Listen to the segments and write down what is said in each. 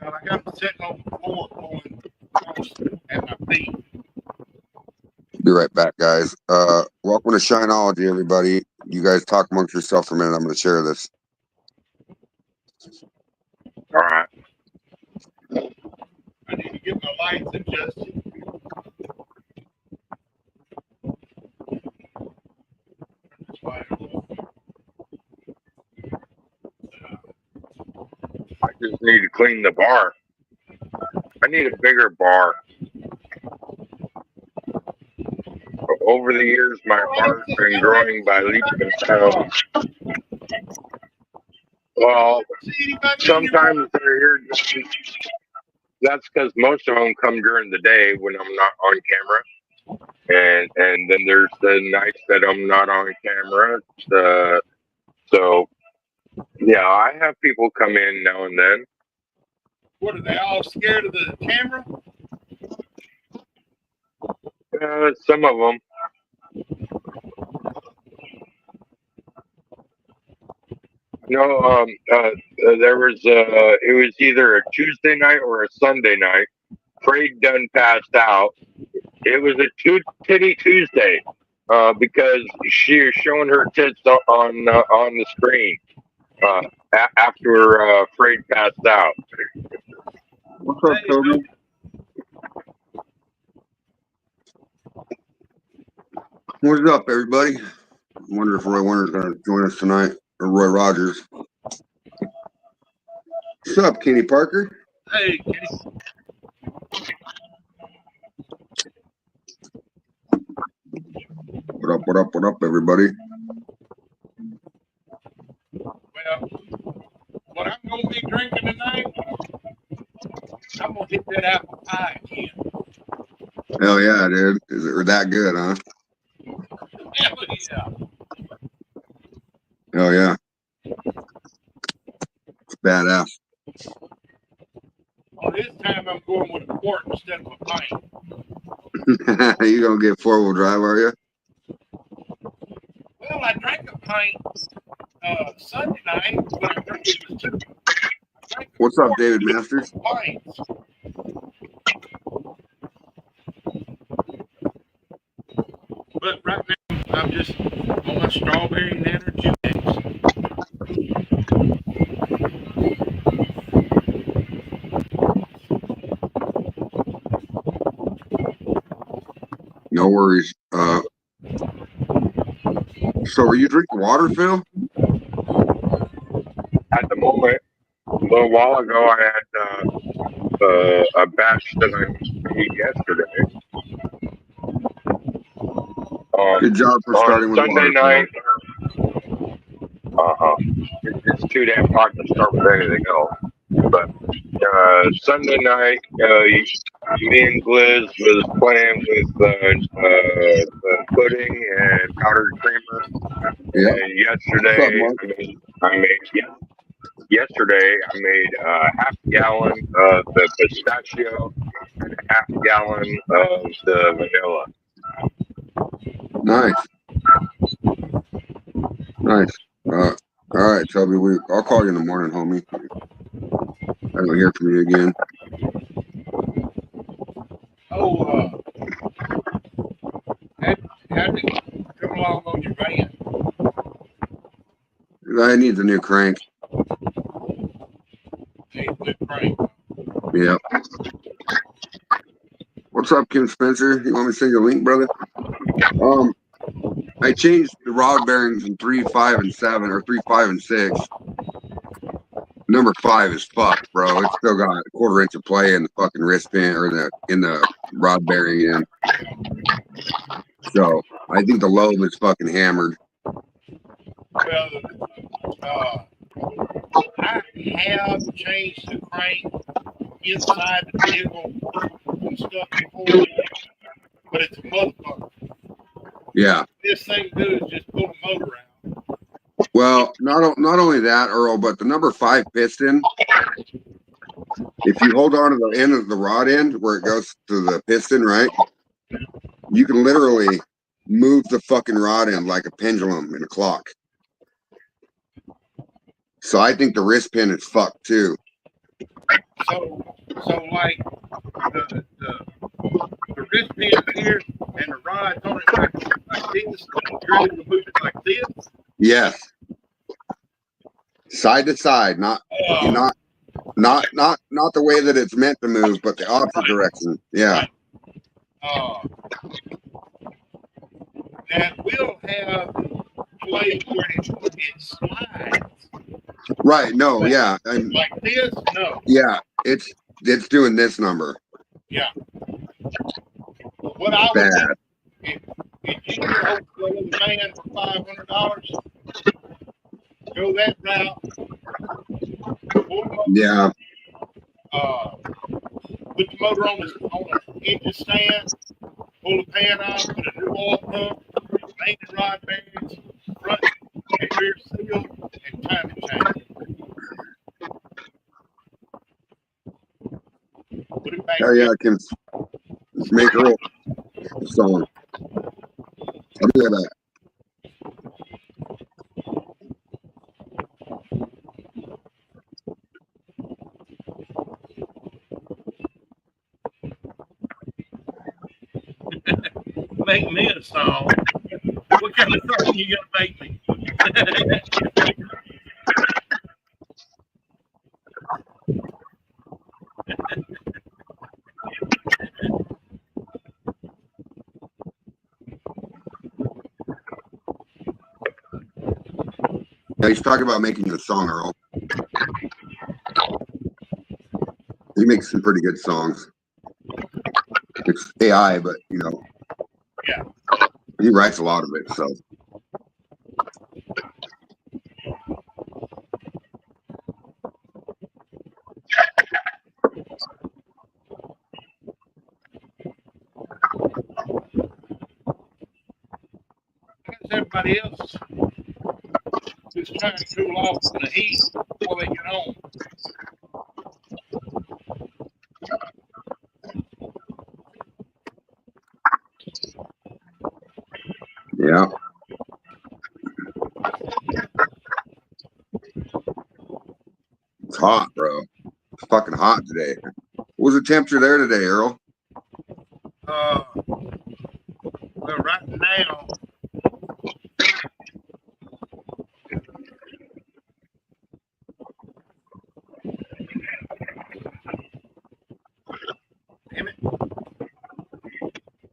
I got them sitting on the floor pulling at my feet. Be right back, guys. Welcome to Shineology, everybody. You guys talk amongst yourself for a minute. I'm going to share this. All right. I need to get my lights adjusted. I just need to clean the bar. I need a bigger bar. Over the years, my bar's been growing by leaps and bounds. Well, sometimes they're here. That's because most of them come during the day when I'm not on camera. And then there's the nights that I'm not on camera. So, yeah, I have people come in now and then. What, are they all scared of the camera? Some of them. No, there was, it was either a Tuesday night or a Sunday night. Fred done passed out. It was a titty Tuesday, because she was showing her tits on the screen, after, Fred passed out. What's up, Toby? What's up, everybody? I wonder if Roy Warner's going to join us tonight, or Roy Rogers. What's up, Kenny Parker? Hey, Kenny. What up, everybody? Well, what I'm going to be drinking tonight, I'm going to hit that apple pie again. Hell yeah, dude. Is it that good, huh? Hell yeah. Hell yeah. It's badass. Well, this time I'm going with a quart instead of a pint. You gonna get 4-wheel drive, are you? Well, I drank a pint Sunday night, but I drank it was 2. What's up, David Masters? Pints. But right now, I'm just on my strawberry and energy mix. No worries. So are you drinking water, Phil? At the moment, a little while ago, I had a batch that I made yesterday. Good job for starting with Sunday water, night. It's too damn hot to start with anything else. But Sunday night, me and Gliz was playing with pudding and powdered creamer. Yeah. And yesterday, yesterday I made half a gallon of the pistachio and a half gallon of the vanilla. Nice. All right, Toby. I'll call you in the morning, homie. I don't hear from you again. Oh, had to come along on your van. I need the new crank. Hey, good crank. Yep. What's up, Kim Spencer? You want me to send you a link, brother? I changed the rod bearings in 3, 5, and 7, or 3, 5, and 6. Number 5 is fucked, bro. It's still got a 1/4 inch of play in the fucking wrist pin or in the rod bearing end. So I think the lobe is fucking hammered. Well, I have changed the crank inside the vehicle and stuff before, but it's a motherfucker. Yeah. This thing to do is just pull the motor out. Well, not only that, Earl, but the number 5 piston, if you hold on to the end of the rod end where it goes to the piston, right, you can literally move the fucking rod end like a pendulum in a clock. So I think the wrist pin is fucked too. So like the wristband here and the rods on it like this. You're able to move it like this. Yes. Side to side, not the way that it's meant to move, but the opposite direction. Yeah. Right. And we'll have plays where it slides. Right. No. Yeah. And like this. No. Yeah. It's doing this number. Yeah. What I would do, if you get a hold of the man for $500, go that route. Yeah. Put the motor on the engine stand, pull the pan off, put a new oil pump, main rod bearings, front and rear seal, and timing chain. Put it back. Oh yeah, I can make her a song. I'll do that. Make me a song. What kind of song you gonna make me? Yeah, he's talking about making a song, Earl. He makes some pretty good songs. It's AI, but Yeah. He writes a lot of it, so. Everybody else is trying to cool off from the heat before they get home. Yeah. It's hot, bro. It's fucking hot today. What was the temperature there today, Earl? Well, right now, damn it,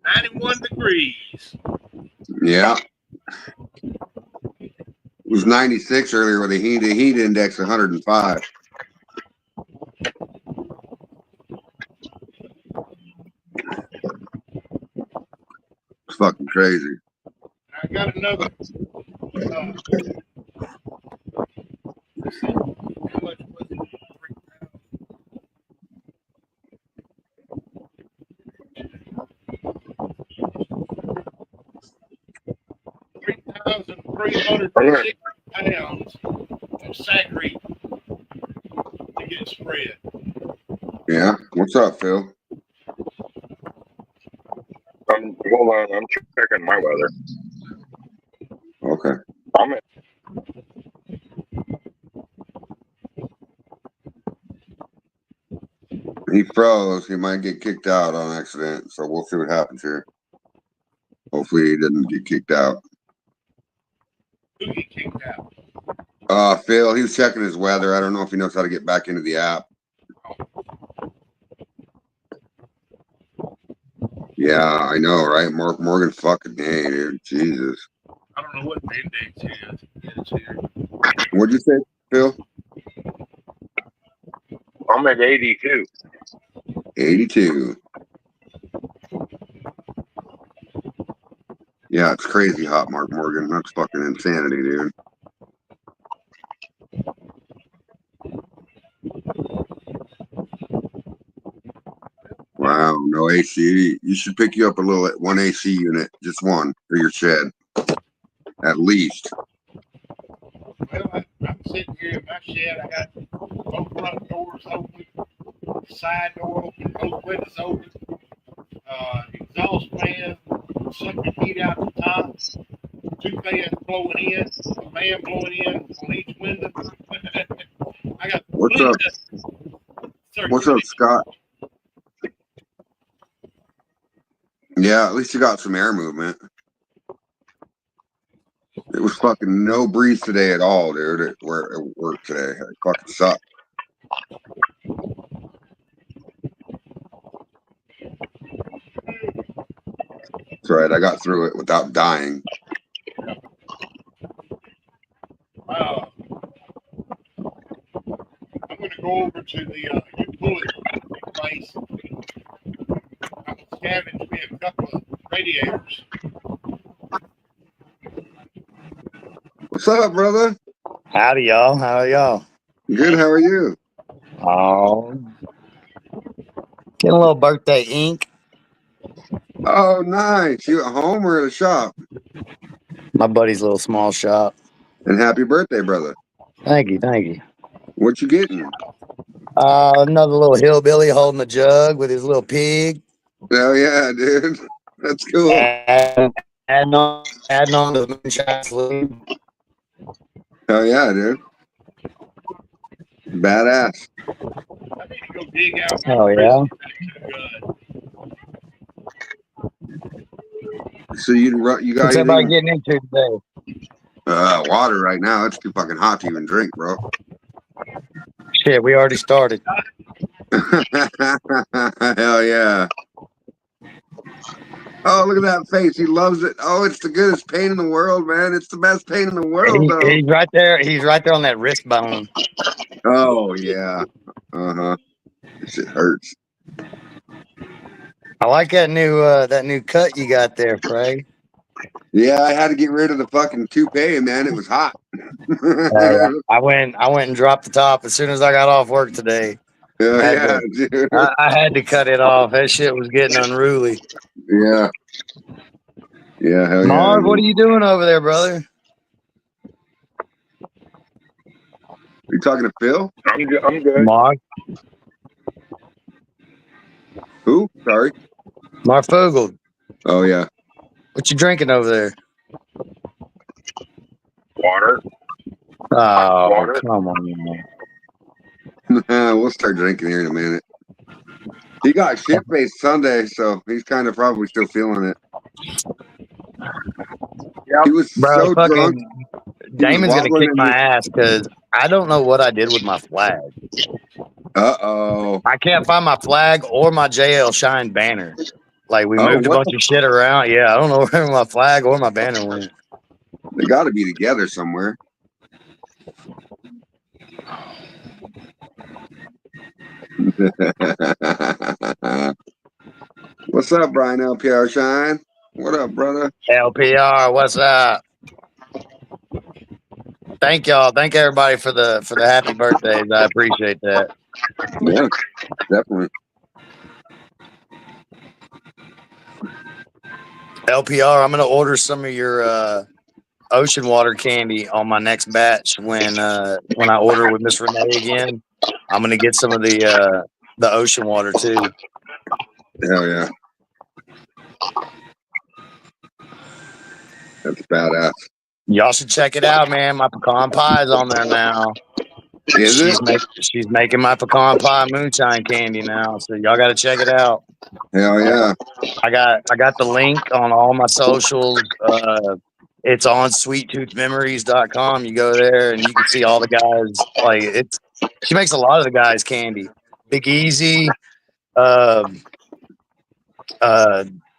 91 degrees. Yeah. It was 96 earlier with a heat index of 105. It's fucking crazy. I got another. Let's see, how much was it? 3,360 pounds of saccharin to get spread. Yeah. What's up, Phil? Hold on, I'm checking my weather. Okay. He froze. He might get kicked out on accident, so we'll see what happens here. Hopefully he didn't get kicked out. Who get kicked out? Phil, he was checking his weather. I don't know if he knows how to get back into the app. Yeah, I know, right? Mark Morgan, fucking hey, dude. Jesus. I don't know what the index is. It's here. What'd you say, Phil? I'm at 82. 82. Yeah, it's crazy hot, Mark Morgan. That's fucking insanity, dude. Wow, no AC. You should pick you up a little one AC unit, just one for your shed, at least. Well, I'm sitting here in my shed. I got both front doors open, side door open, both windows open. Exhaust fan sucking heat out the top. 2 fans blowing in, a fan blowing in on each window. I got What's up? What's up, Scott? Yeah, at least you got some air movement. It was fucking no breeze today at all, dude. At work today, it fucking sucked. That's right. I got through it without dying. I'm going to go over to the utility place. I'm scavenging me a couple of radiators. What's up, brother? Howdy, y'all. How are y'all? Good. How are you? Oh, getting a little birthday ink. Oh, nice. You at home or at the shop? My buddy's little small shop. And happy birthday, brother. Thank you, thank you. What you getting? Another little hillbilly holding a jug with his little pig. Oh yeah, dude. That's cool. Adding on to the moonshine sleeve. Oh yeah, dude. Badass. I need to go dig out my Oh yeah. So you got What's everybody anything? getting into today? Water right now. It's too fucking hot to even drink, bro. Shit, we already started. Hell yeah. Oh, look at that face. He loves it. Oh, it's the goodest pain in the world, man. It's the best pain in the world, though. He's right there. He's right there on that wrist bone. Oh yeah. Uh-huh. This shit hurts. I like that new cut you got there, Frey. Yeah, I had to get rid of the fucking toupee, man. It was hot. I went and dropped the top as soon as I got off work today. Yeah, dude. I had to cut it off. That shit was getting unruly. Yeah. Yeah, hell yeah. Marv, what are you doing over there, brother? Are you talking to Phil? I'm good. Marv Who? Sorry. Fogel. Oh yeah. What you drinking over there? Water. Oh, Water. come on. We'll start drinking here in a minute. He got shit-faced Sunday, so he's kind of probably still feeling it. Yep. He was so drunk. Damon's gonna wobbling kick in my his- ass because I don't know what I did with my flag. Uh-oh. I can't find my flag or my JL Shine banner. Like we moved a what bunch of shit around. Yeah, I don't know where my flag or my banner went. They got to be together somewhere. What's up, Brian LPR Shine? What up, brother? LPR, what's up? Thank y'all. Thank everybody for the happy birthdays. I appreciate that. Yeah, definitely. LPR, I'm gonna order some of your ocean water candy on my next batch when I order with Miss Renee again. I'm gonna get some of the ocean water too. Hell yeah. That's badass. Y'all should check it out, man. My pecan pie is on there now. Is it? She's making my pecan pie moonshine candy now, so y'all got to check it out. Hell yeah. I got the link on all my socials. It's on sweettoothmemories.com. You go there and you can see all the guys. Like she makes a lot of the guys candy. Big Easy,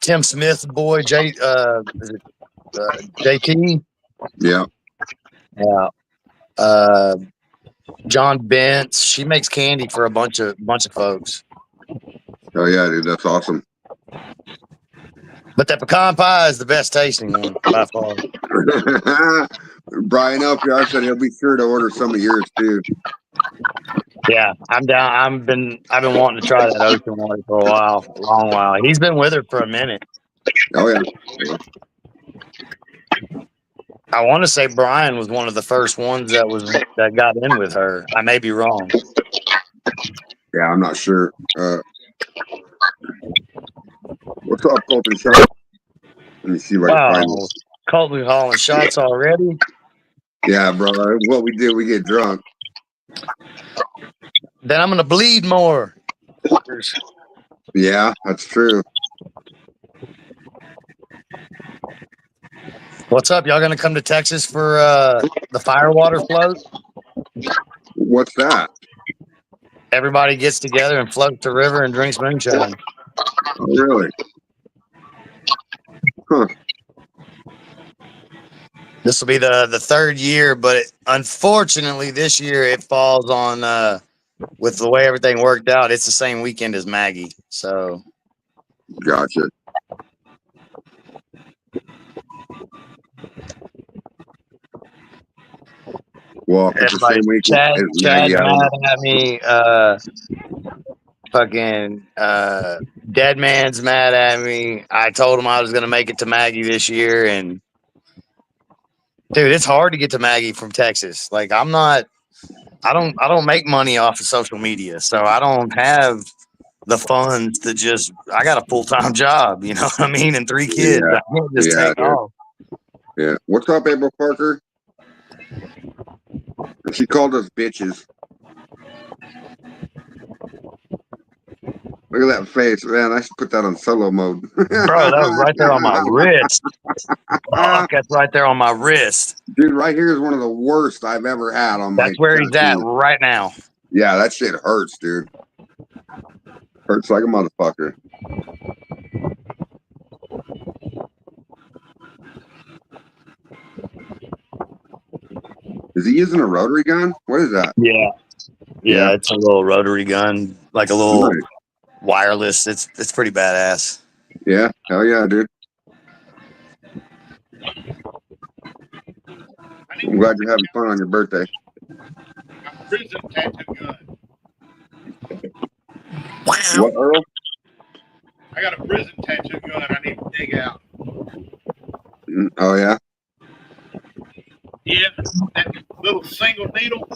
Tim Smith, boy, JT. Yeah. Yeah. John Bentz. She makes candy for a bunch of folks. Oh yeah, dude, that's awesome. But that pecan pie is the best tasting one by far. Brian LPR said he'll be sure to order some of yours too. Yeah, I'm down. I've been wanting to try that ocean water for a long while. He's been with her for a minute. Oh yeah. I want to say Brian was one of the first ones that got in with her. I may be wrong. Yeah, I'm not sure. What's up, Colton Sharp? Let me see if I can find this. Colton hauling shots already. Yeah, bro. What we do, we get drunk. then I'm gonna bleed more. Yeah, that's true. What's up? Y'all gonna come to Texas for the firewater float? What's that? Everybody gets together and floats the river and drinks moonshine. Oh, really? Huh. This will be the third year, but unfortunately this year it falls on with the way everything worked out, it's the same weekend as Maggie. So Gotcha. Well, if it's the everybody, same week Chad, as Chad's Maggie, I don't know. mad at me. Fucking Dead Man's mad at me. I told him I was gonna make it to Maggie this year, and dude, it's hard to get to Maggie from Texas. Like I don't make money off of social media, so I don't have the funds to just. I got a full-time job, you know what I mean, and 3 kids. Yeah. I can't just Yeah, take dude. off. Yeah. What's up, April Parker? And she called us bitches. Look at that face, man. I should put that on solo mode. Bro, that was right there on my wrist. Fuck, that's right there on my wrist. Dude, right here is one of the worst I've ever had on my That's where he's at tattoo. right now. Yeah, that shit hurts, dude. Hurts like a motherfucker. Is he using a rotary gun? What is that? Yeah. Yeah. It's a little rotary gun, like a little Nice. wireless. It's pretty badass. Yeah, hell yeah, dude. I'm glad you're having fun on your birthday. My prison tattoo gun. What, Earl? I got a prison tattoo gun I need to dig out. Oh, yeah? Yeah, that little single needle.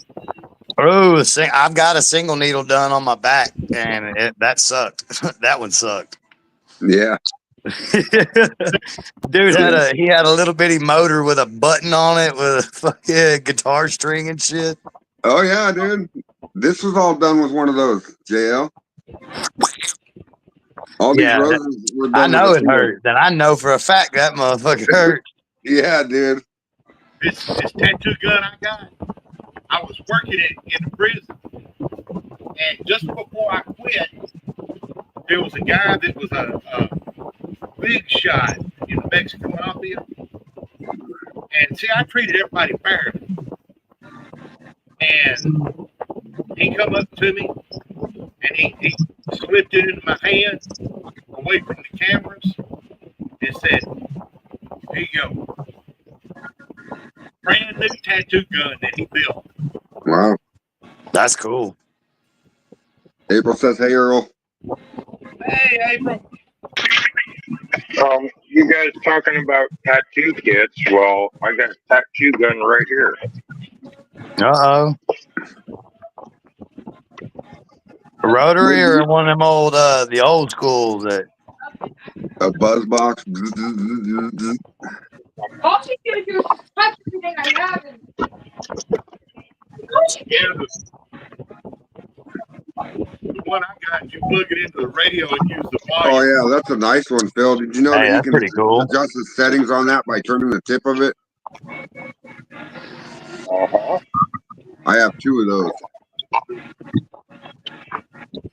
Oh, I've got a single needle done on my back, and that sucked. That one sucked. Yeah. Dude had a little bitty motor with a button on it with a fucking guitar string and shit. Oh, yeah, dude. This was all done with one of those, JL. All these Yeah, roses were done I know with it hurt. Then I know for a fact that motherfucker hurt. Yeah, dude. This tattoo gun I got, I was working it in the prison. And just before I quit, there was a guy that was a big shot in the Mexican mafia. And see, I treated everybody fairly. And he come up to me and he slipped it into my hand away from the cameras and said, "Here you go. Brand new tattoo gun that he built." Wow. That's cool. April says, hey, Earl. Hey, April. You guys talking about tattoo kits? Well, I got a tattoo gun right here. Uh-oh. A rotary or one of them old, the old school that... A buzz box. All she's gonna do is just touch everything I have. Yeah, the one I got, you plug it into the radio and use the volume. Oh, yeah, that's a nice one, Phil. Did you know Hey, that you that's can pretty cool. adjust the settings on that by turning the tip of it? Uh-huh. I have 2 of those.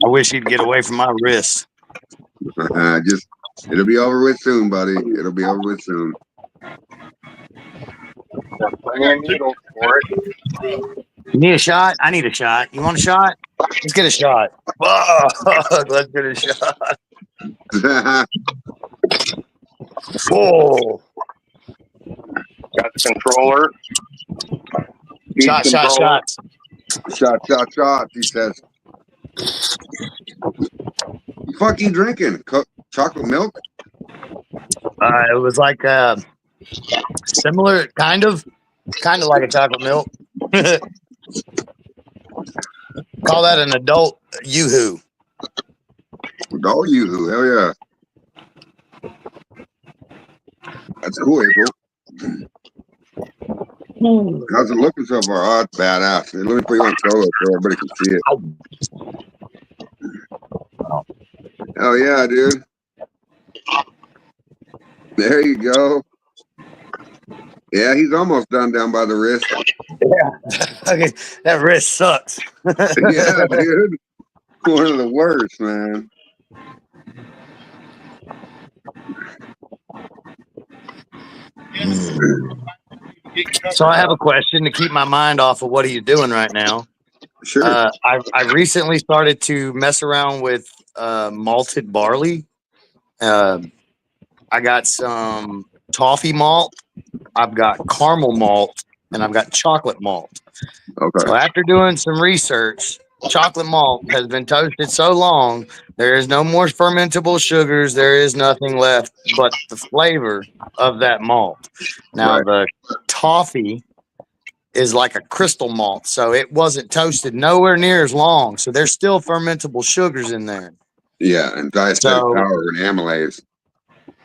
I wish he'd get away from my wrist. Just, it'll be over with soon, buddy. It'll be over with soon. Bring a needle for it. You need a shot? I need a shot. You want a shot? Let's get a shot. Fuck, let's get a shot. Oh. Got the controller. Shot, shot, shots. Shot, he says. Fuck you drinking? Chocolate milk? It was like similar, kind of like a chocolate milk. Call that an adult yoo-hoo. Oh, you, hell yeah. That's cool, April. How's it looking so far? Oh, it's badass. Let me put you on solo so everybody can see it. Hell yeah, dude. There you go. Yeah, he's almost done down by the wrist. Yeah. Okay, that wrist sucks. Yeah, dude. One of the worst, man. So I have a question to keep my mind off of what are you doing right now. Sure. I recently started to mess around with malted barley. I got some toffee malt, I've got caramel malt, and I've got chocolate malt. Okay. So after doing some research, chocolate malt has been toasted so long, there is no more fermentable sugars. There is nothing left but the flavor of that malt. Now, Right. the toffee is like a crystal malt, so it wasn't toasted nowhere near as long. So there's still fermentable sugars in there. Yeah, and diastatic So, power and amylase.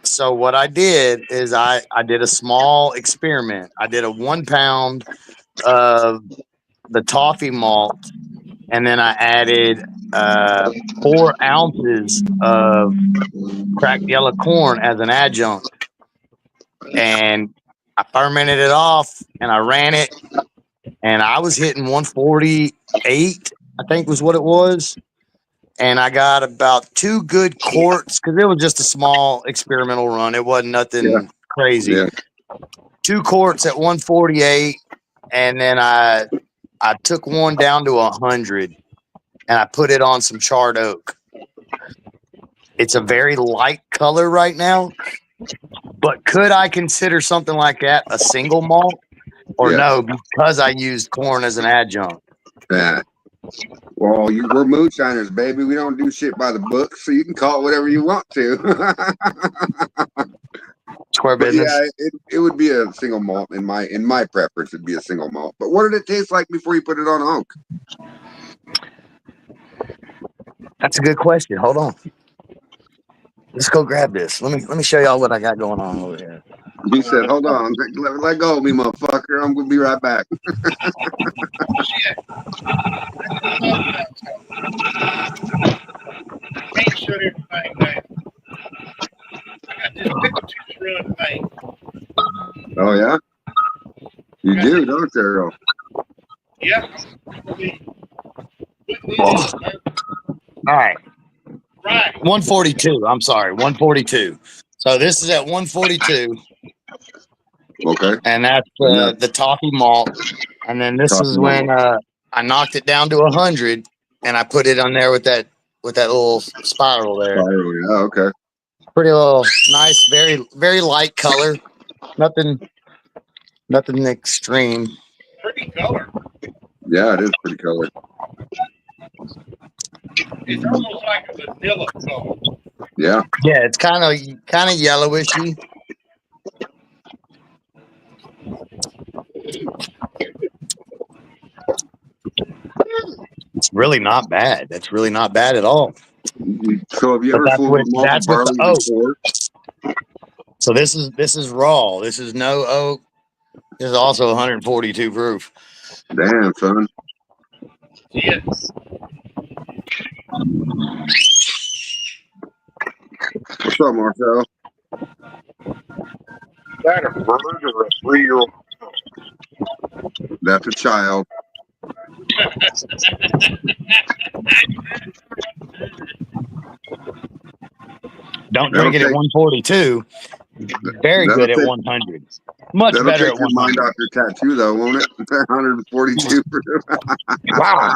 so what I did is I did a small experiment. I did a 1 pound of the toffee malt, and then I added 4 ounces of cracked yellow corn as an adjunct, and I fermented it off, and I ran it, and I was hitting 148, I think was what it was, and I got about 2 good quarts because it was just a small experimental run. It wasn't nothing crazy. Yeah. 2 quarts at 148, and then I took one down to 100, and I put it on some charred oak. It's a very light color right now, but could I consider something like that a single malt, or Yeah. no? Because I used corn as an adjunct. Yeah. Well, we're moonshiners, baby. We don't do shit by the book, so you can call it whatever you want to. Square But business. yeah, it would be a single malt in my preference. It'd be a single malt. But what did it taste like before you put it on oak? That's a good question. Hold on. Let's go grab this. Let me show y'all what I got going on over here. He said, "Hold on, let go of me, motherfucker. I'm gonna be right back." Can't shut everything down. I got this pickle juice run thing. Oh yeah, you do, don't you, Earl? Yeah. Oh. All right. Right. 142. I'm sorry, 142. So this is at 142. Okay. And that's the toffee malt. And then this is when I knocked it down to 100, and I put it on there with that little spiral there. Yeah, okay. Pretty little nice, very very light color. Nothing extreme. Pretty color. Yeah, it is pretty color. It's almost like a vanilla color. Yeah. Yeah, it's kind of yellowishy. It's really not bad. That's really not bad at all. So have you But ever fooled with malted barley before? So this is raw. This is no oak. This is also 142 proof. Damn, son. Yes. What's up, Marcel? Is that a bird or a 3-year-old? That's a child. Don't drink it at 142. Very good at 100. Much better at 100. That'll take your mind off your tattoo, though, won't it? 142. Wow.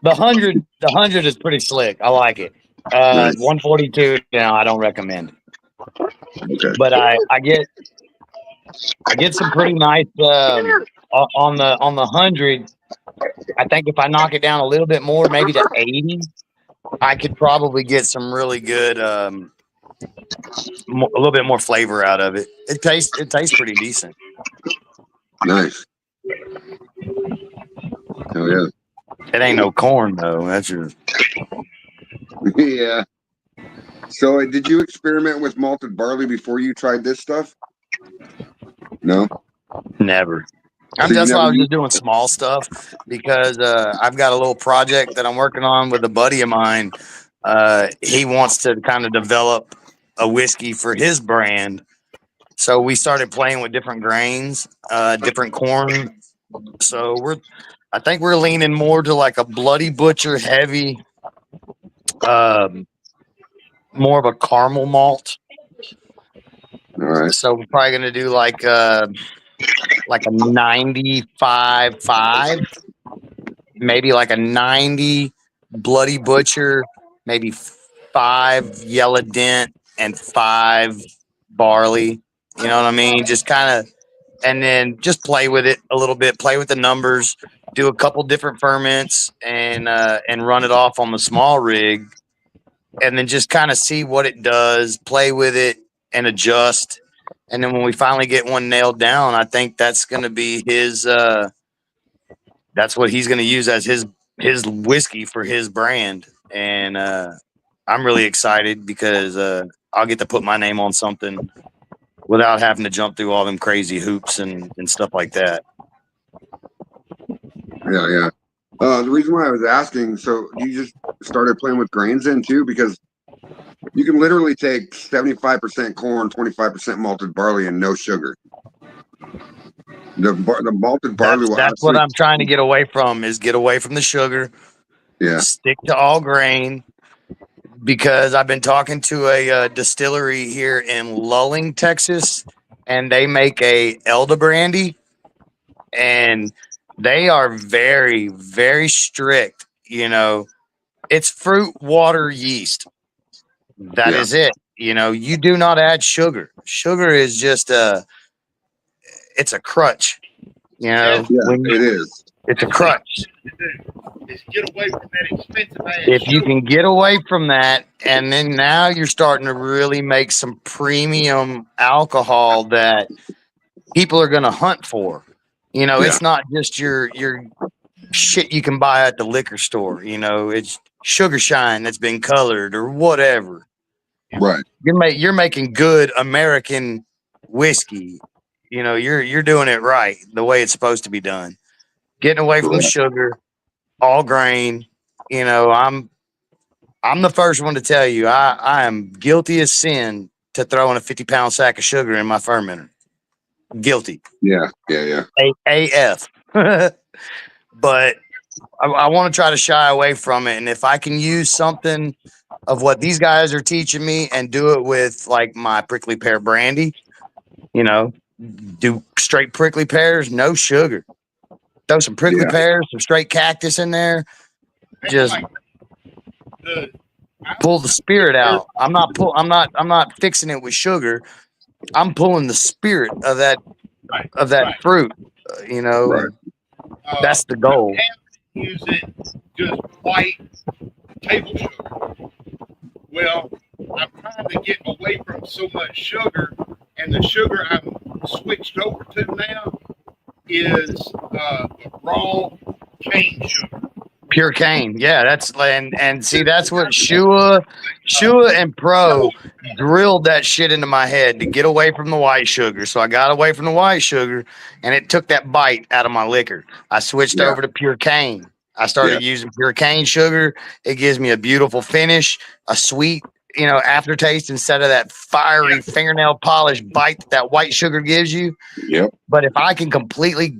The 100 is pretty slick. I like it. Nice. 142, I don't recommend. Okay. But I get some pretty nice on the 100. I think if I knock it down a little bit more, maybe to 80, I could probably get some really good a little bit more flavor out of it. It tastes pretty decent. Nice. Oh yeah. It ain't no corn though. That's your. Yeah. So did you experiment with malted barley before you tried this stuff? No. Never. So you That's why never I was use. just doing small stuff because I've got a little project that I'm working on with a buddy of mine. He wants to kind of develop a whiskey for his brand. So we started playing with different grains, different corn. So I think we're leaning more to like a Bloody Butcher heavy, um, more of a caramel malt. All right. So we're probably gonna do like a 95.5, maybe like a 90 Bloody Butcher, maybe 5 Yellow Dent, and 5 barley. You know what I mean? Just kind of, and then just play with it a little bit, play with the numbers, do a couple different ferments, and run it off on the small rig, and then just kind of see what it does, play with it, and adjust. And then when we finally get one nailed down, I think that's going to be his. That's what he's going to use as his whiskey for his brand, and I'm really excited because I'll get to put my name on something without having to jump through all them crazy hoops and stuff like that. Yeah, yeah. The reason why I was asking, so you just started playing with grains then too, because you can literally take 75% corn, 25% malted barley, and no sugar. The malted barley will That's what actually, I'm trying to get away from, is get away from the sugar, yeah, stick to all grain, because I've been talking to a distillery here in Lulling, Texas, and they make a Elder brandy, and they are very, very strict. You know, it's fruit, water, yeast. That yeah, is it. You know, you do not add sugar. Sugar is just it's a crutch. You know, yeah, when it is. it's a That's what crutch. to do is get away from that expensive ass If you sugar. can get away from that, and then now you're starting to really make some premium alcohol that people are going to hunt for. You know, Yeah, it's not just your shit you can buy at the liquor store. You know, it's sugar shine that's been colored or whatever. right, You're making good American whiskey. You know, you're doing it right the way it's supposed to be done. Getting away from the correct. sugar, all grain. You know, I'm the first one to tell you I am guilty as sin to throwing a 50-pound sack of sugar in my fermenter. Guilty. Yeah, yeah, yeah, AF. But I want to try to shy away from it. And if I can use something of what these guys are teaching me and do it with like my prickly pear brandy, you know, do straight prickly pears, no sugar. Throw some prickly yeah, pears, some straight cactus in there. And Just like the pull the spirit out. I'm not fixing it with sugar. I'm pulling the spirit right, of that right. fruit, you know, right. and that's the goal. Use it just white table sugar. Well, I'm trying to get away from so much sugar, and the sugar I'm switched over to now is raw cane sugar. Pure cane. Yeah, that's and see that's what Shua and Pro drilled that shit into my head to get away from the white sugar. So I got away from the white sugar and it took that bite out of my liquor. I switched Yeah, over to pure cane. I yeah, started using pure cane sugar. It gives me a beautiful finish, a sweet, you know, aftertaste instead of that fiery fingernail polish bite that white sugar gives you. yep, But if I can completely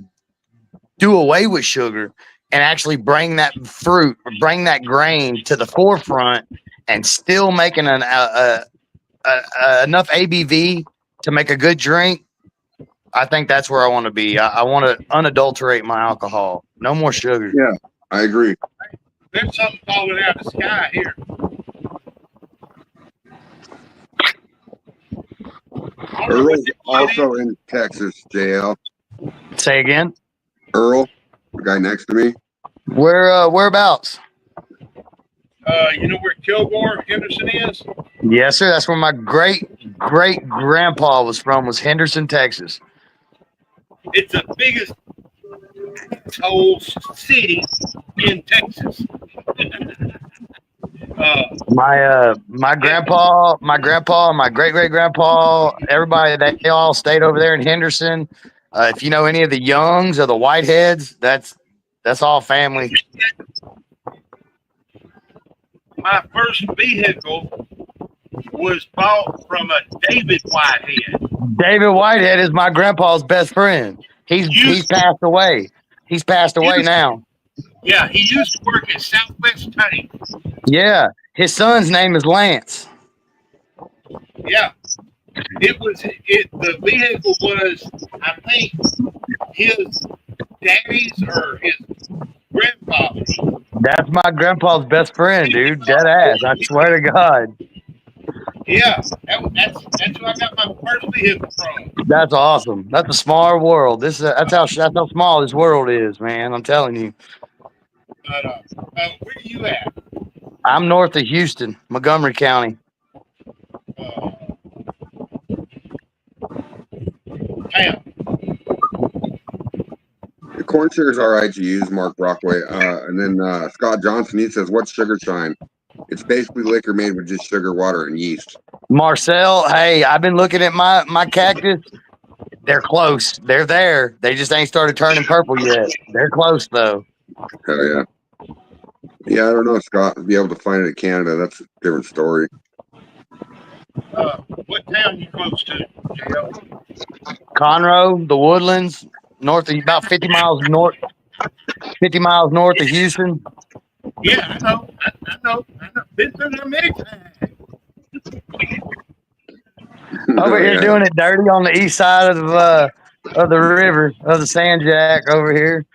do away with sugar and actually bring that fruit, bring that grain to the forefront, and still making enough ABV to make a good drink, I think that's where I want to be. I want to unadulterate my alcohol. No more sugar. yeah. I agree. There's something falling out of the sky here. Earl's also in Texas, JL. Say again. Earl, the guy next to me. Whereabouts? You know where Kilgore Henderson is? Yes, sir. That's where my great grandpa was from. Was Henderson, Texas. It's the biggest whole city in Texas. My grandpa, and my great grandpa, everybody, they all stayed over there in Henderson. If you know any of the Youngs or the Whiteheads, that's all family. My first vehicle was bought from a David Whitehead. David Whitehead is my grandpa's best friend. He's passed away. He's passed away now. Yeah, he used to work at Southwest Tank. Yeah, his son's name is Lance. Yeah, the vehicle was, I think, his daddy's or his grandfather's. That's my grandpa's best friend, dude. Dead ass. I swear to God. Yeah, that's where I got my first vehicle from. That's awesome. That's a small world. That's how small this world is, man. I'm telling you. But where are you at? I'm north of Houston, Montgomery County. Town. The corn sugar is all right to use, Mark Brockway. And then Scott Johnson, he says, "What's sugar shine?" It's basically liquor made with just sugar, water, and yeast. Marcel, hey, I've been looking at my cactus. They're close. They're there. They just ain't started turning purple yet. They're close though. Hell yeah. Yeah, I don't know, Scott. To be able to find it in Canada, that's a different story. What town you close to, J.O.? Conroe, the Woodlands, north of about 50 miles north. 50 miles north of Houston. Yeah, I know. Been through there many times. Over here doing it dirty on the east side of the river, of the Sand Jack over here.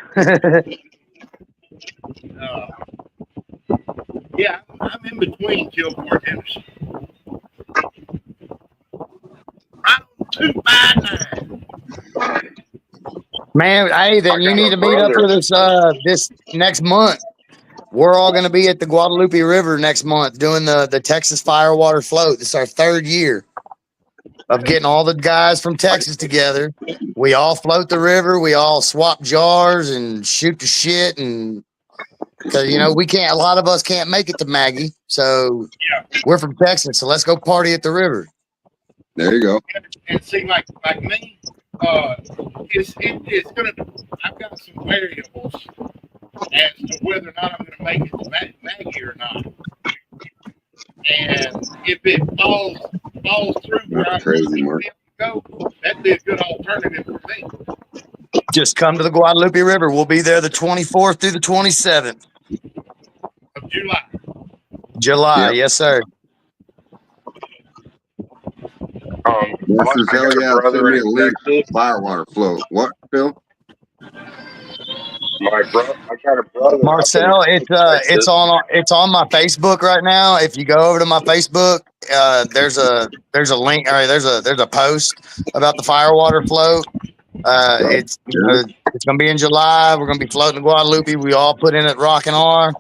Yeah, I'm in between Kilgore and Henderson. Right on 259. Man, hey, then you need to meet up with us this next month. We're all going to be at the Guadalupe River next month doing the Texas Firewater Float. This is our third year of getting all the guys from Texas together. We all float the river. We all swap jars and shoot the shit. And because, a lot of us can't make it to Maggie. So we're from Texas. So let's go party at the river. There you go. And see, like me, it's gonna. I've got some variables as to whether or not I'm gonna make it to Maggie or not. And if it falls through where I crazy, Mark. Go, that'd be a good alternative for me. Just come to the Guadalupe River. We'll be there the 24th through the 27th of July. Yep. Yes, sir. This is hell yeah. Send me a link to Firewater Float. What, Phil? My brother, I got a brother. Marcel, it's on my Facebook right now. If you go over to my Facebook, there's a link. All right, there's a post about the Firewater Float. It's gonna be in July. We're gonna be floating to Guadalupe. We all put in at Rock and R,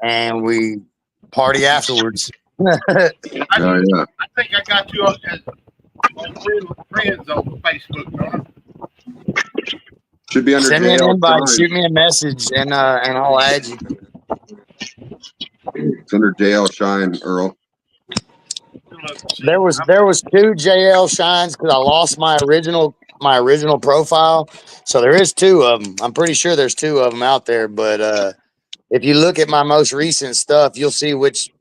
and we party afterwards. Yeah. I think I got you on friends on Facebook, don't I? Should be under Send me an JL invite, Shine. shoot me a message, and I'll add you. It's under JL Shine, Earl. There was 2 JL Shines because I lost my original profile, so there is 2 of them. I'm pretty sure there's 2 of them out there. But if you look at my most recent stuff, you'll see which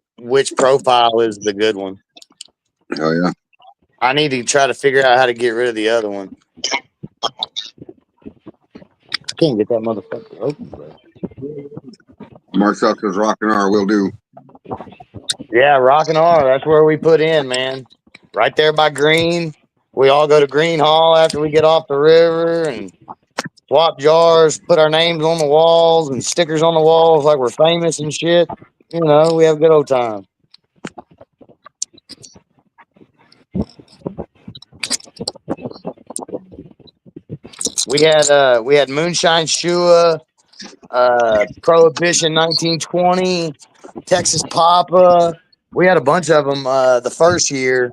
profile is the good one. Oh yeah. I need to try to figure out how to get rid of the other one. I can't get that motherfucker open, bro. Marcel says Rock and R will do. Yeah, Rock and R. That's where we put in, man. Right there by Green. We all go to Green Hall after we get off the river and swap jars, put our names on the walls and stickers on the walls like we're famous and shit. We have a good old time. We had Moonshine Shua, Prohibition 1920, Texas Papa. We had a bunch of them the first year,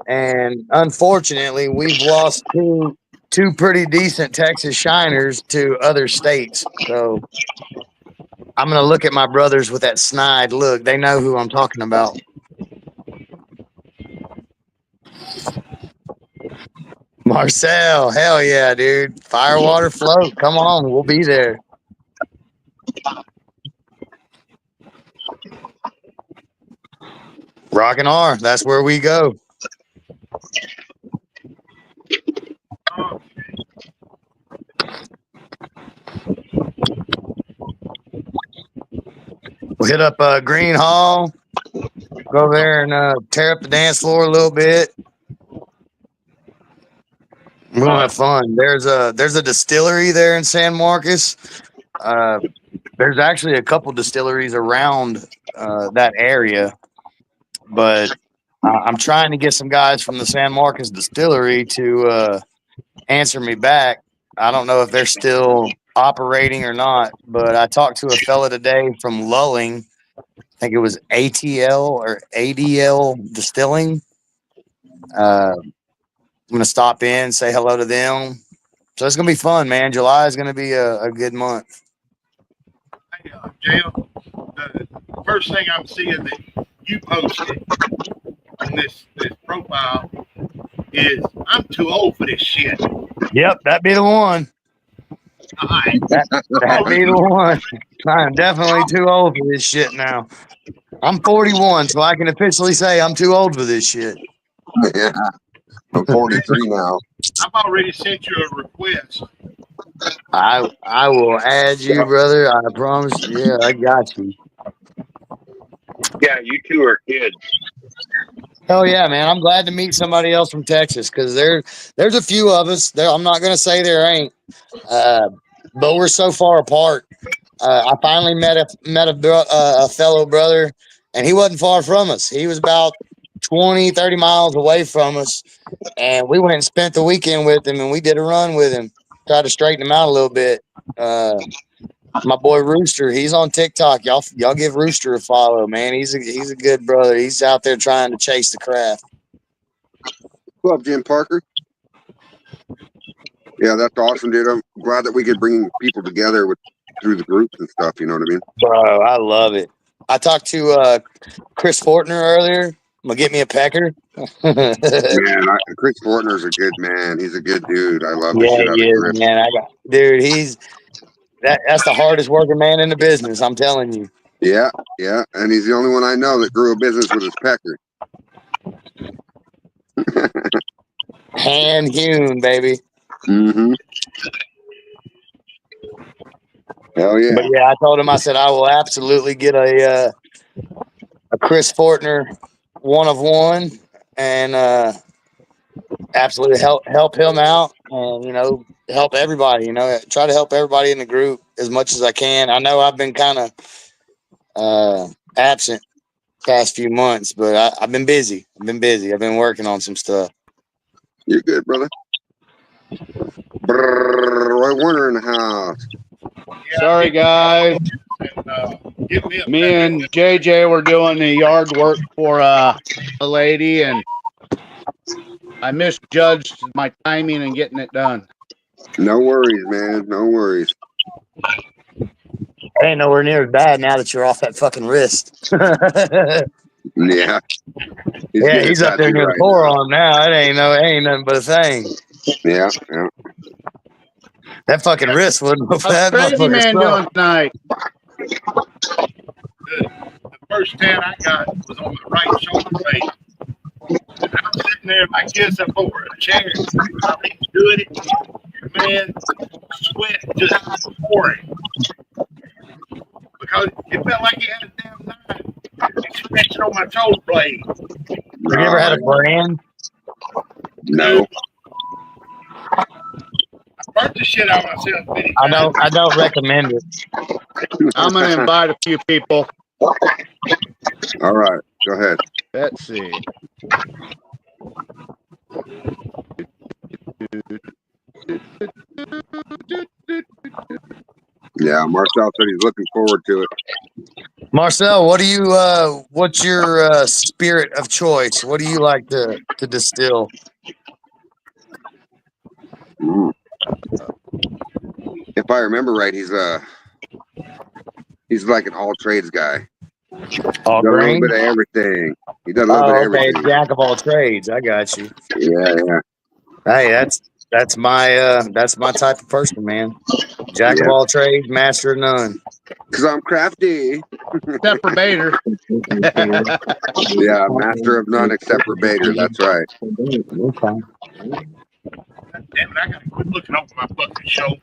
and unfortunately, we've lost two pretty decent Texas shiners to other states. So I'm gonna look at my brothers with that snide look. They know who I'm talking Marcel, hell yeah, dude. Fire, water, float. Come on, we'll be there. Rock and R, that's where we go. We'll hit up Green Hall, go there and tear up the dance floor a little bit. We're gonna have fun. There's a distillery there in San Marcos. There's actually a couple distilleries around that area, but I'm trying to get some guys from the San Marcos distillery to answer me back. I don't know if they're still operating or not, but I talked to a fella today from Lulling. I think it was ATL or ADL Distilling. I'm gonna stop in, say hello to them. So it's gonna be fun, man. July is gonna be a good month. Hey, Jam, the first thing I'm seeing that you posted on this profile is I'm too old for this shit. Yep, that be the one. All right. That be the one. I'm definitely too old for this shit now. I'm 41, so I can officially say I'm too old for this shit. Yeah. I'm 43 now. I've already sent you a request. I will add you, brother. I promise. Yeah, I got you. Yeah, you two are kids. Hell yeah, man. I'm glad to meet somebody else from Texas because there's a few of us. I'm not going to say there ain't, but we're so far apart. I finally met a fellow brother, and he wasn't far from us. He was about 20, 30 miles away from us, and we went and spent the weekend with him, and we did a run with him. Tried to straighten him out a little bit. My boy Rooster, he's on TikTok. Y'all give Rooster a follow, man. He's a good brother. He's out there trying to chase the craft. What's up, Jim Parker? Yeah, that's awesome, dude. I'm glad that we could bring people together through the groups and stuff. You know what I mean? Bro, I love it. I talked to Chris Fortner earlier. I'm gonna get me a pecker. Man, Chris Fortner's a good man. He's a good dude. I love the Yeah, shit out he of is, Chris. man. Dude, that's the hardest working man in the business. I'm telling you. Yeah, yeah, and he's the only one I know that grew a business with his pecker. Hand hewn, baby. Mm-hmm. Hell yeah. But yeah, I told him, I said, I will absolutely get a Chris Fortner 1 of 1 and absolutely help him out and help everybody. Try to help everybody in the group as much as I can. I know I've been kind of absent past few months, but I've been busy. I've been working on some stuff. You're good, brother. Roy Warner in the house. Yeah, Sorry, guys. Me and JJ were doing the yard work for a lady, and I misjudged my timing and getting it done. No worries, man. No worries. It ain't nowhere near as bad now that you're off that fucking wrist. Yeah. He's up there near the forearm now. It ain't nothing but a thing. Yeah, yeah. That fucking wrist wouldn't. How's That Crazy Man suck. doing tonight? The first tan I got was on the right shoulder blade. And I'm sitting there like this up over a chair. I think doing it, man, sweat just pouring. Because it felt like he had a damn knife scratching on my shoulder blade. Have you ever had a brand? No. I burnt the shit out of myself many times. I don't recommend it. I'm going to invite a few people. All right, go ahead. Let's see. Yeah, Marcel said he's looking forward to it. Marcel, what's your spirit of choice? What do you like to distill? If I remember right, he's like an all trades guy. All Does a grain? little bit of everything. He does a little bit of everything. Jack of all trades. I got you. Yeah, yeah. Hey, that's my type of person, man. Jack of Yeah, all trades, master of none. because I'm crafty. Except for Bader. Yeah, master of none except for Bader. That's right. Damn it, I gotta quit looking over my fucking shoulder.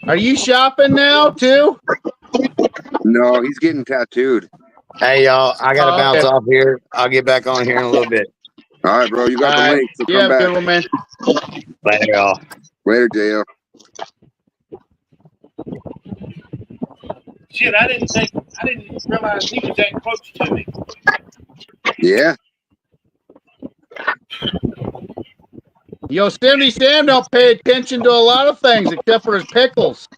Are you shopping now too? No, he's getting tattooed. Hey, y'all, I got to Oh, bounce okay. off here. I'll get back on here in a little bit. All right, bro. You got All the right. link, so You come have a back good one, man. Later, y'all. later, JL. Shit, I didn't realize he was that close to me. Yeah. Yosemite Sam don't pay attention to a lot of things except for his pickles.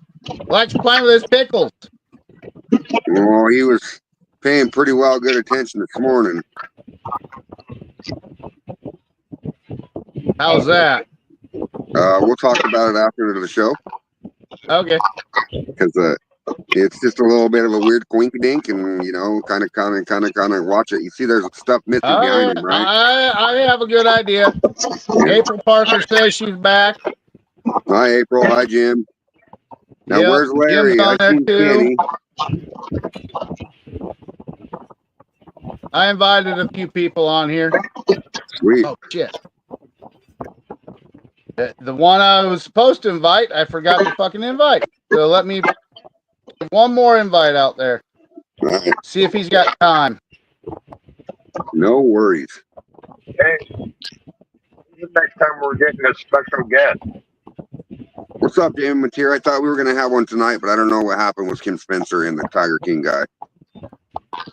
Likes playing with his pickles. Well, he was paying pretty well good attention this morning. How's that? We'll talk about it after the show Okay. because it's just a little bit of a weird quinky dink, and kind of watch it. You see, there's stuff missing Oh, behind yeah. him, right? I have a good idea. Yeah. April Parker says she's back. Hi, April. Hi, Jim. Now, Yep. where's Jim's Larry? on I've there seen too. Kenny. I invited a few people on here. Sweet. Oh, shit. The one I was supposed to invite, I forgot to fucking invite. So let me put one more invite out there. All right. See if he's got time. No worries. Hey, next time we're getting a special guest. What's up, Damon Mateer? I thought we were going to have one tonight, but I don't know what happened with Kim Spencer and the Tiger King guy.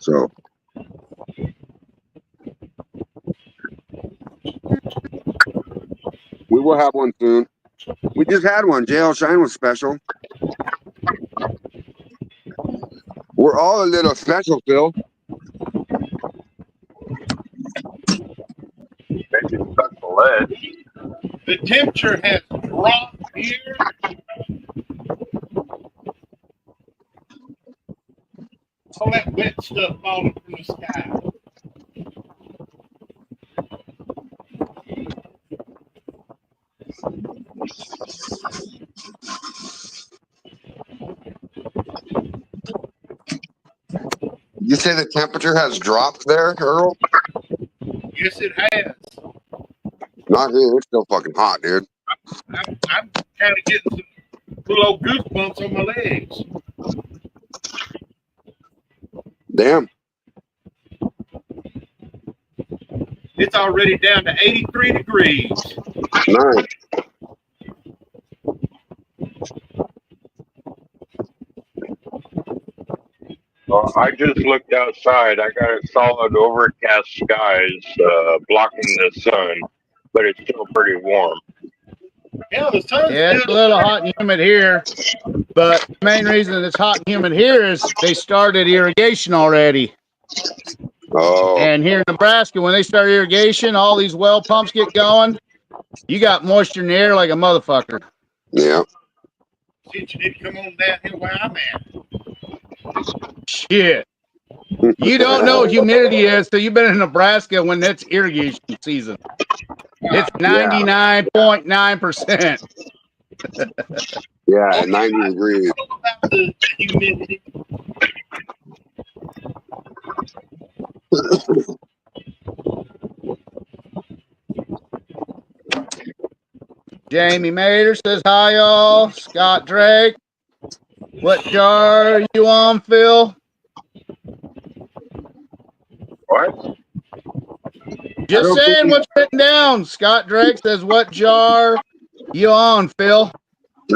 So. We will have one soon. We just had one. JL Shine was special. We're all a little special, Phil. Maybe special ed. The temperature has dropped here. All that wet stuff falling from the sky. You say the temperature has dropped there, Earl? Yes, it has. Not here. It's still fucking hot, dude. I'm kind of getting some little old goosebumps on my legs. Damn. It's already down to 83 degrees. Nice. I just looked outside. I got a solid overcast skies blocking the sun, but it's still pretty warm. Yeah, the sun's Yeah, it's a little hot and humid here. But the main reason it's hot and humid here is they started irrigation already. Oh. And here in Nebraska, when they start irrigation, all these well pumps get going. You got moisture in the air like a motherfucker. Yeah. Shit, you need to come on down here where I'm at. Shit. You don't know what humidity is, so you've been in Nebraska when it's irrigation season. It's 99.9%. Yeah, at 90 degrees. About the humidity. Jamie Mater says hi, y'all. Scott Drake. What jar are you on, Phil? What? Just saying what's written down. Scott Drake says, what jar you on, Phil?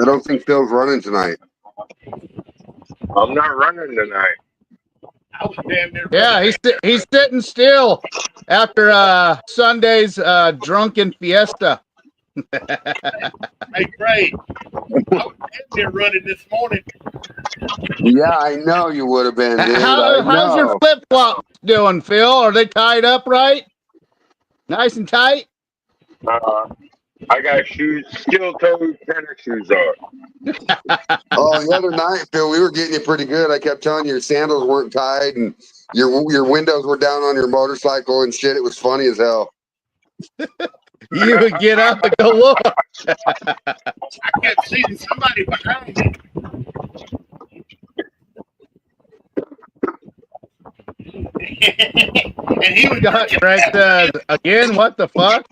I don't think Phil's running tonight. I'm not running tonight. I was damn near Yeah, he's sitting still after Sunday's drunken fiesta. Hey, Craig, I was damn near running this morning. Yeah, I know you would have been, dude. How's your flip flops doing, Phil? Are they tied up right? Nice and tight? I got shoes, steel-toed tennis shoes on. Oh, the other night, Phil, we were getting you pretty good. I kept telling you your sandals weren't tied and your windows were down on your motorcycle and shit. It was funny as hell. You would get up and go look. I kept seeing somebody behind me. And he was God, Greg says, again, what the fuck?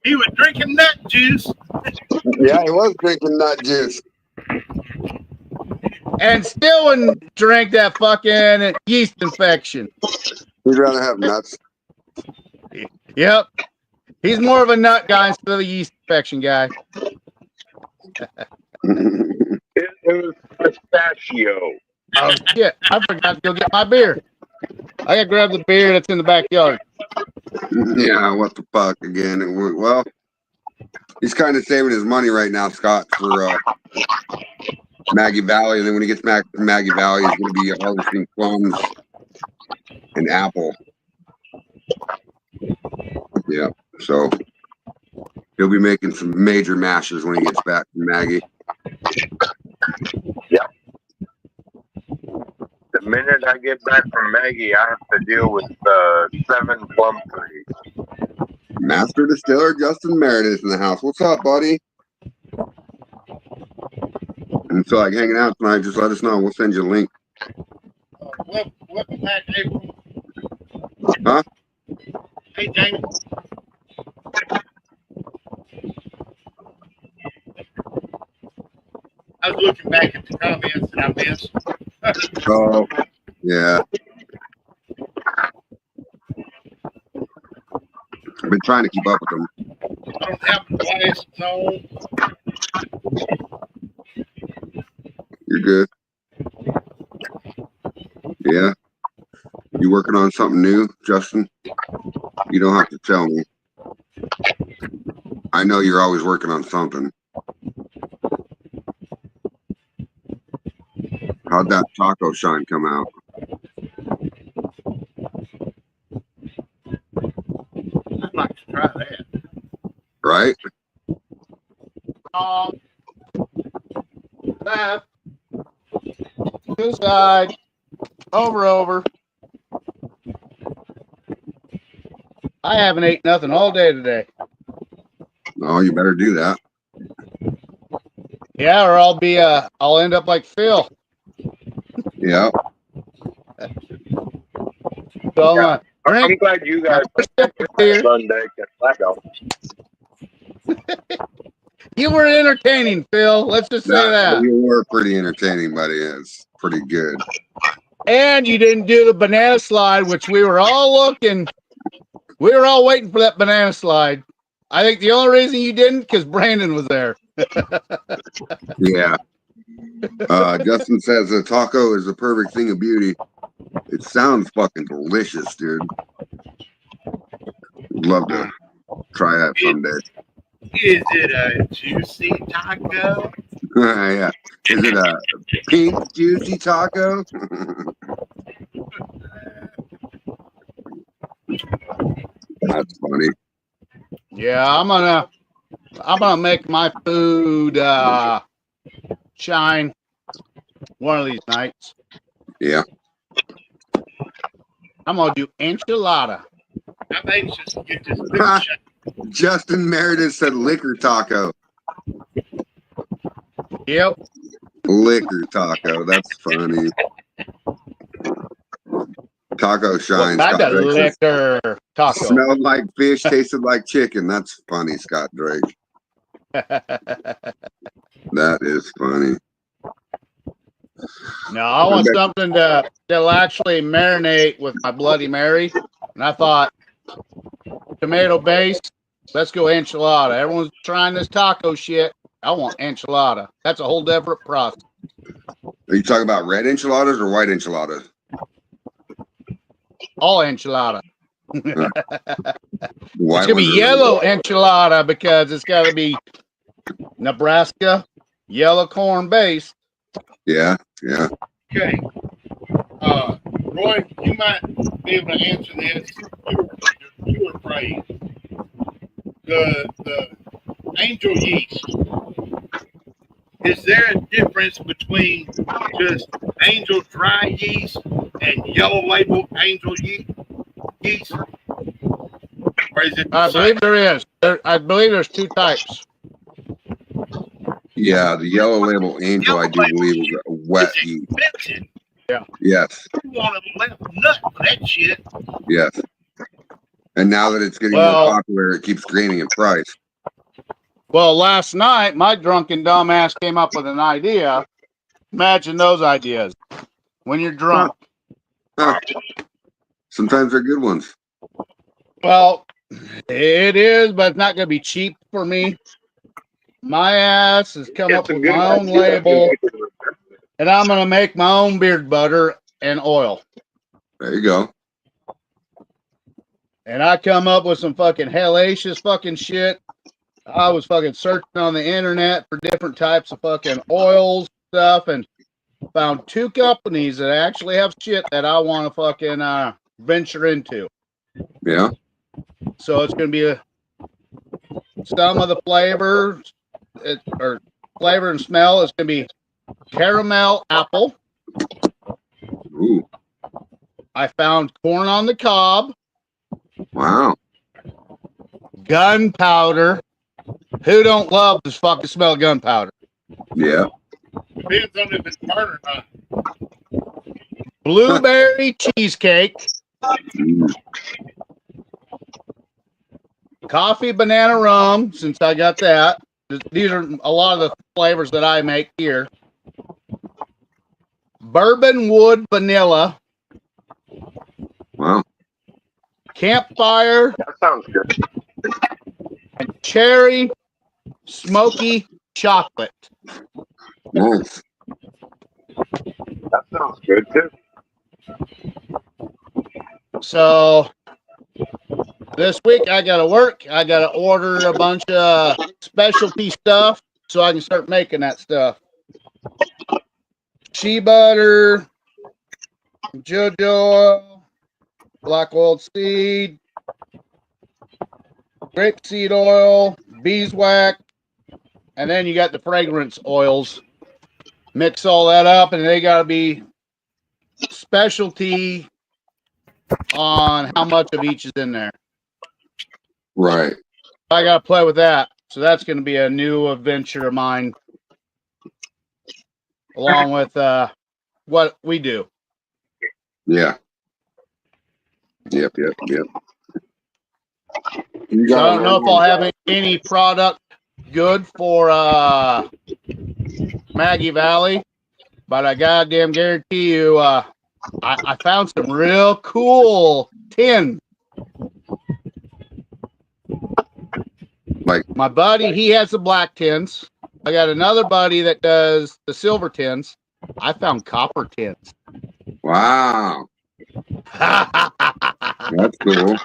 he was drinking nut juice. Yeah, he was drinking nut juice. And still wouldn't drink that fucking yeast infection. He'd rather have nuts. Yep. He's more of a nut guy instead of a yeast infection guy. It was pistachio. Oh, shit. I forgot to go get my beer. I gotta grab the beer that's in the backyard. Yeah, what the fuck again? Well, he's kind of saving his money right now, Scott, for Maggie Valley. And then when he gets back to Maggie Valley, he's going to be harvesting plums and apple. Yeah, so he'll be making some major mashes when he gets back from Maggie. Yeah. The minute I get back from Maggie, I have to deal with 7 plum trees. Master Distiller Justin Meredith in the house. What's up, buddy? And so, like, hanging out tonight, just let us know. We'll send you a link. Welcome back, April. Huh? Hey, Jamie. I was looking back at the comments that I missed. Oh, yeah. I've been trying to keep up with them. I don't have the glasses on. You're good. Yeah. You working on something new, Justin? You don't have to tell me. I know you're always working on something. How'd that taco shine come out? I'd like to try that. Right? Left. Two side. Over. I haven't ate nothing all day today. Oh, you better do that. Yeah, or I'll end up like Phil. Yeah. So, I'm glad you guys Sunday. You were entertaining, Phil. Let's just say that. You were pretty entertaining, buddy. It's pretty good. And you didn't do the banana slide, which we were all looking. We were all waiting for that banana slide. I think the only reason you didn't, because Brandon was there. Yeah. Justin says the taco is the perfect thing of beauty. It sounds fucking delicious, dude. Would love to try that someday. Is it a juicy taco? Yeah. Is it a pink juicy taco? That's funny. Yeah, I'm gonna make my food shine one of these nights. Yeah. I'm gonna do enchilada. I'm anxious to get this liquor shot. Justin Meredith said liquor taco. Yep. Liquor taco. That's funny. Taco shine. What kind Scott of Drake says, liquor taco? smelled like fish, tasted like chicken. That's funny, Scott Drake. That is funny. No, I want something that'll actually marinate with my Bloody Mary. And I thought, tomato based, let's go enchilada. Everyone's trying this taco shit. I want enchilada. That's a whole different process. Are you talking about red enchiladas or white enchiladas? All enchilada. White It's gonna be ones are yellow really enchilada because it's got to be Nebraska yellow corn based. good. Yeah. Okay. Roy, you might be able to answer this. You were afraid. The angel yeast. Is there a difference between just angel dry yeast and yellow label angel yeast? Or Or is it I the believe same? there is. I believe there's two types. Yeah, the yellow label angel, I do believe, is a wet It's heat. expensive. Yes, You want to left nut for that shit. yes. And now that it's getting more popular, it keeps gaining in price. Well, last night, my drunken dumbass came up with an idea. Imagine those ideas when you're drunk. Huh. Sometimes they're good ones. Well, it is, but it's not going to be cheap for me. My ass has come up with my own label, and I'm going to make my own beard butter and oil. There you go. And I come up with some fucking hellacious fucking shit. I was fucking searching on the internet for different types of fucking oils stuff and found two companies that actually have shit that I want to fucking venture into. Yeah. So it's going to be some of the flavors or flavor and smell is going to be caramel apple. Ooh. I found corn on the cob, Wow. gunpowder. Who don't love this fucking smell of gunpowder? Yeah. Depends on if it's burnt or not. Blueberry cheesecake, Mm. coffee banana rum, since I got that. These are a lot of the flavors that I make here. Bourbon wood vanilla, Wow. campfire, That sounds good. and cherry smoky chocolate. Nice. That sounds good too. So this week I gotta work. I gotta order a bunch of specialty stuff so I can start making that stuff. Shea butter, jojo oil, black oiled seed, grapeseed oil, beeswax, and then you got the fragrance oils. Mix all that up, and they gotta be specialty on how much of each is in there. Right. I gotta play with that. So that's gonna be a new adventure of mine, along with what we do. Yeah. Yep. You So I got don't know if I'll have any product good for Maggie Valley, but I goddamn guarantee you, I found some real cool tins. Like, My buddy, he has the black tins. I got another buddy that does the silver tins. I found copper tins. wow. That's cool.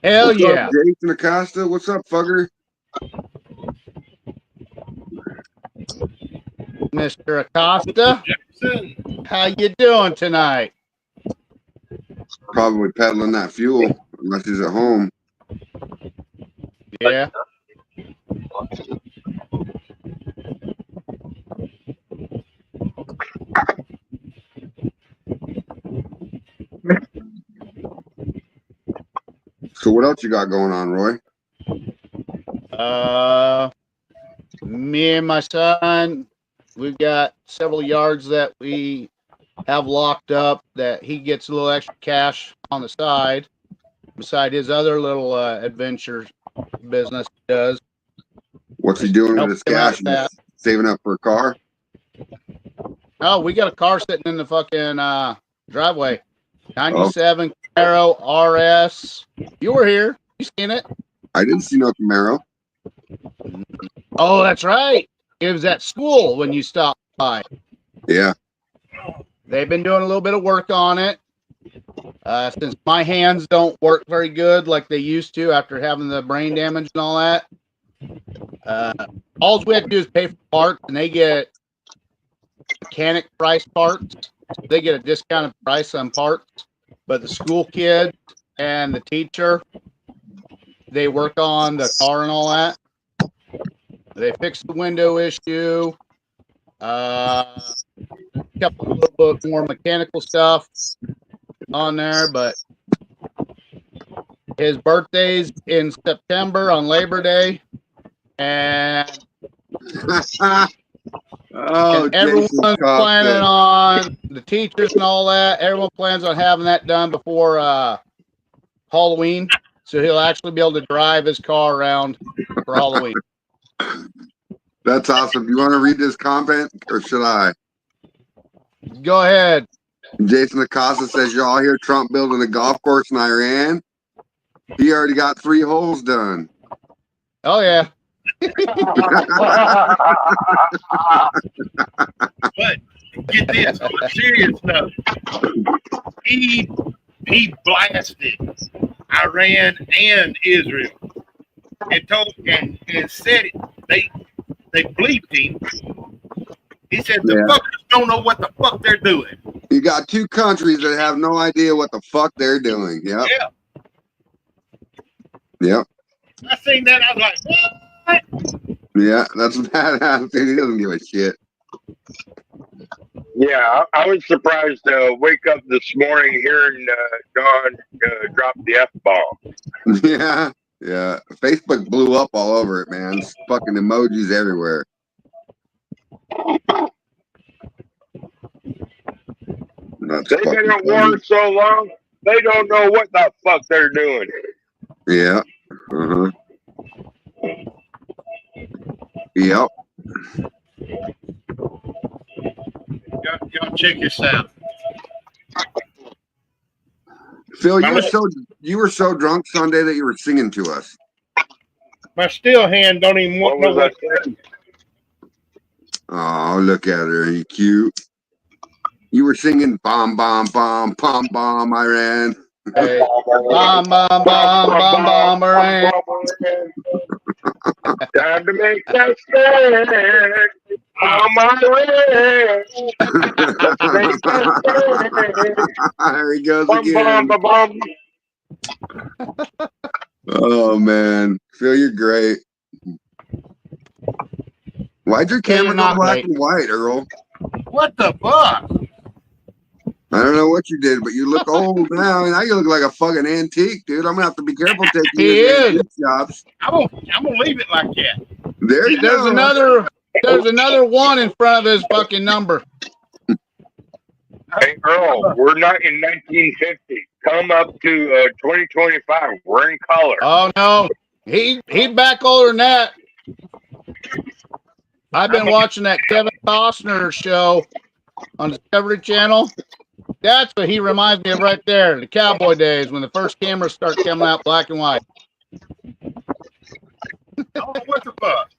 Hell What's yeah. up, Jason Acosta? What's up, fugger? Mr. Acosta, Jackson. how you doing tonight? Probably peddling that fuel, unless he's at home. Yeah. So what else you got going on, Roy? Me and my son, we've got several yards that we have locked up that he gets a little extra cash on the side beside his other little adventure business he does. What's he doing with Help his him out cash? with that. Saving up for a car? Oh, we got a car sitting in the fucking driveway. 97 Camaro RS. You were here. You seen it? I didn't see no Camaro. Oh, that's right. It was at school when you stopped by. Yeah. They've been doing a little bit of work on it. Since my hands don't work very good like they used to after having the brain damage and all that. All we have to do is pay for parts, and they get mechanic price parts. They get a discounted price on parts. But the school kids and the teacher, they work on the car and all that. They fix the window issue. A little bit more mechanical stuff on there, but His birthday's in September on Labor Day, and Oh, everyone's Jason planning Costin. on the teachers and all that. Everyone plans on having that done before Halloween, so he'll actually be able to drive his car around for Halloween. That's awesome. Do you want to read this comment or should I? Go ahead. Jason Acosta says, y'all hear Trump building a golf course in Iran? He already got 3 holes done. Oh, yeah. But get this, on a serious note, he blasted Iran and Israel and said it. They bleeped him. He said the fuckers don't know what the fuck they're doing. You got 2 countries that have no idea what the fuck they're doing. Yep. Yeah. Yep. I seen that. I was like, what? Yeah, that's badass. He doesn't give a shit. Yeah, I was surprised to wake up this morning hearing Don drop the F-bomb. Yeah. Yeah. Facebook blew up all over it, man. It's fucking emojis everywhere. They've been at war so long, they don't know what the fuck they're doing. Yeah. Uh-huh. Yep. Y'all check this out. Phil, you were so drunk Sunday that you were singing to us. My still hand don't even want What no was that? Oh, look at her. You cute. You were singing bomb, bomb, bomb, bomb, bomb, Iran. Hey, bomb, bomb, bomb, bomb, bomb, Iran. Time to make that stand on my way. Let's make that stand. There he goes Bum, again. bum, bum, bum. Oh, man. Phil, you're great. Why'd your camera go black and white, Earl? What the fuck? I don't know what you did, but you look old now. Now you look like a fucking antique, dude. I'm gonna have to be careful taking you to antique shops. I'm gonna leave it like that. There's another 1 in front of his fucking number. Hey, Earl, we're not in 1950. Come up to 2025. We're in color. Oh, no. He back older than that. I've been watching that Kevin Costner show on Discovery Channel. That's what he reminds me of right there. The cowboy days when the first cameras start coming out black and white. I don't know what the fuck.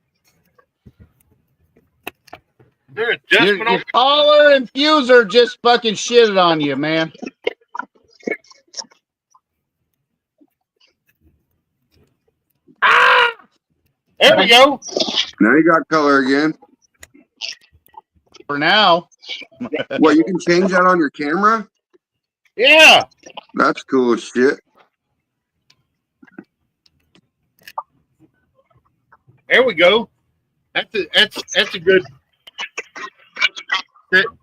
There's Your collar and fuser just fucking shitted on you, man. There we go. Now you got color again. For now. What, you can change that on your camera? Yeah. That's cool as shit. There we go. That's a good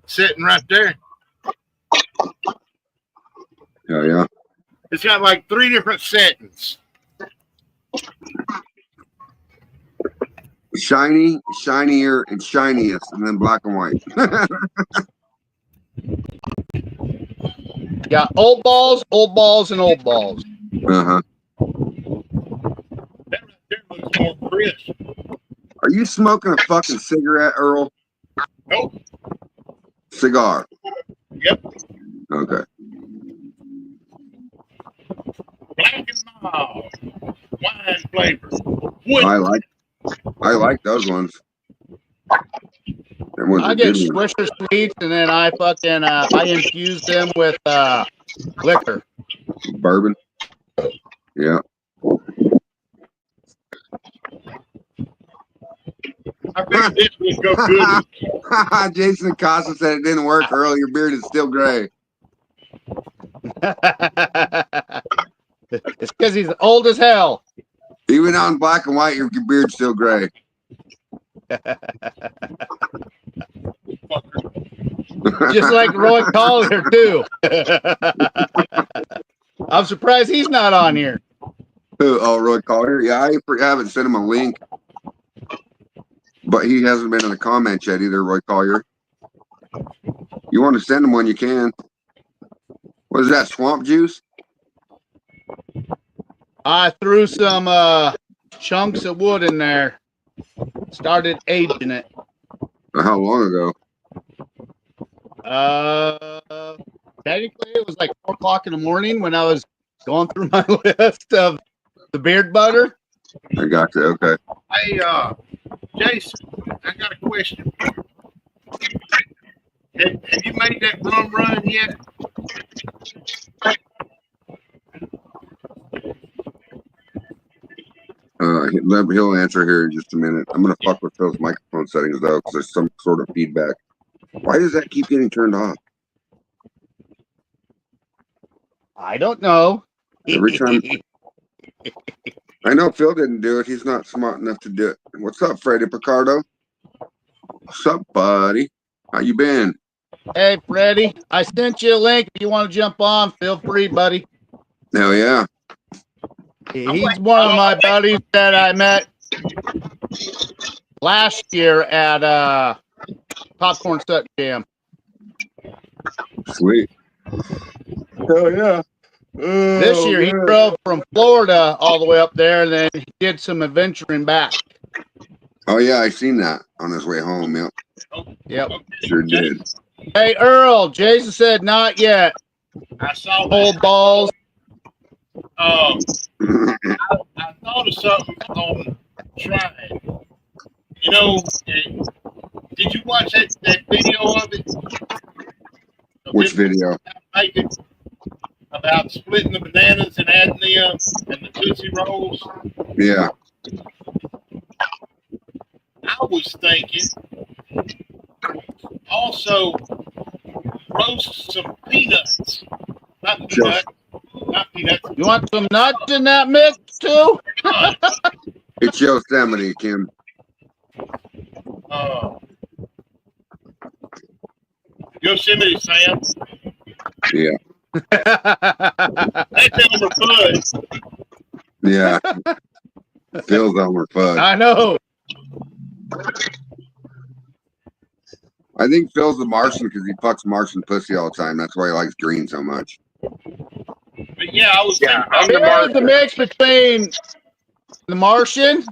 sitting right there. Yeah. It's got like 3 different settings. Shiny, shinier, and shiniest, and then black and white. Got old balls, and old balls. Uh-huh. That right there looks more crisp. Are you smoking a fucking cigarette, Earl? Nope. Cigar. Yep. Okay. Black and mild. Wine flavor. Wood. I like those ones. I get Swisher Sweets and then I infuse them with liquor. Bourbon. Yeah. I think this would go good. Jason Acosta said it didn't work, Earl. Your beard is still gray. It's because he's old as hell. Even on black and white, your beard's still gray. Just like Roy Collier, too. I'm surprised he's not on here. Oh, Roy Collier. Yeah, I haven't sent him a link, but he hasn't been in the comments yet either. Roy Collier. You want to send him one, you can. What is that? Swamp juice? I threw some chunks of wood in there. Started aging it. How long ago? Technically, it was like 4 o'clock in the morning when I was going through my list of the beard butter. I got you. Okay. Hey, Jason, I got a question. Have you made that rum run yet? He'll answer here in just a minute. I'm gonna fuck with Phil's microphone settings though, because there's some sort of feedback. Why does that keep getting turned off? I don't know. Every time. I know Phil didn't do it. He's not smart enough to do it. What's up, Freddie Picardo? What's up, buddy? How you been? Hey, Freddie, I sent you a link. If you want to jump on, feel free, buddy. Hell yeah. He's one of my buddies that I met last year at Popcorn Sut Jam. Sweet. Hell yeah. This year, he drove from Florida all the way up there, and then he did some adventuring back. Oh yeah, I seen that on his way home. Yep. Yep. Sure did. Hey, Earl, Jason said not yet. I saw Old balls. I thought of something on trying. You know, did you watch that video of it? Which video? About splitting the bananas and adding them and the Tootsie Rolls. Yeah. I was thinking also roast some peanuts. Not peanuts. Not peanuts. You want some nuts in that mix too? It's Yosemite, Kim. Yosemite Sam. Yeah. That's Elmer Fudd. Yeah. Phil's Elmer Fudd. I know. I think Phil's the Martian because he fucks Martian pussy all the time. That's why he likes green so much. But yeah, I was thinking I'm the It's Martian. the mix between the Martian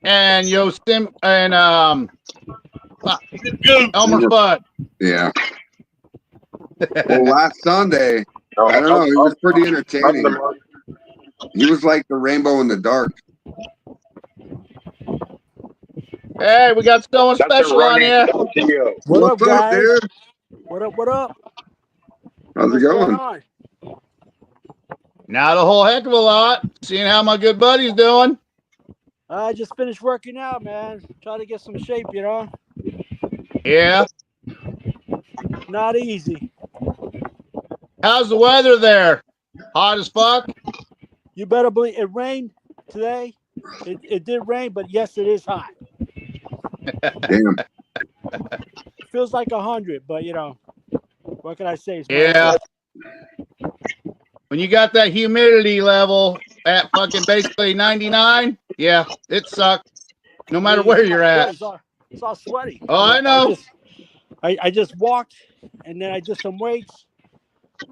and Yosemite and Elmer Fudd. Yeah. Well, last Sunday, I don't know, he was pretty entertaining. He was like the rainbow in the dark. Hey, we got someone That's special on here. What up, guys? dude? What up? What up? How's it What's going? on? Not a whole heck of a lot. Seeing how my good buddy's doing. I just finished working out, man. Try to get some shape, you know. Yeah. Not easy. How's the weather there? Hot as fuck? You better believe it rained today. It did rain, but yes, it is hot. Damn. Feels like 100, but you know, what can I say? Yeah. When you got that humidity level at fucking basically 99, yeah, it sucks. No matter where you're at. It's all sweaty. Oh, I know. I just walked, and then I did some weights.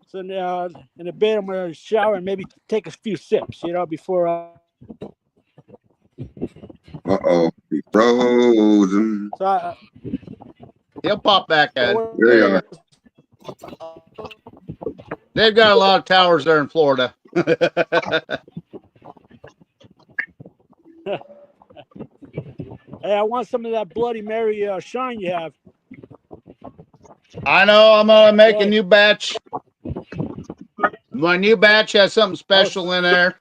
So in a bit, I'm gonna shower and maybe take a few sips, you know, before. Uh-oh. He frozen. So He'll pop back at it. There you are. They've got a lot of towers there in Florida. Hey, I want some of that Bloody Mary shine you have. I know. I'm gonna make a new batch. My new batch has something special in there.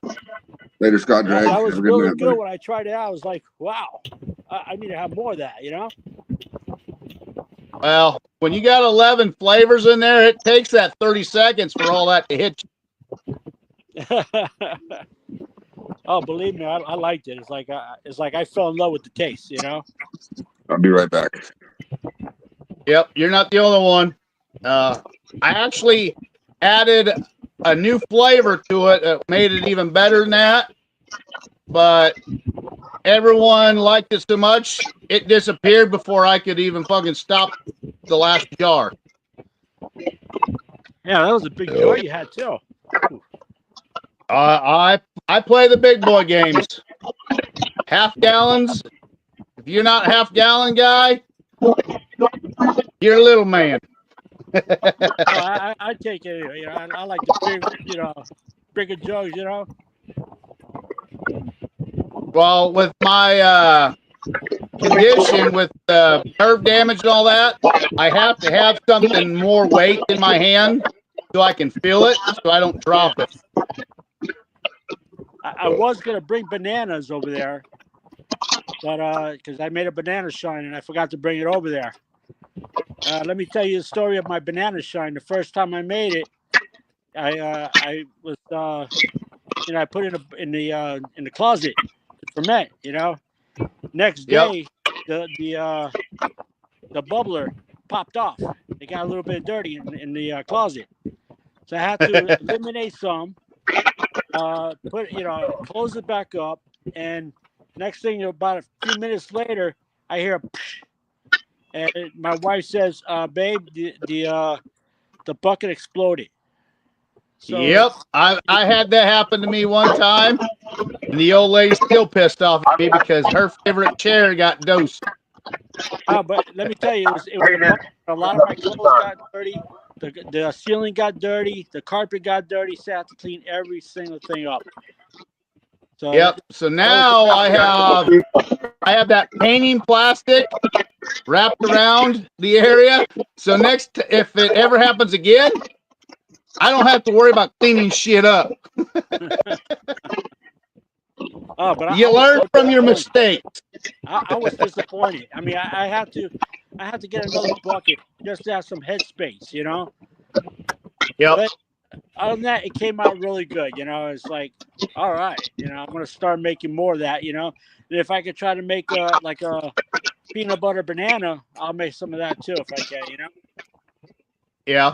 Later, Scott Drag. That was Have a good really night, good buddy. when I tried it out. I was like, wow, I need to have more of that, you know? Well, when you got 11 flavors in there, it takes that 30 seconds for all that to hit you. Oh, believe me, I liked it. It's like I fell in love with the taste, you know? I'll be right back. Yep, you're not the only one. I actually added a new flavor to it that made it even better than that. but everyone liked it so much, it disappeared before I could even fucking stop the last jar. Yeah, that was a big jar you had too. I play the big boy games. Half gallons. If you're not a half gallon guy, you're a little man. I take it. You know, I like the big, bigger jugs. You know. Well, with my condition, with nerve damage and all that, I have to have something more weight in my hand so I can feel it, so I don't drop it. I was gonna bring bananas over there, but because I made a banana shine and I forgot to bring it over there. Let me tell you the story of my banana shine. The first time I made it, I was I put it in the closet to ferment. You know, next day the bubbler popped off. It got a little bit dirty in the closet, so I had to eliminate some. Close it back up, and next thing, about a few minutes later, I hear, and my wife says, "Babe, the bucket exploded." So, yep, I had that happen to me one time, and the old lady still pissed off at me because her favorite chair got dosed. but let me tell you, it was a lot of my clothes got dirty. The ceiling got dirty. The carpet got dirty. So I had to clean every single thing up. So yep. So now I have that painting plastic wrapped around the area. So if it ever happens again, I don't have to worry about cleaning shit up. But you learn from your mistakes. I was disappointed. I mean, I had to get another bucket just to have some headspace, you know. Yep. But other than that, it came out really good. You know, it's like, all right, I'm gonna start making more of that. You know, and if I could try to make a peanut butter banana, I'll make some of that too if I can. You know. Yeah.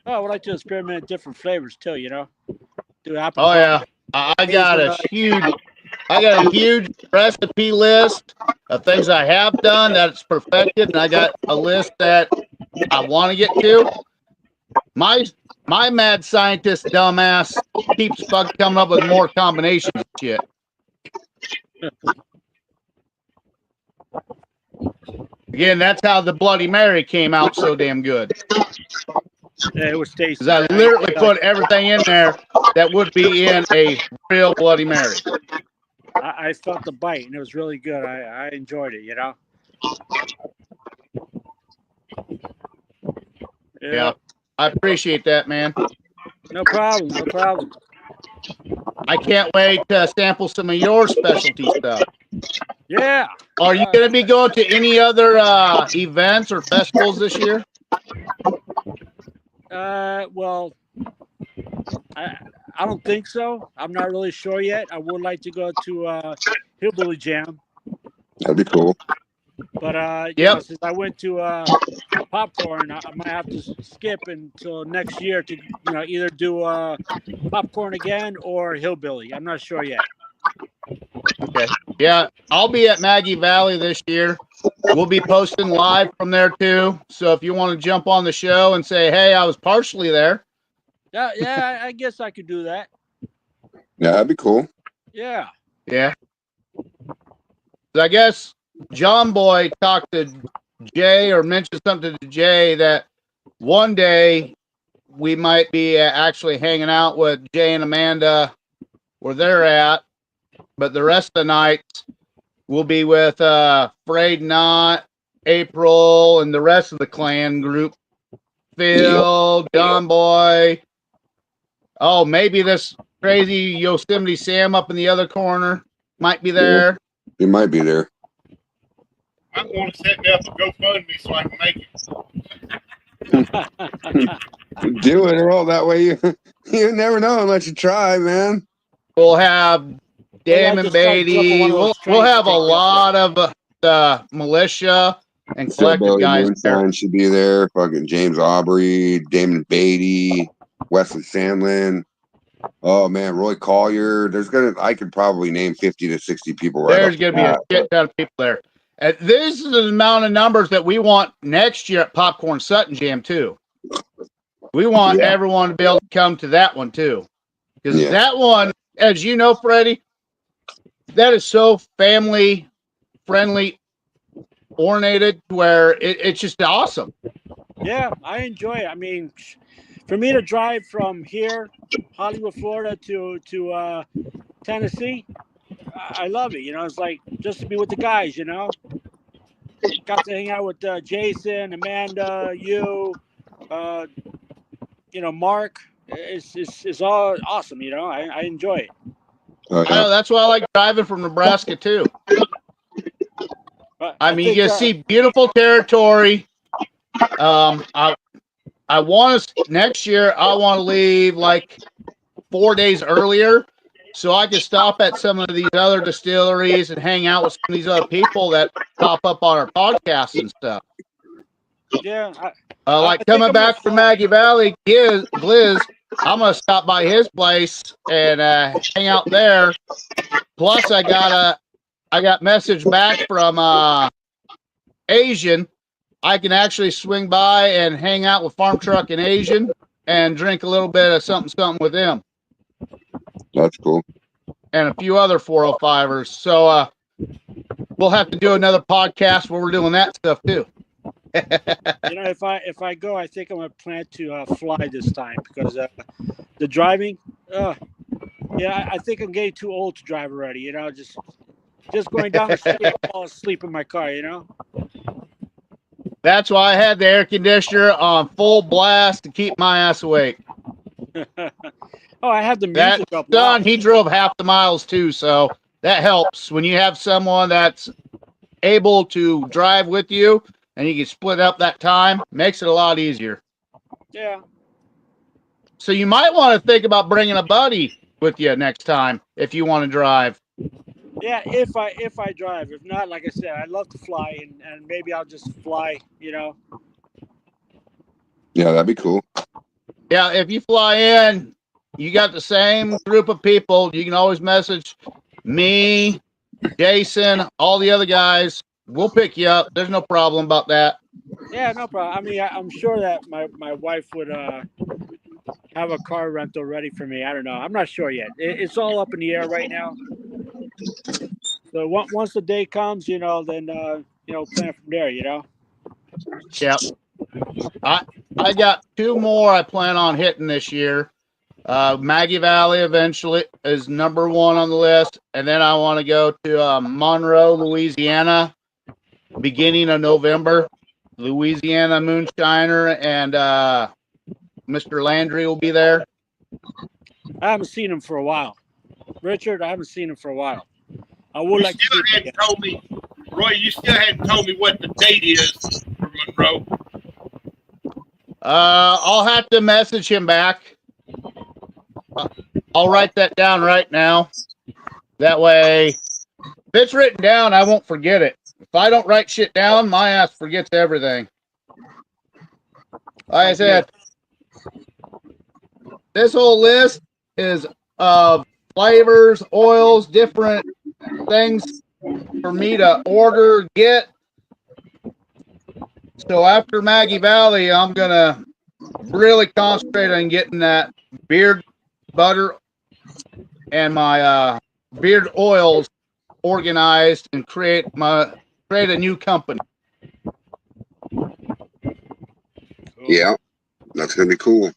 Oh, I would like to experiment different flavors too. You know, do apple. Oh yeah, I got a huge recipe list of things I have done that's perfected, and I got a list that I want to get to. My mad scientist dumbass keeps coming up with more combinations of shit. Again, that's how the Bloody Mary came out so damn good. Yeah, it was tasty. Because I literally put everything in there that would be in a real Bloody Mary. I felt the bite, and it was really good. I enjoyed it, you know. Yeah, I appreciate that, man. No problem. No problem. I can't wait to sample some of your specialty stuff. Yeah. Are you going to be going to any other events or festivals this year? Well, I don't think so. I'm not really sure yet. I would like to go to Hillbilly Jam. That'd be cool. But you know, since I went to Popcorn, I might have to skip until next year to either do Popcorn again or Hillbilly. I'm not sure yet. Okay. Yeah, I'll be at Maggie Valley this year. We'll be posting live from there too. So if you want to jump on the show and say, "Hey, I was partially there." Yeah, I guess I could do that. Yeah, that'd be cool. Yeah. Yeah. I guess John Boy talked to Jay or mentioned something to Jay that one day we might be actually hanging out with Jay and Amanda where they're at, but the rest of the nights we'll be with Frayed Knot, April, and the rest of the clan group. Phil, John Boy. Oh, maybe this crazy Yosemite Sam up in the other corner might be there. He might be there. I'm going to set me up a GoFundMe so I can make it. Do it, Earl. That way you never know unless you try, man. We'll have Damon Beatty. We'll have a lot of the militia and collective guys Moonshine there. should be there. Fucking James Aubrey, Damon Beatty, Wesley Sandlin. Oh man, Roy Collier. I could probably name 50 to 60 people right There's off going the to be a bat, shit ton of people there. And this is the amount of numbers that we want next year at Popcorn Sutton Jam too. We want Yeah. everyone to be able to come to that one too. Because Yeah. that one, as you know, Freddie, that is so family friendly oriented where it's just awesome. Yeah, I enjoy it. I mean, for me to drive from here, Hollywood, Florida, to Tennessee, I love it. You know, it's like just to be with the guys. You know, got to hang out with Jason, Amanda, uh, Mark. It's all awesome. You know, I enjoy it. Oh, I know that's why I like driving from Nebraska too. But I mean, think, you can see beautiful territory. I want to next year. I want to leave like 4 days earlier, so I can stop at some of these other distilleries and hang out with some of these other people that pop up on our podcasts and stuff. Yeah, Like I think coming I'm gonna back from fly. Maggie Valley, Gliz, I'm gonna stop by his place and hang out there. Plus, I got message back from Asian. I can actually swing by and hang out with Farm Truck and Asian and drink a little bit of something with them that's cool. and a few other 405ers. So we'll have to do another podcast where we're doing that stuff too. You know, if I go, I think I'm gonna plan to fly this time because the driving. Yeah, I think I'm getting too old to drive already. You know, just going down the street, I fall asleep in my car. You know. That's why I had the air conditioner on full blast to keep my ass awake. Oh, I had the That music up son, loud. he drove half the miles too, so that helps when you have someone that's able to drive with you and you can split up that time. Makes it a lot easier. Yeah. So you might want to think about bringing a buddy with you next time if you want to drive. Yeah, if I drive. If not, like I said, I love to fly, and maybe I'll just fly. You know. Yeah, that'd be cool. Yeah, if you fly in, you got the same group of people. You can always message me, Jason, all the other guys. We'll pick you up. There's no problem about that. Yeah, no problem. I mean, I'm sure that my wife would have a car rental ready for me. I don't know. I'm not sure yet. It's all up in the air right now. So once the day comes, then plan from there. You know. Yep. I got 2 more I plan on hitting this year. Maggie Valley eventually is number 1 on the list, and then I want to go to Monroe, Louisiana, beginning of November. Louisiana Moonshiner and Mr. Landry will be there. I haven't seen him for a while. Richard, I haven't seen him for a while. I would like to see him again. Told me, Roy, you still hadn't told me what the date is for Monroe. I'll have to message him back. I'll write that down right now. That way, if it's written down, I won't forget it. If I don't write shit down, my ass forgets everything. Like I said, this whole list is of flavors, oils, different things for me to order, get. So after Maggie Valley, I'm going to really concentrate on getting that beard butter and my beard oils organized and create a new company. Yeah, that's gonna be cool.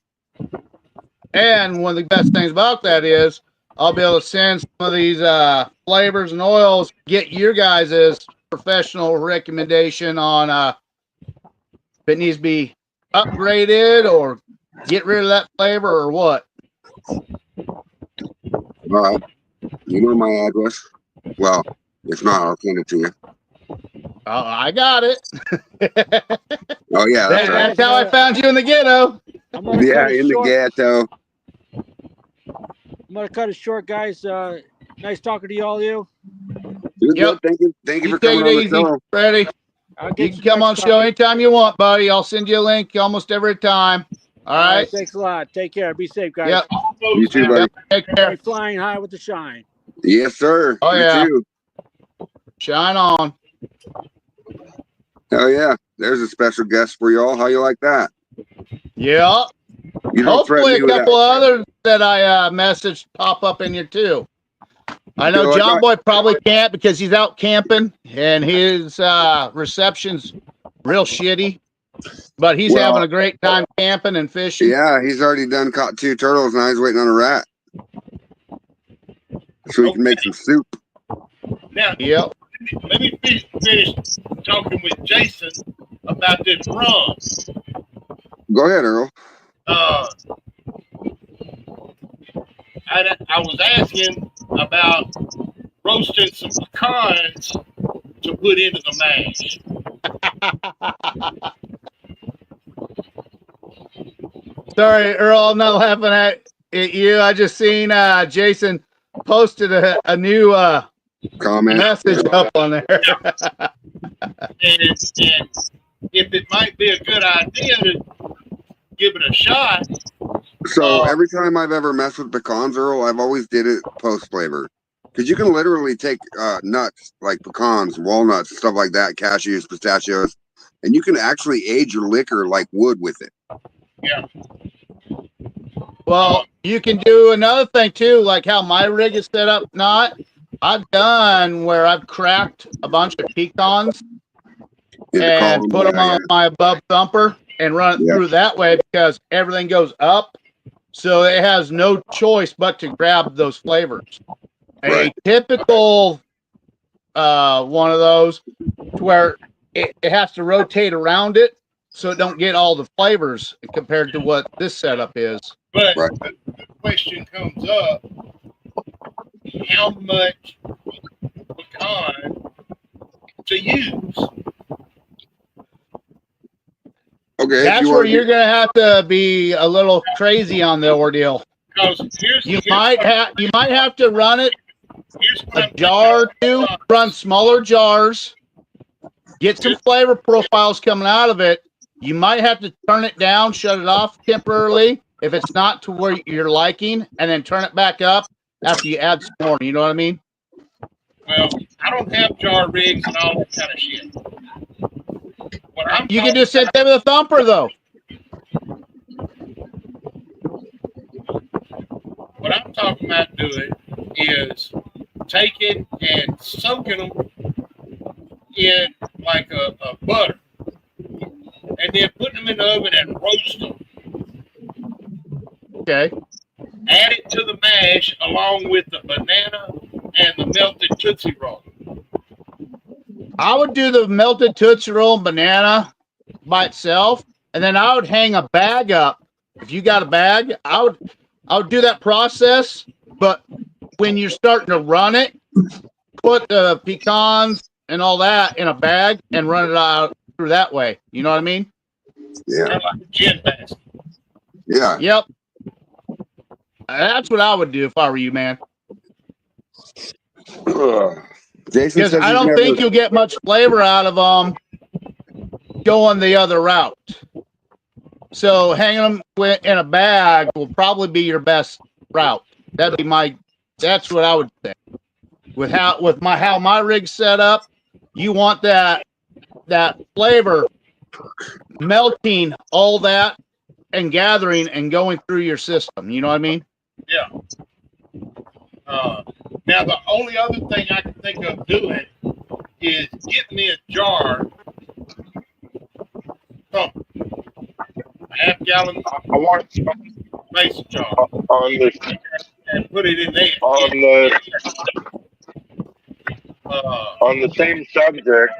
And one of the best things about that is I'll be able to send some of these flavors and oils, get your guys' professional recommendation on if it needs to be upgraded or get rid of that flavor or what. All right. You know my address. Well, if not, I'll send it to you. Oh, I got it. Oh yeah, that's right. That's how I found you in the ghetto. Yeah, in the ghetto. I'm gonna cut it short, guys. Nice talking to all you. Yep. Thank you for coming on the show. Freddie. You can come on the show anytime you want, buddy. I'll send you a link almost every time. All right. Thanks a lot. Take care. Be safe, guys. Yep. You too, buddy. Take care. Flying high with the shine. Yes, sir. Oh, You yeah. too. Shine on. Oh yeah. There's a special guest for y'all. How you like that? Yeah. You don't threaten Hopefully me a with couple that. others that I messaged pop up in here too. I know So I John got- Boy probably can't because he's out camping and his reception's real shitty. But he's Well, having a great time camping and fishing. Yeah, he's already done caught 2 turtles, and I was waiting on a rat. So we can make some soup. Now, Yep. let me finish talking with Jason about this rum. Go ahead, Earl. I was asking about roasting some pecans to put into the mash. Sorry, Earl, I'm not laughing at you. I just seen Jason posted a new Comment. message up on there. And if it might be a good idea to give it a shot. So every time I've ever messed with pecans, Earl, I've always did it post flavor. Because you can literally take nuts like pecans, walnuts, stuff like that, cashews, pistachios, and you can actually age your liquor like wood with it. Yeah. Well, you can do another thing too, like how my rig is set up. I've done where I've cracked a bunch of pecans and put them on my above thumper and run it through that way because everything goes up. So it has no choice but to grab those flavors. Right. A typical one of those to where it has to rotate around it so it don't get all the flavors compared to what this setup is. But the question comes up, how much pecan to use? Okay. That's where you're going to have to be a little crazy on the ordeal. Because you might have to run it a jar or two, run smaller jars, get some flavor profiles coming out of it. You might have to turn it down, shut it off temporarily if it's not to where you're liking, and then turn it back up after you add some more. You know what I mean? Well, I don't have jar rigs and all that kind of shit. You can just sit there with a thumper, though. What I'm talking about doing is taking and soaking them in like a butter, and then putting them in the oven and roast them. Okay. Add it to the mash along with the banana and the melted Tootsie Roll. I would do the melted Tootsie Roll and banana by itself, and then I would hang a bag up. If you got a bag, I would do that process, but when you're starting to run it, put the pecans and all that in a bag and run it out through that way. You know what I mean? Yeah. Kind of like a gin basket. Yeah. Yep. That's what I would do if I were you, man. Jason Because says I don't think you'll get much flavor out of them going the other route. So hanging them in a bag will probably be your best route. That's what I would say. With how my rig's set up, you want that flavor melting all that and gathering and going through your system. You know what I mean? Yeah. Now, the only other thing I can think of doing is get me a jar, a half-gallon I want mason jar, on this and put it in there. On the same subject.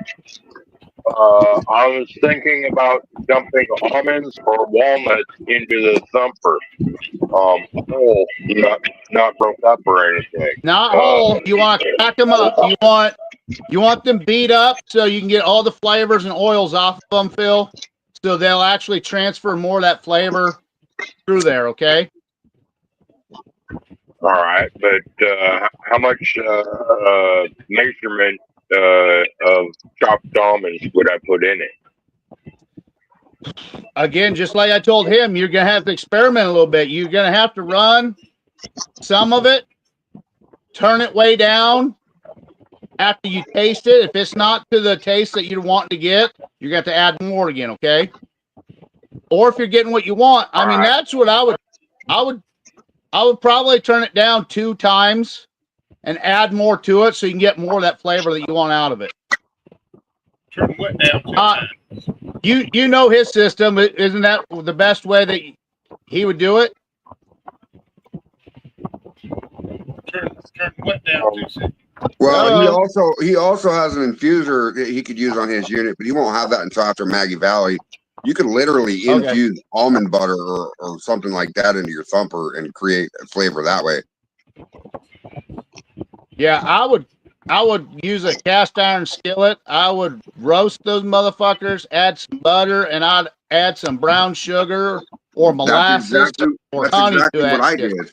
I was thinking about dumping almonds or walnuts into the thumper. Whole, not broke up or anything. Not whole. You want to crack them up. You want them beat up so you can get all the flavors and oils off of them, Phil. So they'll actually transfer more of that flavor through there. Okay. All right, but how much measurement of chopped almonds would I put in it? Again, just like I told him, you're gonna have to experiment a little bit. You're gonna have to run some of it, turn it way down after you taste it. If it's not to the taste that you're wanting to get, you're going to have to add more again, okay? Or if you're getting what you want, I mean, that's what I would probably turn it down 2 times and add more to it so you can get more of that flavor that you want out of it. Turn what down 2 times? You know his system. Isn't that the best way that he would do it? Turn what down 2 seconds? Well, he also has an infuser that he could use on his unit, but he won't have that until after Maggie Valley. You could literally infuse almond butter or something like that into your thumper and create a flavor that way. Yeah, I would use a cast iron skillet. I would roast those motherfuckers, add some butter, and I'd add some brown sugar or molasses or honey to that what I did.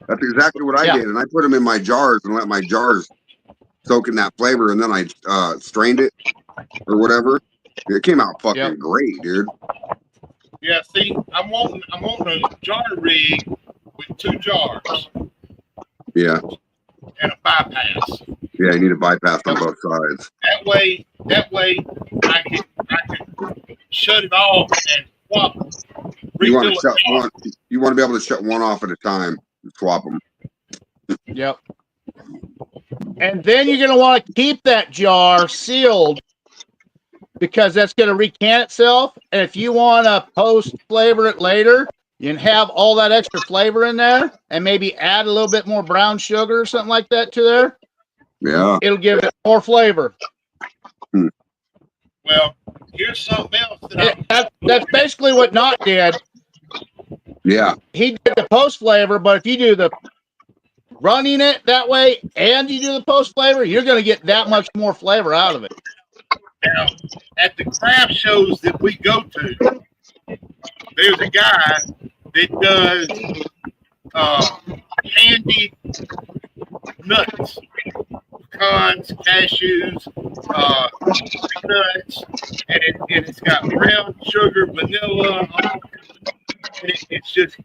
That's exactly what I did. And I put them in my jars and let my jars soak in that flavor, and then I strained it or whatever. It came out fucking great, dude. Yeah, see, I'm on a jar rig with 2 jars. Yeah. And a bypass. Yeah, you need a bypass on both sides. That way I can shut it off and swap. You want to be able to shut one off at a time and swap them. Yep. And then you're going to want to keep that jar sealed because that's going to recant itself. And if you want to post flavor it later, you can have all that extra flavor in there and maybe add a little bit more brown sugar or something like that to there. Yeah. It'll give it more flavor. Well, here's something else that's basically what Knott did. Yeah. He did the post flavor, but if you do the running it that way and you do the post flavor, you're going to get that much more flavor out of it. Now, at the craft shows that we go to, there's a guy that does candied nuts, pecans, cashews, nuts, and it's got brown sugar, vanilla, and it's just,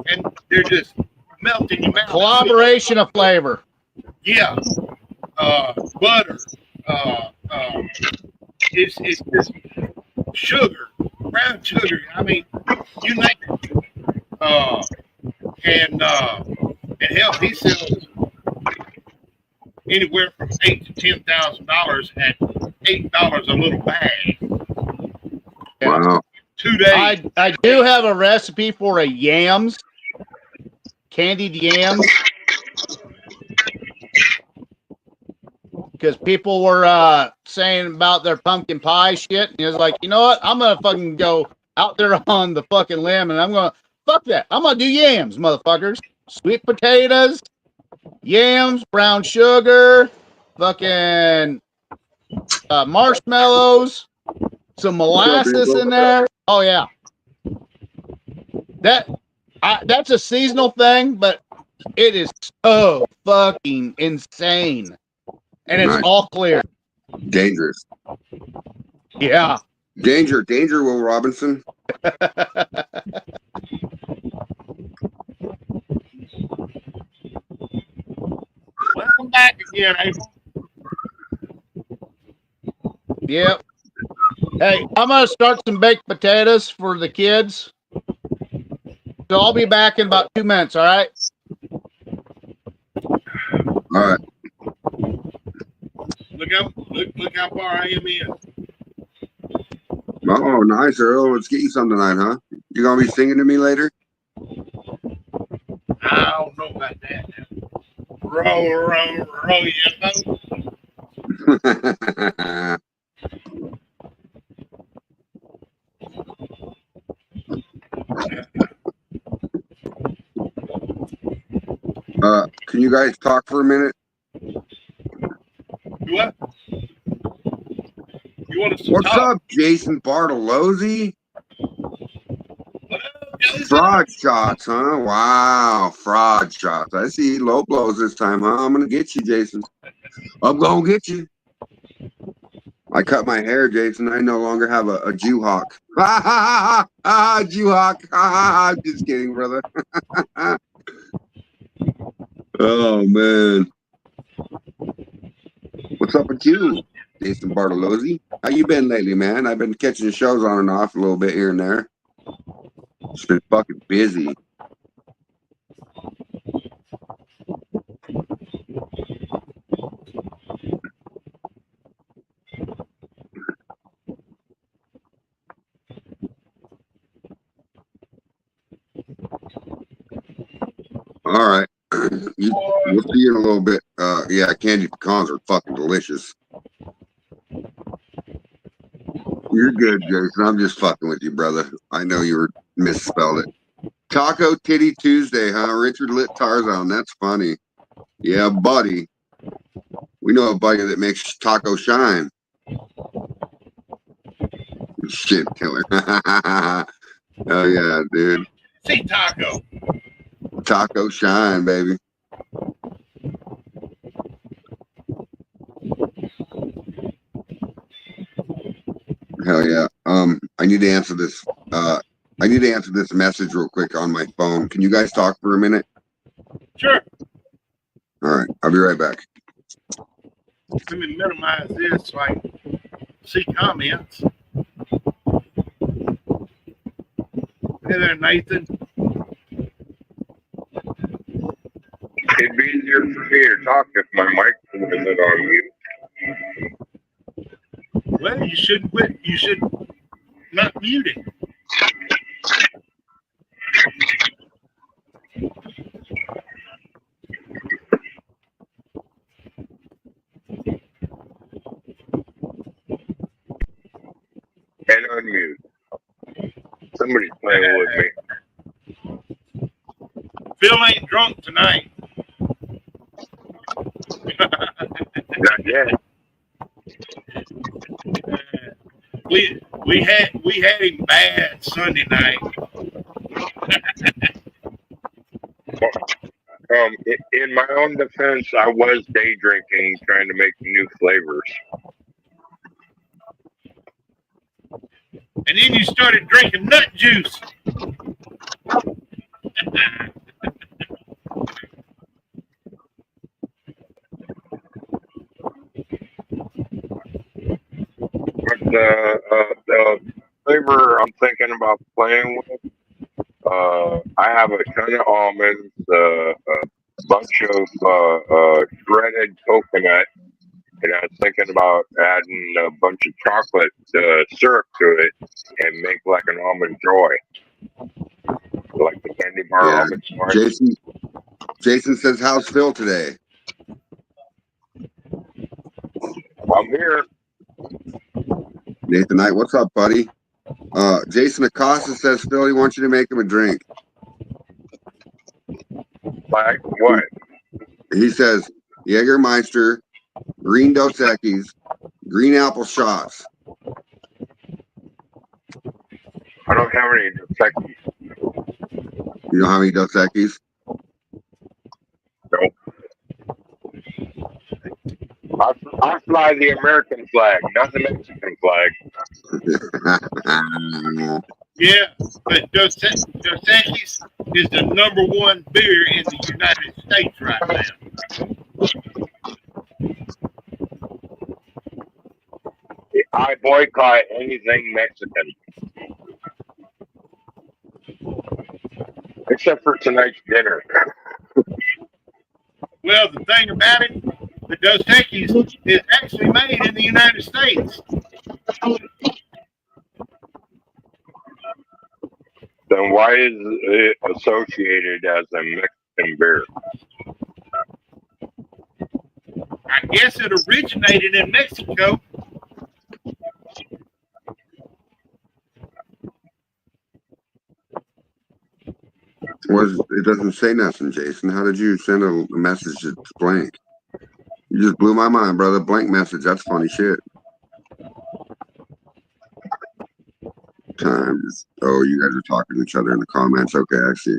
and they're just melting in your mouth. Collaboration of flavor. Yeah, butter. It's just sugar, brown sugar. I mean, you name it. And hell, he sells anywhere from $8,000 to $10,000 at $8 a little bag. Wow. 2 days. I do have a recipe for a yams, candied yams. Because people were saying about their pumpkin pie shit. And he was like, you know what? I'm going to fucking go out there on the fucking limb and I'm going to, fuck that. I'm going to do yams, motherfuckers. Sweet potatoes, yams, brown sugar, fucking marshmallows, some molasses in there. Oh, yeah. That's a seasonal thing, but it is so fucking insane. And it's all clear. Dangerous. Yeah. Danger, Will Robinson. Welcome back again, April. Yep. Hey, I'm going to start some baked potatoes for the kids. So I'll be back in about 2 minutes, all right? All right. Look how far I am in. Oh, nice, Earl. Let's get you some tonight, huh? You gonna be singing to me later? I don't know about that now. Row your boat. Can you guys talk for a minute? What? You want us to What's talk? up, Jason Bartolozzi? What up, Jason? Fraud shots, huh? Wow, fraud shots. I see low blows this time, huh? I'm gonna get you, Jason. I'm gonna get you. I cut my hair, Jason. I no longer have a Jew hawk. Ha ha ha ha! Jew hawk. Ha ha ha! Just kidding, brother. Oh man. What's up with you, Jason Bartolozzi? How you been lately, man? I've been catching shows on and off a little bit here and there. Just been fucking busy. All right. We'll see you in a little bit. Yeah, candy pecans are fucking delicious. You're good, Jason. I'm just fucking with you, brother. I know you were misspelled it. Taco Titty Tuesday, huh? Richard Lit Tarzan. That's funny. Yeah, buddy. We know a buddy that makes taco shine. Shit killer. Oh yeah, dude. See Taco. Taco shine, baby. Hell yeah. I need to answer this. I need to answer this message real quick on my phone. Can you guys talk for a minute? Sure. All right, I'll be right back. Let me minimize this so I can see comments. Hey there, Nathan. It'd be easier for me to talk if my mic wasn't on mute. Well, you should quit. You should not mute it. And unmute. Somebody's playing with me. Phil ain't drunk tonight. Not yet. We had him bad Sunday night. In my own defense, I was day drinking, trying to make new flavors. And then you started drinking nut juice. But the flavor I'm thinking about playing with, I have a ton of almonds, a bunch of shredded coconut, and I was thinking about adding a bunch of chocolate syrup to it and make like an almond joy, like the candy bar Yeah. almond joy. Jason says, "How's Phil today?" I'm here. Nathan Knight, what's up, buddy? Jason Acosta says, "Phil, he wants you to make him a drink." Like what? He says, Jägermeister, green Dos Equis, green apple shots. I don't have any detectives. You know how many Dos Equis? Nope. I fly the American flag, not the Mexican flag. Yeah, but Dos Equis is the #1 beer in the United States right now. I boycott anything Mexican. Except for tonight's dinner. Well, the thing about it, the Dos Equis is actually made in the United States. Then why is it associated as a Mexican beer? I guess it originated in Mexico. It doesn't say nothing, Jason. How did you send a message that's blank? You just blew my mind, brother. Blank message. That's funny shit. Times. Oh, you guys are talking to each other in the comments. Okay, I see.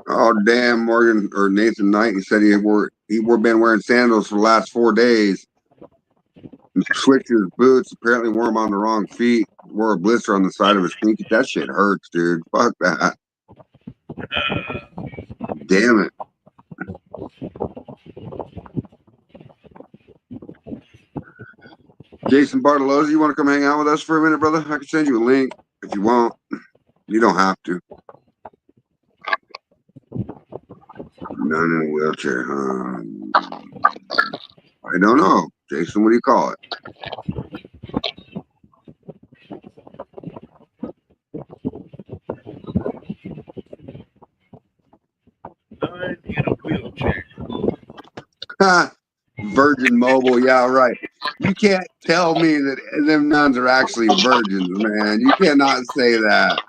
Oh damn, Morgan or Nathan Knight. He said he been wearing sandals for the last 4 days. Switched his boots. Apparently wore them on the wrong feet. Wore a blister on the side of his pinky. That shit hurts, dude. Fuck that. Damn it. Jason Bartolozzi, you want to come hang out with us for a minute, brother? I can send you a link if you want. You don't have to. None in a wheelchair. I don't know. Jason, what do you call it? None in a wheelchair. Virgin Mobile, yeah, right. You can't tell me that them nuns are actually virgins, man. You cannot say that.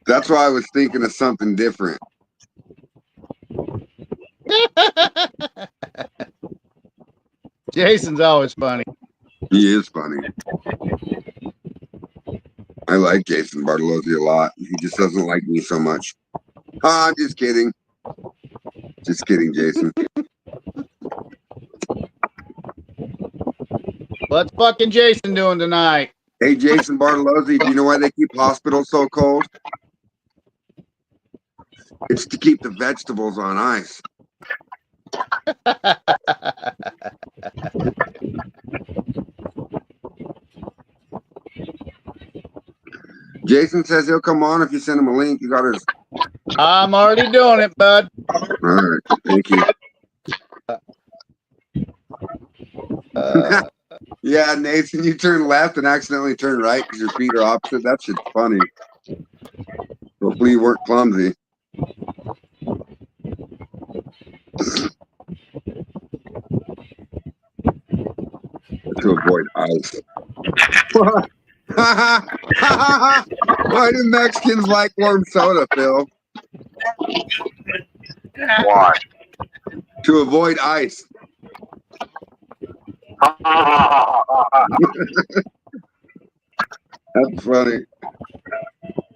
That's why I was thinking of something different. Jason's always funny. He is funny. I like Jason Bartolozzi a lot. He just doesn't like me so much. I'm just kidding. Just kidding, Jason. What's fucking Jason doing tonight? Hey, Jason Bartolozzi, do you know why they keep hospitals so cold? It's to keep the vegetables on ice. Jason says he'll come on if you send him a link. You got his. I'm already doing it, bud. All right, thank you. Yeah, Nathan, you turn left and accidentally turn right because your feet are opposite. That shit's funny. Hopefully you weren't clumsy. To avoid ice. Why do Mexicans like warm soda, Phil? Why? To avoid ice. That's funny.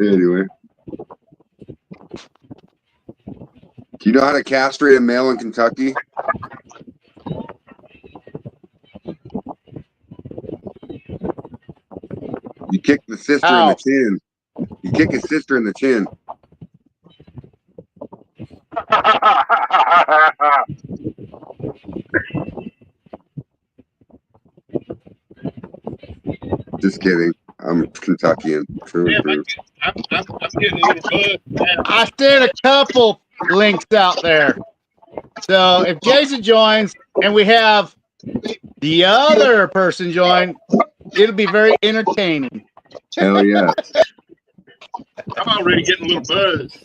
Anyway. Do you know how to castrate a male in Kentucky? You kick the sister in the chin. You kick his sister in the chin. Just kidding. I'm Kentuckian. True, Damn, true. I'm getting a little buzz. I sent a couple links out there. So if Jason joins and we have the other person join, it'll be very entertaining. Hell yeah. I'm already getting a little buzz.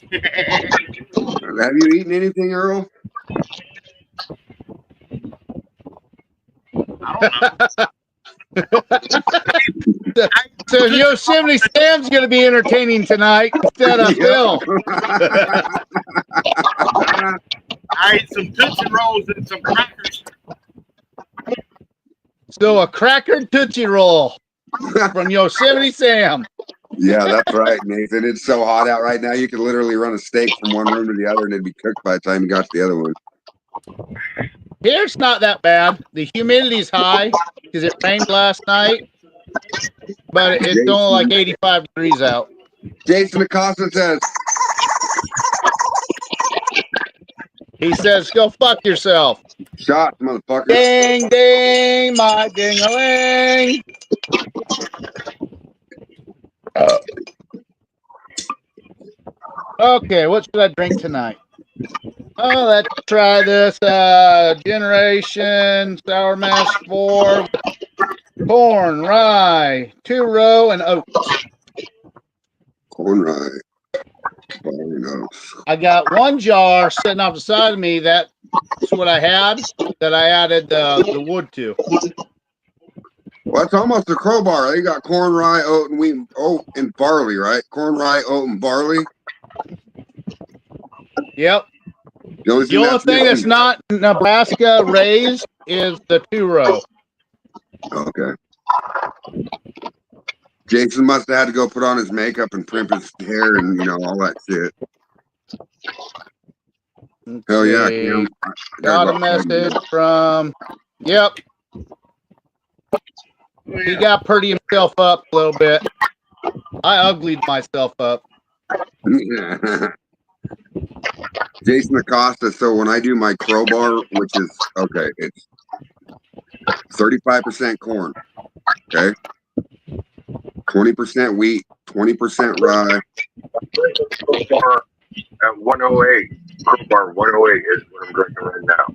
Have you eaten anything, Earl? I don't know. So Yosemite Sam's going to be entertaining tonight instead of Phil. I ate some Tootsie Rolls and some crackers. So a cracker Tootsie Roll from Yosemite Sam. Yeah, that's right, Nathan. It's so hot out right now. You could literally run a steak from one room to the other and it'd be cooked by the time you got to the other one. Here it's not that bad. The humidity's high because it rained last night, but it's Jason, only like 85 degrees out. Jason Acosta says, he says, go fuck yourself. shot, motherfucker. Ding, ding, my ding-a-ling. Okay, what should I drink tonight? Oh, let's try this Generation Sour Mash 4 corn, rye, 2-row, and oats. Corn rye. Barley oats. I got one jar sitting off the side of me. That's what I had that I added the wood to. Well, it's almost a crowbar. You got corn, rye, oat, and wheat, oat, and barley, right? Corn, rye, oat, and barley. Yep. The only thing that's not Nebraska raised is the 2-row. Okay. Jason must have had to go put on his makeup and primp his hair and, you know, all that shit. Okay. Hell yeah, Kim. Got a message from Yep. He got pretty himself up a little bit. I uglied myself up. Jason Acosta. So when I do my crowbar, which is okay, it's 35% corn. Okay. 20% wheat, 20% rye. Crowbar at 108. Crowbar 108 is what I'm drinking right now.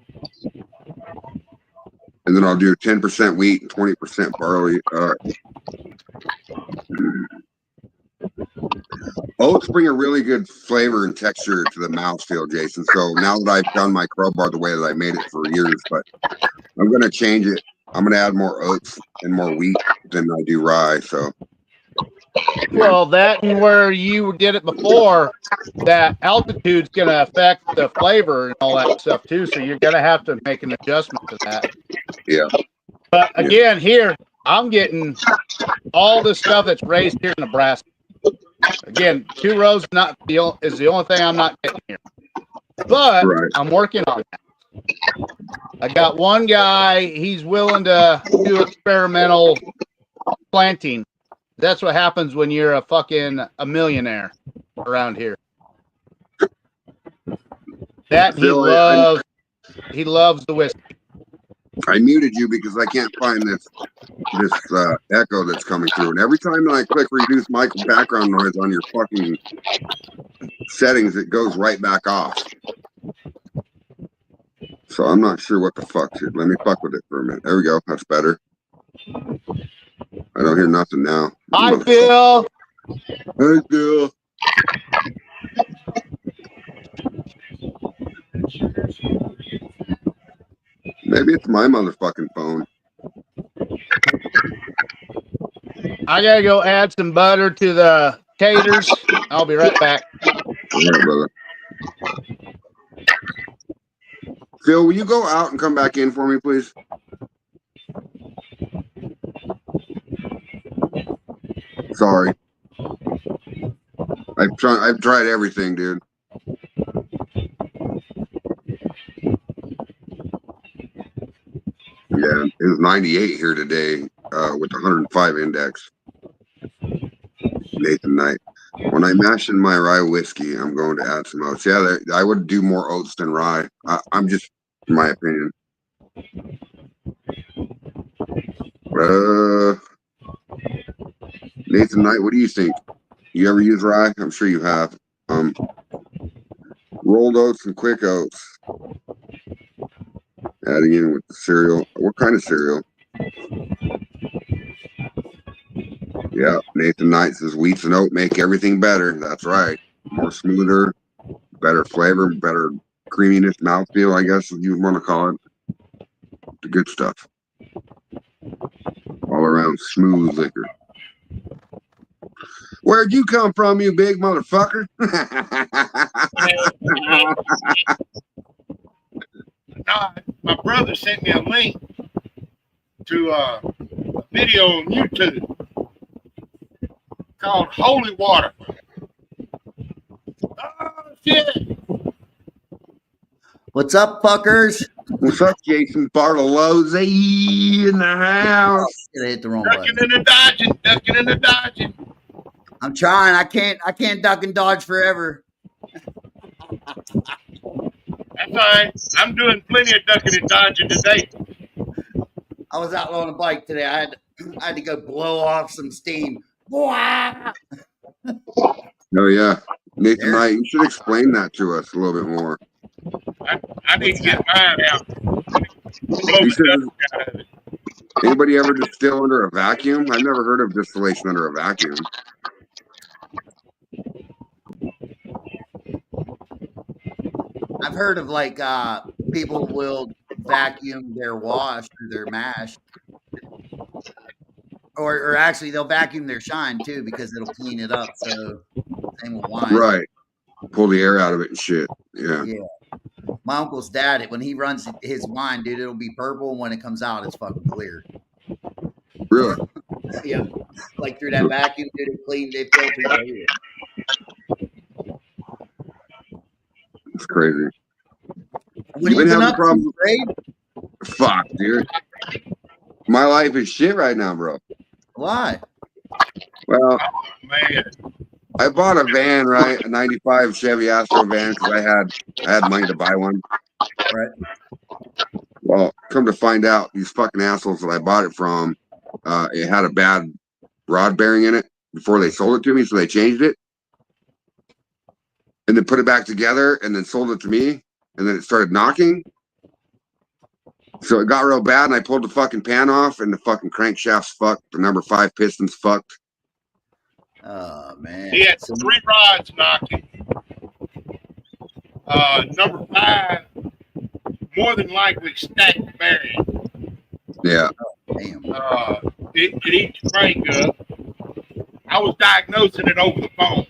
And then I'll do 10% wheat and 20% barley. Oats bring a really good flavor and texture to the mouthfeel, Jason. So now that I've done my crowbar the way that I made it for years, but I'm going to change it. I'm going to add more oats and more wheat than I do rye. So, Well, that and where you did it before, that altitude's going to affect the flavor and all that stuff too. So you're going to have to make an adjustment to that. yeah. But again, here I'm getting all the stuff that's raised here in Nebraska. Again, 2 rows is the only thing I'm not getting here. But Right. I'm working on that. I got one guy, he's willing to do experimental planting. That's what happens when you're a millionaire around here. That Phil, he loves the whiskey. I muted you because I can't find this echo that's coming through. And every time that I click reduce mic background noise on your fucking settings, it goes right back off. So I'm not sure what the fuck. Let me fuck with it for a minute. There we go. That's better. I don't hear nothing now. Hi, Phil. Hey, Phil. Maybe it's my motherfucking phone. I gotta go add some butter to the taters. I'll be right back. All right, brother. Phil, will you go out and come back in for me, please? Sorry. I've tried everything, dude. Yeah, it was 98 here today with 105 index. Nathan Knight. When I mash in my rye whiskey, I'm going to add some oats. Yeah, I would do more oats than rye. I'm just, in my opinion. Nathan Knight, what do you think? You ever use rye? I'm sure you have. Rolled oats and quick oats. Adding in with the cereal. What kind of cereal? Yeah, Nathan Knight says wheats and oat make everything better. That's right. More smoother, better flavor, better creaminess, mouthfeel, I guess you want to call it. The good stuff. All around smooth liquor. Where'd you come from, you big motherfucker? No, my brother sent me a link to a video on YouTube called Holy Water. Oh, shit. What's up, fuckers? What's up, Jason Bartolozzi in the house? I hit the wrong Ducking button. and a dodging, ducking and a dodging. I'm trying. I can't duck and dodge forever. That's all right. I'm doing plenty of ducking and dodging today. I was out on a bike today. I had to go blow off some steam. Oh yeah, Nathan Knight, you should explain that to us a little bit more. I need to get mine out. He says, anybody ever distill under a vacuum? I've never heard of distillation under a vacuum. I've heard of like people will vacuum their wash or their mash, or actually they'll vacuum their shine too because it'll clean it up. So same with wine, right? Pull the air out of it and shit. Yeah. Yeah. My uncle's dad, when he runs his wine, dude, it'll be purple, and when it comes out, it's fucking clear. Really? Yep. Like through that vacuum, dude, it cleaned, it filtered it. It's crazy. What have you been up to, Ray? Fuck, dude. My life is shit right now, bro. Why? Well, Man, I bought a van, right? A 95 Chevy Astro van because I had money to buy one. Right. Well, come to find out, these fucking assholes that I bought it from, it had a bad rod bearing in it before they sold it to me, so they changed it. And then put it back together and then sold it to me. And then it started knocking. So it got real bad, and I pulled the fucking pan off, and the fucking crankshaft's fucked. The number 5 piston's fucked. Oh man. he had 3 rods knocking. Number 5, more than likely stacked bearing. Yeah. Damn. It eats the crank up. I was diagnosing it over the phone.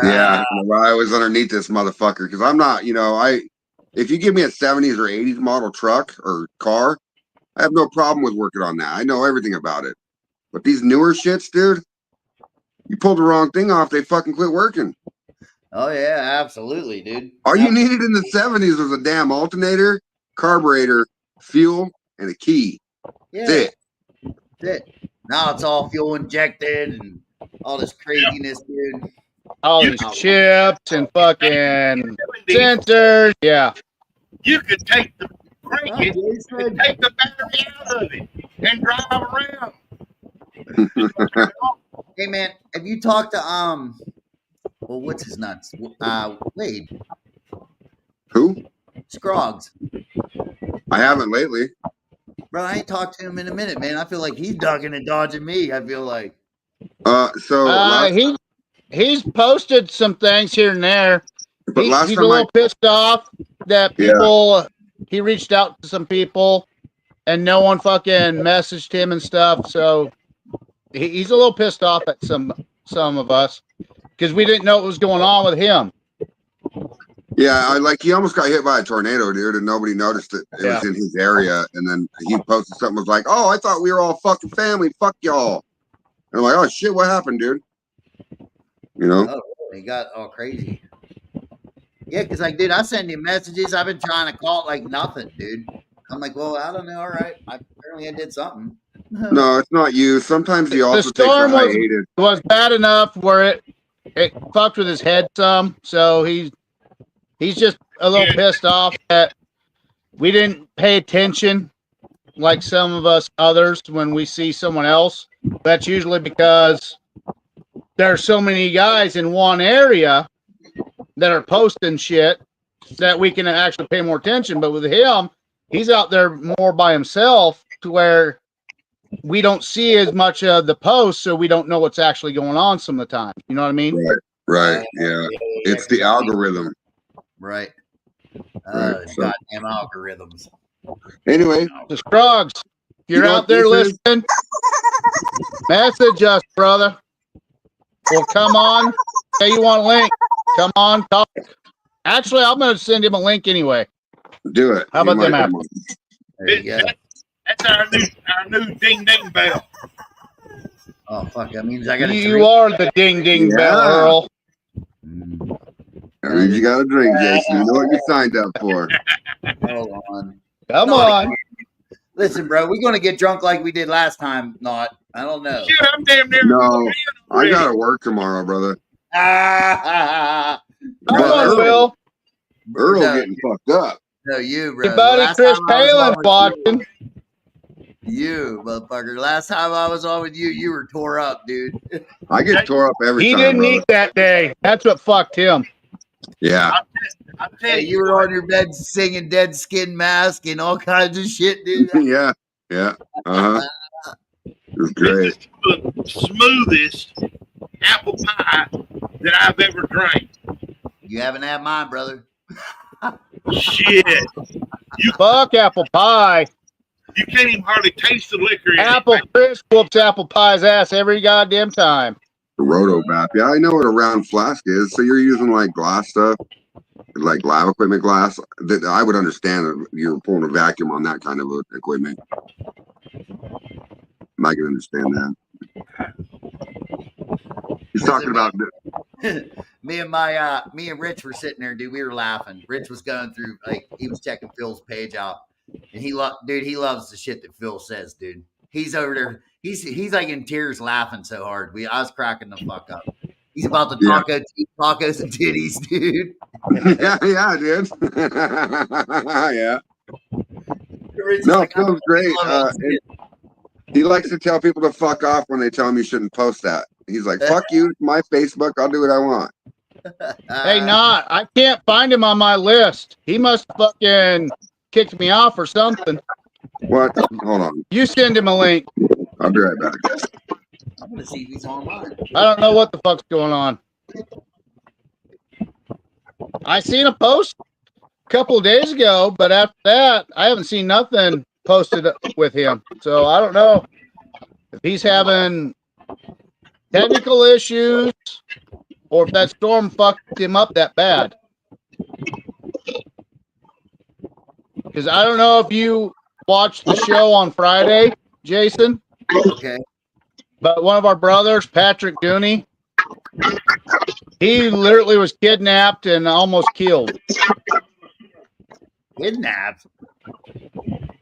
Yeah. Well, I was underneath this motherfucker because I'm not, if you give me a 70s or 80s model truck or car, I have no problem with working on that. I know everything about it. But these newer shits, dude, you pulled the wrong thing off, they fucking quit working. Oh yeah, absolutely, dude. All you needed in the 70s was a damn alternator, carburetor, fuel, and a key. Yeah. That's it. Now it's all fuel injected and all this craziness, dude. All these chips and fucking sensors. Yeah. You could take the crank Oh, it Jason. and take the battery out of it and drive around. Hey man, have you talked to well, what's his nuts? Wade Who? Scroggs. I haven't lately. Bro, I ain't talked to him in a minute, man. I feel like he's ducking and dodging me. I feel like. He's posted some things here and there. He's a little pissed off that people. He reached out to some people, and no one fucking messaged him and stuff. So he's a little pissed off at some of us because we didn't know what was going on with him. Yeah, he almost got hit by a tornado, dude, and nobody noticed it. It was in his area, and then he posted something was like, "Oh, I thought we were all fucking family. Fuck y'all." And I'm like, "Oh shit, what happened, dude?" Oh, he got all crazy. Yeah, because dude, I send you messages. I've been trying to call it nothing, dude. I'm like, well, I don't know. All right, apparently I did something. No, it's not you. Sometimes you also the storm take the hiatus. was bad enough where it fucked with his head some. So he's just a little pissed off that we didn't pay attention like some of us others when we see someone else. That's usually because there's so many guys in one area that are posting shit that we can actually pay more attention. But with him, he's out there more by himself to where we don't see as much of the posts, so we don't know what's actually going on some of the time. You know what I mean? Right. Yeah. It's the algorithm. Right. So. Goddamn algorithms. Anyway. The Scroggs, if you're out there listening, message us, brother. Well, come on. Hey, you want a link? Come on, talk. Actually, I'm going to send him a link anyway. Do it. How about them apples? That's our new ding ding bell. Oh fuck! That means I got to. You are the ding ding bell, Earl. That means you got to drink, Jason. You know what you signed up for. Hold on. Come on. Listen, bro, we're gonna get drunk like we did last time. Not. I don't know. Shit, I'm damn near. No, I gotta work tomorrow, brother. Come on, Will. Earl getting fucked up. No, you, bro. Hey, buddy, Chris Palin's watching. You, motherfucker. Last time I was on with you, you were tore up, dude. I get tore up every time. He didn't eat that day. That's what fucked him. Yeah. I'm telling you were on your bed singing Dead Skin Mask and all kinds of shit, dude. Yeah. Uh-huh. It was great. The smoothest apple pie that I've ever drank. You haven't had mine, brother. Shit. Fuck apple pie. You can't even hardly taste the liquor in Apple Chris whoops apple pie's ass every goddamn time. Roto Bap. Yeah, I know what a round flask is. So you're using glass stuff, like lab equipment glass. That I would understand that you're pulling a vacuum on that kind of equipment. I can understand that. He's talking about me and Rich were sitting there, dude. We were laughing. Rich was going through he was checking Phil's page out, And he loves the shit that Phil says, dude. He's over there. He's like in tears laughing so hard. I was cracking the fuck up. He's about to tacos and titties, dude. yeah, dude. Yeah. Rich is No, like, Phil's great. He likes to tell people to fuck off when they tell him you shouldn't post that. He's like, fuck you, it's my Facebook, I'll do what I want. Hey, I can't find him on my list. He must fucking kicked me off or something. What? Hold on. You send him a link. I'll be right back. I'm gonna see if he's online. I don't know what the fuck's going on. I seen a post a couple of days ago, but after that, I haven't seen nothing posted with him. So I don't know if he's having technical issues or if that storm fucked him up that bad. Because I don't know if you watched the show on Friday, Jason. Okay. But one of our brothers, Patrick Dooney, he literally was kidnapped and almost killed. Kidnapped?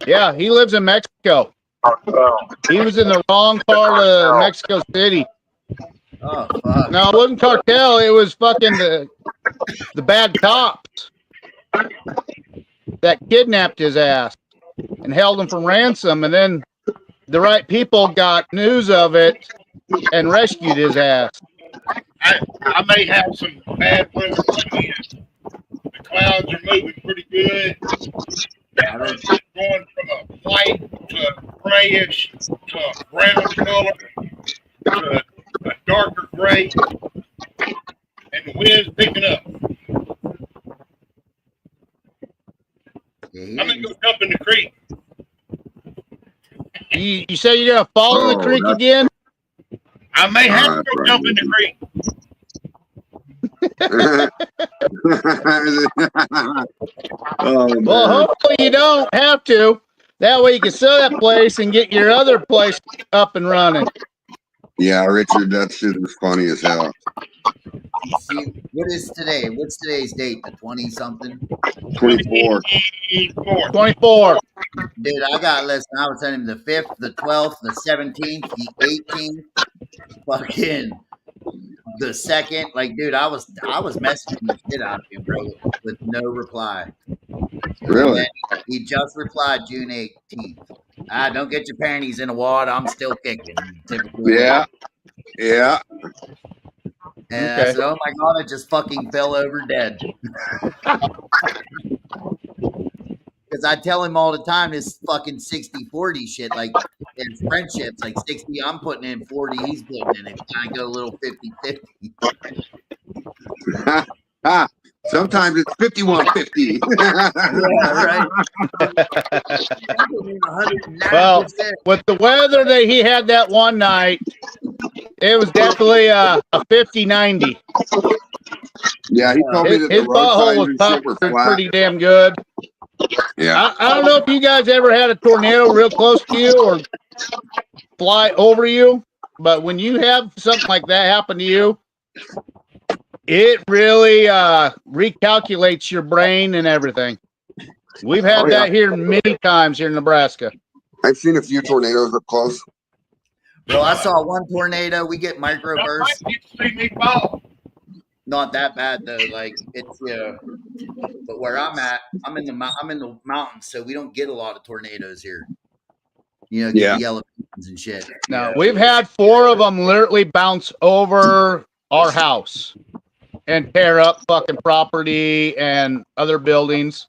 Yeah, he lives in Mexico. He was in the wrong part of Mexico City. Oh, fuck. No, it wasn't cartel. It was fucking the bad cops that kidnapped his ass and held him for ransom. And then the right people got news of it and rescued his ass. I may have some bad weather coming in. The clouds are moving pretty good. It's going from a white to a grayish to a brown color to a darker gray, and the wind's picking up. Yeah, I'm gonna go jump in the creek. You say you're gonna fall in the creek again? I may have to go jump in the creek. Oh, Well, hopefully you don't have to. That way you can sell that place and get your other place up and running. yeah, Richard, that shit is funny as hell. See, what is today? What's today's date? The 20-something? 24. 24. Dude, I got listen. I was telling him the 5th, the 12th, the 17th, the 18th, fucking the 2nd. Like, dude, I was messaging the shit out of him, bro, with no reply. Really? He just replied June 18th. Don't get your panties in the water. I'm still kicking. Typically. Yeah. Yeah. And I said, oh my God, I just fucking fell over dead. Because I tell him all the time this fucking 60-40 shit. Like, in friendships, like 60, I'm putting in 40, he's putting in it. I go a little 50-50. Sometimes it's 51-50. Yeah, right. Well, with the weather that he had that one night, it was definitely a 50-90. Yeah, he told me that his the road butthole signs was and shit were puckered flat. pretty damn good. Yeah. I don't know if you guys ever had a tornado real close to you or fly over you, but when you have something like that happen to you, it really recalculates your brain and everything. We've had that here many times here in Nebraska. I've seen a few tornadoes up close. Bro, I saw one tornado. We get microbursts. Not that bad though. Like it's but where I'm at, I'm in the mountains, so we don't get a lot of tornadoes here. You know, get the yellow pins and shit. No, we've had 4 of them literally bounce over our house and tear up fucking property and other buildings.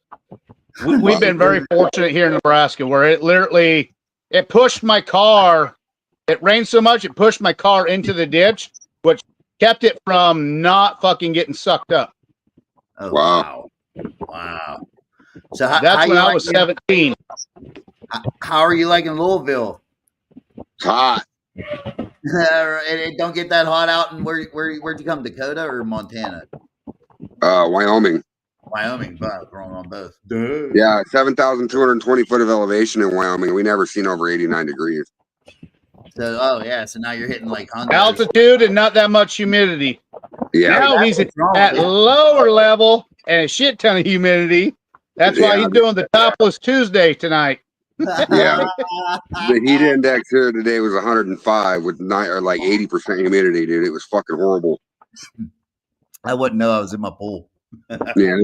We've been very fortunate here in Nebraska where it pushed my car. It rained so much, it pushed my car into the ditch, which kept it from not fucking getting sucked up. Oh, wow. So that's when I was 17. How are you liking Louisville? Hot. It don't get that hot out. And where'd you come? Dakota or Montana? Wyoming. Wyoming, but wrong on both. Duh. Yeah, 7,220 foot of elevation in Wyoming. We never seen over 89 degrees. So, so now you're hitting like 100. Altitude and not that much humidity. Yeah. Now he's at lower level and a shit ton of humidity. That's why he's doing the topless Tuesday tonight. Yeah. The heat index here today was 105 with like 80% humidity, dude. It was fucking horrible. I wouldn't know I was in my pool. Yeah.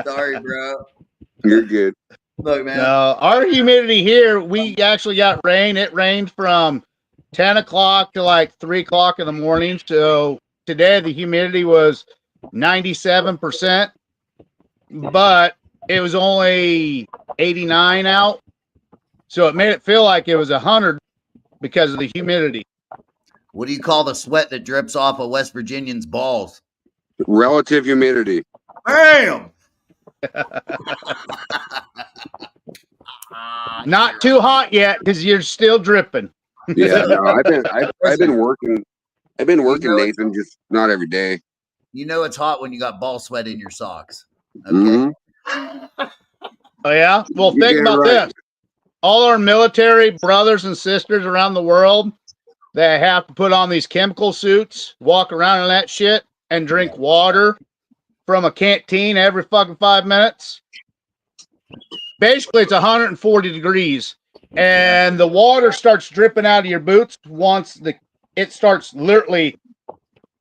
Sorry, bro. You're good. Look, man. No, our humidity here, we actually got rain. It rained from 10 o'clock to like 3 o'clock in the morning. So today the humidity was 97%, but it was only 89 out. So it made it feel like it was 100 because of the humidity. What do you call the sweat that drips off a West Virginian's balls? Relative humidity. Bam! Not too hot yet because you're still dripping. Yeah, no, I've been working. I've been working, Nathan, just not every day. You know it's hot when you got ball sweat in your socks. Okay. Mm-hmm. Oh yeah. Well, You think did about right. this. All our military brothers and sisters around the world that have to put on these chemical suits, walk around in that shit, and drink water from a canteen every fucking 5 minutes. Basically, it's 140 degrees, and the water starts dripping out of your boots once it starts literally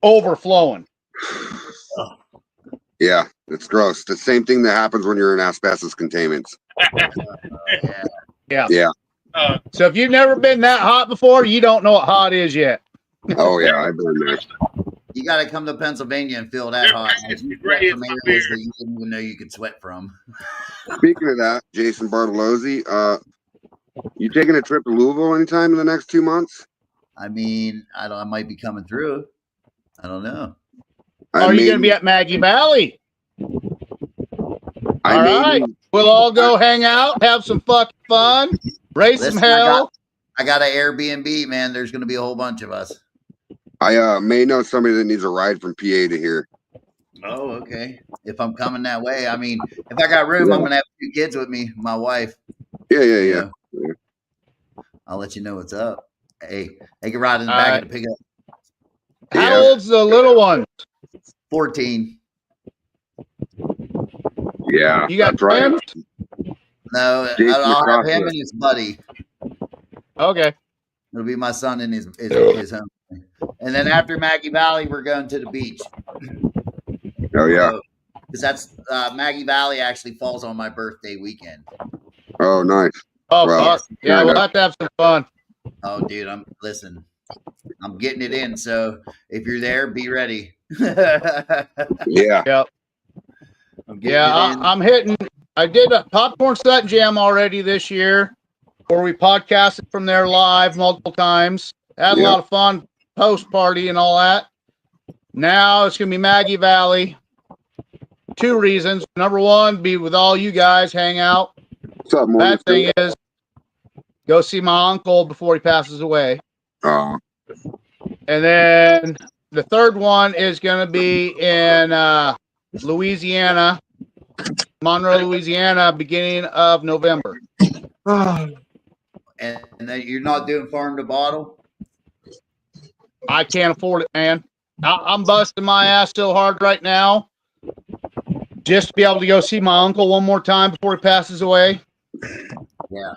overflowing. Yeah, it's gross. The same thing that happens when you're in asbestos containments. Yeah. So if you've never been that hot before, you don't know what hot is yet. Oh yeah, I've been there. You got to come to Pennsylvania and feel that hot. You sweat from areas that you didn't even know you could sweat from. Speaking of that, Jason Bartolozzi, you taking a trip to Louisville anytime in the next 2 months? I mean, I might be coming through. I don't know. Are you going to be at Maggie Valley? All right. We'll all go hang out, have some fucking fun, raise some hell. I got an Airbnb, man. There's going to be a whole bunch of us. I may know somebody that needs a ride from PA to here. Oh, okay. If I'm coming that way, I mean, if I got room, I'm going to have 2 kids with me, my wife. Yeah. I'll let you know what's up. Hey, they can ride in the back of the pickup. How old's the little one? 14. Yeah, you got twins? Right. No, Jason I'll have him and his buddy. Okay. It'll be my son and his home. And then after Maggie Valley, we're going to the beach. Oh yeah. Because that's Maggie Valley actually falls on my birthday weekend. Oh, nice. Oh, well, yeah, we'll have to have some fun. Oh, dude, I'm getting it in. So if you're there, be ready. Yeah. Yep. I'm hitting. I did a Popcorn Sut Jam already this year, where we podcasted from there live multiple times. Had a lot of fun, post party and all that. Now it's gonna be Maggie Valley. 2 reasons. Number 1, be with all you guys, hang out. Bad thing is, go see my uncle before he passes away. And then the 3rd one is going to be in Louisiana, Monroe, Louisiana, beginning of November. And then you're not doing farm to bottle? I can't afford it, man. I'm busting my ass so hard right now just to be able to go see my uncle one more time before he passes away. Yeah.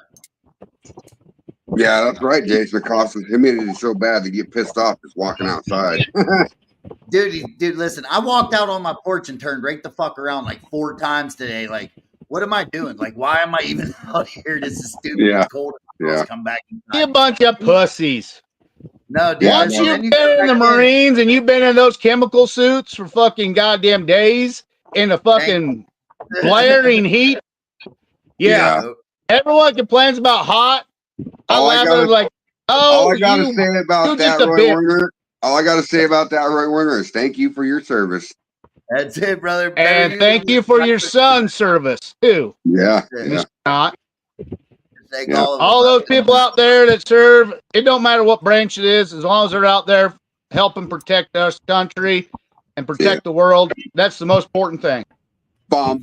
Yeah, that's right, Jason. The cost of humidity is so bad they get pissed off just walking outside. Dude, listen, I walked out on my porch and turned right the fuck around like 4 times today. Like, what am I doing? Like, why am I even out here? This is stupid. Yeah. It's cold. Yeah. Come back. You a bunch of pussies. No, dude. Once you've been in the Marines and you've been in those chemical suits for fucking goddamn days in the fucking blaring heat. Yeah. Everyone complains about hot. All I gotta say about that, Roy Werner, is thank you for your service. That's it, brother. And thank you for your son's service too. Yeah. Not. All those people out there that serve, it don't matter what branch it is, as long as they're out there helping protect us country and protect the world. That's the most important thing. Iran.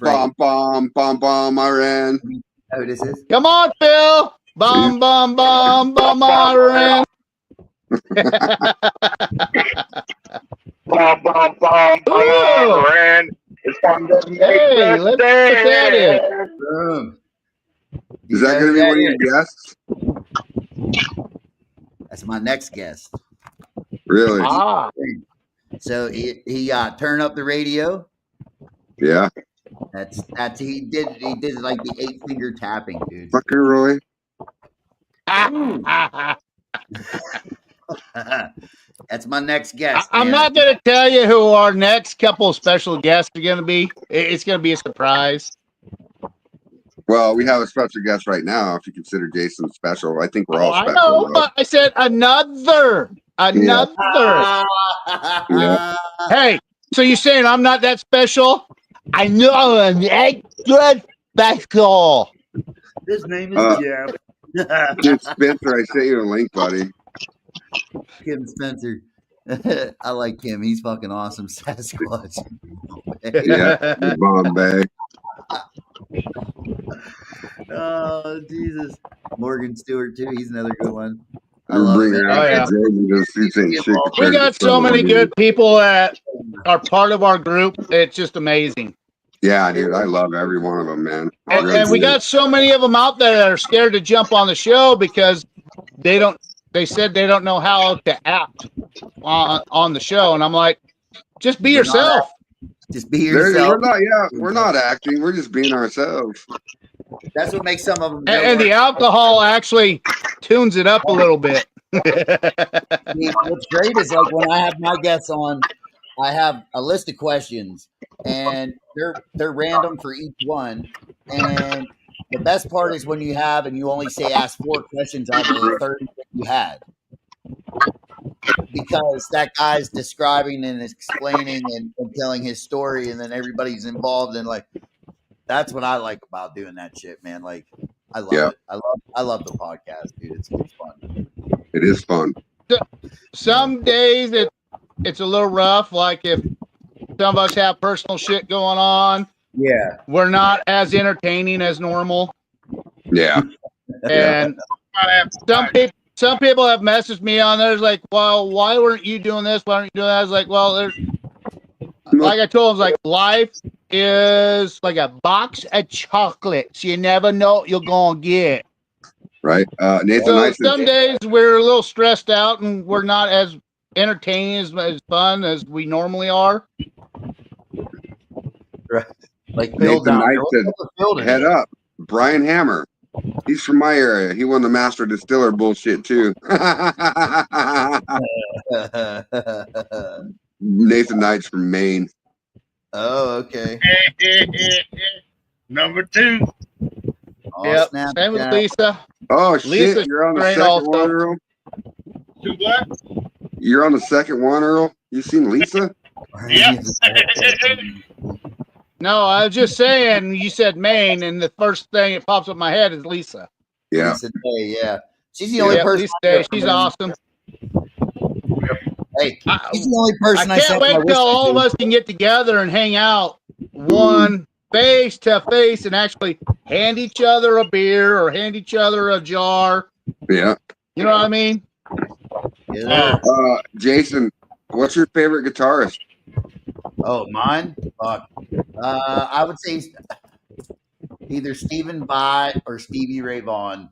Oh, this is. Come on, Phil. Iran. Iran. Hey, let's put that in. Boom. Is that going to be one of your guests? That's my next guest. Really? Ah, So he turn up the radio. Yeah. That's he did like the 8-finger tapping, dude. Fucking Roy. That's my next guest. I'm not going to tell you who our next couple of special guests are going to be. It's going to be a surprise. Well, we have a special guest right now. If you consider Jason special, I think we're all I special. know, but I said another. Yeah. Hey, so you're saying I'm not that special? I know I'm extra special. His name is Jeff. Dude, Spencer, I sent you a link, buddy. Kim Spencer. I like him. He's fucking awesome. Sasquatch. Yeah, Bombay. Oh, Jesus. Morgan Stewart, too. He's another good one. I We're love bringing it. out Oh, yeah. shit. We got so many good people that are part of our group. It's just amazing. Yeah, dude, I love every one of them, man. And we got so many of them out there that are scared to jump on the show because they said they don't know how to act on the show. And I'm like, just be yourself. Just be yourself. We're not acting. We're just being ourselves. That's what makes some of them. And the alcohol actually tunes it up a little bit. What's great is like when I have my guests on, I have a list of questions, and they're random for each one. And the best part is when you have and you only say ask 4 questions out of the 30 that you had, because that guy's describing and explaining and telling his story, and then everybody's involved, and like that's what I like about doing that shit, man. Like I love it. I love the podcast, dude. It's fun. It is fun. Some days it's a little rough. Like if some of us have personal shit going on, we're not as entertaining as normal. Yeah. And some people have messaged me on there like, well, why weren't you doing this? Why aren't you doing that? I was like, well, like I told them, like life is like a box of chocolates. You never know what you're gonna get. Right. Nathan, so some days we're a little stressed out and we're not as entertaining as fun as we normally are. Right. Like Nathan Knight said, head up. Brian Hammer. He's from my area. He won the Master Distiller bullshit too. Nathan Knight's from Maine. Oh, okay. Number 2. Yep. Same with Lisa. Oh shit! Lisa's You're on the great second also. one, Earl. Do what? You're on the second one, Earl. You seen Lisa? Yep. No, I was just saying. You said Maine, and the first thing that pops up in my head is Lisa. Yeah. Lisa Day, yeah. She's the only person. Lisa Day, she's awesome. Hey, she's the only person I can't wait till all of us can get together and hang out one face to face and actually hand each other a beer or hand each other a jar. Yeah. You know what I mean? Yeah. Jason, what's your favorite guitarist? Oh, mine? Fuck. I would say either Stephen Vai or Stevie Ray Vaughan.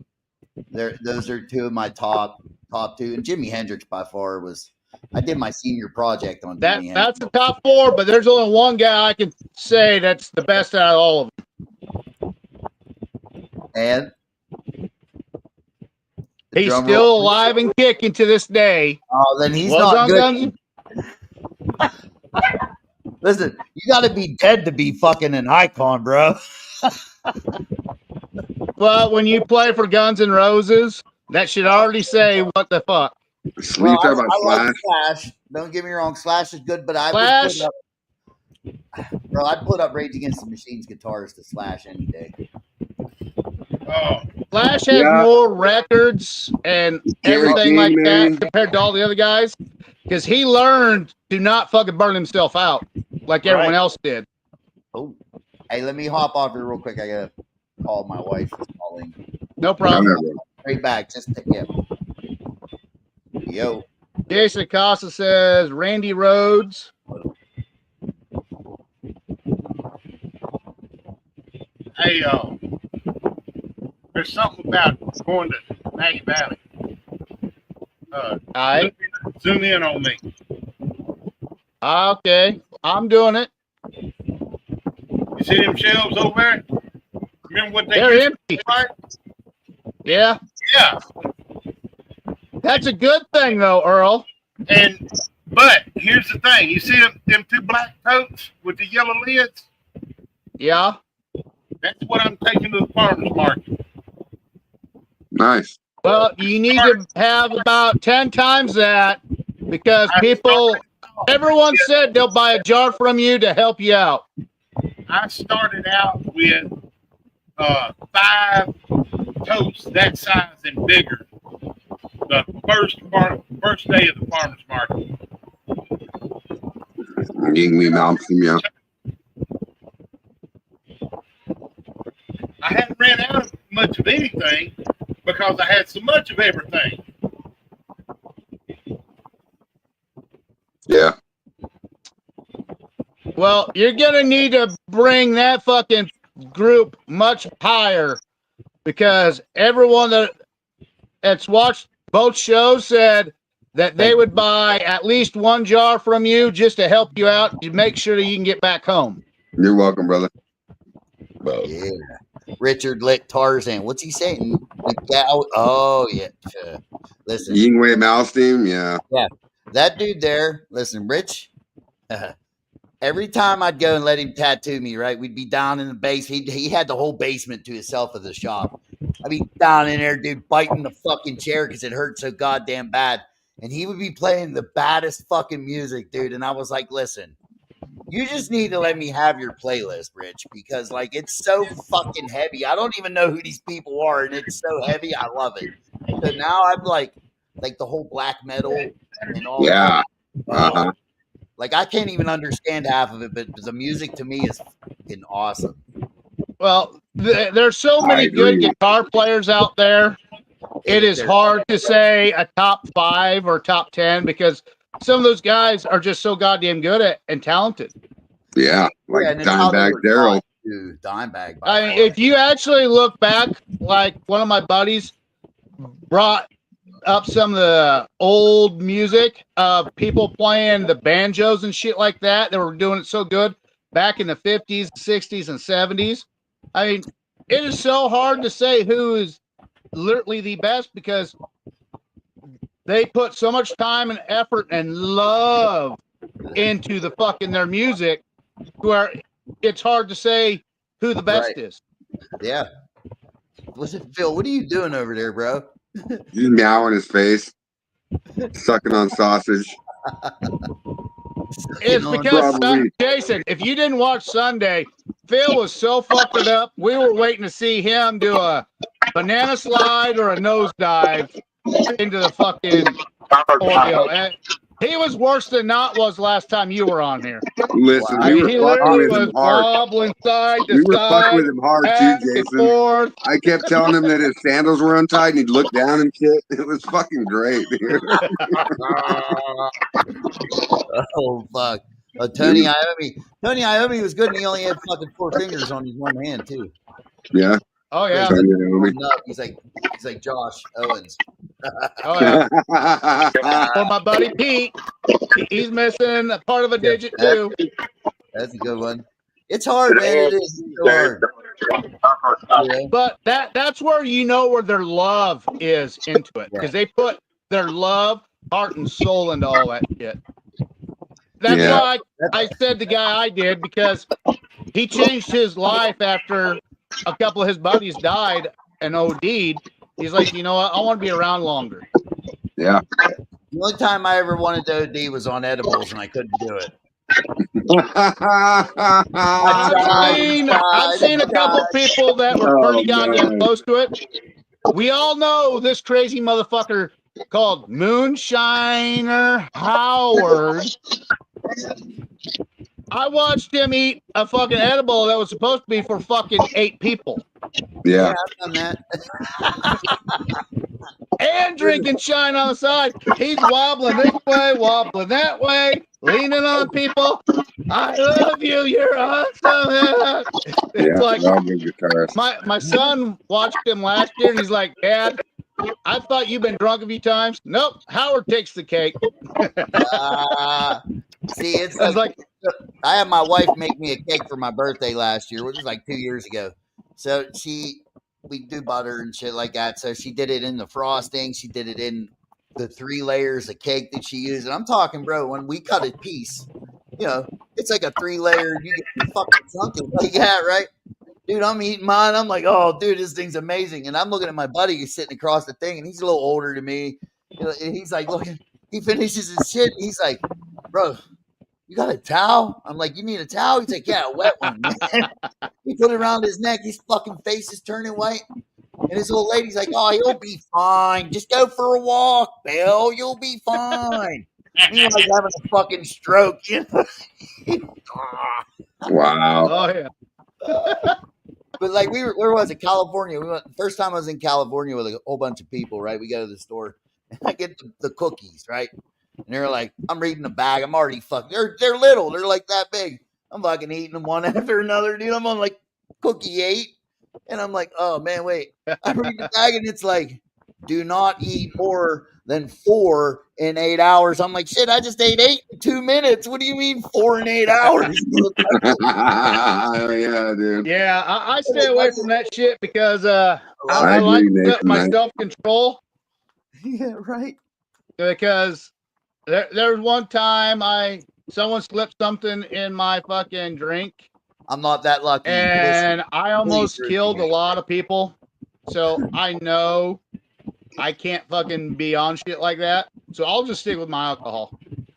Those are 2 of my top 2. And Jimi Hendrix by far was. I did my senior project on that. Jimi That's the top 4, but there's only one guy I can say that's the best out of all of them. And he's still alive and kicking to this day. Oh, then he's not good. Listen, you got to be dead to be fucking an icon, bro. Well, when you play for Guns N' Roses, that should already say what the fuck. Well, I like Slash. Don't get me wrong, Slash is good, but I'd put up Rage Against the Machine's guitars to Slash any day. Slash has more records and everything like that compared to all the other guys, because he learned to not fucking burn himself out like everyone else did. Oh, hey, let me hop off here real quick. I gotta call my wife. She's calling. No problem. Straight back. Just Yo. Jason Acosta says Randy Rhodes. Hey, there's something about going to Maggie Valley. All right. Zoom in on me. Okay. I'm doing it. You see them shelves over there? Remember what they They're used empty. to be like? Yeah. Yeah. That's a good thing, though, Earl. But here's the thing. You see them two black totes with the yellow lids? Yeah. That's what I'm taking to the farmer's market. Nice. Well, you need to have about 10 times that because everyone said they'll buy a jar from you to help you out. I started out with 5 totes that size and bigger the first day of the farmer's market. You can mounts them, yeah. I hadn't ran out of much of anything because I had so much of everything. Yeah. Well, you're going to need to bring that fucking group much higher because everyone that's watched both shows said that they would buy at least 1 jar from you just to help you out to make sure that you can get back home. You're welcome, brother. Yeah. Richard Lick Tarzan. What's he saying? Oh, yeah. Listen. Yingwei Mouse Team, yeah. Yeah. That dude there, listen, Rich, every time I'd go and let him tattoo me, right, we'd be down in the base. He had the whole basement to himself of the shop. I'd be down in there, dude, biting the fucking chair because it hurt so goddamn bad. And he would be playing the baddest fucking music, dude. And I was like, listen, you just need to let me have your playlist, Rich, because like it's so fucking heavy. I don't even know who these people are, and it's so heavy. I love it. So now I'm like the whole black metal and all Yeah. that. Like I can't even understand half of it, but the music to me is fucking awesome. Well, there's so many good guitar players out there. It is hard to say a top 5 or top 10 because some of those guys are just so goddamn good at and talented. Yeah, like Dimebag Daryl. Dimebag. I mean, if you actually look back, like one of my buddies brought up some of the old music of people playing the banjos and shit like that. They were doing it so good back in the 50s, 60s, and 70s. I mean, it is so hard to say who is literally the best because they put so much time and effort and love into the fucking their music where it's hard to say who the best is. Yeah. Listen, Phil, what are you doing over there, bro? He's meowing his face, sucking on sausage. It's because, Jason, if you didn't watch Sunday, Phil was so fucked up. We were waiting to see him do a banana slide or a nosedive into the fucking Oreo. And he was worse than not was last time you were on here. Listen, I mean, he literally was wobbling side to side. We were fucking with him hard too, Jason. I kept telling him that his sandals were untied and he'd look down and shit. It was fucking great, dude. Oh, fuck. Tony Iommi was good and he only had fucking 4 fingers on his one hand, too. Yeah. Oh, yeah. He's like Josh Owens. Oh, yeah. For my buddy Pete, he's missing a part of a digit, too. That's a good one. It's hard, man. It is so hard. But that's where you know where their love is into it. Because they put their love, heart, and soul into all that shit. That's why I said the guy I did, because he changed his life after a couple of his buddies died and OD'd. He's like, you know what? I want to be around longer. Yeah. The only time I ever wanted to OD was on edibles, and I couldn't do it. I've seen a couple people that were pretty goddamn close to it. We all know this crazy motherfucker called Moonshiner Howard. I watched him eat a fucking edible that was supposed to be for fucking 8 people. Yeah, I've done that. And drinking shine on the side. He's wobbling this way, wobbling that way, leaning on people. I love you. You're awesome. It's like they're all good guitarists. my son watched him last year, and he's like, Dad, I thought you've been drunk a few times. Nope, Howard takes the cake. See, it's I was like, like, I had my wife make me a cake for my birthday last year, which was like 2 years ago. So we do butter and shit like that. So she did it in the frosting. She did it in the 3 layers of cake that she used. And I'm talking, bro, when we cut a piece, it's like a 3-layer. You get fucking chunky like that, right? Dude, I'm eating mine. I'm like, oh, dude, this thing's amazing. And I'm looking at my buddy who's sitting across the thing, and he's a little older than me. And he's like, look, he finishes his shit. And he's like, bro, you got a towel? I'm like, you need a towel? He's like, yeah, a wet one, man. He put it around his neck. His fucking face is turning white. And his old lady's like, oh, you'll be fine. Just go for a walk, Bill. You'll be fine. Meanwhile, he's having a fucking stroke. Wow. oh yeah. But like where was it? California. We went first time I was in California with a whole bunch of people, right? We go to the store and I get the cookies, right? And they're like, I'm reading the bag. I'm already fucking they're little, they're like that big. I'm fucking eating them one after another, dude. I'm on like cookie 8. And I'm like, oh man, wait. I read the bag and it's like, do not eat more than 4 in 8 hours. I'm like, shit, I just ate 8 in 2 minutes. What do you mean 4 in 8 hours? Yeah, dude. Yeah, I stay away from that shit because I I like agree, Nathan, my man. self-control. Yeah, right. Because there was one time someone slipped something in my fucking drink, I'm not that lucky. and Listen, I almost please, killed a lot of people. So I know I can't fucking be on shit like that. So I'll just stick with my alcohol.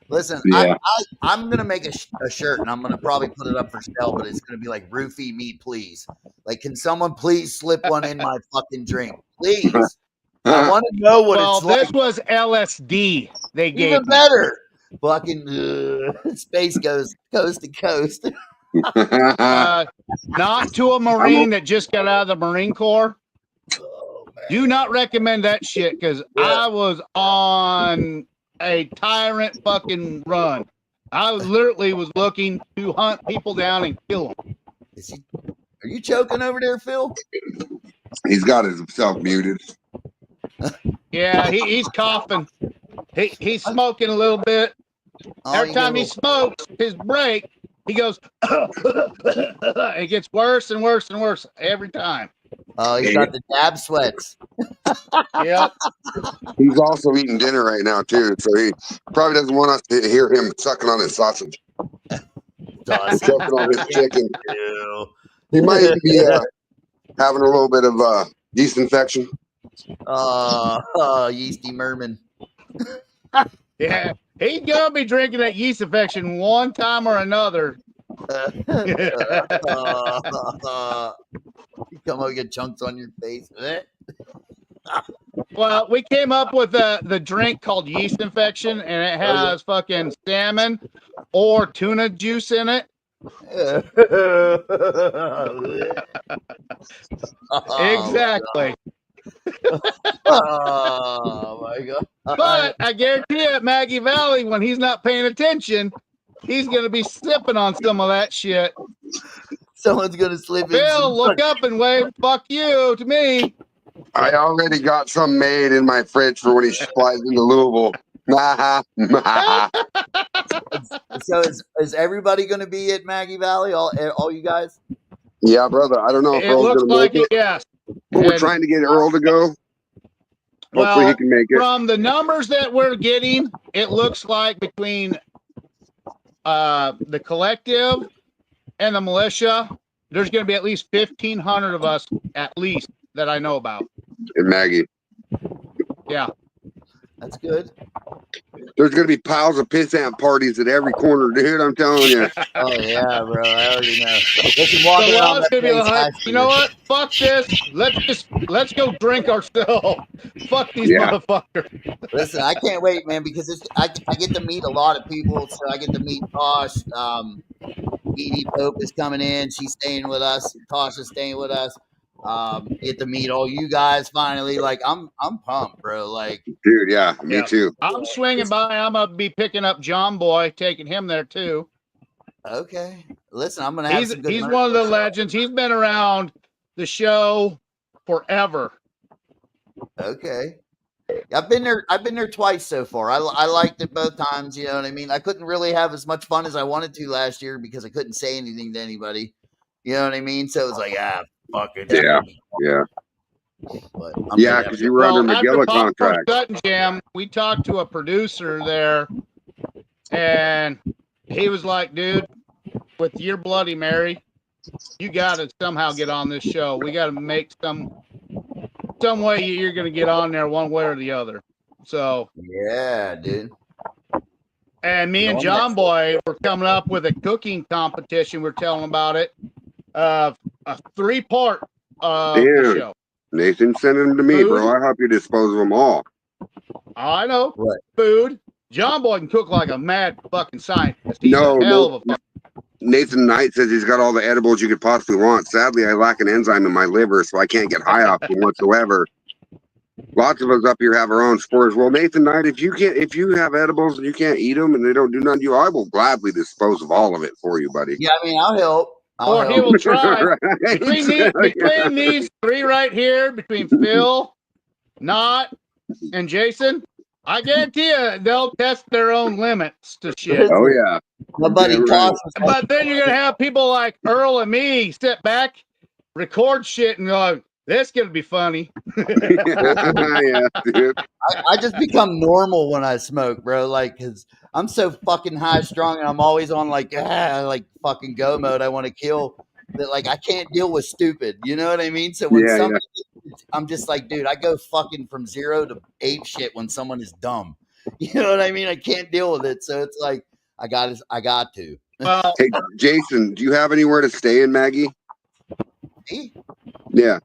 listen, Yeah. I'm gonna make a shirt and I'm gonna probably put it up for sale, but it's gonna be like roofie me, please. Like, can someone please slip one in my fucking drink, please? I want to know what Well, it's like. this was LSD they gave Even me. better. Fucking space goes coast to coast. Not to a Marine that just got out of the Marine Corps. Oh, man. Do not recommend that shit because Yeah. I was on a tyrant fucking run. I literally was looking to hunt people down and kill them. Are you choking over there, Phil? He's got himself muted. Yeah, he's coughing. He's smoking a little bit. Every time he smokes his break, he goes, it gets worse and worse and worse every time. Oh, he's got the dab sweats. Yep. He's also eating dinner right now too, so he probably doesn't want us to hear him sucking on his sausage, choking on his chicken. He might even be having a little bit of yeast infection. Yeasty merman. Yeah, he's gonna be drinking that yeast infection one time or another. You come up, get chunks on your face. Well, we came up with the drink called yeast infection, and it has fucking salmon or tuna juice in it. Exactly. Oh my god! But I guarantee you, at Maggie Valley, when he's not paying attention, he's gonna be sipping on some of that shit. Someone's gonna slip in. Bill, look up and wave "fuck you" to me. I already got some made in my fridge for when he flies into Louisville. So is everybody going to be at Maggie Valley? All you guys? Yeah, brother. I don't know if It Earl's looks going to like make it, yes. but we're And- trying to get Earl to go. Hopefully Well, he can make it. from the numbers that we're getting, it looks like between the collective and the militia, there's going to be at least 1,500 of us, at least, that I know about. And Maggie. Yeah. That's good. There's going to be piles of pissant parties at every corner, dude. I'm telling you. Oh yeah, bro. I already know. Listen, The walking around law's that gonna be place like, last you year. know what? Fuck this. Let's go drink ourselves. Fuck these Yeah. motherfuckers. Listen, I can't wait, man, because I get to meet a lot of people. So I get to meet Tosh. Edie Pope is coming in. She's staying with us. Tosh is staying with us. Get to meet all you guys finally. Like I'm pumped, bro. Like, Dude, yeah, me Yeah. too. I'm swinging by. I'm gonna be picking up John Boy, taking him there too. Okay. Listen, I'm gonna have some good. He's one of the legends. He's been around the show forever. Okay. I've been there twice so far. I liked it both times. You know what I mean? I couldn't really have as much fun as I wanted to last year because I couldn't say anything to anybody. You know what I mean? So it was like, fuck it. Yeah. But Yeah, because you were under after Magilla Popcorn contract. Sutton Jam, we talked to a producer there, and he was like, dude, with your Bloody Mary, you got to somehow get on this show. We got to make some way you're going to get on there one way or the other. So yeah, dude. And me and John Boy were coming up with a cooking competition. We're telling about it. A 3-part of the show. Nathan sent them to me, bro. I help you dispose of them all. I know. What? Food. John Boy can cook like a mad fucking scientist. He's a hell of a fucking. Nathan Knight says he's got all the edibles you could possibly want. Sadly, I lack an enzyme in my liver, so I can't get high off them whatsoever. Lots of us up here have our own spores. Well, Nathan Knight, if you have edibles and you can't eat them and they don't do nothing to you, I will gladly dispose of all of it for you, buddy. Yeah, I mean, I'll help. He will try. Right. Between these 3 right here, between Phil, Knott, and Jason, I guarantee you they'll test their own limits to shit. Oh yeah. My buddy right. But then you're gonna have people like Earl and me sit back, record shit, and go, "This gonna be funny." Yeah, dude. I just become normal when I smoke, bro. Like, cause I'm so fucking high strung, and I'm always on like fucking go mode. I want to kill. That like I can't deal with stupid. You know what I mean? So when somebody, I'm just like, dude, I go fucking from 0 to 8 shit when someone is dumb. You know what I mean? I can't deal with it. So it's like I got to. Well, hey, Jason, do you have anywhere to stay in, Maggie? Me? Yeah.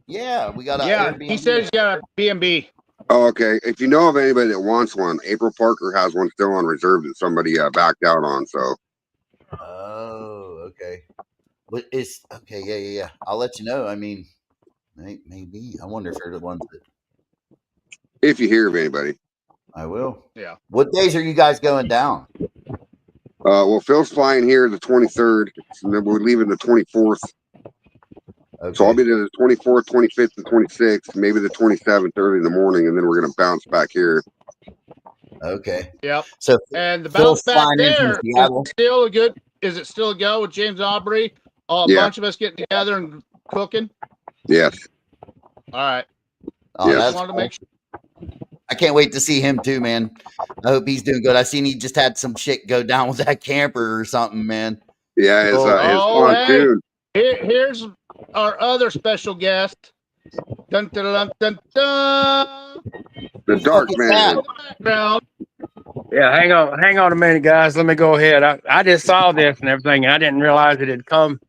Yeah, we got a Airbnb. He said he's got a B&B. Oh, okay. If you know of anybody that wants one, April Parker has one still on reserve that somebody backed out on. So. Oh, okay. But it's okay. Yeah. I'll let you know. I mean, maybe. I wonder if they're the ones that. If you hear of anybody. I will. Yeah. What days are you guys going down? Well, Phil's flying here the 23rd, and then we're leaving the 24th. Okay. So I'll be there the 24th, 25th, and 26th, maybe the 27th early in the morning, and then we're going to bounce back here. Okay. Yep. So and the bounce back there is it still a go with James Aubrey? A bunch of us getting together and cooking? Yes. All right. Oh, yes. Wanted to make sure. I can't wait to see him too, man. I hope he's doing good. I seen he just had some shit go down with that camper or something, man. Yeah, his pontoon. Here's our other special guest. Dun, dun, dun, dun, dun. The Dark Man. Yeah, hang on a minute, guys. Let me go ahead. I just saw this and everything. I didn't realize it had come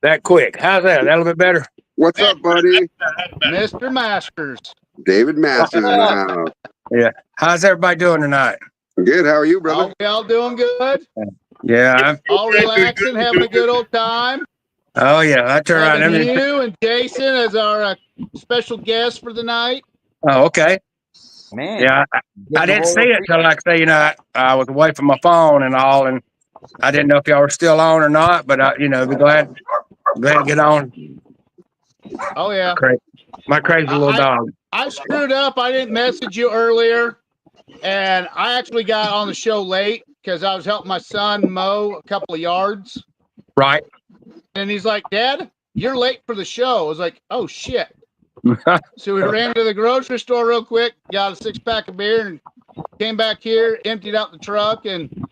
that quick. How's that? That a little bit better? What's up, buddy? Mr. Masters. David Masters in the house. Yeah. How's everybody doing tonight? Good. How are you, brother? We all doing good. Yeah. All relaxing, having a good old time. Oh yeah, I turn around. You and Jason as our special guest for the night. Oh, okay. Man. Yeah, I didn't see it till like say, I was away from my phone and all, and I didn't know if y'all were still on or not. But be glad to get on. Oh yeah, my crazy little dog. I screwed up. I didn't message you earlier, and I actually got on the show late because I was helping my son mow a couple of yards. Right. And he's like, "Dad, you're late for the show." I was like, "Oh shit." So we ran to the grocery store real quick, got a 6-pack of beer, and came back here, emptied out the truck, and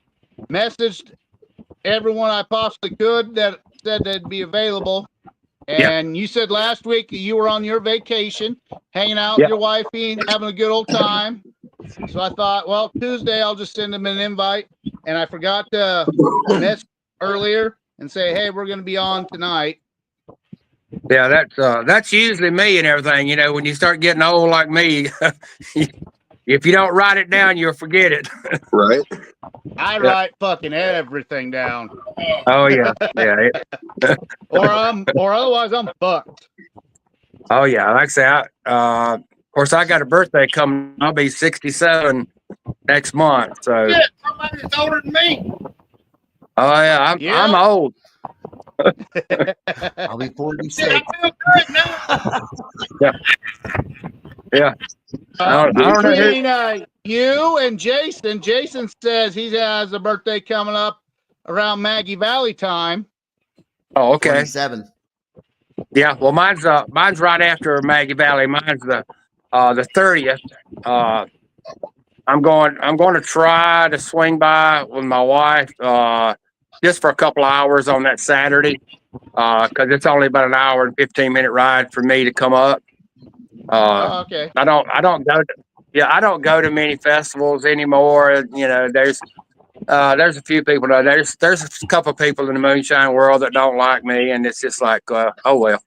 messaged everyone I possibly could that said they'd be available. And you said last week you were on your vacation, hanging out with your wifey, having a good old time. So I thought, well, Tuesday I'll just send them an invite. And I forgot to message earlier and say, hey, we're going to be on tonight. Yeah, that's usually me and everything. When you start getting old like me, if you don't write it down, you'll forget it. Right. I write fucking everything down. Oh yeah, yeah. or otherwise I'm fucked. Oh yeah, like I say, of course I got a birthday coming. I'll be 67 next month. So somebody's older than me. Oh yeah, I'm old. I'll be Shit, 46. I feel good now. Yeah. I don't know who. Between you and Jason, Jason says he has a birthday coming up around Maggie Valley time. Oh, okay. 27. Yeah. Well, mine's right after Maggie Valley. Mine's the 30th. I'm going to try to swing by with my wife just for a couple of hours on that Saturday because it's only about an hour and 15-minute ride for me to come up. Okay. I don't go to many festivals anymore. You know, there's a few people. There's a couple of people in the moonshine world that don't like me, and it's just like, oh well.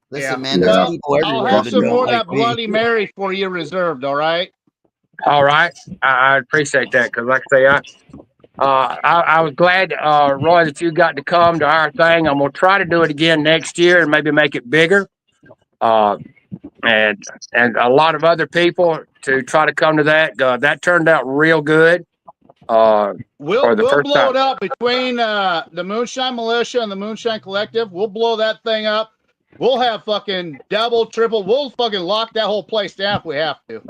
Listen, man, Yeah. there's Well, people I'll everywhere have that some don't more of like that me. Bloody Mary for you reserved. All right. All right, I appreciate that because, like I say, I was glad, Roy, that you got to come to our thing. I'm gonna try to do it again next year and maybe make it bigger. And a lot of other people to try to come to that. That turned out real good. We'll The first blow time. it up between the Moonshine Militia and the Moonshine Collective. We'll blow that thing up. We'll have fucking double, triple. We'll fucking lock that whole place down if we have to.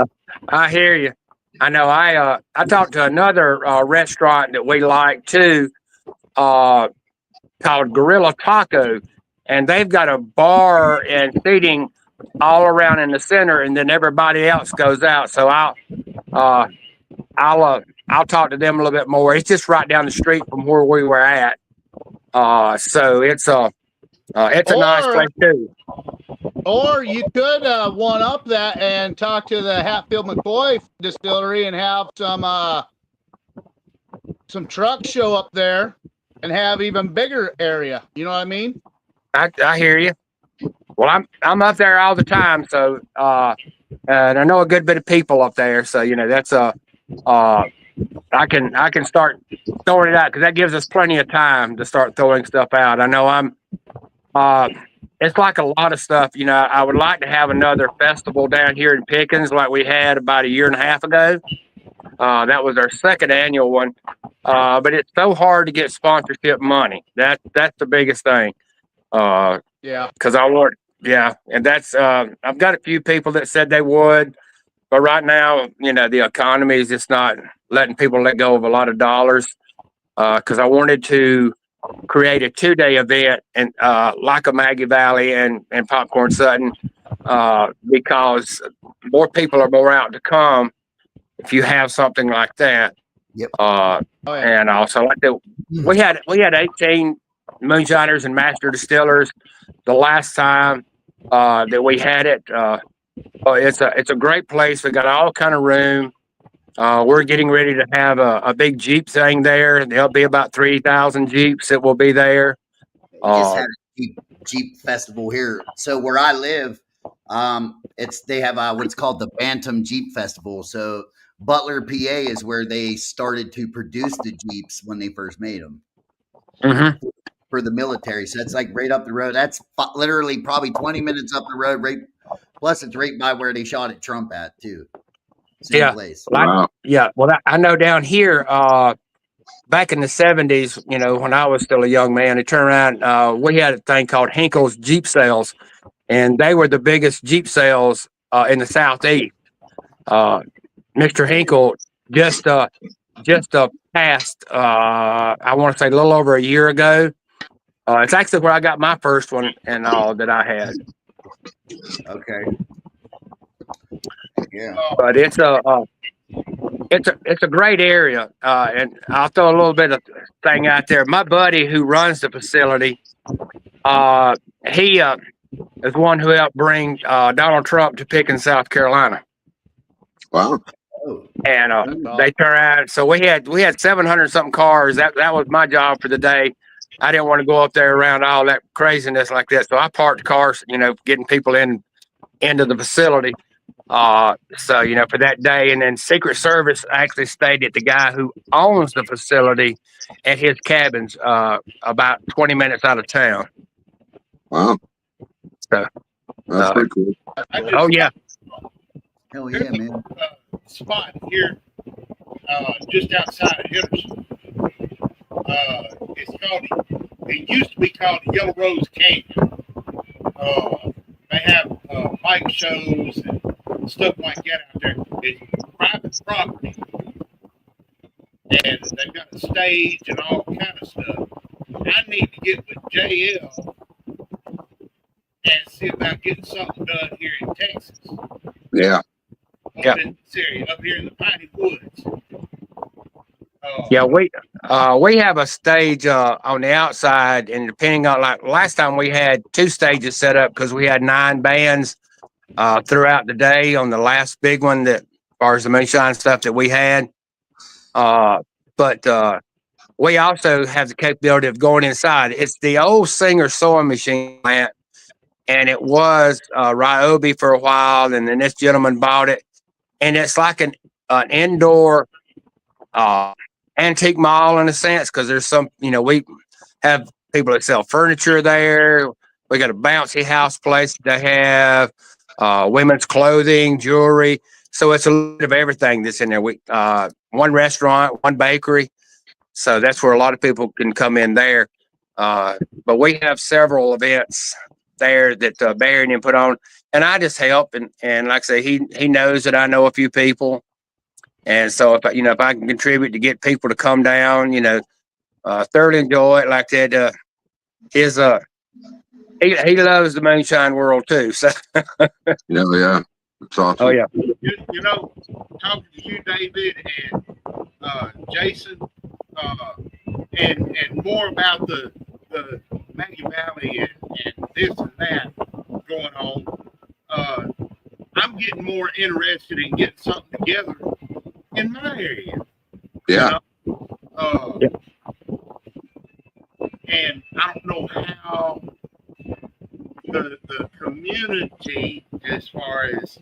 I hear you. I know. I talked to another restaurant that we like too, called Gorilla Taco, and they've got a bar and seating all around in the center, and then everybody else goes out. So I'll talk to them a little bit more. It's just right down the street from where we were at. So it's a nice place too. Or you could one up that and talk to the Hatfield McCoy distillery and have some trucks show up there and have even bigger area. You know what I mean? I hear you. Well, I'm up there all the time, so and I know a good bit of people up there. So you know that's I can start throwing it out because that gives us plenty of time to start throwing stuff out. I know it's like a lot of stuff. You know, I would like to have another festival down here in Pickens like we had about a year and a half ago. That was our second annual one. But it's so hard to get sponsorship money. That's the biggest thing. Yeah. Because and that's I've got a few people that said they would, but right now, you know, the economy is just not letting people let go of a lot of dollars. Because I wanted to create a 2-day event and like a Maggie Valley and Popcorn Sutton, because more people are more out to come if you have something like that. Yep. And also like that, we had 18 moonshiners and master distillers the last time that we had it. It's a great place. We got all kind of room. We're getting ready to have a big Jeep thing there. There'll be about 3,000 Jeeps that will be there. We just had a Jeep festival here. So where I live, they have what's called the Bantam Jeep Festival. So Butler, PA is where they started to produce the Jeeps when they first made them for the military. So it's like right up the road. That's literally probably 20 minutes up the road. Right, plus it's right by where they shot at Trump at too. Same place. Well, I know down here, back in the 70s, you know, when I was still a young man, it turned around, we had a thing called Hinkle's Jeep Sales, and they were the biggest Jeep sales in the Southeast. Mr. Hinkle just passed, I want to say a little over a year ago. It's actually where I got my first one and all that I had. Okay. Yeah. But it's a great area, and I'll throw a little bit of thing out there. My buddy who runs the facility, he is one who helped bring Donald Trump to Pickens, South Carolina. Wow. And they turned out. So we had 700 something cars. That was my job for the day. I didn't want to go up there around all that craziness like that. So I parked cars, you know, getting people into the facility. So, you know, for that day, and then Secret Service actually stayed at the guy who owns the facility at his cabins, about 20 minutes out of town. Wow. So that's pretty cool. Oh yeah. Hell yeah, man. Spot here, just outside of Henderson. It's called. It used to be called the Yellow Rose Canyon. They have bike shows and stuff like that out there. It's private property, and they've got a stage and all kind of stuff. I need to get with JL and see about getting something done here in Texas. Yeah. In this area, up here in the Piney Woods. Yeah, we have a stage on the outside, and depending on, like last time we had 2 stages set up because we had 9 bands throughout the day on the last big one, that as far as the moonshine stuff that we had. But we also have the capability of going inside. It's the old Singer sewing machine plant, and it was Ryobi for a while, and then this gentleman bought it, and it's like an indoor antique mall in a sense, because there's some, we have people that sell furniture there. We got a bouncy house place they have, women's clothing, jewelry. So it's a little bit of everything that's in there. We one restaurant, one bakery. So that's where a lot of people can come in there. But we have several events there that Barry and him put on, and I just help. And like I say, he knows that I know a few people. And so if I can contribute to get people to come down, thoroughly enjoy it like that. He loves the moonshine world too. So Yeah, it's awesome. oh yeah, talking to you, David, and Jason, and more about the Maggie Valley and this and that going on. I'm getting more interested in getting something together in my area. Yeah. And I don't know how the community, as far as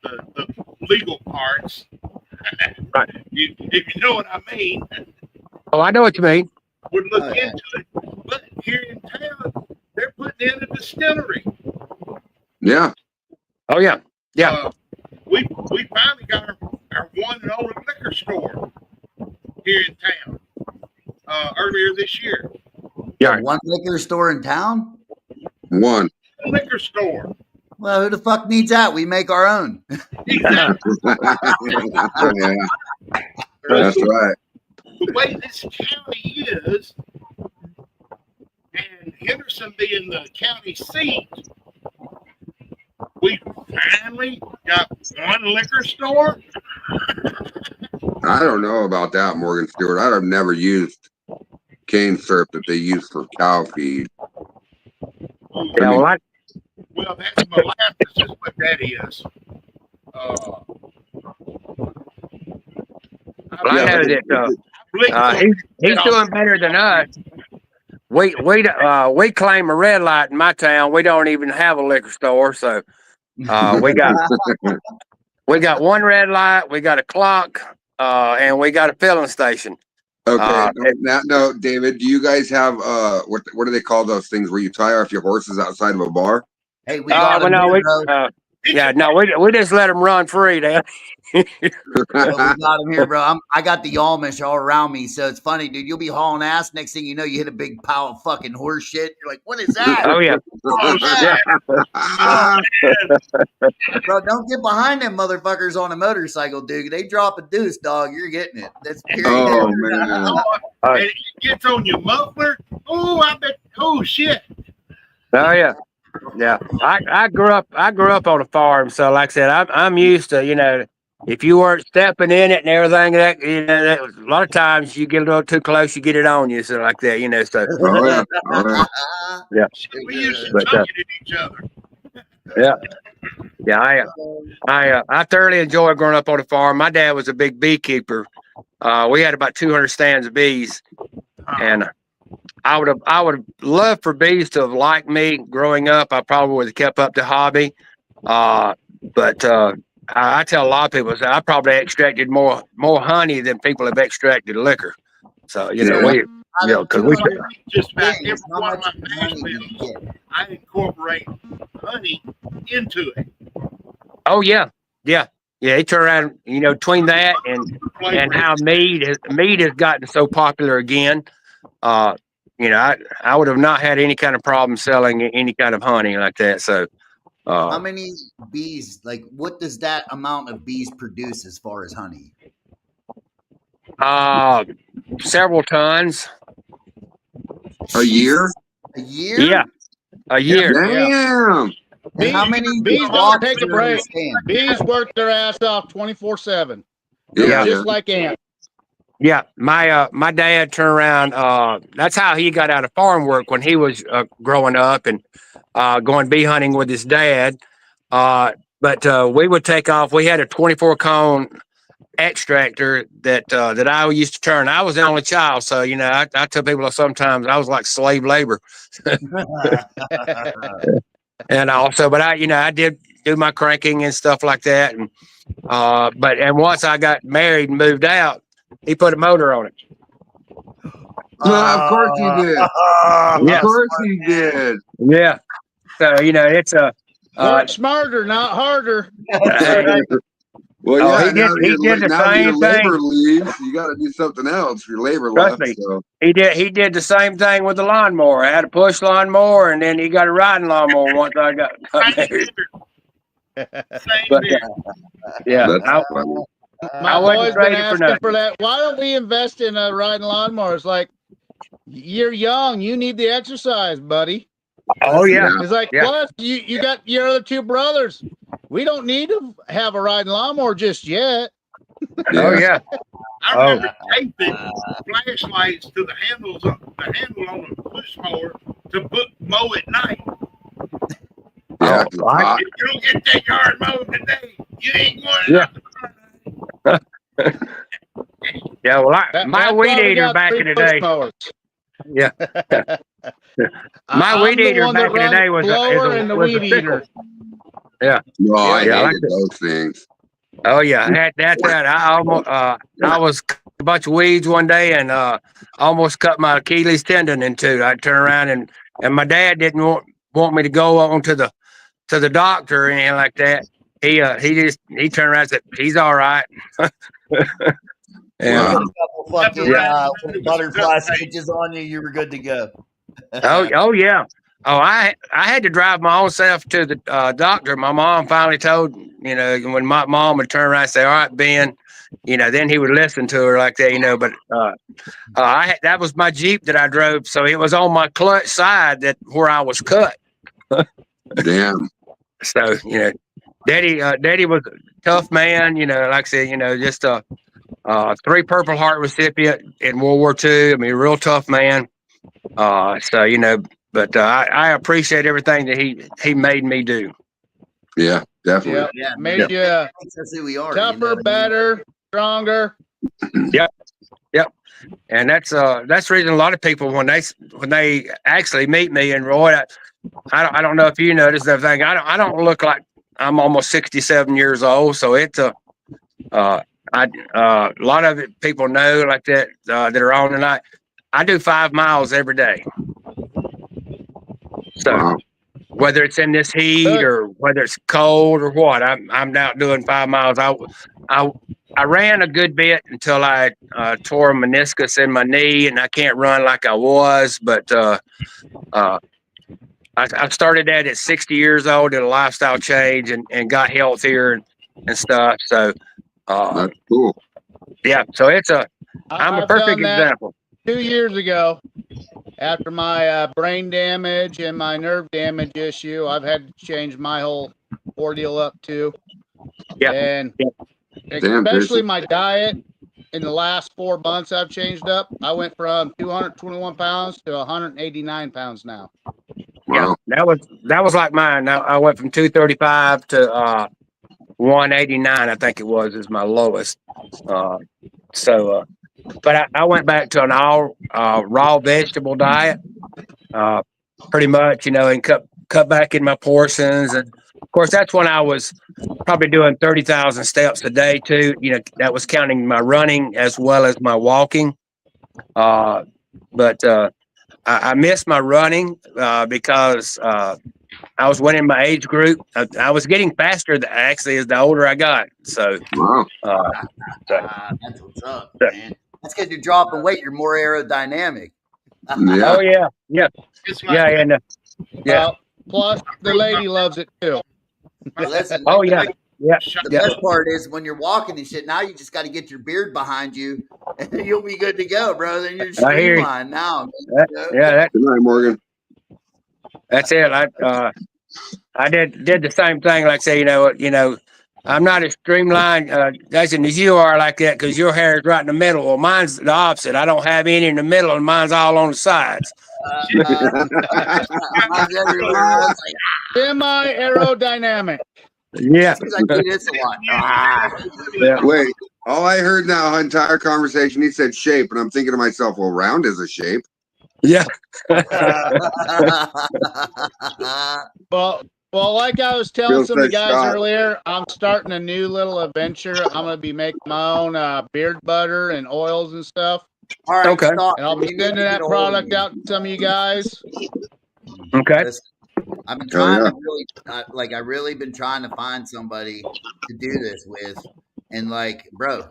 the legal parts, right. If you know what I mean. Oh, I know what you mean. Would look into it. But here in town, they're putting in a distillery. Yeah. Oh yeah. Yeah. We finally got our one and only liquor store here in town earlier this year. Yeah. One liquor store in town? One. A liquor store. Well, who the fuck needs that? We make our own. Exactly. Yeah. That's right. The way this county is, and Henderson being the county seat, we finally got one liquor store. I don't know about that, Morgan Stewart. I've never used cane syrup that they use for cow feed. Yeah, Well, that's molasses is what that is. I know that he's doing better than us. We claim a red light in my town. We don't even have a liquor store, so we got one red light, we got a clock, and we got a filling station. Okay. No, David, do you guys have what do they call those things where you tie off your horses outside of a bar? Hey, we got we just let them run free there. we got him here, bro. I got the Amish all around me, so it's funny, dude. You'll be hauling ass. Next thing you know, you hit a big pile of fucking horse shit. You're like, "What is that?" Oh yeah, bro. Don't get behind them motherfuckers on a motorcycle, dude. They drop a deuce, dog. You're getting it. That's period. Oh man, and it gets on your muffler. Oh, I bet. Oh shit. Oh yeah. Yeah, I grew up on a farm, so like I said, I'm used to, if you weren't stepping in it and everything, that a lot of times you get a little too close, you get it on you, so like that, So yeah, we used to chuck it at each other. Yeah. I thoroughly enjoyed growing up on a farm. My dad was a big beekeeper. We had about 200 stands of bees, and I would have loved for bees to have liked me growing up. I probably would have kept up the hobby. But I tell a lot of people that I probably extracted more honey than people have extracted liquor. So, because we just about every one of my mash bills, I incorporate honey into it. Oh yeah. Yeah, he turned around. You know, between that and how meat has gotten so popular again. You know, I would have not had any kind of problem selling any kind of honey like that. So, how many bees? Like, what does that amount of bees produce as far as honey? Several tons. A year? A year? Yeah, a year. Damn. And how many bees flocks don't take a are in break. stand? Bees work their ass off 24/7. Yeah. Just like ants. Yeah, my dad turned around. That's how he got out of farm work when he was growing up and going bee hunting with his dad. But we would take off. We had a 24 cone extractor that I used to turn. I was the only child, so you know I tell people sometimes I was like slave labor. And also, but I did do my cranking and stuff like that. And once I got married and moved out, he put a motor on it. Of course he did. Of course he did. Yeah. So it's a work smarter, not harder. Well, yeah. he did the now that your same labor thing. leaves, you got to do something else. Your labor Trust left. me. So. He did the same thing with the lawnmower. I had a push lawnmower, and then he got a riding lawnmower once I got married. But yeah, That's funny. My boy's been asking for that. Why don't we invest in a riding lawnmower? It's like, you're young. You need the exercise, buddy. Oh yeah. It's like, plus you got your other two brothers. We don't need to have a riding lawnmower just yet. Oh yeah. I remember taping flashlights to the handle on the push mower to mow at night. Yeah. If you don't get that yard mowed today, you ain't going out. Yeah, well, my weed eater back in the day. Yeah. My weed eater back in the day was a weed eater. Yeah. No, I hated those things. Oh yeah, that's right. I was a bunch of weeds one day and almost cut my Achilles tendon in two. I turned around and my dad didn't want me to go on to the doctor or anything like that. He turned around and said he's all right. And a couple fucking butterfly stitches on you, you were good to go. Oh yeah. Oh, I had to drive my own self to the doctor. My mom finally told, when my mom would turn around and say, all right, Ben, then he would listen to her like that, but that was my Jeep that I drove. So it was on my clutch side where I was cut. Damn. So, Daddy was a tough man, like I said, just a 3 Purple Heart recipient in World War II. I mean, real tough man. But I appreciate everything that he made me do. Yeah, definitely. Yeah, made you tougher, better, stronger. Yep. And that's the reason a lot of people when they actually meet me and Roy, I don't know if you noticed everything. I don't look like I'm almost 67 years old, so it's a lot of it people know like that that are on tonight. I do 5 miles every day. So whether it's in this heat or whether it's cold or what, I'm out doing 5 miles. I ran a good bit until I tore a meniscus in my knee, and I can't run like I was. But I started that at 60 years old, did a lifestyle change, and got healthier and stuff. So that's cool. Yeah, so I'm a perfect example. 2 years ago, after my brain damage and my nerve damage issue, I've had to change my whole ordeal up too. Yeah. And especially my diet in the last 4 months I've changed up. I went from 221 pounds to 189 pounds now. Wow. Yeah, that was like mine. I went from 235 to 189, I think it was, is my lowest. But I went back to an all raw vegetable diet, pretty much, and cut back in my portions. And of course, that's when I was probably doing 30,000 steps a day too. That was counting my running as well as my walking. But I missed my running because I was winning my age group. I was getting faster actually as the older I got. So, Wow. That's what's up, man. That's because you're dropping weight. You're more aerodynamic. Yeah. oh yeah, yeah, yeah, and yeah. Plus, the lady loves it too. Listen, Oh yeah, yeah, the yeah. best part is when you're walking and shit. Now you just got to get your beard behind you, and then you'll be good to go, bro. Then you're I hear you. streamlined now. Yeah, Good night, Morgan. that's it. I did the same thing. Like say, you know, I'm not as streamlined, Jason, as you are like that because your hair is right in the middle. Well, mine's the opposite. I don't have any in the middle, and mine's all on the sides. Mine's everywhere. It's like, Semi aerodynamic. Yeah. seems like do this a lot. Yeah. Wait, all I heard now entire conversation, he said shape, and I'm thinking to myself, well, round is a shape. Yeah. Well, like I was telling Bill some of the said guys shot. earlier, I'm starting a new little adventure. I'm gonna be making my own beard butter and oils and stuff, All right, Okay. stop. and I'll be You need to sending get that a hold of product me. out to some of you guys. Okay. Listen, I've been Oh, trying yeah. to really, I really been trying to find somebody to do this with, and like, bro,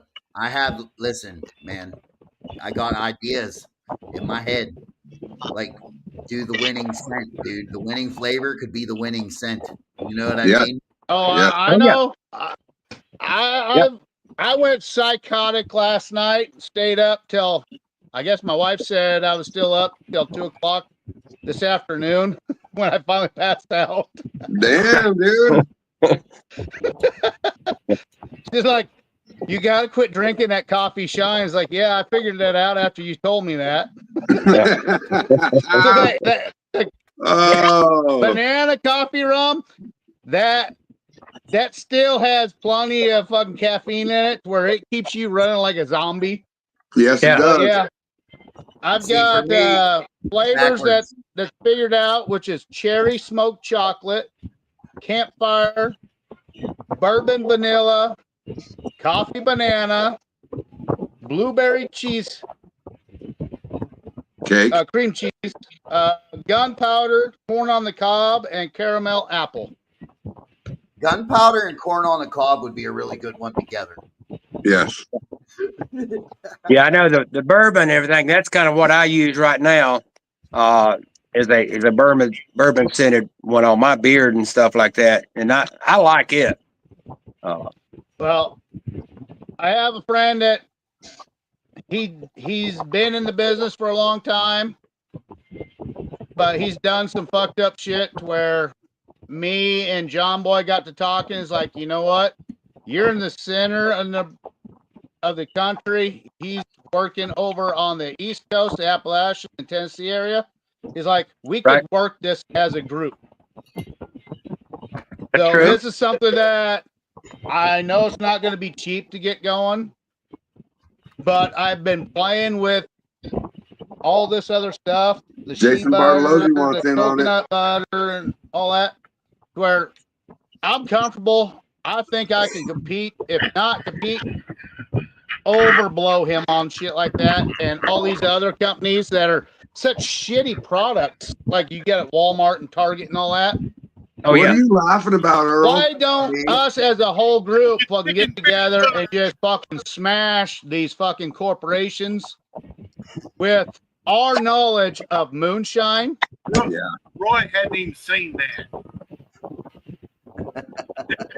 listen, man, I got ideas in my head. Like, do the winning scent, dude. The winning flavor could be the winning scent. You know what I Yeah. mean? Oh, Yeah. I Oh, yeah. know. Yep. I went psychotic last night. Stayed up till, I guess my wife said I was still up till 2:00 this afternoon when I finally passed out. Damn, dude. She's like, "You got to quit drinking that coffee shines." Like, yeah, I figured that out after you told me that. So that Oh. banana coffee rum, that still has plenty of fucking caffeine in it, where it keeps you running like a zombie. Yes, Yeah. it does. Yeah, I've See, for got me, flavors backwards. that's figured out, which is cherry smoked chocolate, campfire, bourbon vanilla, coffee banana, blueberry cheese, Cake. cream cheese, gunpowder, corn on the cob, and caramel apple. Gunpowder and corn on the cob would be a really good one together. Yes. Yeah, I know the bourbon and everything. That's kind of what I use right now. Is a bourbon scented one on my beard and stuff like that, and I like it. Well, I have a friend that he's been in the business for a long time, but he's done some fucked up shit to where me and John Boy got to talking. It's like, you know what? You're in the center of the country. He's working over on the East Coast, the Appalachian and Tennessee area. He's like, we could Right. work this as a group. That's So true. this is something that I know it's not going to be cheap to get going, but I've been playing with all this other stuff, the shea Jason butter, Bartolozzi wants the in on it. coconut butter, and all that, where I'm comfortable. I think I can compete, if not compete, overblow him on shit like that, and all these other companies that are such shitty products, like you get at Walmart and Target and all that. Oh What yeah. are you laughing about, Earl? Why don't us as a whole group fucking get together and just fucking smash these fucking corporations with our knowledge of moonshine? Roy hadn't even seen that.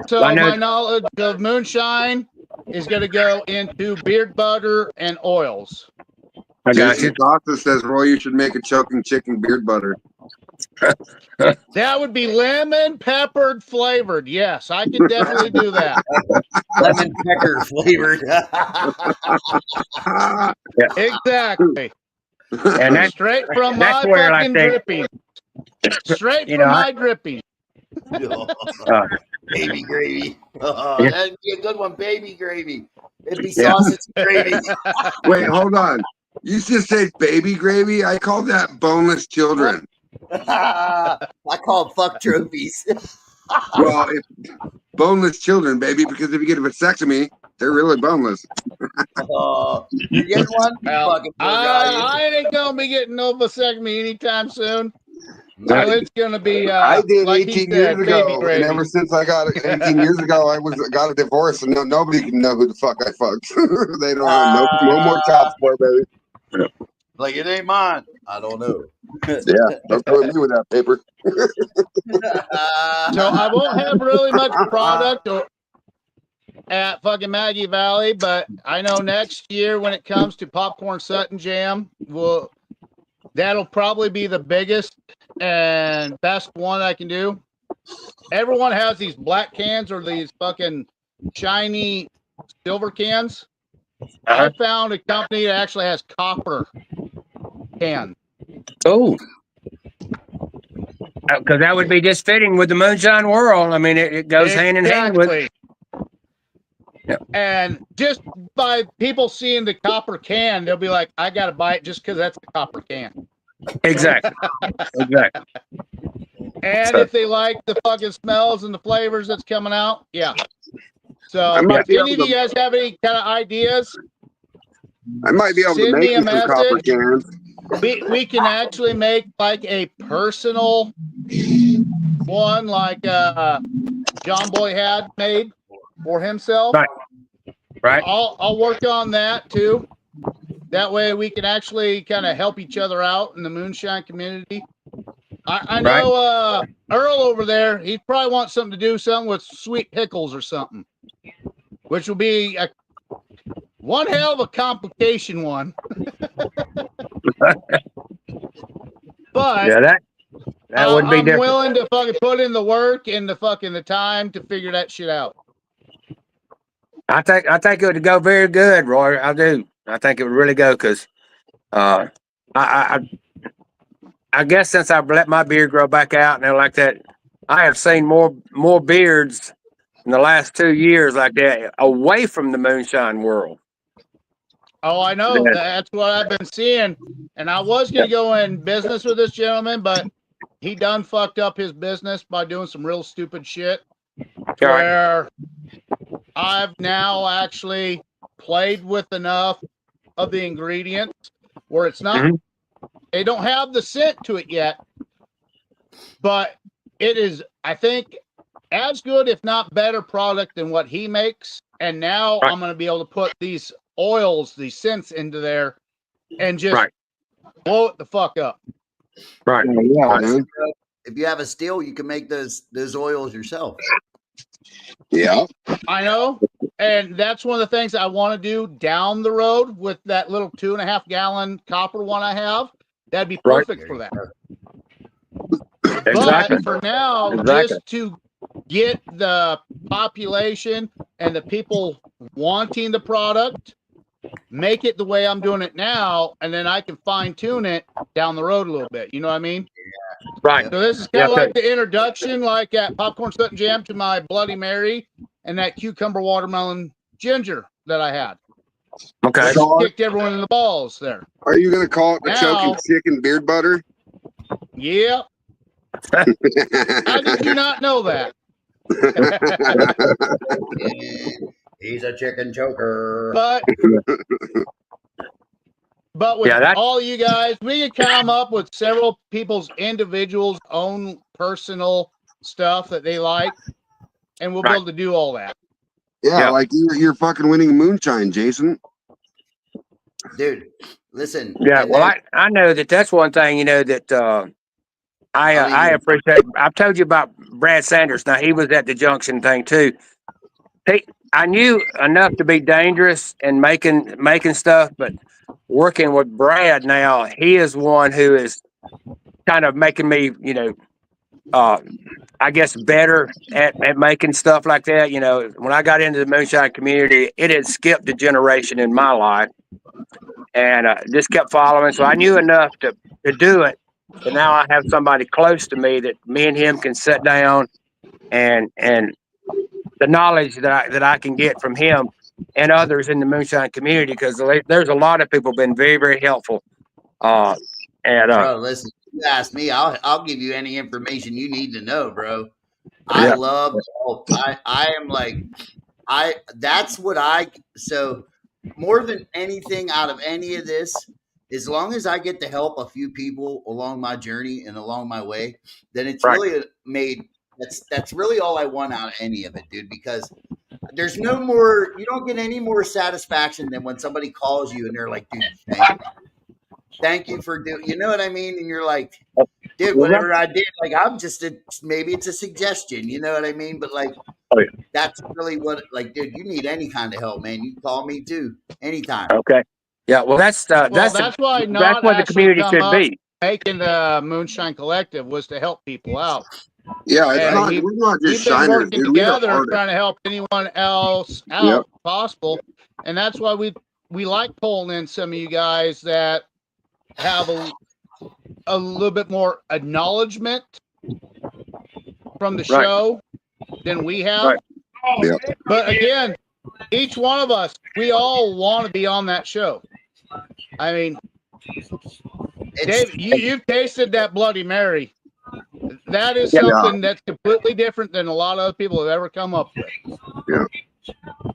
So I know. my knowledge of moonshine is going to go into beard butter and oils. I got you. Jason Costa says, Roy, you should make a choking chicken beard butter. That would be lemon peppered flavored. Yes, I can definitely do that. Lemon pecker flavored. Exactly. And that's Straight from my that's where I fucking think, dripping. Straight you from know, my dripping. Baby gravy. Oh, Yeah. that'd be a good one. Baby gravy. It'd be Yeah. sausage gravy. Wait, hold on. You just say baby gravy? I call that boneless children. I call it fuck trophies. Well, boneless children, baby, because if you get a vasectomy, they're really boneless. You get one? Well, Fucking poor guy. I ain't gonna be getting no vasectomy anytime soon. So it's gonna be I did like he 18 said, years baby ago, gravy. and ever since I got 18 years ago, got a divorce, and nobody can know who the fuck I fucked. They don't have no more child support, baby. Like it ain't mine. I don't know. Yeah, don't come at me with that paper. So I won't have really much product at fucking Maggie Valley, but I know next year when it comes to popcorn Sutton Jam, that'll probably be the biggest and best one I can do. Everyone has these black cans or these fucking shiny silver cans. I found a company that actually has copper cans. Oh, because that would be just fitting with the moonshine world. I mean, it goes hand in hand with. Exactly. And just by people seeing the copper can, they'll be like, I got to buy it just because that's a copper can. Exactly. Exactly. And if they like the fucking smells and the flavors that's coming out, yeah. So I might if be any of able you guys have any kind of ideas, I might be able to send make me a you some copper message. cans. We can actually make like a personal one like John Boy had made for himself. Right. Right. I'll work on that too. That way we can actually kind of help each other out in the moonshine community. I know Earl over there, he probably wants something to do something with sweet pickles or something, which will be one hell of a complication one. But yeah, that would be I'm different. willing to fucking put in the work and the time to figure that shit out. I think it would go very good, Roy. I do. I think it would really go because I guess since I've let my beard grow back out and like that, I have seen more beards in the last 2 years like that away from the moonshine world. Oh, I know. That's what I've been seeing. And I was going to go in business with this gentleman, but he done fucked up his business by doing some real stupid shit. Where I've now actually played with enough of the ingredients where it's not, they don't have the scent to it yet, but it is, I think, as good, if not better product than what he makes. And now I'm going to be able to put these oils, these scents into there and just blow it the fuck up. Right. Yeah, dude. If you have a still, you can make those oils yourself. Yeah. I know. And that's one of the things I want to do down the road with that little 2.5 gallon copper one I have. That'd be perfect for that. Exactly. But for now, just to get the population and the people wanting the product, make it the way I'm doing it now, and then I can fine tune it down the road a little bit. You know what I mean? Right. So this is kind of like the introduction, like at Popcorn Sutton Jam, to my Bloody Mary and that cucumber watermelon ginger that I had. Okay. So kicked everyone in the balls there. Are you gonna call it the choking chicken beard butter? Yep. How did you not know that? He's a chicken choker. But with all you guys, we can come up with several people's individuals' own personal stuff that they like, and we'll be able to do all that. Yeah, like you're fucking winning moonshine, Jason. Dude, listen. Yeah, well, I know that's one thing, that I appreciate. I've told you about Brad Sanders. Now, he was at the Junction thing, too. I knew enough to be dangerous and making stuff, but working with Brad now, he is one who is kind of making me, I guess better at making stuff like that. When I got into the moonshine community, it had skipped a generation in my life and just kept following. So I knew enough to do it. But now I have somebody close to me that me and him can sit down and the knowledge that I can get from him and others in the moonshine community, because there's a lot of people been very, very helpful. Bro, listen, you ask me, I'll give you any information you need to know, bro. I love help. I am like, that's what so more than anything out of any of this, as long as I get to help a few people along my journey and along my way, then it's Right. really made. That's really all I want out of any of it, dude. Because there's no more. You don't get any more satisfaction than when somebody calls you and they're like, "Dude, thank you for doing." You know what I mean? And you're like, "Dude, Well, whatever I did, like I'm just maybe it's a suggestion." You know what I mean? But like, oh, yeah. that's really what. Like, dude, you need any kind of help, man. You can call me too, anytime. Okay. Yeah. Well, that's why that's not what the actually community come should up be. making the Moonshine Collective was to help people out. Yeah, it's And not. We're not just we've been shiners, working dude. We are together artists. trying to help anyone else Yep. out possible. And that's why we like pulling in some of you guys that have a little bit more acknowledgement from the Right. show than we have. Right. Oh, Yep. man, But yeah. again, each one of us, we all want to be on that show. I mean, Dave, you've tasted that Bloody Mary. That is Yeah. something that's completely different than a lot of other people have ever come up with.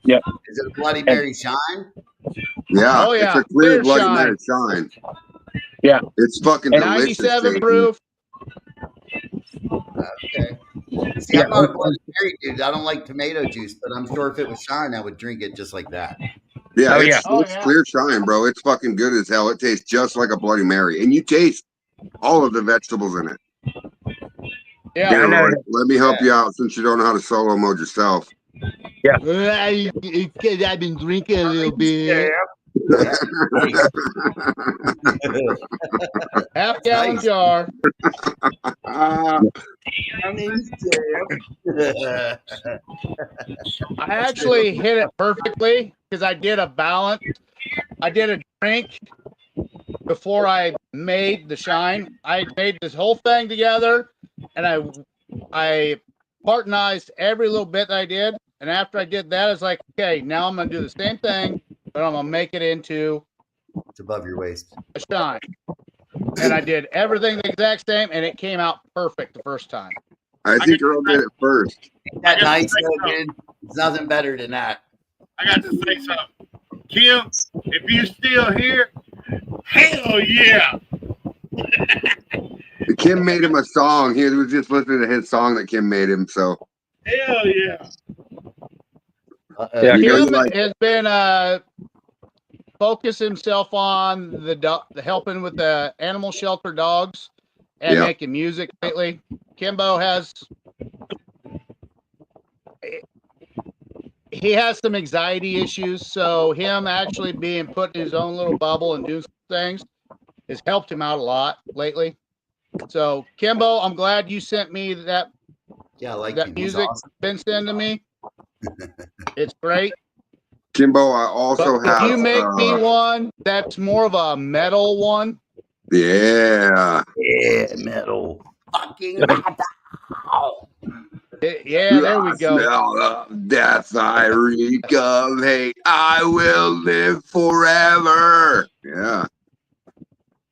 Yeah. Is it a Bloody Mary shine? Yeah. Oh, yeah. It's a clear Clear Bloody shine. Mary shine. Yeah. It's fucking And delicious. 97 JP. proof. Okay. See, Yeah. I'm not a Bloody Mary dude. I don't like tomato juice, but I'm sure if it was shine, I would drink it just like that. Yeah, Oh, it's, yeah. Oh, it's yeah. clear shine, bro. It's fucking good as hell. It tastes just like a Bloody Mary, and you taste all of the vegetables in it. Yeah. Here, I know. Roy, let me help you out since you don't know how to solo mode yourself. Because I've been drinking a little bit. Half gallon nice. jar. Ah, I actually hit it perfectly because I did a balance. I did a drink before I made the shine. I made this whole thing together, and I partnized every little bit that I did. And after I did that, it's like, okay, now I'm gonna do the same thing, but I'm gonna make it into It's above your waist. a shine. And I did everything the exact same, and it came out perfect the first time. I think Earl did it first. Ain't that I got to nice, say though, dude? There's nothing better than that. I got to say something. Kim, if you're still here, hell yeah. Kim made him a song. He was just listening to his song that Kim made him. So Hell yeah. Yeah. you know, Kim like, has been focus himself on the helping with the animal shelter dogs and Yeah. making music lately. Kimbo has some anxiety issues, so him actually being put in his own little bubble and doing things has helped him out a lot lately. So Kimbo, I'm glad you sent me that Yeah, I like that him. He's music awesome. been sending me. It's great. Kimbo, I also But if have. you make me one that's more of a metal one, Yeah. Yeah, metal. Fucking metal. yeah, there we I go. smell of death. I reek of hate. I will live forever. Yeah.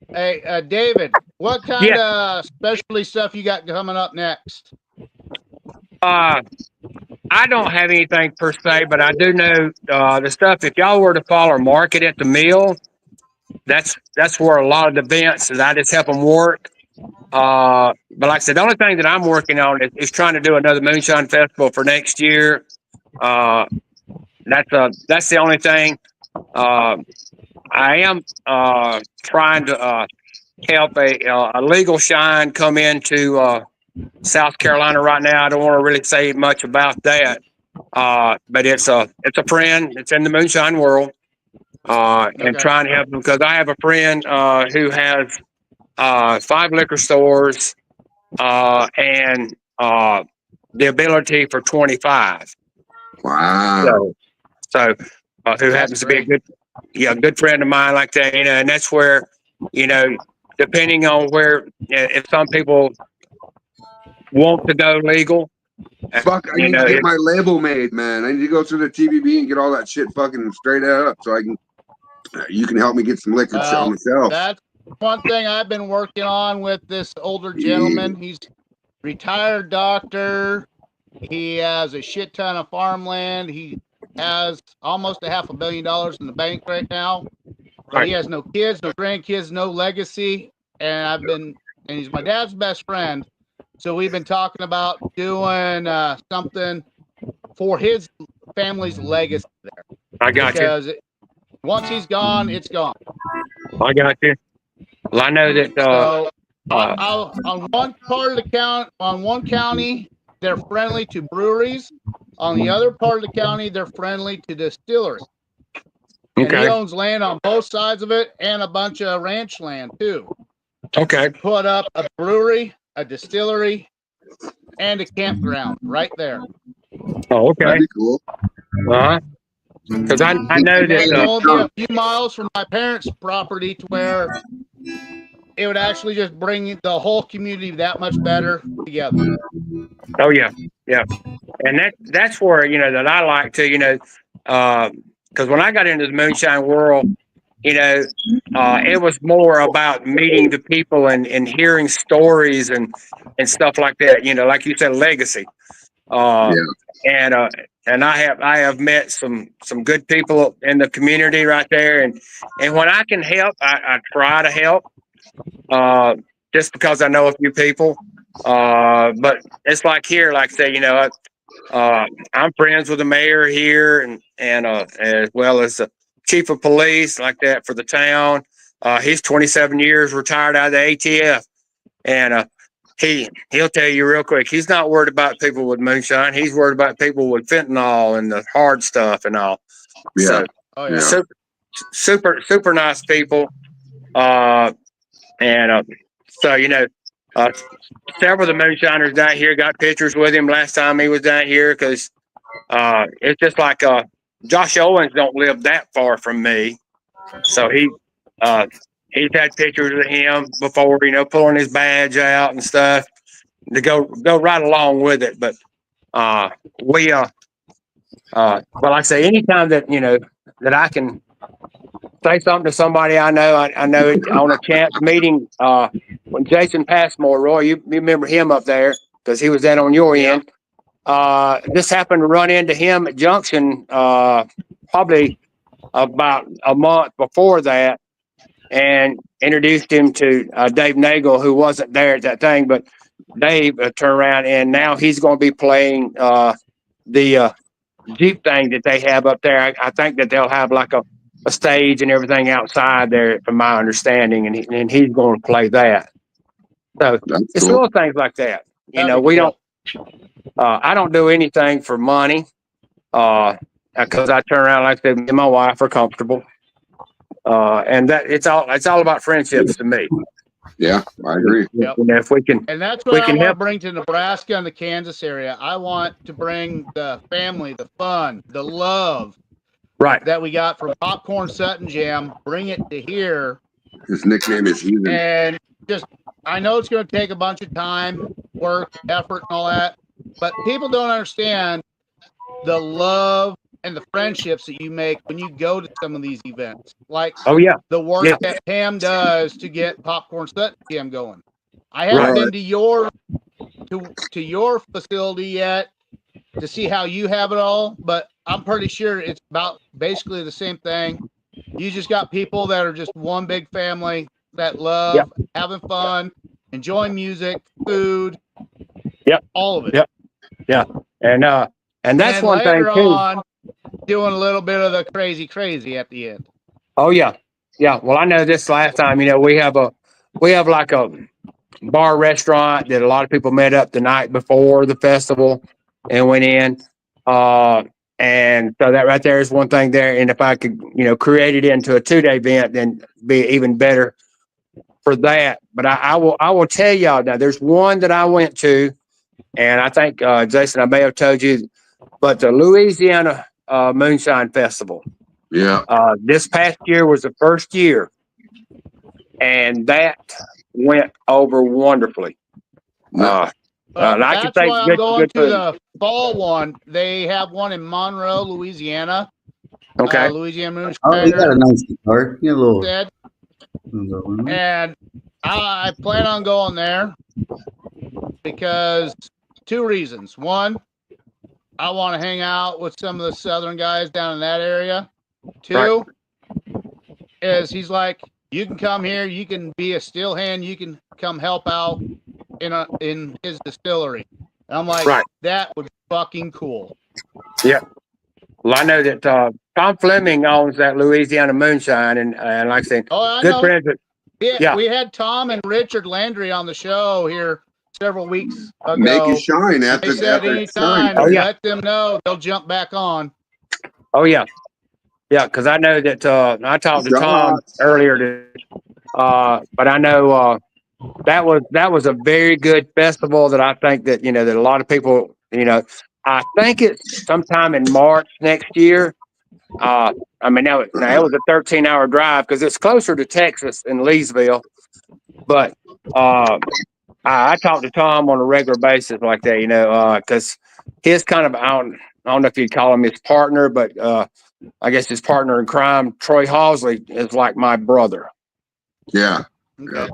Hey, David, what kind of specialty stuff you got coming up next? I don't have anything per se, but I do know the stuff. If y'all were to follow market at the mill, that's where a lot of the events that I just help them work. But like I said, the only thing that I'm working on is trying to do another Moonshine Festival for next year. That's the only thing. I am trying to help a legal shine come into South Carolina right now. I don't want to really say much about that, but it's a friend. It's in the moonshine world, and trying to help them because I have a friend who has 5 liquor stores and the ability for 25. Wow. So who happens to be a good friend of mine like that, and that's where, depending on where, if some people want to go legal. Fuck, I need to get my label made, man. I need to go through the TVB and get all that shit fucking straight up so I can. You can help me get some liquor on the shelf. That's one thing I've been working on with this older gentleman. He's retired doctor. He has a shit ton of farmland. He has almost $500 million in the bank right now. but he has no kids, no grandkids, no legacy. And he's my dad's best friend. So we've been talking about doing something for his family's legacy there. I got you. Because once he's gone, it's gone. I got you. Well, I know that. So on one part of the one county, they're friendly to breweries. On the other part of the county, they're friendly to distillery. And he Okay. owns land on both sides of it and a bunch of ranch land too. Okay. Put up a brewery, a distillery, and a campground right there. Oh, okay. That'd be cool. Because I know And that. it'd only be a few miles from my parents' property to where it would actually just bring the whole community that much better together. Oh yeah, yeah, and that's where that I like to because when I got into the moonshine world, it was more about meeting the people and hearing stories and stuff like that. Like you said, legacy. Yeah. And I have met some good people in the community right there, and when I can help, I try to help. Just because I know a few people. But it's like here, like say, I'm friends with the mayor here and as well as the chief of police like that for the town. He's 27 years retired out of the ATF, and he'll tell you real quick. He's not worried about people with moonshine. He's worried about people with fentanyl and the hard stuff and all. Yeah. So, super nice people. So several of the moonshiners down here got pictures with him last time he was down here because it's just like Josh Owens don't live that far from me, so he's had pictures of him before, pulling his badge out and stuff to go right along with it. But we well, like I say, anytime that that I can say something to somebody I know it, on a chance meeting. When Jason Passmore, Roy, you remember him up there because he was down on your end. Just happened to run into him at Junction probably about a month before that, and introduced him to Dave Nagel, who wasn't there at that thing, but Dave turned around and now he's going to be playing the Jeep thing that they have up there. I think that they'll have like a stage and everything outside there, from my understanding, and he's going to play that. So it's cool. little things like that. We don't. I don't do anything for money, because I turn around like that. Me and my wife are comfortable, and that it's all about friendships to me. Yeah, I agree. Yep. If we can, and that's what I want to bring to Nebraska and the Kansas area. I want to bring the family, the fun, the love, right, that we got from Popcorn Sutton Jam. Bring it to here. His nickname is Heathen. And I know it's going to take a bunch of time, work, effort, and all that, but people don't understand the love and the friendships that you make when you go to some of these events. Like, the work that Pam does to get Popcorn Sutton Jam going. I haven't been to your facility yet to see how you have it all, but I'm pretty sure it's about basically the same thing. You just got people that are just one big family that love having fun, enjoying music, food, all of it. And that's one thing later too. On, doing a little bit of the crazy at the end. Oh yeah. Well, I know this last time. We have like a bar restaurant that a lot of people met up the night before the festival and went in. And so that right there is one thing there. And if I could, create it into a 2-day event, then be even better for that. But I will tell y'all now, there's one that I went to, and I think, Jason, I may have told you, but the Louisiana Moonshine Festival. Yeah. This past year was the first year, and that went over wonderfully. That's why I'm going to the fall one. They have one in Monroe, Louisiana. Okay. Louisiana Moonshine. Oh, you got a nice guitar. You got a little. And I plan on going there because 2 reasons. One, I want to hang out with some of the southern guys down in that area. 2, is he's like, you can come here, you can be a steel hand, you can come help out in his distillery. And I'm like, Right. that would be fucking cool. Yeah. Well, I know that Tom Fleming owns that Louisiana Moonshine, and like I said, Oh, I good know. friends. Yeah. We had Tom and Richard Landry on the show here several weeks ago. Make you shine at They the said at the anytime, shine. Oh, yeah. let them know they'll jump back on. Oh yeah, yeah. Because I know that I talked to Tom earlier, but I know that was a very good festival that I think that that a lot of people I think it's sometime in March next year. I mean now it was a 13-hour drive because it's closer to Texas in Leesville, but I talk to Tom on a regular basis like that, because his kind of I don't know if you'd call him his partner, but I guess his partner in crime, Troy Halsley, is like my brother. Yeah. Okay.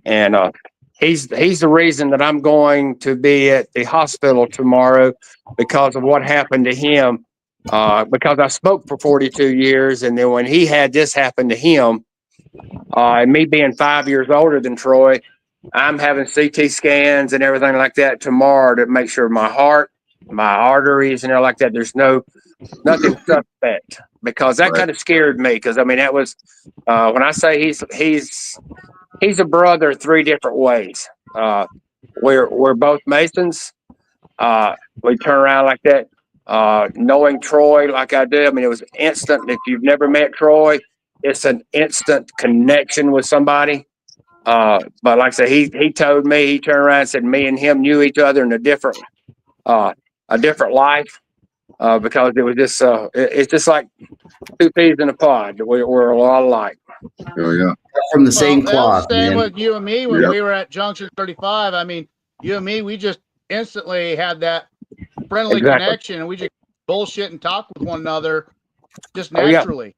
And he's the reason that I'm going to be at the hospital tomorrow because of what happened to him. Because I smoked for 42 years, and then when he had this happen to him, and me being 5 years older than Troy, I'm having CT scans and everything like that tomorrow to make sure my heart, my arteries, and everything like that. There's nothing suspect, because that kind of scared me. Because I mean, that was when I say he's a brother 3 different ways. We're both Masons. We turn around like that. Knowing Troy like I do, I mean, it was instant. If you've never met Troy, it's an instant connection with somebody. But like I said, he told me, he turned around and said me and him knew each other in a different life, because it was just it's just like 2 peas in a pod. We're a lot alike. Oh yeah. From the same That was cloth, the same man. with you and me when we were at Junction 35. I mean, you and me, we just instantly had that friendly connection, and we just bullshit and talk with one another just naturally.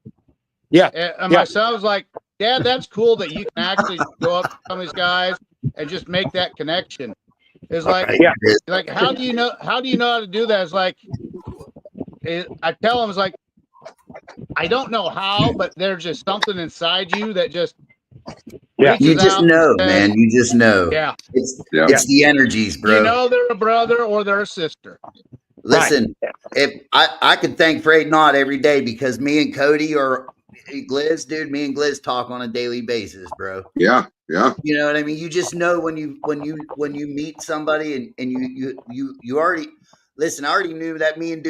Yeah. And my son was like, Dad, that's cool that you can actually go up to some of these guys and just make that connection. It's like, like how do you know how to do that? It's like, I tell him, it's like, I don't know how, but there's just something inside you that just reaches You just out know, and says, man. You just know. Yeah. It's the energies, bro. You know they're a brother or they're a sister. Listen, if I could thank Freight Knot every day, because me and Cody or Gliz, dude, me and Gliz talk on a daily basis, bro. Yeah, yeah. You know what I mean? You just know when you meet somebody and you already listen. I already knew that me and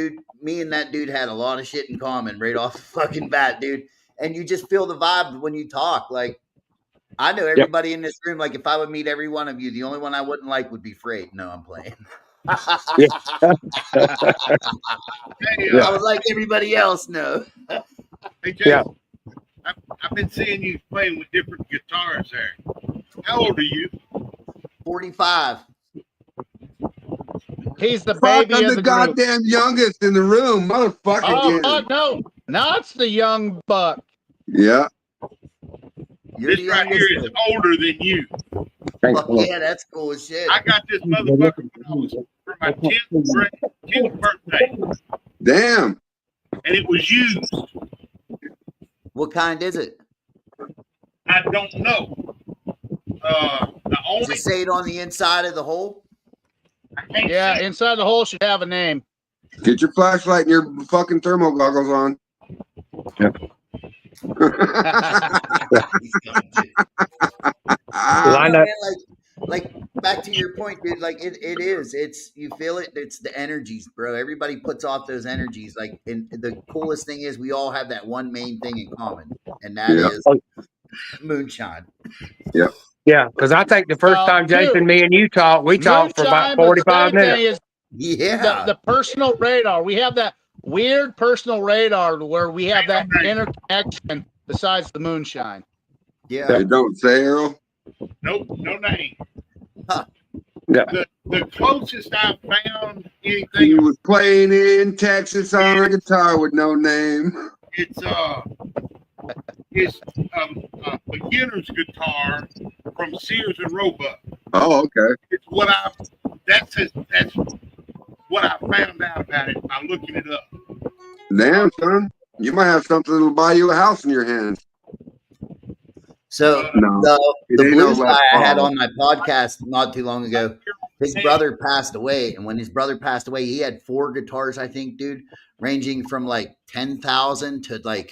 that dude had a lot of shit in common right off the fucking bat, dude. And you just feel the vibe when you talk. Like, I know everybody in this room. Like, if I would meet every one of you, the only one I wouldn't like would be Freight. No, I'm playing. I would like everybody else. No. Hey, Jay, I've been seeing you playing with different guitars there. How old are you? 45. He's the Fuck, baby I'm of the the goddamn youngest in the room, motherfucker. Oh, fuck, no. Now it's the young buck. Yeah. You're This right here is older than you. Fuck yeah, that's cool as shit. I got this motherfucker when I was for my 10th birthday. Damn. And it was used. What kind is it? I don't know. The only Does it say it on the inside of the hole? Yeah, inside the hole should have a name. Get your flashlight and your fucking thermal goggles on. Yep. Like back to your point, dude. Like it is. It's you feel it. It's the energies, bro. Everybody puts off those energies. Like, and the coolest thing is we all have that one main thing in common, and that is moonshine. Yeah. Yeah, because I think the first time Jason, me and you talked, we talked for about 45 minutes. The personal radar. We have that weird personal radar where we have that interconnection besides the moonshine. Yeah. It don't say, Earl? Nope, no name. Huh. Yeah. The closest I found anything. He was playing in Texas on a guitar with no name. It's a beginner's guitar from Sears and Roebuck. Oh, okay. It's what that's what I found out about it by looking it up. Damn, son. You might have something that'll buy you a house in your hands. So No, it the ain't no blues Les guy I had Paul. on my podcast not too long ago, his brother passed away, and when his brother passed away, he had 4 guitars, I think, dude, ranging from like 10,000 to like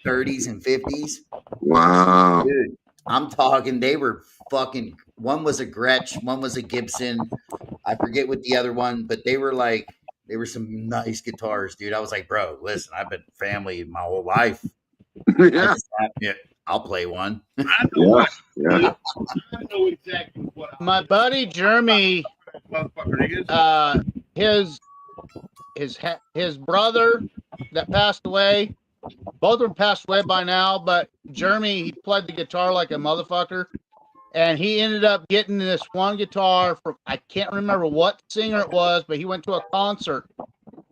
30s and 50s. Wow. Dude, I'm talking, they were fucking. One was a Gretsch, one was a Gibson. I forget what the other one, but they were some nice guitars, dude. I was like, bro, listen, I've been family my whole life. Yeah. I'll play one. I know Yeah. what. Yeah. I know exactly what My buddy Jeremy, motherfucker is. his brother that passed away, both of them passed away by now, but Jeremy, he played the guitar like a motherfucker. And he ended up getting this one guitar from, I can't remember what singer it was, but he went to a concert,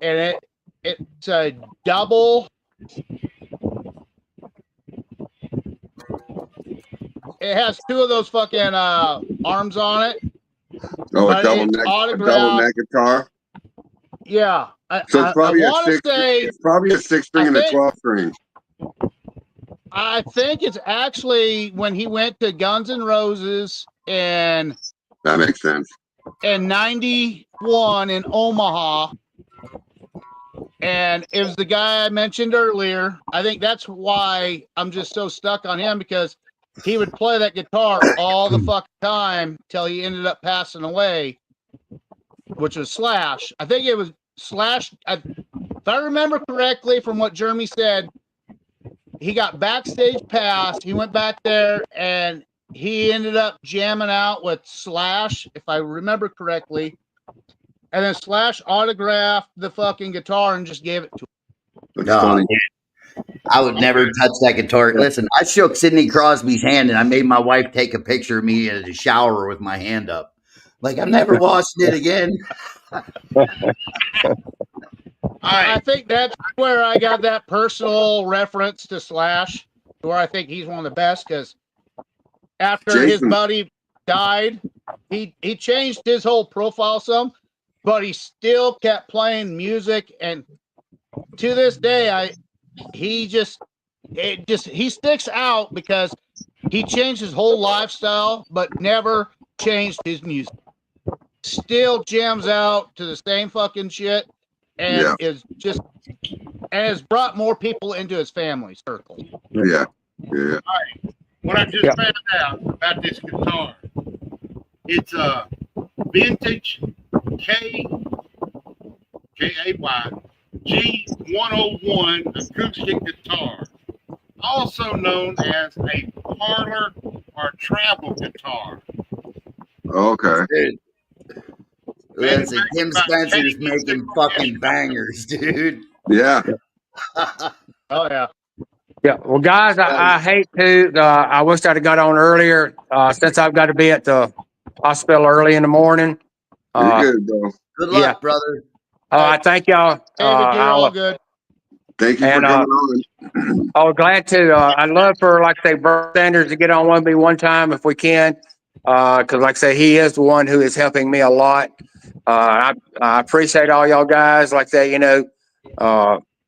and it's a double. It has 2 of those fucking arms on it. Oh, But a double it's neck autographed. guitar. Yeah, So it's probably I want to say it's probably a 6-string and a 12-string. I think it's actually when he went to Guns N' Roses and That makes sense. in '91 in Omaha. And it was the guy I mentioned earlier. I think that's why I'm just so stuck on him, because he would play that guitar all the fucking time till he ended up passing away, which was Slash. I think it was Slash. If I remember correctly from what Jeremy said, he got backstage pass. He went back there and he ended up jamming out with Slash, if I remember correctly. And then Slash autographed the fucking guitar and just gave it to him. That's funny. I would never touch that guitar. Listen, I shook Sidney Crosby's hand and I made my wife take a picture of me in the shower with my hand up. Like, I'm never washing it again. I think that's where I got that personal reference to Slash, where I think he's one of the best, because after his buddy died, he changed his whole profile some, but he still kept playing music, and to this day, he sticks out because he changed his whole lifestyle, but never changed his music. Still jams out to the same fucking shit, and has brought more people into his family circle. Yeah. Yeah. All right. What I just found out about this guitar, it's a vintage Kay G101 acoustic guitar, also known as a parlor or travel guitar. Okay. Dude. Listen, Tim Spencer's making fucking bangers, dude. Yeah. Oh, yeah. Yeah. Well, guys, I hate to. I wish I'd have got on earlier since I've got to be at the hospital early in the morning. You're good, bro. Good luck, brother. I thank y'all. David, you're all good. Thank you for coming on. I was glad to. I'd love for, like I say, Bert Sanders to get on with me one time if we can. Because, like I say, he is the one who is helping me a lot. I appreciate all y'all guys. Like that,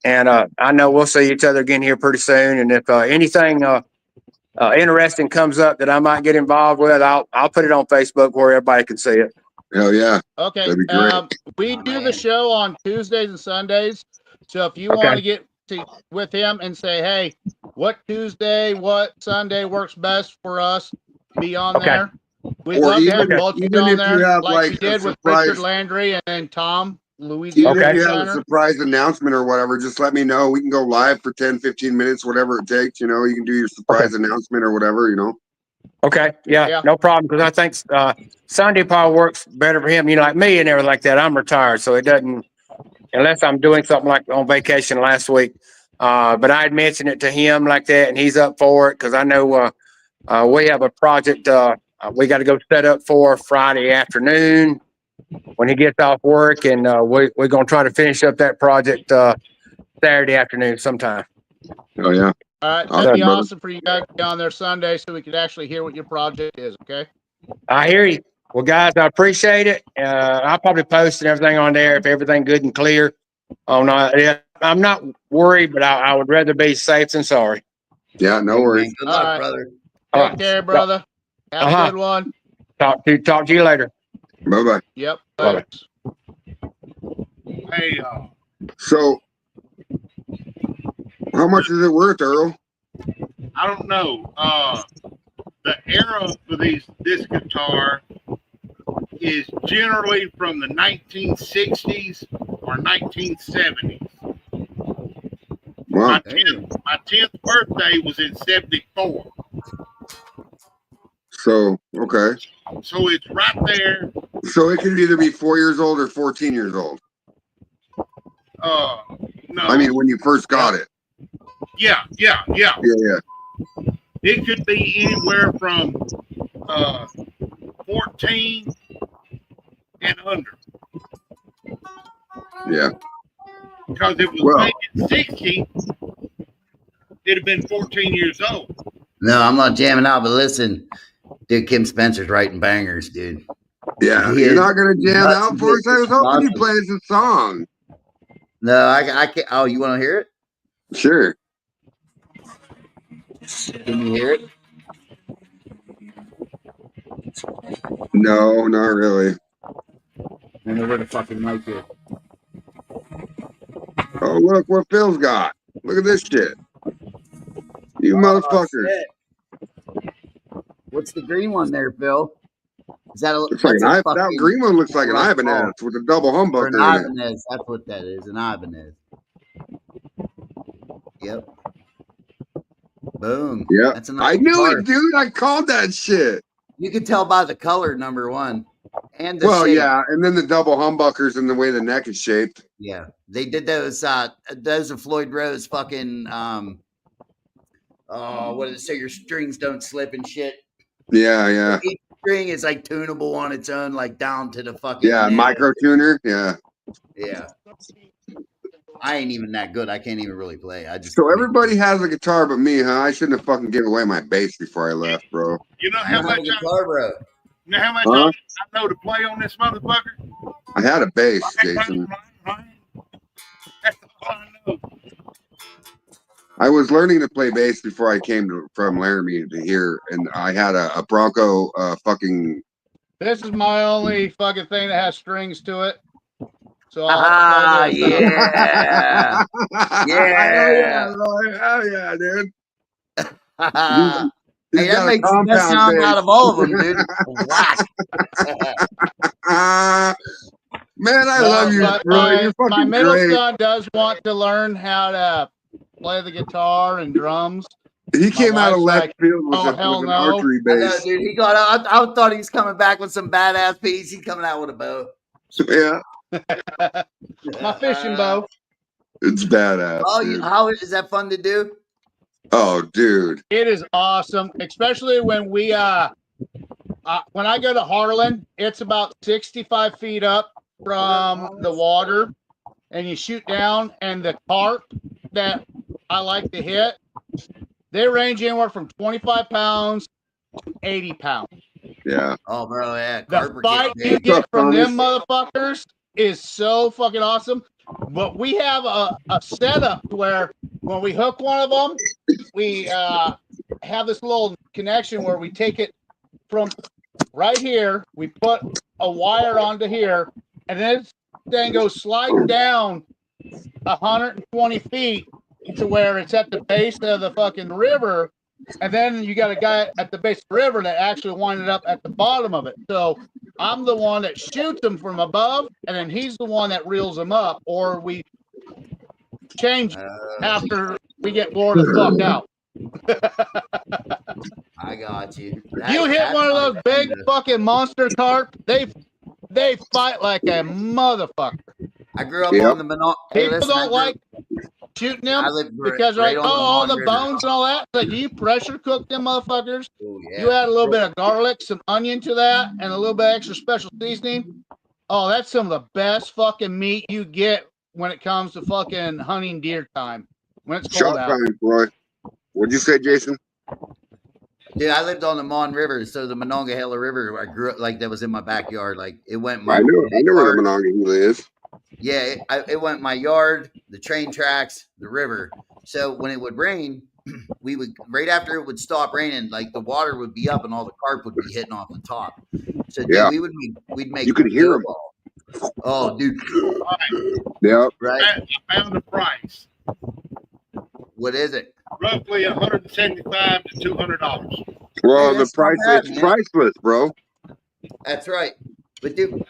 and I know we'll see each other again here pretty soon. And if anything interesting comes up that I might get involved with, I'll put it on Facebook where everybody can see it. Hell yeah. Okay. That'd be great. We do the show on Tuesdays and Sundays. So if you want to get with him and say, hey, what Tuesday, what Sunday works best for us, be on there. We'd love to have both of you on there, like we did with Richard Landry and Tom, Louisiana. Even if you have a surprise announcement or whatever, just let me know. We can go live for 10, 15 minutes, whatever it takes. You can do your surprise announcement or whatever, Okay. Yeah. No problem. Because I think Sunday probably works better for him. Like me and everything like that. I'm retired, so it doesn't, unless I'm doing something like on vacation last week. But I had mentioned it to him like that, and he's up for it because I know we have a project we got to go set up for Friday afternoon when he gets off work, and we're going to try to finish up that project Saturday afternoon sometime. Oh, yeah. All right. That'd be awesome for you guys to be on there Sunday so we could actually hear what your project is, okay? I hear you. Well, guys, I appreciate it. I'll probably post everything on there if everything good and clear. I'm not worried, but I would rather be safe than sorry. Yeah, no Hey, worries. man, good All luck, right. brother. Take All right. care, brother. Have Uh-huh. a good one. Talk to you later. Bye bye. Yep. Bye-bye. Thanks. Hey, So, how much is it worth, Earl? I don't know. The era for this guitar is generally from the 1960s or 1970s. Wow. My 10th birthday was in 74. So, okay. So it's right there. So it could either be 4 years old or 14 years old. No. I mean, when you first got it. Yeah. Yeah, yeah. It could be anywhere from 14 and under. Yeah. Because it was Well, made in 60, it'd have been 14 years old. No, I'm not jamming out, but listen, dude, Kim Spencer's writing bangers, dude. yeah, He you're is not gonna jam nuts out for us. I was hoping you play us a song. No, I can't. Oh, you want to hear it? Sure. Can you hear it? No, not really. I know where the fucking mic is. Oh, look what Phil's got. Look at this shit. You motherfuckers. Shit. What's the green one there, Phil? Is that a? Looks like That's an that green one looks like an Ibanez with a double or an humbucker in it. Ibanez. That's what that is. An Ibanez. Yep. Boom. Yeah. That's a nice I knew guitar. it, dude. I called that shit. You can tell by the color, number one, and the Well, shape. yeah, and then the double humbuckers and the way the neck is shaped. Yeah, they did those. Those are Floyd Rose fucking. What did it say? Your strings don't slip and shit. Yeah, yeah. Each string is like tunable on its own, like down to the fucking. Yeah, micro tuner. Yeah. Yeah. I ain't even that good. I can't even really play. I just. So everybody has a guitar but me, huh? I shouldn't have fucking given away my bass before I left, bro. You know how much guitar, bro? You know how much Huh? I know to play on this motherfucker? I had a bass, Jason. That's all I know. I was learning to play bass before I came from Laramie to here, and I had a Bronco fucking. This is my only fucking thing that has strings to it. So yeah. Yeah. Yeah. Lord. Hell yeah, dude. Hey, that makes the best sound out of all of them, dude. Whack. Man, I love you, bro. You're fucking my middle great. son does want to learn how to play the guitar and drums. He came out of left field with, oh, with an archery I know, bass. dude. He got. I thought he was coming back with some badass piece. He's coming out with a bow. Yeah. My fishing bow. It's badass. Oh, dude. how is that fun to do? Oh, dude. It is awesome, especially when we when I go to Harlan, it's about 65 feet up from the water, and you shoot down, and the carp that I like to hit, they range anywhere from 25 pounds to 80 pounds. Yeah. Oh, bro, yeah. The fight you get from them motherfuckers is so fucking awesome. But we have a setup where when we hook one of them, we have this little connection where we take it from right here, we put a wire onto here, and then this thing goes sliding down 120 feet to where it's at the base of the fucking river. And then you got a guy at the base of the river that actually winded up at the bottom of it. So I'm the one that shoots them from above, and then he's the one that reels them up, or we change after we get bored the fuck out. I got you. You hit one of those big fucking monster carp, they fight like a motherfucker. I grew up on the Monongahela. People don't like shooting them because right, all the bones and all that. Like, you pressure cook them motherfuckers. Ooh, yeah. You add a little bit of garlic, some onion to that, and a little bit extra special seasoning. Oh, that's some of the best fucking meat you get when it comes to fucking hunting deer time. When it's cold out. Time, Roy. What'd you say, Jason? Dude, I lived on the Mon River, so the Monongahela River, I grew up like that was in my backyard. Like it went. I knew where the Monongahela is. Yeah, it went my yard, the train tracks, the river. So when it would rain, we would right after it would stop raining, like the water would be up and all the carp would be hitting off the top. So dude, Yeah. we'd make You could hear them. Oh, dude. Yep. Right. I found the price. What is it? Roughly $175 to $200. Well, Hey, the that's not price, bad, it's man. priceless, bro. That's right. But dude,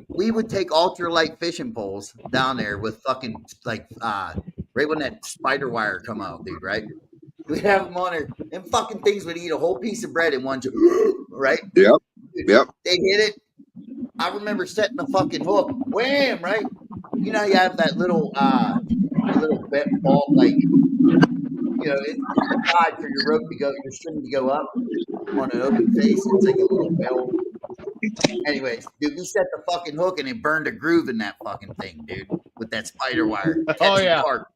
we would take ultralight fishing poles down there with fucking like right when that spider wire come out, dude, right? We'd have them on there, and fucking things would eat a whole piece of bread in one, right? Yep. Dude, Yep. they hit it. I remember setting the fucking hook, wham, right? You know, you have that little bit ball, like, you know, it's the guide for your rope to go, your string to go up on an open face. It's like a little bell. Anyways, dude, we set the fucking hook and it burned a groove in that fucking thing, dude, with that spider wire. Oh, yeah. Carp.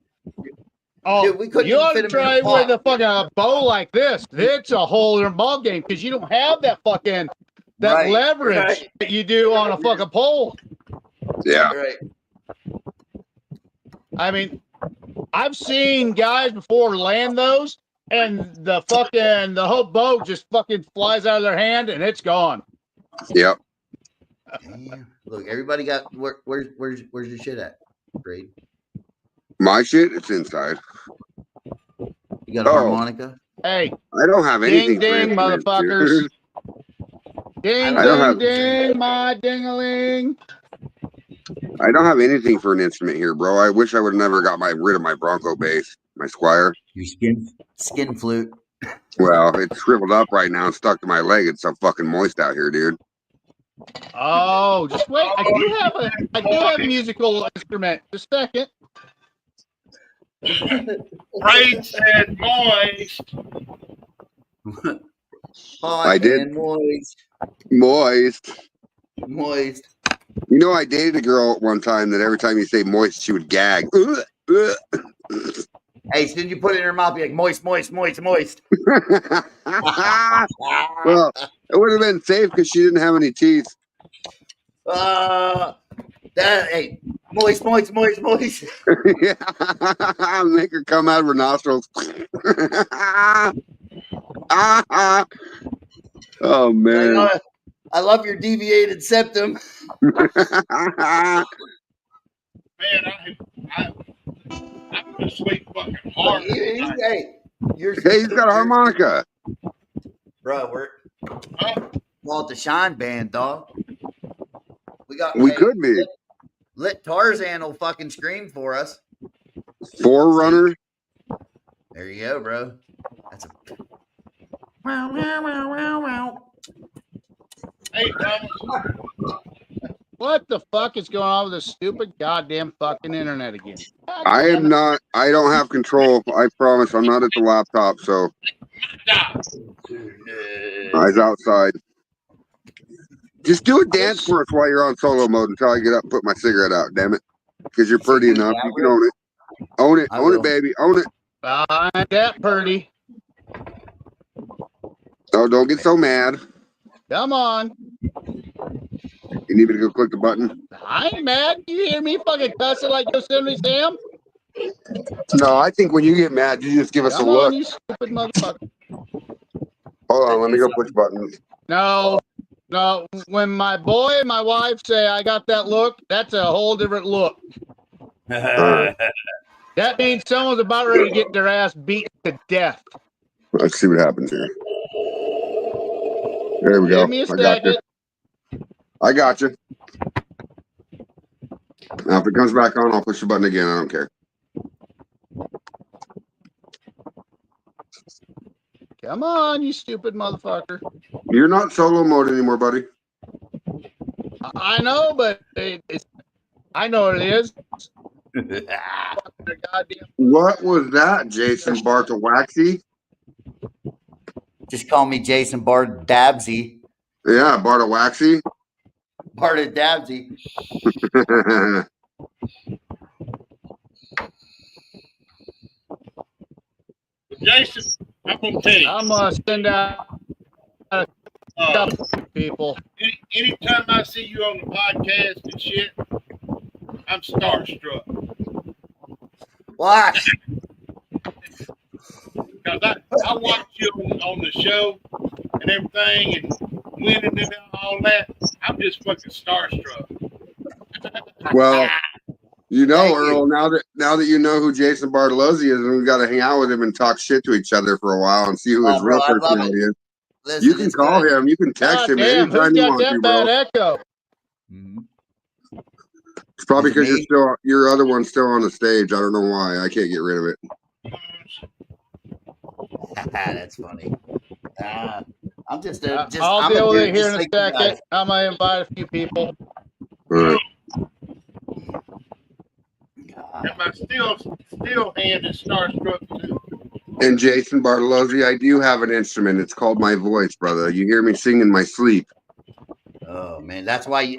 Oh, Dude, we couldn't you even ought fit to 'em in try a pot. with a fucking bow like this. It's a whole other ball game because you don't have that fucking Right, leverage right. that you do on a fucking pole. Yeah. Right. I mean, I've seen guys before land those, and the whole boat just fucking flies out of their hand and it's gone. Yep. Damn. Look, everybody got where's your shit at, Braid? My shit, it's inside. You got a harmonica? Hey, I don't have anything. ding, ding, for instruments, motherfuckers. dude. Ding, I don't ding, have- ding, my ding-a-ling. I don't have anything for an instrument here, bro. I wish I would have never got rid of my Bronco bass, my Squire. Your skin flute. Well, it's shriveled up right now and stuck to my leg. It's so fucking moist out here, dude. Oh, just wait. I do have a musical instrument. Just a second. Braid said moist. Hot I did. and moist. Moist. Moist. You know, I dated a girl one time that every time you say moist, she would gag. Hey, so then you put it in her mouth, be like moist, moist, moist, moist. Well, it would have been safe because she didn't have any teeth. Hey, moist, moist, moist, moist. Yeah. Make her come out of her nostrils. Oh man. I love your deviated septum. Man, I put sleep fucking hard. Hey, he's got a harmonica. Bro, we're called the Shine Band, dog. We could be. Let Tarzan will fucking scream for us. Forerunner. There you go, bro. That's a wow, wow, wow, wow, wow. Hey, Thomas. What the fuck is going on with this stupid goddamn fucking internet again? God I damn am it. not. I don't have control. I promise. I'm not at the laptop, so eyes outside. Just do a dance for us while you're on solo mode until I get up and put my cigarette out. Damn it, because you're pretty enough. You can own it. Own it. Own it, baby. Own it. I'm that pretty. Oh, don't get so mad. Come on. You need me to go click the button? I ain't mad. You hear me fucking cussing like Yosemite Sam? No, I think when you get mad, you just give us Come a look. on, you stupid motherfucker. Hold on, let me go push buttons. No. When my boy and my wife say I got that look, that's a whole different look. That means someone's about ready to get their ass beat to death. Let's see what happens here. There we go. Give me a I got you. second. I got you. Now, if it comes back on, I'll push the button again. I don't care. Come on, you stupid motherfucker. You're not solo mode anymore, buddy. I know, but I know what it is. What was that, Jason Bartawaxy? Just call me Jason Bardabsy. Yeah, Bartawaxy. Bardabsy. Jason, I'm gonna tell you. I'm gonna send out a couple people. Anytime I see you on the podcast and shit, I'm starstruck. Why? Because because I watch you on the show and everything and winning and all that. I'm just fucking starstruck. Well, you know, Thank Earl, you. now that you know who Jason Bartolozzi is, and we got to hang out with him and talk shit to each other for a while and see who his Oh, bro, real I love it. personality is. Listen, You can it's call good. him. You can text God him damn, who's anytime you got want that to, bad bro. echo? Mhm. It's probably Is it because me? your other one's still on the stage. I don't know why. I can't get rid of it. That's funny. I'm just I'll I'm a deal with dude it here just in a like you second. guys. I'm gonna invite a few people. All right. And my still hand is starstruck too. And Jason Bartolozzi, I do have an instrument. It's called my voice, brother. You hear me sing in my sleep. Oh man, that's why you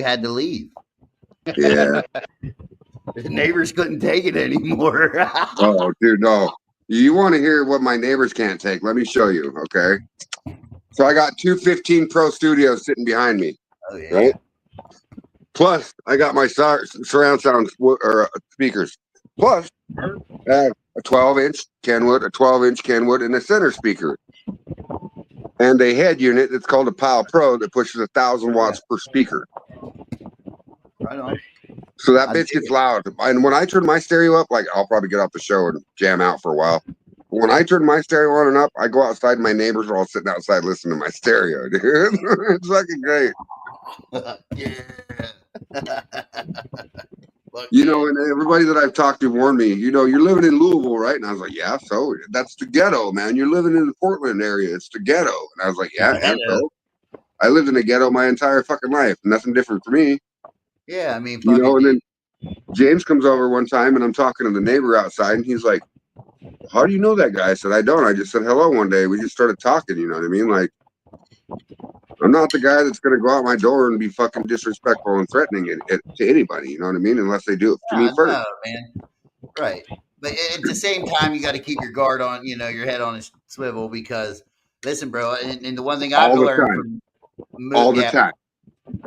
had to leave. Yeah. The neighbors couldn't take it anymore. Oh, dude, no. You want to hear what my neighbors can't take? Let me show you, okay? So I got two 15 Pro Studios sitting behind me, Oh yeah. right? Plus, I got my surround sound speakers. Plus, I have a 12-inch Kenwood, and a center speaker. And a head unit that's called a PAL Pro that pushes 1,000 watts per speaker. Right on. So that I bitch dig gets it. loud. And when I turn my stereo up, like I'll probably get off the show and jam out for a while. But when I turn my stereo on and up, I go outside. My neighbors are all sitting outside listening to my stereo, dude. It's fucking great. Yeah. Fuck You yeah. know, and everybody that I've talked to warned me, you know, you're living in Louisville, right? And I was like, yeah, so that's the ghetto, man. You're living in the Portland area. It's the ghetto. And I was like, yeah, and so I lived in a ghetto my entire fucking life. Nothing different for me. Yeah, I mean, You know, fucking and dude. then James comes over one time and I'm talking to the neighbor outside and he's like, how do you know that guy? I said, I don't. I just said hello one day. We just started talking, you know what I mean? Like, I'm not the guy that's going to go out my door and be fucking disrespectful and threatening to anybody, you know what I mean? Unless they do it to me first. No, man. Right. But at the same time, you got to keep your guard on, your head on a swivel because, listen, bro, and the one thing I've All the learned time. from All the time.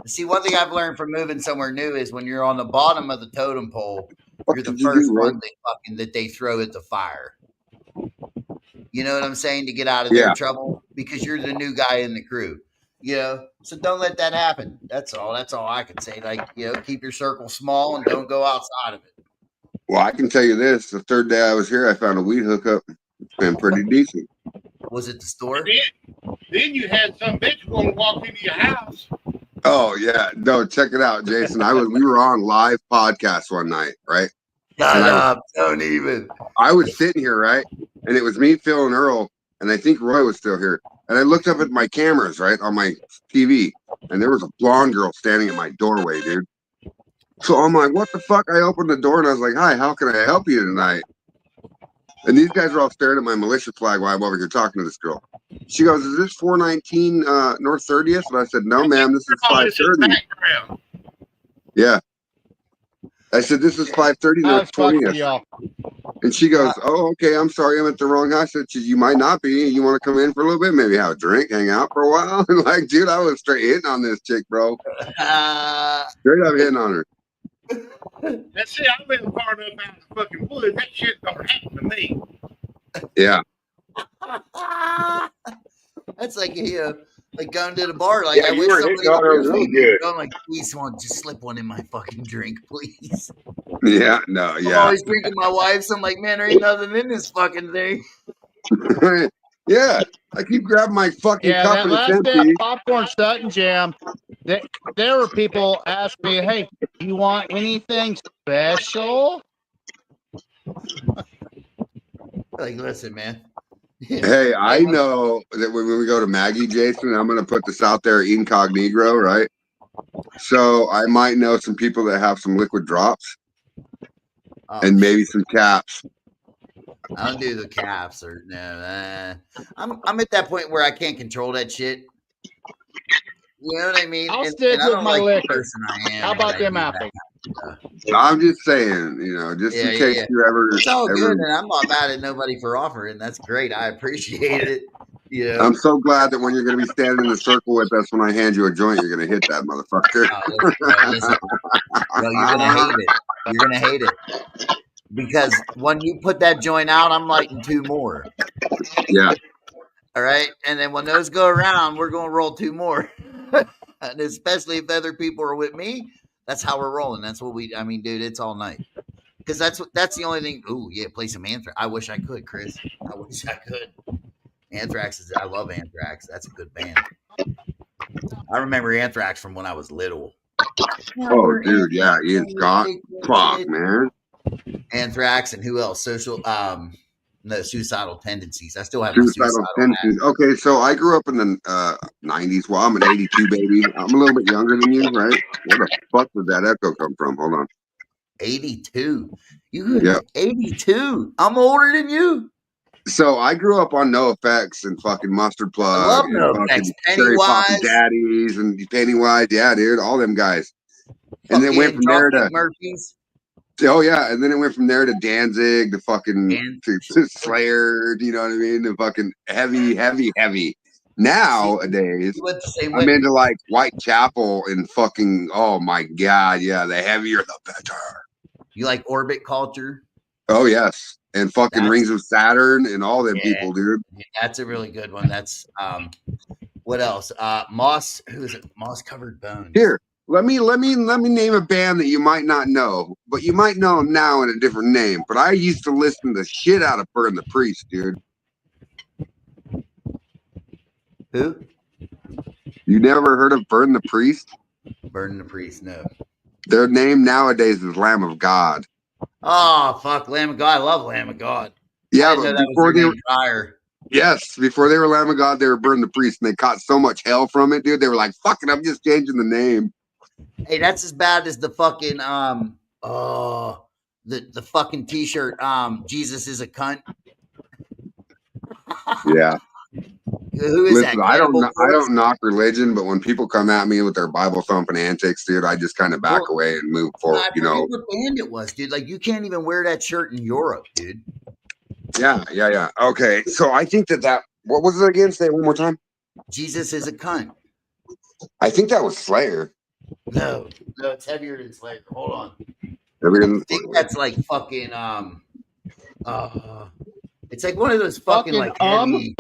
See, one thing I've learned from moving somewhere new is when you're on the bottom of the totem pole, What you're the did you first do, Roy? one that they throw at the fire. You know what I'm saying? To get out of their Yeah. trouble because you're the new guy in the crew. So don't let that happen. That's all. That's all I can say. Like, keep your circle small and don't go outside of it. Well, I can tell you this. The third day I was here, I found a weed hookup. It's been pretty decent. Was it the store? Then you had some bitch want to walk into your house. Oh yeah. No, check it out, Jason. We were on live podcast one night, right? Shut up. Don't even. I was sitting here, right? And it was me, Phil, and Earl, and I think Roy was still here. And I looked up at my cameras, right, on my TV, and there was a blonde girl standing at my doorway, dude. So I'm like, what the fuck? I opened the door and I was like, hi, how can I help you tonight? And these guys are all staring at my militia flag while I'm over here talking to this girl. She goes, is this 419 North 30th? And I said, no, ma'am, this is 530. Yeah. I said, this is 530 North 20th. And she goes, oh, okay, I'm sorry, I'm at the wrong house. I said, you might not be. You want to come in for a little bit, maybe have a drink, hang out for a while? And like, dude, I was straight hitting on this chick, bro. Straight up hitting on her. That's it. I've been far enough out of the fucking woods. That shit don't happen to me. Yeah. That's like like going to the bar. Like Yeah, I you wish were somebody hitting on her would real me. good. I'm like, please, someone just slip one in my fucking drink, please. Yeah, no, I'm yeah. always drinking my wife's. I'm like, man, there ain't nothing in this fucking thing. Yeah. I keep grabbing my fucking cup that and it's last day of empty. Popcorn Sutton Jam, there were people ask me, hey, do you want anything special? Like, listen, man. Hey, I know that when we go to Maggie, Jason, I'm going to put this out there incognito, right? So I might know some people that have some liquid drops and maybe some caps. I don't do the caps or no. I'm at that point where I can't control that shit. You know what I mean? I'll stick I with don't my like liquor. the person I am. How about when I them do that apples? kind of stuff. I'm just saying, just in case you ever. It's all good, and I'm not mad at nobody for offering. That's great. I appreciate it. I'm so glad that when you're going to be standing in the circle with us, when I hand you a joint, you're going to hit that motherfucker. Listen, bro, you're gonna hate it. You're gonna hate it. because when you put that joint out, I'm lighting 2 more. Yeah. All right. And then when those go around, we're going to roll 2 more. And especially if other people are with me, that's how we're rolling. That's what I mean, dude, it's all night. Because that's the only thing. Oh, yeah, play some Anthrax. I wish I could, Chris. I wish I could. I love Anthrax. That's a good band. I remember Anthrax from when I was little. Oh, dude, yeah, Ian Scott. Fuck, man. Anthrax and who else? No, Suicidal Tendencies. I still have my Suicidal Suicidal tendencies. Okay, so I grew up in the 90s. Well, I'm an 82 baby. I'm a little bit younger than you, right? Where the fuck did that echo come from? Hold on. 82. You Yeah. 82. I'm older than you. So I grew up on No Effects and fucking Mustard I Plug love and No Effects. fucking Cherry Poppin' Pennywise. Daddies and Pennywise. Yeah, dude, all them guys. And then went Fucking from there Dropkick to Murphys. oh yeah, and then it went from there to Danzig to fucking And to Slayer. You know what I mean? To fucking heavy. Nowadays, you went the same I'm way. into like Whitechapel and fucking oh my god, yeah, the heavier the better. You like Orbit Culture? Oh yes, and fucking That's- Rings of Saturn and all them Yeah. people, dude. That's a really good one. That's what else? Moss. Who is it? Moss Covered Bones. Here, let me name a band that you might not know, but you might know them now in a different name. But I used to listen to the shit out of Burn the Priest, dude. Who? You never heard of Burn the Priest? Burn the Priest. No. Their name nowadays is Lamb of God. Oh fuck, Lamb of God. I love Lamb of God. Yeah, I didn't know but that was their name prior. yes, before they were Lamb of God, they were Burn the Priest, and they caught so much hell from it, dude. They were like, "Fuck it, I'm just changing the name." Hey, that's as bad as the fucking the fucking T-shirt. Jesus is a cunt. Yeah. Who is Listen, that? I Cannibal Corpse? don't knock religion, but when people come at me with their Bible thumping antics, dude, I just kind of back away and move forward. I forget what band it was, dude. Like you can't even wear that shirt in Europe, dude. Yeah. Okay, so I think that what was it again? Say it one more time. Jesus is a cunt. I think that was Slayer. No, it's heavier than Slayer. Hold on. I think that's like fucking it's like one of those fucking like heavy...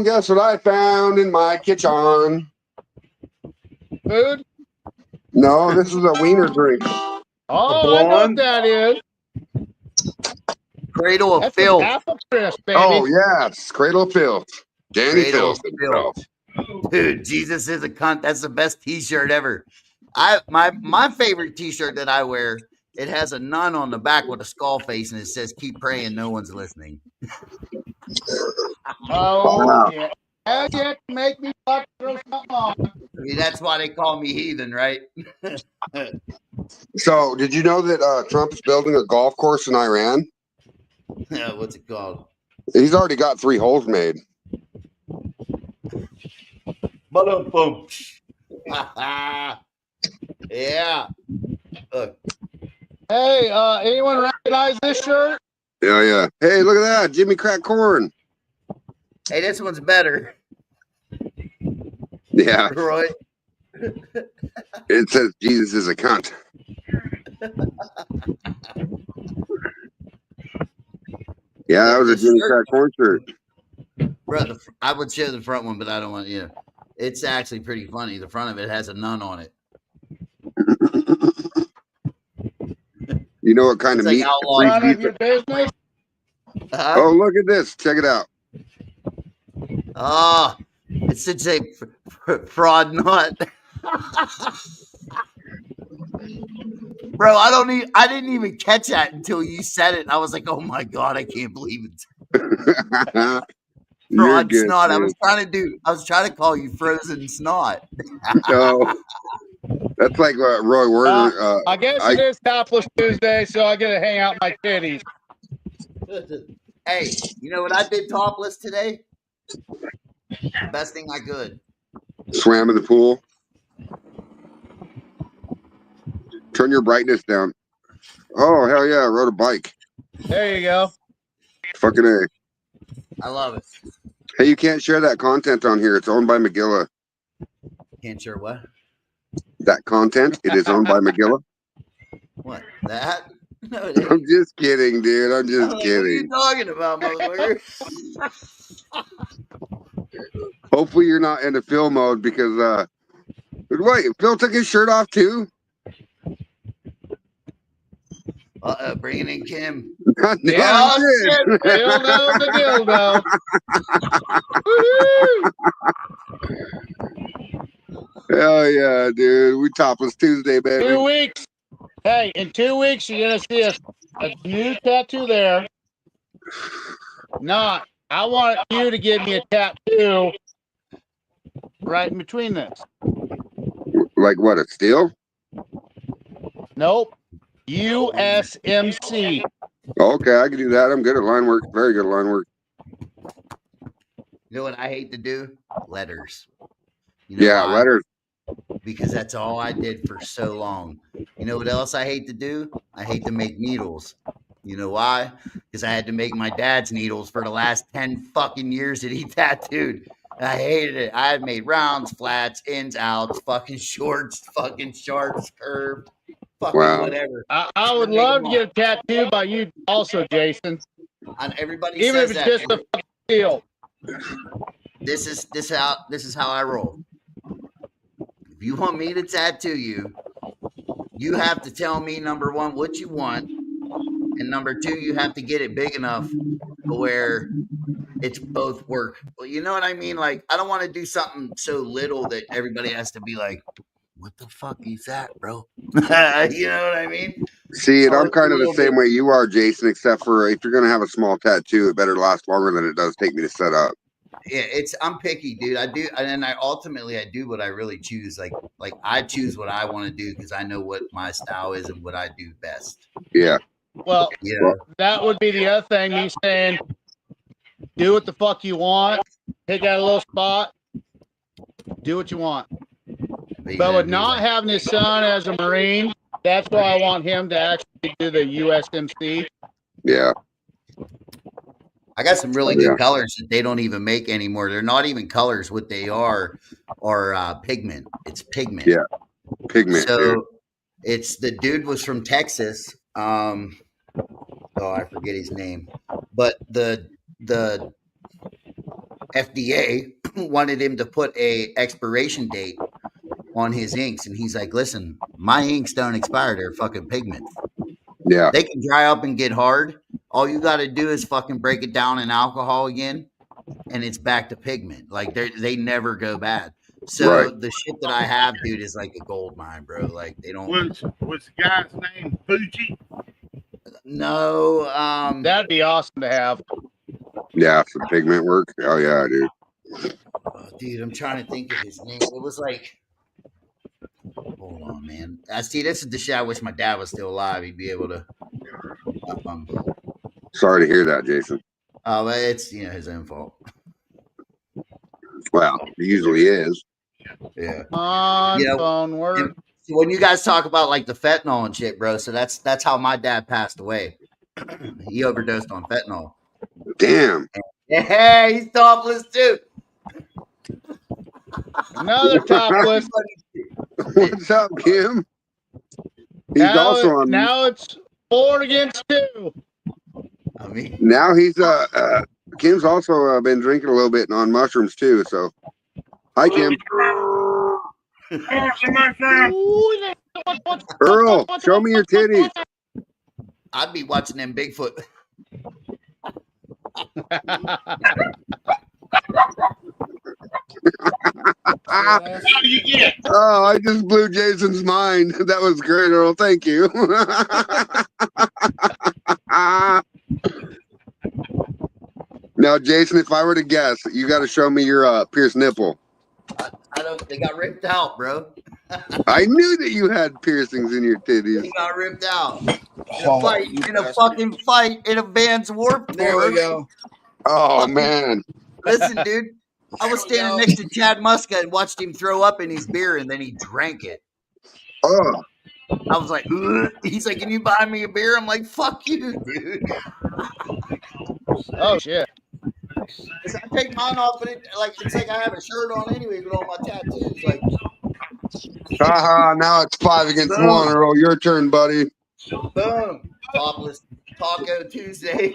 guess what I found in my kitchen? Food? No, this is a wiener drink. Oh, I know what that is. Cradle of That's Filth. Apple crisp, baby. Oh yes, Cradle of Filth. Danny Filth. Dude, Jesus is a cunt. That's the best T-shirt ever. My favorite T-shirt that I wear. It has a nun on the back with a skull face, and it says, "Keep praying, no one's listening." Oh Wow. yeah. Hell yeah, make me fuck throw something on. I mean, that's why they call me heathen, right? So, did you know that Trump is building a golf course in Iran? What's it called? He's already got 3 holes made. Boom. Yeah. Look. Hey, anyone recognize this shirt? Yeah. Hey, look at that, Jimmy Crack Corn. Hey, this one's better. Yeah. Roy. It says Jesus is a cunt. Yeah, that was a Jimmy Crack Corn shirt. Bro, I would show the front one, but I don't want you. It's actually pretty funny. The front of it has a nun on it. You know what kind It's of like meat? outlaw. None of your business. Oh, look at this. Check it out. Oh, it should say fraud nut. Bro, I didn't even catch that until you said it. I was like, oh my God, I can't believe it. Fraud Good, snot. dude. I was trying to call you frozen snot. No. That's like Roy Werner. I guess it is Topless Tuesday, so I get to hang out my titties. Hey, you know what I did topless today? The best thing I could. Swam in the pool. Turn your brightness down. Oh, hell yeah. I rode a bike. There you go. Fucking A. I love it. Hey, you can't share that content on here. It's owned by Megilla. Can't share what? That content, it is owned by Magilla. What? That? No, it I'm ain't. just kidding, dude. I'm I'm just like, what are you kidding. talking about, motherfucker? Hopefully you're not into Phil mode because wait, Phil took his shirt off too? Bringing in Kim. God damn Oh, shit. shit. Dildo the dildo. Hell yeah, dude. We topless Tuesday, 2 baby. weeks. Hey, in 2 weeks, you're going to see a new tattoo there. Not, I want you to give me a tattoo right in between this. Like what, a steel? Nope. USMC. Okay, I can do that. I'm good at line work. Very good at line work. You know what I hate to do? Letters. You know Yeah, why? letters. Because that's all I did for so long. You know what else I hate to do? I hate to make needles. You know why? Because I had to make my dad's needles for the last 10 fucking years that he tattooed. And I hated it. I had made rounds, flats, ins, outs, fucking shorts, fucking sharps, curved, fucking Wow. whatever. I would love to get a tattoo by you also, Jason. And everybody Even if says it's that. just a fucking steel. This is how I roll. If you want me to tattoo you, you have to tell me, number one, what you want, and number two, you have to get it big enough to where it's both work. Well, you know what I mean? Like, I don't want to do something so little that everybody has to be like, what the fuck is that, bro? You know what I mean? See, and So I'm it's a kind of the little same bit. way you are, Jason, except for if you're going to have a small tattoo, it better last longer than it does take me to set up. Yeah, I'm picky, dude. I do, and I ultimately do what I really choose. Like I choose what I want to do because I know what my style is and what I do best. Yeah. Well, You know, that would be the other thing. Me saying, do what the fuck you want. Pick out a little spot. Do what you want. But with not having his son as a Marine, that's why I want him to actually do the USMC. Yeah. I got some really good colors that they don't even make anymore. They're not even colors. What they are pigment. It's pigment. Yeah. Pigment. So dude. it's the dude was from Texas. Oh, I forget his name, but the FDA wanted him to put a expiration date on his inks, and he's like, "Listen, my inks don't expire; they're fucking pigments. Yeah. They can dry up and get hard. All you got to do is fucking break it down in alcohol again, and it's back to pigment. Like they never go bad. So the shit that I have, dude, is like a gold mine, bro. Like they don't. Was the guy's name Fuji? No, That'd be awesome to have. Yeah, some pigment work. Oh yeah, dude. Dude, I'm trying to think of his name. It was like, hold on, man. I see. This is the shit. I wish my dad was still alive. He'd be able to. Sorry to hear that, Jason. Oh, it's his own fault. Well, it usually is. Yeah. On phone work. When you guys talk about like the fentanyl and shit, bro, so that's how my dad passed away. He overdosed on fentanyl. Damn. Yeah, he's topless too. Another topless. What's up, Kim? He's now also on. Now it's 4 against 2. I mean, now he's Kim's also been drinking a little bit and on mushrooms too. So, hi, Kim. Earl, show me your titties. I'd be watching them Bigfoot. How do you get? Oh, I just blew Jason's mind. That was great, Earl. Thank you. Now, Jason, if I were to guess, you got to show me your pierced nipple. I don't. They got ripped out, bro. I knew that you had piercings in your titties. They got ripped out. In a fucking fight in a Vans Warped Tour. There we go. Oh, man. Listen, dude. I was standing next to Chad Muska and watched him throw up in his beer, and then he drank it. Oh. I was like, ugh. He's like, "Can you buy me a beer?" I'm like, "Fuck you, dude." Oh shit. I take mine off, but it's like I have a shirt on anyway with all my tattoos. Like, Haha, now it's 5 against Boom. 1, Earl. Your turn, buddy. Boom. Topless Taco Tuesday.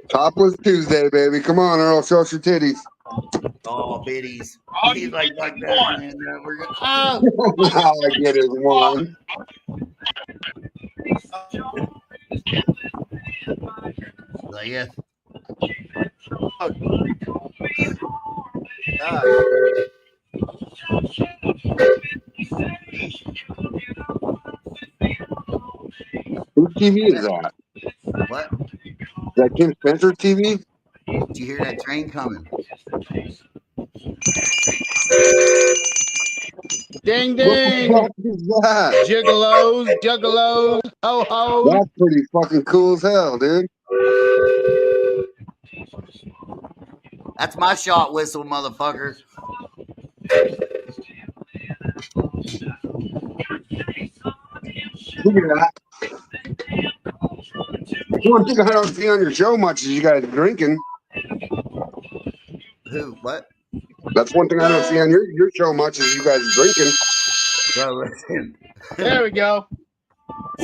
Topless Tuesday, baby. Come on, Earl. Show us your titties. Oh, biddies. All He's you like, need fuck is that, one. man. We're good. Oh, All I get is one. like, yeah. Oh, gosh. Whose TV is that? What? Is that Kim Spencer TV? Did you hear that train coming? Ding What the ding. fuck is that? Juggalos, ho ho. That's pretty fucking cool as hell, dude. That's my shot whistle, motherfucker. Look at that. One thing I don't see on your show much is you guys drinking. Who? What? That's one thing I don't see on your show much is you guys drinking. Bro, listen. There we go.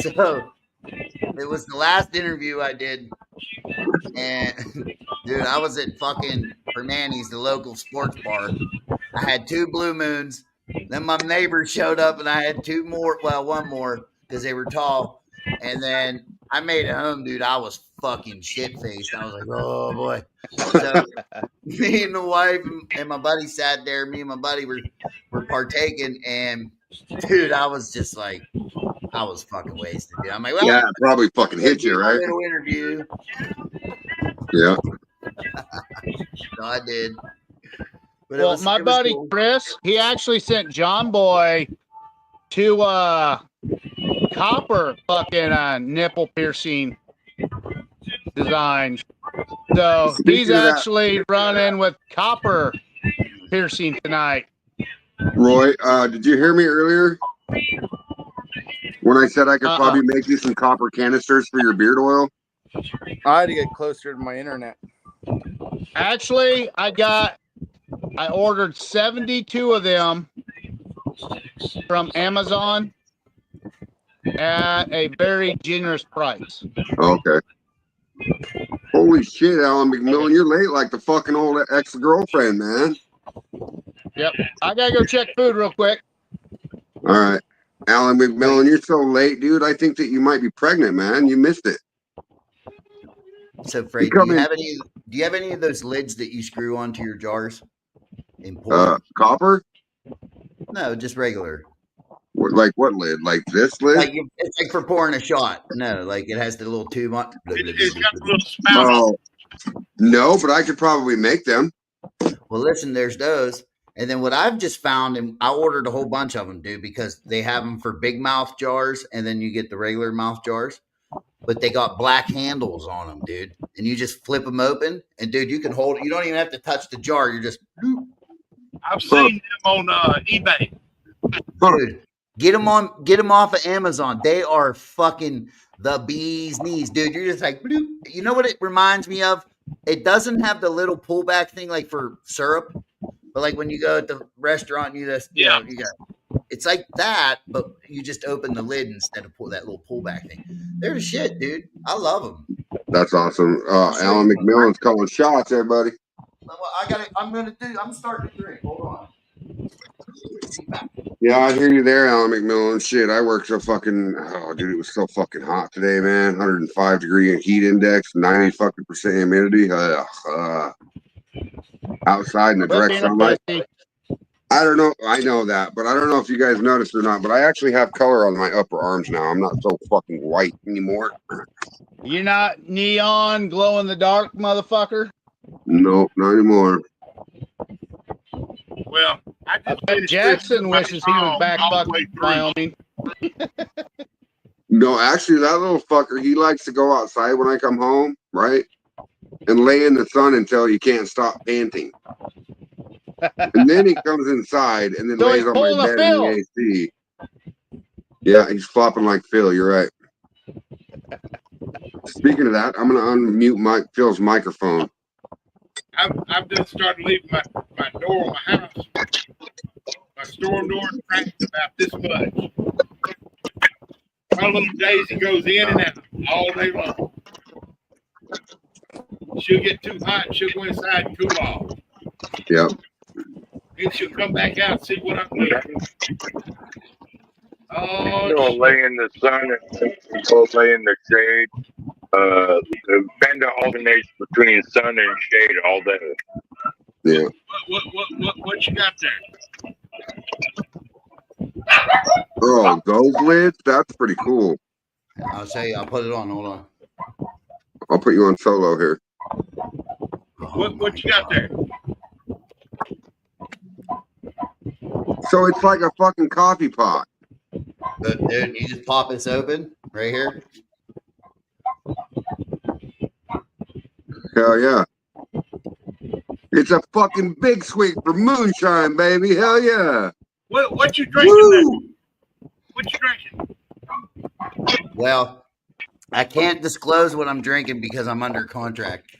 So, it was the last interview I did. And, dude, I was at fucking Hernani's, the local sports bar. I had 2 Blue Moons. Then my neighbor showed up and I had 2 more. Well, 1 more because they were tall. And then I made it home, dude. I was fucking shit faced. I was like, oh boy. So me and the wife and my buddy sat there. Me and my buddy were partaking. And dude, I was just like, I was fucking wasted, dude. I'm like, well, Yeah, it probably fucking hit you, right? little interview. Yeah. So I did. But Well, my buddy cool. Chris, he actually sent John Boy to copper fucking nipple piercing designs. So he's actually running with copper piercing tonight. Roy, did you hear me earlier when I said I could probably make you some copper canisters for your beard oil? I had to get closer to my internet. Actually, I ordered 72 of them from Amazon at a very generous price. Okay. Holy shit, Alan McMillan, you're late like the fucking old ex-girlfriend, man. Yep. I gotta go check food real quick. All right. Alan McMillan, you're so late, dude. I think that you might be pregnant, man. You missed it. So, Fred, do you have any of those lids that you screw onto your jars? Copper? No, just regular. Like what lid? Like this lid? Like it's like for pouring a shot. No, like it has the little tube on. It's got a little spout. Oh, no, but I could probably make them. Well, listen, there's those. And then what I've just found, and I ordered a whole bunch of them, dude, because they have them for big mouth jars, and then you get the regular mouth jars. But they got black handles on them, dude. And you just flip them open, and dude, you can hold it. You don't even have to touch the jar. You're just. I've seen them on eBay. Dude, get them off of Amazon. They are fucking the bee's knees, dude. You're just like, bloop. You know what it reminds me of? It doesn't have the little pullback thing like for syrup, but like when you go at the restaurant, you got it's like that, but you just open the lid instead of pull that little pullback thing. They're the shit, dude. I love them. That's awesome. Alan McMillan's calling shots, everybody. Well, I'm starting to drink. Hold on. Yeah, I hear you there, Alan McMillan. Shit, I worked so fucking. Oh, dude, it was so fucking hot today, man. 105 degree heat index, 90 fucking % humidity. Outside in the direct sunlight. I don't know. I know that, but I don't know if you guys noticed or not. But I actually have color on my upper arms now. I'm not so fucking white anymore. You're not neon, glow in the dark, motherfucker. Nope, not anymore. Well, I just Jackson wishes he was back fucking Wyoming. No, actually, that little fucker, he likes to go outside when I come home, right? And lay in the sun until he can't stop panting. And then he comes inside and then lays on my bed in the AC. Yeah, he's flopping like Phil. You're right. Speaking of that, I'm going to unmute Phil's microphone. I've just started leaving my door on my house. My storm door cracked about this much. My little Daisy goes in and out all day long. She'll get too hot and she'll go inside and cool off. Yep. Then she'll come back out and see what I'm doing. You know, lay in the sun and go lay in the shade. The panda alternates between sun and shade all day. Yeah. What you got there? Oh, those lids? That's pretty cool. I'll show you. I'll put it on. Hold on. I'll put you on solo here. What you got there? So it's like a fucking coffee pot. But dude, you just pop this open right here. Hell yeah. It's a fucking big sweet for moonshine, baby. Hell yeah. What you drinking there? What you drinking? Well, I can't disclose what I'm drinking because I'm under contract.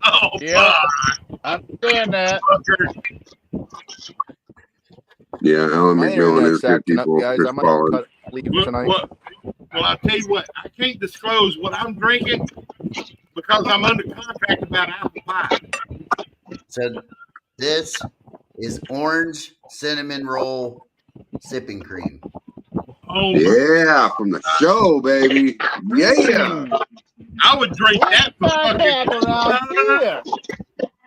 Oh, yeah. I understand that. Yeah, Alan My McMillan internet's is good acting up, people. guys. Chris I might Paul. leave tonight. Well, I'll tell you what. I can't disclose what I'm drinking because I'm under contract about apple pie. So this is orange cinnamon roll sipping cream. Oh, yeah, from the show, baby. Yeah. I would drink that for fucking.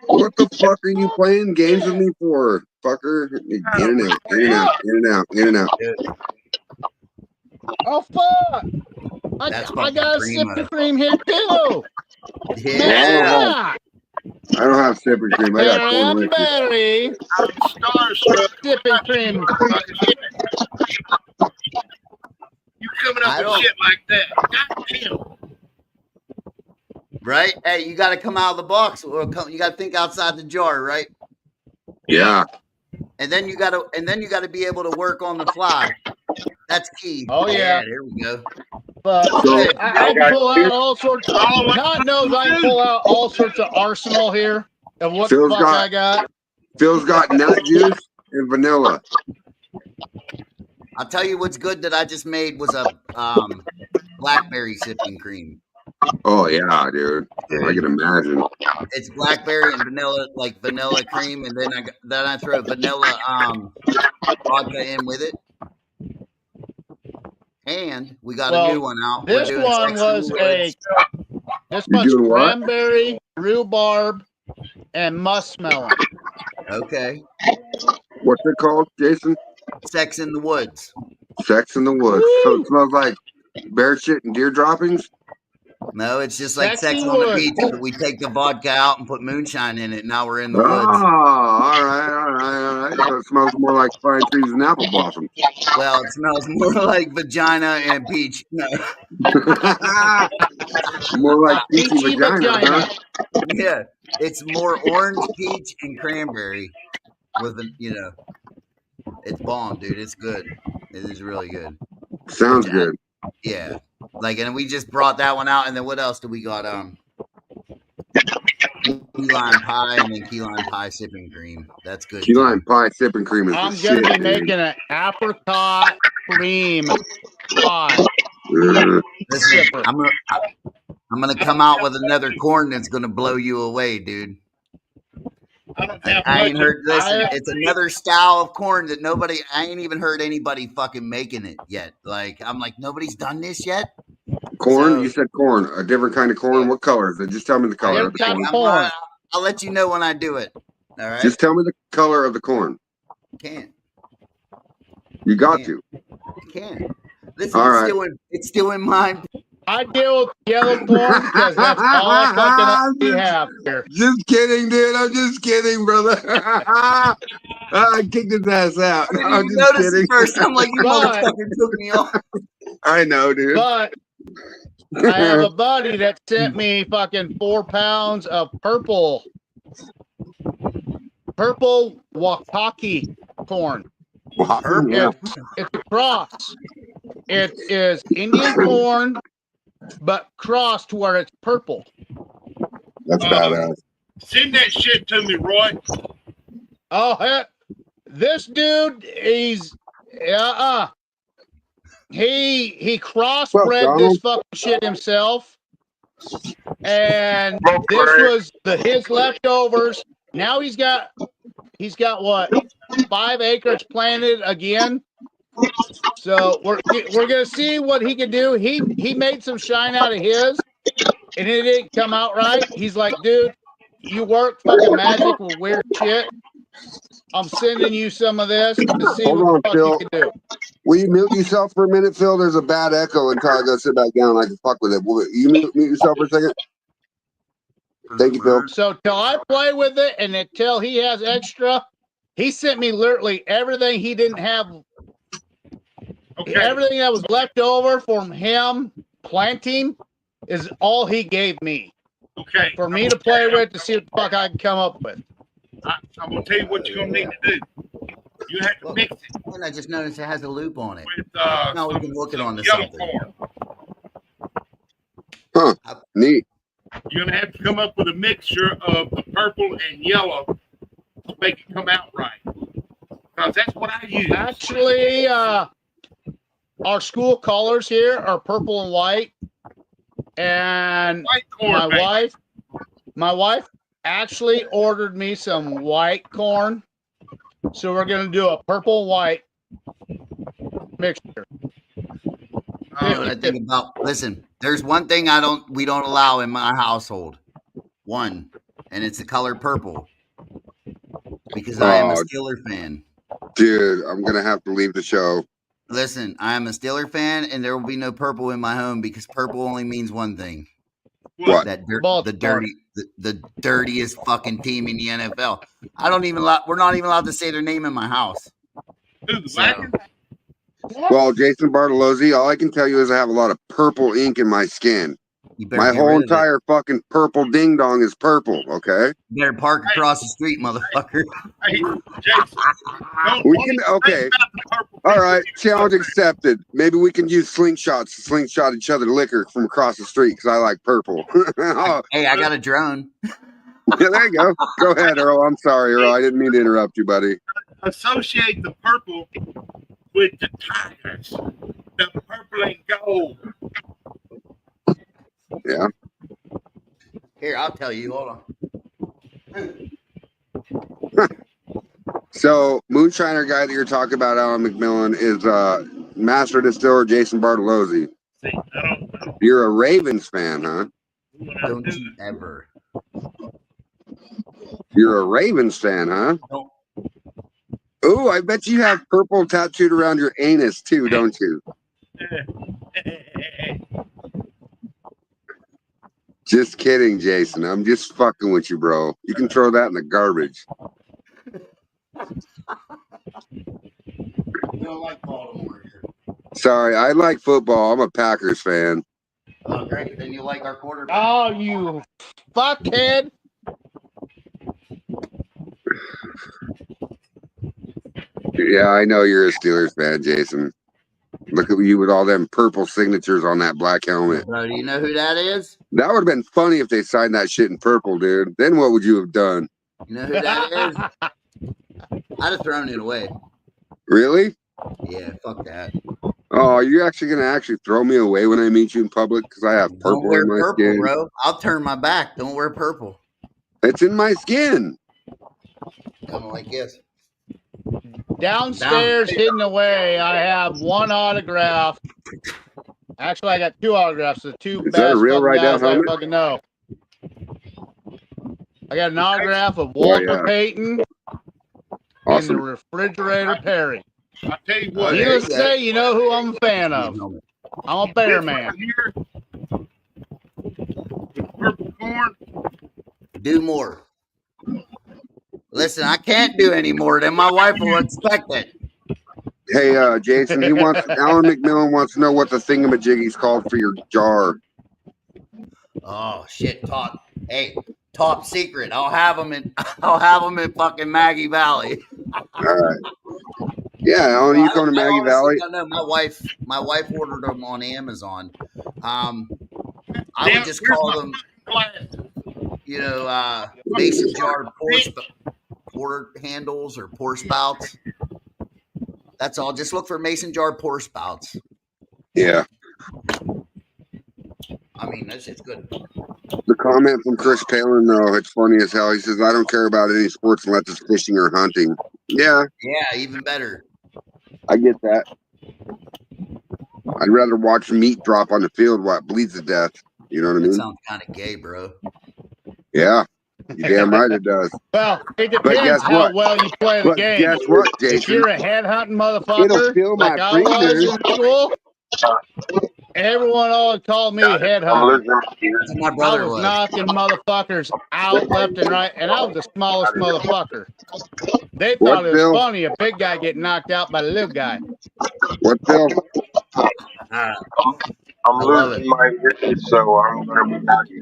What the fuck are you playing games with me for, fucker? In and out, in and out, in and out, in and out. Oh fuck! I got a sipping cream here too. Yeah. I don't have sipping cream. I got corn liquid. Berry sipping cream. You coming up with shit like that? God damn. Right? Hey, you got to come out of the box, or you got to think outside the jar, right? Yeah. And then you got to be able to work on the fly. That's key. Oh yeah. There we go. But I can pull out all sorts of. God knows I can pull out all sorts of arsenal here of what the fuck I got. Phil's got nut juice and vanilla. I'll tell you what's good that I just made was a blackberry sipping cream. Oh yeah, dude. I can imagine. It's blackberry and vanilla, like vanilla cream, and then I throw vanilla vodka in with it. And we got a new one out. This one was cranberry, rhubarb, and muskmelon. Okay. What's it called, Jason? Sex in the Woods. Sex in the Woods. Woo! So it smells like bear shit and deer droppings? No, it's just like Sex on the Beach, but we take the vodka out and put moonshine in it. Now we're in the woods. All right. So it smells more like pine trees and apple blossoms. Well, it smells more like vagina and peach. No. More like peachy vagina, huh? Yeah, it's more orange, peach, and cranberry. With it's bomb, dude. It's good. It is really good. Sounds good. Yeah. And we just brought that one out, and then what else do we got? Key lime pie and then key lime pie sipping cream. That's good. Key lime pie sipping cream is I'm gonna be making an apricot cream pie. Listen, I'm gonna come out with another corn that's gonna blow you away, dude. I ain't heard. Listen, it's another style of corn that I ain't even heard anybody fucking making it yet. I'm like, nobody's done this yet. Corn? You said corn. A different kind of corn. What color is it? Just tell me the color of the corn. I'll let you know when I do it. All right. Just tell me the color of the corn. Can't. You got to. You can't. Listen, it's still in mind. I deal with yellow corn because that's all fucking have here. Just kidding, dude. I'm just kidding, brother. I kicked his ass out. I'm just kidding. First, I'm like, you motherfucker took me off. I know, dude. But I have a buddy that sent me fucking 4 pounds of purple Wakaki corn. It's a cross. It is Indian corn, but crossed where it's purple. That's badass. Send that shit to me, Roy. Oh, heck. This dude, he's he crossbred this fucking shit himself, and this was his leftovers. Now he's got what, 5 acres planted again. So we're gonna see what he can do. He made some shine out of his, and it didn't come out right. He's like, dude, you work fucking magic with weird shit. I'm sending you some of this to see Hold what on, the fuck Phil. you can do. Will you mute yourself for a minute, Phil? There's a bad echo until I go sit back down. I can fuck with it. Will you mute yourself for a second? Thank you, Phil. So till I play with it and until he has extra, he sent me literally everything he didn't have. Okay. Everything that was left over from him planting is all he gave me. Okay. For me to play with to see what the fuck I can come up with. I'm gonna tell you what you're gonna need to do. You have to mix it. And I just noticed it has a loop on it. With now we can look it on the yellow something. corn. Huh. Neat. You're gonna have to come up with a mixture of the purple and yellow to make it come out right. Because that's what I use. Actually, our school colors here are purple and white. And white corn, my wife actually ordered me some white corn. So we're gonna do a purple and white mixture. I think about, listen, there's one thing we don't allow in my household. One, and it's the color purple. Because I am a Steeler fan. Dude, I'm gonna have to leave the show. Listen, I am a Steeler fan, and there will be no purple in my home because purple only means one thing. What? The dirtiest fucking team in the NFL. We're not even allowed to say their name in my house. Well, Jason Bartolozzi, all I can tell you is I have a lot of purple ink in my skin. My whole entire fucking purple ding dong is purple, okay? You better park across the street, motherfucker. Hey, Jason, we can, okay. All right, challenge accepted. Maybe we can use slingshots to slingshot each other liquor from across the street because I like purple. Hey, I got a drone. Yeah, there you go. Go ahead, Earl. I'm sorry, Earl. I didn't mean to interrupt you, buddy. Associate the purple with the Tigers. The purple and gold. Yeah. Here, I'll tell you. Hold on. So, moonshiner guy that you're talking about, Alan McMillan, is master distiller Jason Bartolozzi. You're a Ravens fan, huh? Don't you ever. You're a Ravens fan, huh? No. Ooh, I bet you have purple tattooed around your anus too, don't you? Just kidding, Jason. I'm just fucking with you, bro. You can throw that in the garbage. You don't like Baltimore here. Sorry, I like football. I'm a Packers fan. Oh, great. Then you like our quarterback. Oh, you fuckhead. Yeah, I know you're a Steelers fan, Jason. Look at you with all them purple signatures on that black helmet. Bro, do you know who that is? That would have been funny if they signed that shit in purple, dude. Then what would you have done? You know who that is? I'd have thrown it away. Really? Yeah, fuck that. Oh, are you actually going to throw me away when I meet you in public? Because I have purple Don't wear in my purple, skin. bro. I'll turn my back. Don't wear purple. It's in my skin. Kind of like this. Downstairs, hidden away, I have one autograph. Actually, I got 2 autographs. The 2 Is best that a real fucking guys I helmet? fucking know. I got an autograph of Walter Payton and the Refrigerator Perry. I'll tell you what. Needless to say, you know who I'm a fan of. I'm a bear man. Purple corn. Do more. Listen, I can't do any more. Then my wife will expect it. Hey, Jason, Alan McMillan wants to know what the thingamajiggy's called for your jar. Oh shit! Top secret. I'll have them in fucking Maggie Valley. All right. Yeah, Alan, you come to Maggie Valley? No, my wife ordered them on Amazon. I would just call them, mason jar pour handles or pour spouts. That's all. Just look for mason jar pour spouts. Yeah. I mean, that shit's good. The comment from Chris Palin, though, it's funny as hell. He says, I don't care about any sports unless it's fishing or hunting. Yeah. Yeah, even better. I get that. I'd rather watch meat drop on the field while it bleeds to death. You know what I That mean? sounds kind of gay, bro. Yeah. You damn right it does. Well, it But depends guess how what? well you play the But game. guess what, If Jason? you're a headhunting It'll motherfucker, fill my like I was freezer. in school, everyone always called me I'm headhunting. losing my ear. That's what my I brother was was. knocking motherfuckers out left and right, and I was the smallest motherfucker. They What, thought it was Phil? funny a big guy getting knocked out by the little guy. What, Phil? I'm I'm I love losing it. my ear, so I'm gonna be out here.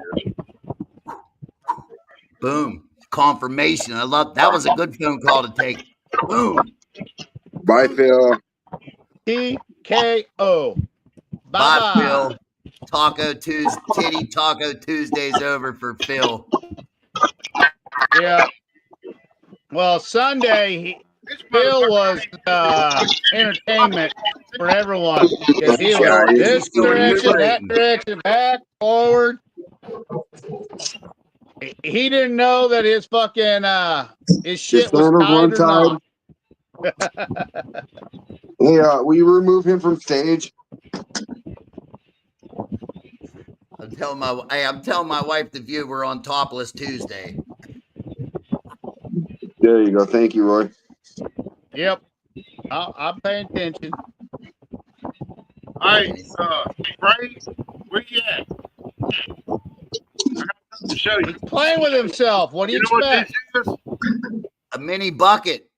Boom. Confirmation. I love that. Was a good phone call to take. Boom. Bye, Phil. TKO. Bye, Bye-bye. Phil. Taco Tuesday's over for Phil. Yeah. Well, Sunday, Phil was entertainment for everyone because he was Yeah, this He's still direction, that recuperating. direction, back, forward. He didn't know that his fucking his shit was son of tight one or time. not. Hey, will you remove him from stage? I'm telling my wife the view we're on Topless Tuesday. There you go. Thank you, Roy. Yep. I'm paying attention. Hey, Ray, where you at? I got something to show you. He's playing with himself. What do you You know what expect? this is? A mini bucket.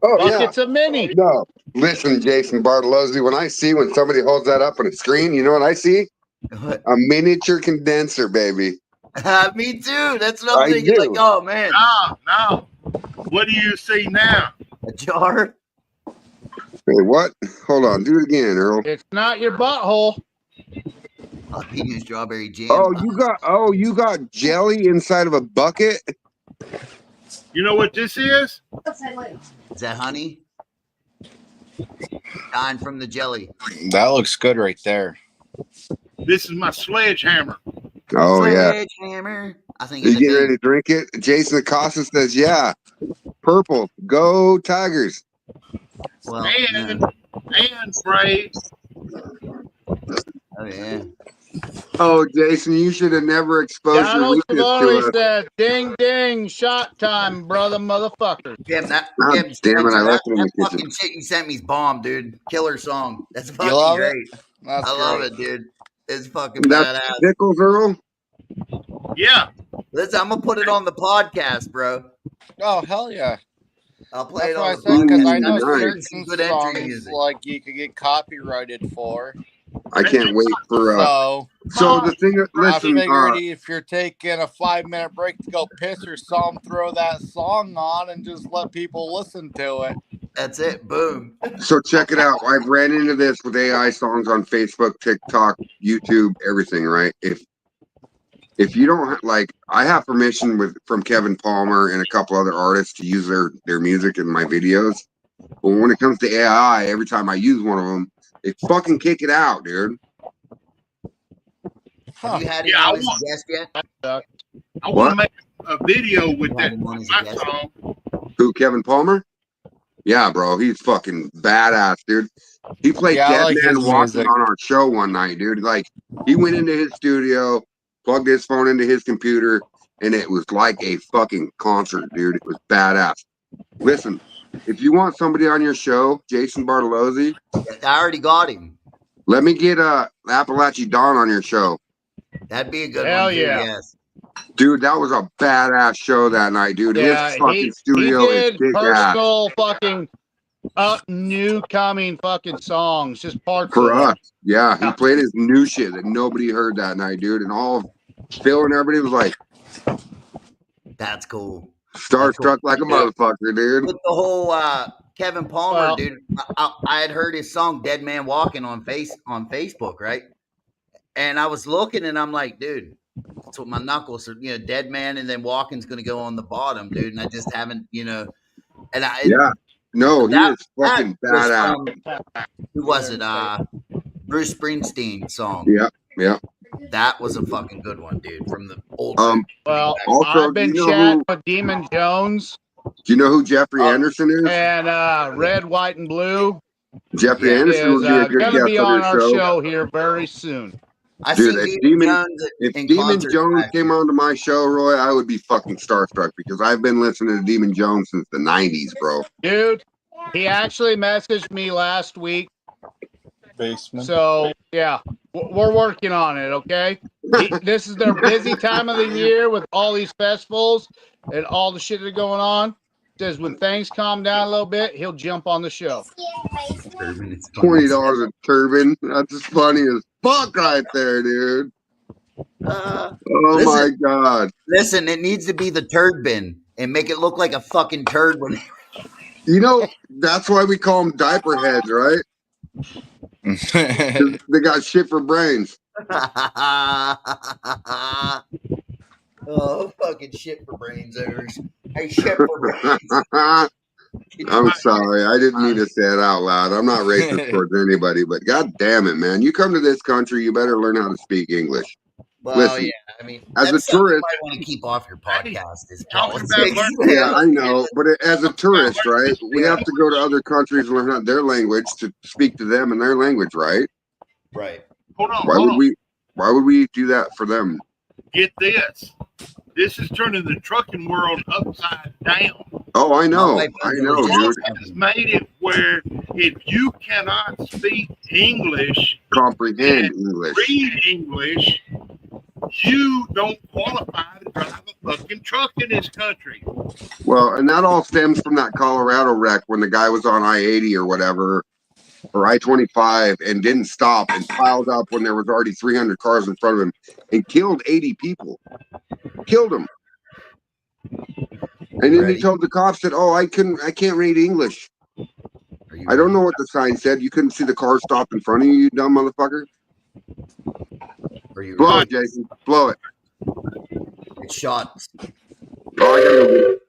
Oh, Buckets of mini. yeah. No. Listen, Jason Bartolozzi, when somebody holds that up on a screen, you know what I see? A miniature condenser, baby. Me too. That's what I'm I thinking. do. Like, oh man, No. What do you see now? a jar. Hey, what? Hold on. Do it again, Earl. It's not your butthole. Jalapeno strawberry jam. Oh, you got jelly inside of a bucket? You know what this is? Is that honey? Dying from the jelly. That looks good right there. This is my sledgehammer. Oh, yeah. Sledgehammer. I think Are you it's a getting big. ready to drink it? Jason Acosta says, yeah. Purple. Go Tigers. Well, And no. Ray. Oh yeah. Oh, Jason, you should have never exposed your Donald weakness to Savoni us. says, ding, ding, shot time, brother Damn, motherfucker. Damn it, Spencer, I left it in that the fucking kitchen. shit you sent me's bomb, dude. Killer song. That's You fucking love great. it? That's I love great. it, dude. It's fucking That's badass. Pickles, Earl? Yeah. Listen, I'm gonna put it on the podcast, bro. Oh, hell yeah. I'll play That's it what on I the said, because podcast. I know nice. certain Good entry songs music. like you could get copyrighted for. I can't wait for So the thing I listen, figured if you're taking a 5-minute break to go piss or something, throw that song on and just let people listen to it. That's it. Boom. so check it out. I've ran into this with AI songs on Facebook, TikTok, YouTube, everything, right? If you don't like, I have permission from Kevin Palmer and a couple other artists to use their music in my videos. But when it comes to AI, every time I use one of them, they fucking kick it out, dude. Have you had him Yeah, on as a guest yet? I want to make a video with You that had him on as a my guest? song. Who, Kevin Palmer? Yeah, bro, he's fucking badass, dude. He played Yeah, I Dead like Man his Walking music. on our show one night, dude. Like, he went into his studio, plugged his phone into his computer, and it was like a fucking concert, dude. It was badass. Listen, if you want somebody on your show, Jason Bartolozzi, I already got him. let me get Appalachian Dawn on your show. That'd be a good Hell one too. yeah. Yes. Dude, that was a badass show that night, dude. Yeah, His fucking he studio is did big ass. personal fucking new coming fucking songs, just parts For of us. them. Yeah, he played his new shit that nobody heard that night, dude. And all of Phil and everybody was like, That's cool. starstruck like a motherfucker, dude. With the whole Kevin Palmer, Well- dude, I had heard his song "Dead Man Walking" on Facebook, right? And I was looking, and I'm like, dude, that's what my knuckles are. You know, Dead Man, and then Walking's going to go on the bottom, dude. And I just haven't, and Yeah. No, he is fucking was badass. from, who was it? Bruce Springsteen song. Yeah, yeah. That was a fucking good one, dude. From the old. Well, Also, I've been do you know chatting with Demon Jones. Do you know who Jeffrey Anderson is? And Red, White, and Blue. Jeffrey Anderson is would be a good going to guest be on on your our show. show here very soon. I Dude, seen Demon Jones if in Demon concert Jones last came year. onto my show, Roy, I would be fucking starstruck because I've been listening to Demon Jones since the 90s, bro. Dude, he actually messaged me last week. Basement. So, yeah, we're working on it, okay? This is their busy time of the year with all these festivals and all the shit that's going on. Says when things calm down a little bit, he'll jump on the show. $20 a turban. That's as funny as fuck right there, dude. Oh my god. Listen, it needs to be the turd bin and make it look like a fucking turd when You know, that's why we call them diaper heads, right? They got shit for brains. Oh, fucking shit for brains overs. Hey, shit for brains. I'm sorry. I didn't mean to say it out loud. I'm not racist towards anybody, but god damn it, man. You come to this country, you better learn how to speak English. Well, Listen, yeah, I mean, as a that's something tourist, you might want to keep off your podcast is Talking politics. about yeah, I know. But as a tourist, right, we have to go to other countries and learn how their language to speak to them in their language, right? Right. Hold on. Why would we do that for them? Get this. This is turning the trucking world upside down. Oh, I know, dude. It's made it where if you cannot speak English, comprehend and English, read English, you don't qualify to drive a fucking truck in this country. Well, and that all stems from that Colorado wreck when the guy was on I-80 or whatever, or I-25, and didn't stop and piled up when there was already 300 cars in front of him and killed 80 people. Killed them. And then he told the cops that, oh, I can't read English. I don't know what the sign said. You couldn't see the car stopped in front of you, you dumb motherfucker. Blow it, Jason. Blow it. It's shots. Oh, I gotta go get it.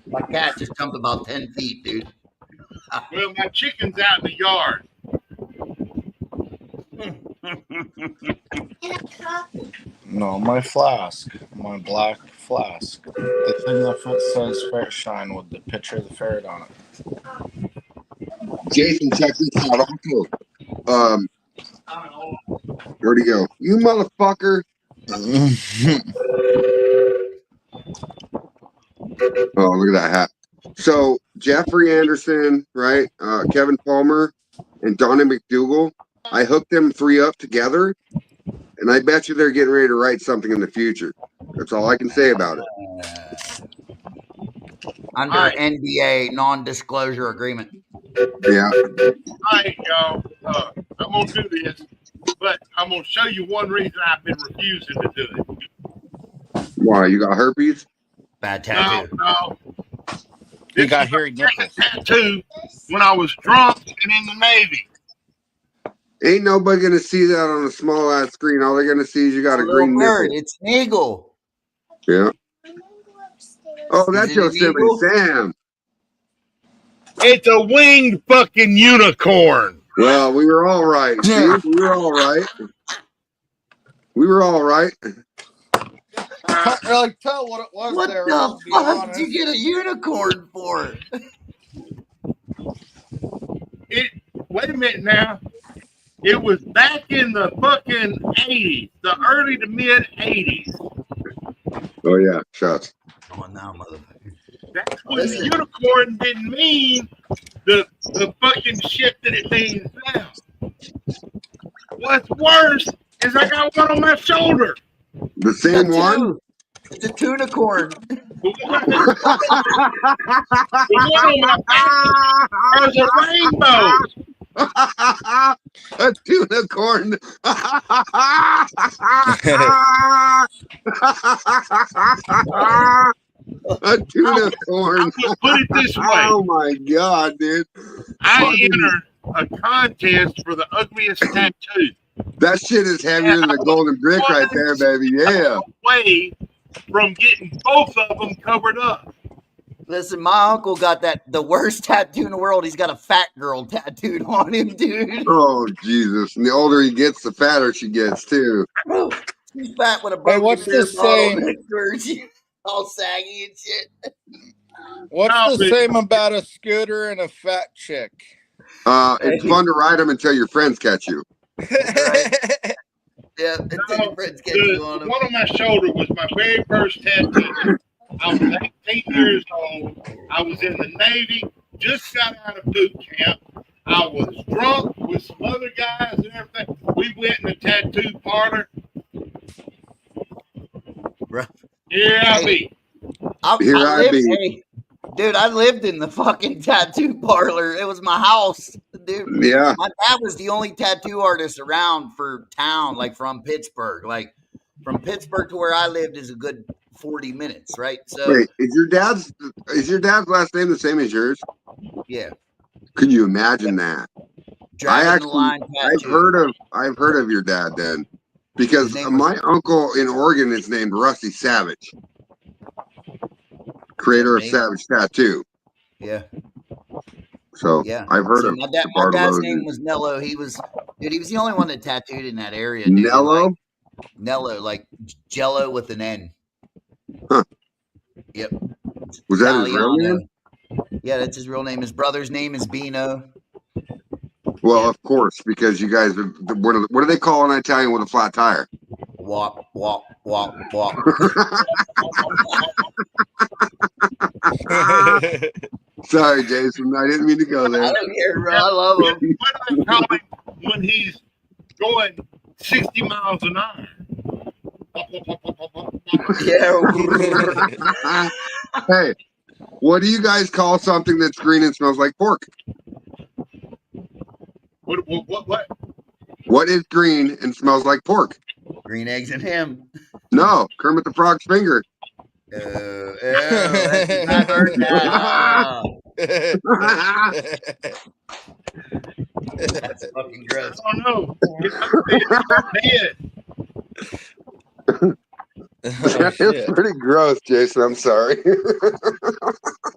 My cat just jumped about 10 feet, dude. Well, my chicken's out in the yard. No, my flask. My black flask. The thing that says Ferret Shine with the picture of the ferret on it. Jason, check this out. Also, where'd he go? You motherfucker. Oh, look at that hat. So Jeffrey Anderson, right? Kevin Palmer and Donna McDougal. I hooked them three up together, and I bet you they're getting ready to write something in the future. That's all I can say about it. Under NDA, non-disclosure agreement. Yeah. All right, y'all. I'm gonna do this, but I'm gonna show you one reason I've been refusing to do it. Why? You got herpes? Bad tattoo. No. You got hairy nipples. Tattoo when I was drunk and in the Navy. Ain't nobody gonna see that on a small ass screen. All they're gonna see is you got a green bird. nipple. It's an eagle. Yeah. Oh, that's Yosemite Sam. It's a winged fucking unicorn. Well, we were all right, dude. We were all right. We were all right. Can't really tell what it was. What there, the fuck did you get a unicorn for? Wait a minute now. It was back in the fucking 80s, the early to mid 80s. Oh yeah, shots. Come on now, motherfucker. That's when the unicorn didn't mean the fucking shit that it means now. What's worse is I got one on my shoulder. The same one? It's a tunicorn. The one on my back has a rainbow. A tunicorn. A tunicorn. Put it this way. Oh my god, dude. I entered a contest for the ugliest tattoo. That shit is heavier than the golden brick right there, baby. Yeah. Away from getting both of them covered up. Listen, my uncle got the worst tattoo in the world. He's got a fat girl tattooed on him, dude. Oh Jesus! And the older he gets, the fatter she gets too. She's fat with a Hey, broken what's beer the bottle same? next to her. She's all saggy and shit. What's No, the but- same about a scooter and a fat chick? It's fun to ride them until your friends catch you. Right. Yeah, until your friends catch you on The them. one on my shoulder was my very first tattoo. I was 18 years old. I was in the Navy, just got out of boot camp. I was drunk with some other guys and everything. We went in the tattoo parlor. Bro. Here I be. Dude, I lived in the fucking tattoo parlor. It was my house, dude. Yeah. My dad was the only tattoo artist around for town, like from Pittsburgh. Like from Pittsburgh to where I lived is a good 40 minutes, right? So Wait, is your dad's last name the same as yours? yeah. Could you imagine that? Dragon the Line tattoo. I've heard of your dad then, because my uncle in Oregon is named Rusty Savage, creator of Savage Tattoo. Yeah. So yeah, I've heard of my dad's name was Nello. He was the only one that tattooed in that area. Dude. Nello? Like, Nello, like Jello with an N. Huh. Yep. Was that his real name? Yeah, that's his real name. His brother's name is Bino. Well, of course, because you guys are. What do they call an Italian with a flat tire? Walk, walk, walk, walk. Sorry, Jason. I didn't mean to go there. I don't care, bro. I love him. What do they call him when he's going 60 miles an hour? Yeah. Hey, what do you guys call something that's green and smells like pork? What? What is green and smells like pork? Green eggs and ham. No, Kermit the Frog's finger. I've heard that. That's fucking gross. I don't know. It's It's pretty gross, Jason. I'm sorry.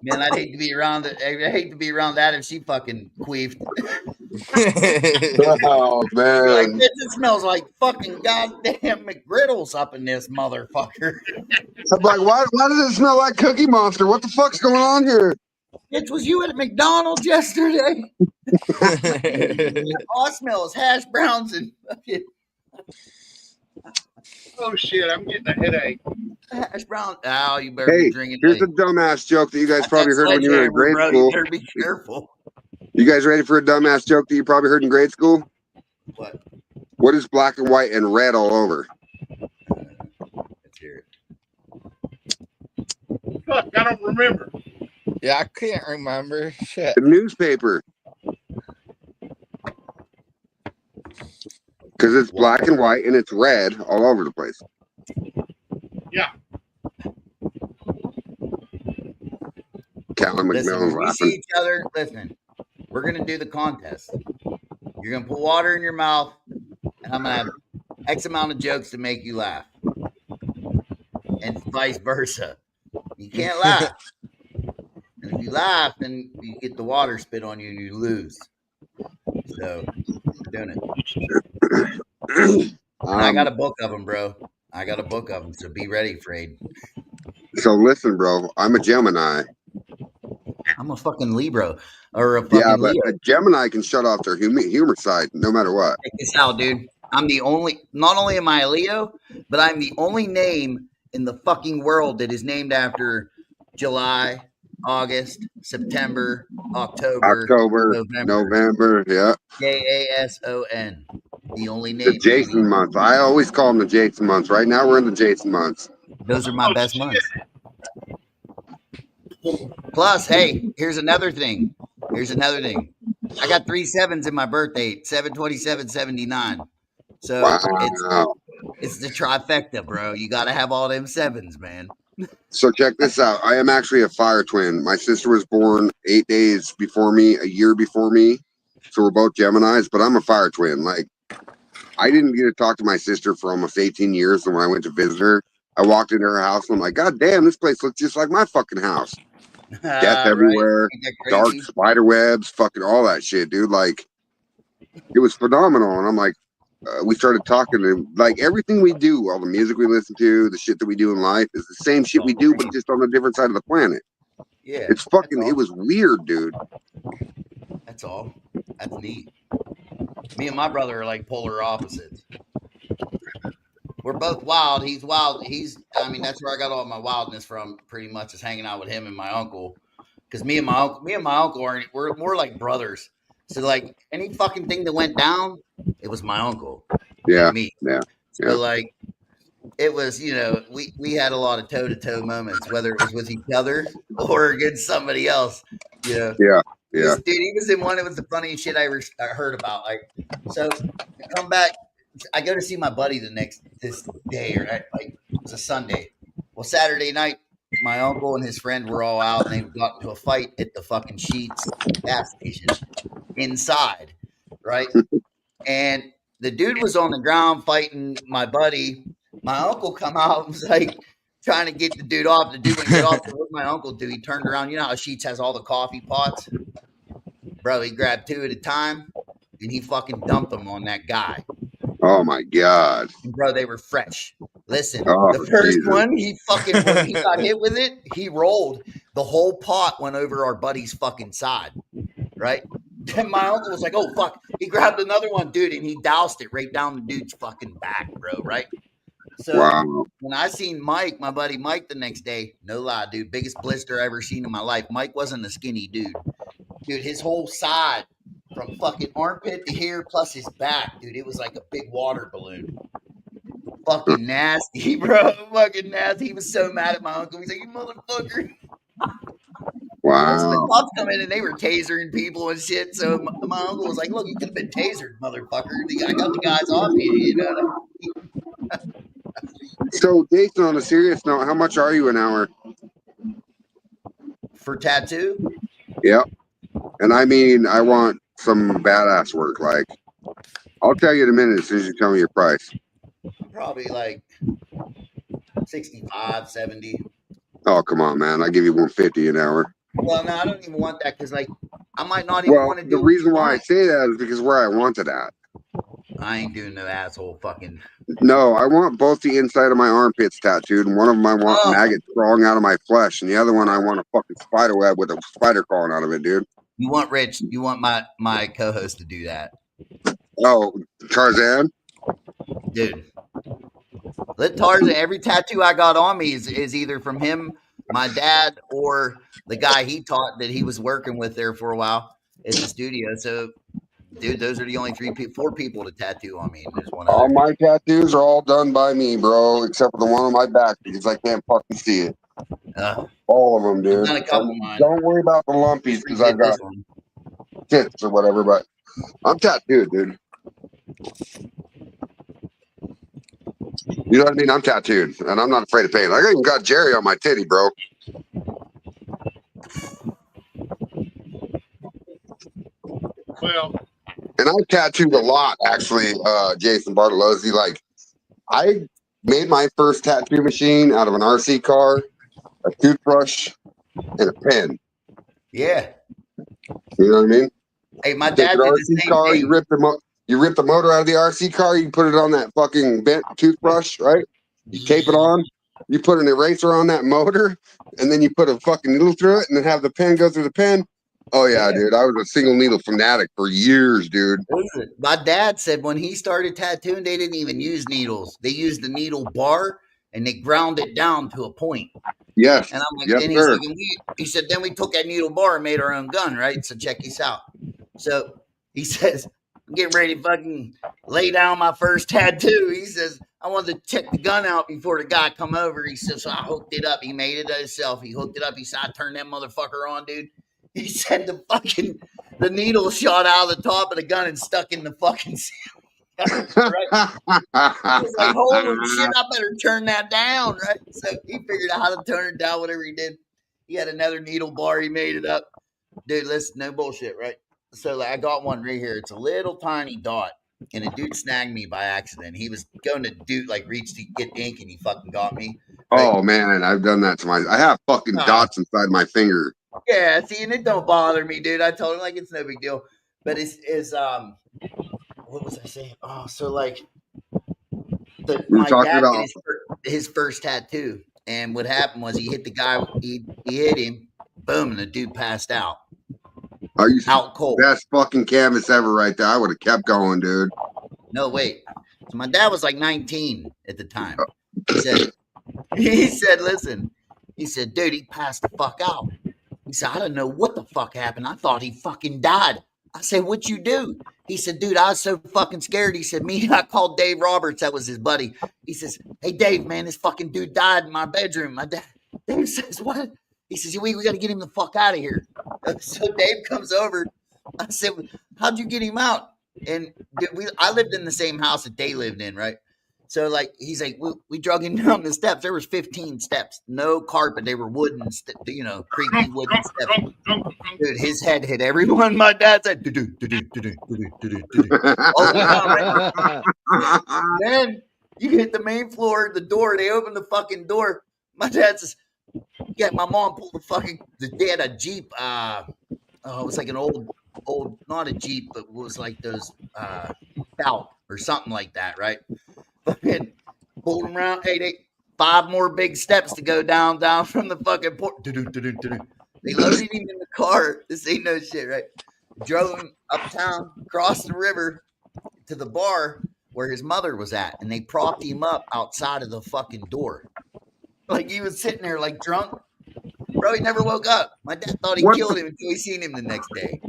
Man, I'd hate to be around that. I hate to be around that if she fucking queefed. Oh man! Like, it smells like fucking goddamn McGriddles up in this motherfucker. I'm like, why does it smell like Cookie Monster? What the fuck's going on here? Bitch, was you at McDonald's yesterday? All I smell is hash browns and fucking. Oh shit! I'm getting a headache. Hash brown. Oh, you better be drinking. Here's a dumbass joke that you guys probably heard when you were in grade bro. school. You better be careful. You guys ready for a dumbass joke that you probably heard in grade school? What? What is black and white and red all over? Let's hear it. Fuck, I don't remember. Yeah, I can't remember. Shit. The newspaper. Because it's black and white and it's red all over the place. Yeah. Callan McMillan's we see laughing. each other. Listen, we're gonna do the contest. You're gonna put water in your mouth, and I'm gonna have X amount of jokes to make you laugh, and vice versa. You can't laugh, and if you laugh, then you get the water spit on you and you lose. So, we're doing it. I got a book of them, bro. I got a book of them, so be ready, Frade. So listen, bro. I'm a Gemini. I'm a fucking Libra or a fucking but Leo. a Gemini can shut off their humor side no matter what. Check this out, dude. I'm the only. Not only am I a Leo, but I'm the only name in the fucking world that is named after July, August, September, October, November. Yeah. Jason. The only name. The Jason month. I always call them the Jason months. Right now we're in the Jason months. Those are my best months. Plus, hey, here's another thing. I got 3 7s in my birthday, 7/27/79. So it's the trifecta, bro. You got to have all them 7s, man. So check this out. I am actually a fire twin. My sister was born 8 days before me, a year before me. So we're both Geminis, but I'm a fire twin. Like, I didn't get to talk to my sister for almost 18 years. And when I went to visit her, I walked into her house and I'm like, God damn, this place looks just like my fucking house. death Right? everywhere, Ain't that dark crazy? spider webs, fucking all that shit, dude. Like, it was phenomenal. And I'm like, we started talking to like everything we do, all the music we listen to, the shit that we do in life is the same shit we do, but just on a different side of the planet. Yeah, It's that's fucking, it all. was weird, dude. That's all. That's neat. Me and my brother are like polar opposites. We're both wild. He's wild. I mean, that's where I got all my wildness from. Pretty much is hanging out with him and my uncle. Because me and my uncle we're more like brothers. So like any fucking thing that went down, it was my uncle and Yeah, me. yeah, yeah, So like it was, we had a lot of toe to toe moments, whether it was with each other or against somebody else. You know, yeah, yeah. he was in one. It was the funniest shit I heard about. Like, so I come back. I go to see my buddy this day, right? Like it was a Sunday. Well, Saturday night, my uncle and his friend were all out, and they got into a fight at the fucking Sheets gas station inside, right? And the dude was on the ground fighting my buddy. My uncle come out and was like trying to get the dude off. The dude wouldn't get off. So what my uncle do? He turned around. You know how Sheets has all the coffee pots? Bro, he grabbed two at a time and he fucking dumped them on that guy. Oh my God. And bro, they were fresh. Listen, Oh, the first Jesus. one, when he got hit with it, he rolled. The whole pot went over our buddy's fucking side, right? Then my uncle was like, oh, fuck. He grabbed another one, dude, and he doused it right down the dude's fucking back, bro, right? So Wow. when I seen Mike, my buddy Mike, the next day, no lie, dude, biggest blister I ever seen in my life. Mike wasn't a skinny dude. Dude, his whole side from fucking armpit to here plus his back, dude, it was like a big water balloon. Fucking nasty, bro. Fucking nasty. He was so mad at my uncle. He's like, you motherfucker. So the Wow. cops come in and they were tasering people and shit. So my uncle was like, look, you could have been tasered, motherfucker. I got the guys off you, So, Jason, on a serious note, how much are you an hour? For tattoo? Yep. And I mean, I want some badass work. Like, I'll tell you in a minute as soon as you tell me your price. I'm probably like 65, 70. Oh, come on, man. I give you 150 an hour. Well, no, I don't even want that because, like, I might not even Well, want to the do what you reason why I want. say that is because where I want it at. I ain't doing no asshole fucking. No, I want both the inside of my armpits tattooed, and one of them I want maggots crawling out of my flesh, and the other one I want a fucking spider web with a spider crawling out of it, dude. You want my co-host to do that. Oh, Tarzan? Dude. Let Tarzan, every tattoo I got on me is either from him, my dad, or the guy he taught that he was working with there for a while at the studio. So, dude, those are the only four people to tattoo on me, and there's one All other. my tattoos are all done by me, bro, except for the one on my back because I can't fucking see it. All of them, dude. I've done a couple of mine. Don't worry about the lumpies because I've got tits or whatever, but I'm tattooed, dude. You know what I mean? I'm tattooed, and I'm not afraid of pain. I even got Jerry on my titty, bro. Well, and I've tattooed a lot, actually, Jason Bartolozzi. Like, I made my first tattoo machine out of an RC car, a toothbrush, and a pen. Yeah. You know what I mean? Hey, my Take dad an did RC the same car, thing. you rip the motor out of the RC car, you put it on that fucking bent toothbrush, right? You tape it on, you put an eraser on that motor, and then you put a fucking needle through it, and then have the pen go through the pen. Oh yeah, dude. I was a single needle fanatic for years, dude. My dad said when he started tattooing, they didn't even use needles. They used the needle bar and they ground it down to a point. Yes. And I'm like, yes, and he's sir. like, he said, then we took that needle bar and made our own gun, right? So check this out. So he says, I'm getting ready to fucking lay down my first tattoo. He says, I wanted to check the gun out before the guy come over. He says, so I hooked it up. He made it himself. He hooked it up. He said, I turned that motherfucker on, dude. He said the needle shot out of the top of the gun and stuck in the fucking ceiling. Right? He was like, holy shit, I better turn that down, right? So he figured out how to turn it down, whatever he did. He had another needle bar, he made it up. Dude, listen, no bullshit, right? So like, I got one right here. It's a little tiny dot. and a dude snagged me by accident. He was going to reach to get ink, and he fucking got me. Right? Oh man, I've done that to I have fucking dots inside my finger. Yeah, see, and it don't bother me, dude. I told him like it's no big deal. But it's what was I saying? Oh, so like my dad did his first tattoo, and what happened was he hit the guy. He hit him. Boom, and the dude passed out. Are you out cold? Best fucking canvas ever, right there. I would have kept going, dude. No, wait. So my dad was like 19 at the time. He said, listen. He said, dude, he passed the fuck out. He said, I don't know what the fuck happened. I thought he fucking died. I said, what'd you do? He said, dude, I was so fucking scared. He said, I called Dave Roberts. That was his buddy. He says, hey, Dave, man, this fucking dude died in my bedroom. My dad. Dave says, what? He says, we got to get him the fuck out of here. So Dave comes over. I said, how'd you get him out? And dude, I lived in the same house that they lived in, right? So like he's like, we drug him down the steps. There was 15 steps, no carpet. They were wooden, creaky wooden steps. Dude, his head hit everyone. My dad said, then you hit the main floor, the door. They opened the fucking door. My dad says, yeah, my mom pulled they had a Jeep. It was like an old, not a Jeep, but it was like those Scout or something like that, right? Fucking pulled him around. Hey, 5 more big steps to go down from the fucking port. They loaded him in the car. This ain't no shit, right? Drove him uptown, crossed the river to the bar where his mother was at, and they propped him up outside of the fucking door. Like he was sitting there like drunk. Bro, he never woke up. My dad thought he killed him until he seen him the next day.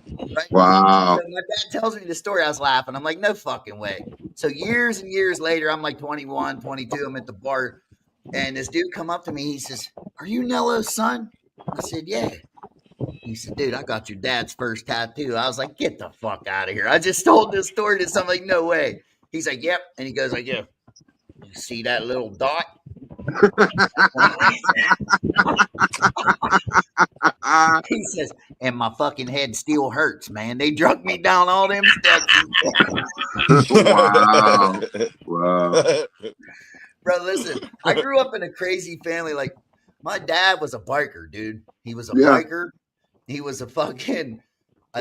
Right? Wow. So my dad tells me the story. I was laughing. I'm like, no fucking way. So years and years later, I'm like 21, 22. I'm at the bar, and this dude come up to me. He says, are you Nello's son? I said, yeah. He said, dude, I got your dad's first tattoo. I was like, get the fuck out of here. I just told this story to somebody. Like, no way. He's like, yep. And he goes like, yeah. You see that little dot? He says, and my fucking head still hurts, man. They drug me down all them steps. Wow. Wow. Bro, listen, I grew up in a crazy family. Like, my dad was a biker, dude. He was a biker. He was a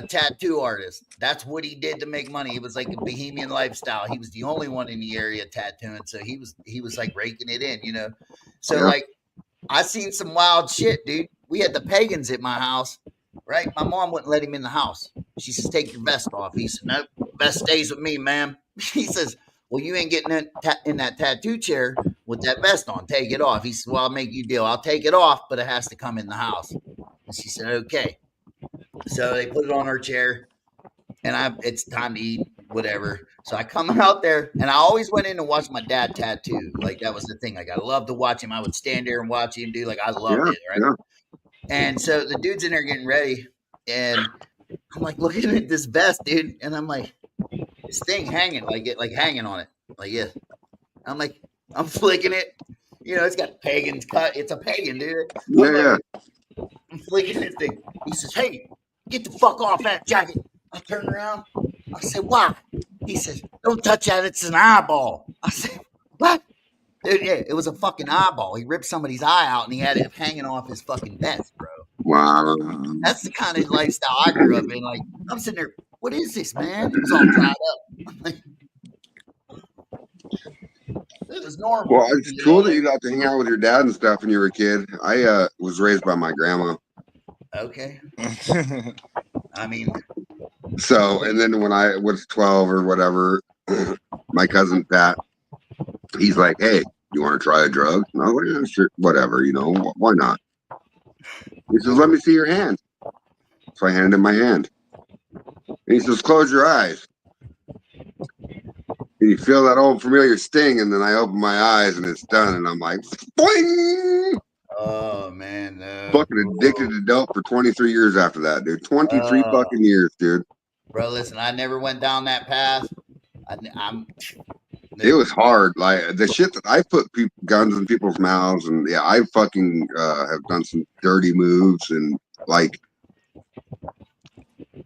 tattoo artist. That's what he did to make money. It was like a bohemian lifestyle. He was the only one in the area tattooing, so he was like raking it in, you know. So like, I seen some wild shit, dude. We had the pagans at my house, right? My mom wouldn't let him in the house. She says, "Take your vest off." He said, "Nope, vest stays with me, ma'am." He says, "Well, you ain't getting in that tattoo chair with that vest on. Take it off." He said, "Well, I'll make you a deal. I'll take it off, but it has to come in the house." And she said, "Okay." So they put it on her chair, and it's time to eat, whatever. So I come out there, and I always went in and watched my dad tattoo. Like, that was the thing. Like, I loved to watch him. I would stand there and watch him do. Like, I loved it, right? Yeah. And so the dude's in there getting ready, and I'm like looking at this vest, dude, and I'm like, this thing hanging, hanging on it, like, yeah. I'm like, I'm flicking it. You know, it's got pagans cut. It's a pagan, dude. I'm flicking this thing. He says, "Hey, get the fuck off that jacket." I turn around. I said, "Why?" He says, "Don't touch that. It's an eyeball." I said, "What?" Dude, yeah, it was a fucking eyeball. He ripped somebody's eye out, and he had it hanging off his fucking vest, bro. Wow. That's the kind of lifestyle I grew up in. Like, I'm sitting there, what is this, man? It was all dried up. It was normal. Well, it's cool that you got to hang out with your dad and stuff when you were a kid. I was raised by my grandma. Okay. I mean. So, and then when I was 12 or whatever, my cousin Pat, he's like, "Hey, you want to try a drug?" And I was like, "Yeah, sure, whatever, you know, why not?" He says, "Let me see your hand." So I handed him my hand. And he says, "Close your eyes." And you feel that old familiar sting, and then I open my eyes and it's done, and I'm like, boing! Oh man, no. Fucking addicted to dope for 23 years after that, dude. 23 fucking years, dude. Bro, listen, I never went down that path. It was hard. Like, the shit that I put guns in people's mouths, and yeah, I fucking have done some dirty moves, and like,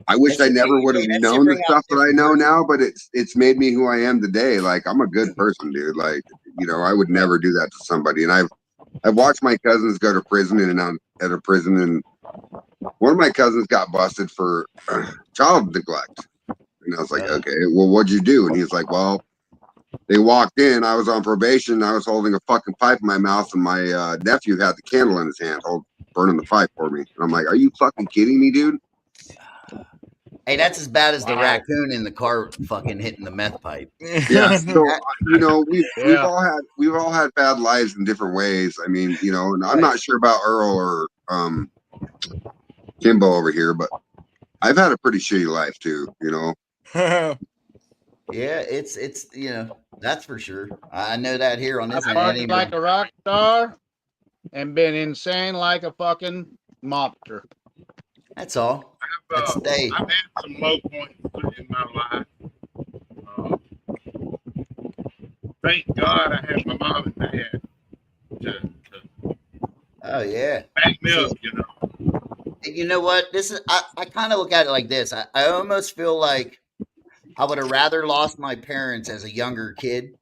I wish I never would have that should known the bring out stuff that I different know versions. now, but it's made me who I am today. Like I'm a good person, dude. Like, you know, I would never do that to somebody. And I've watched my cousins go to prison in and out at a prison, and one of my cousins got busted for child neglect. And I was like, okay, well, what'd you do? And he's like, well, they walked in. I was on probation. I was holding a fucking pipe in my mouth, and my nephew had the candle in his hand, burning the pipe for me. And I'm like, are you fucking kidding me, dude? Hey, that's as bad as the Wow. raccoon in the car fucking hitting the meth pipe. Yeah. So you know, we've Yeah. all had bad lives in different ways. I mean, you know, and I'm Right. not sure about Earl or Kimbo over here, but I've had a pretty shitty life too. You know. Yeah, it's you know, that's for sure. I know that here on I this end. partied like a rock star and been insane like a fucking mobster. That's all. That's stay. I've had some low points in my life. Thank God I had my mom and dad to Oh yeah. back me up, you know. You know what? This is I kind of look at it like this. I almost feel like I would have rather lost my parents as a younger kid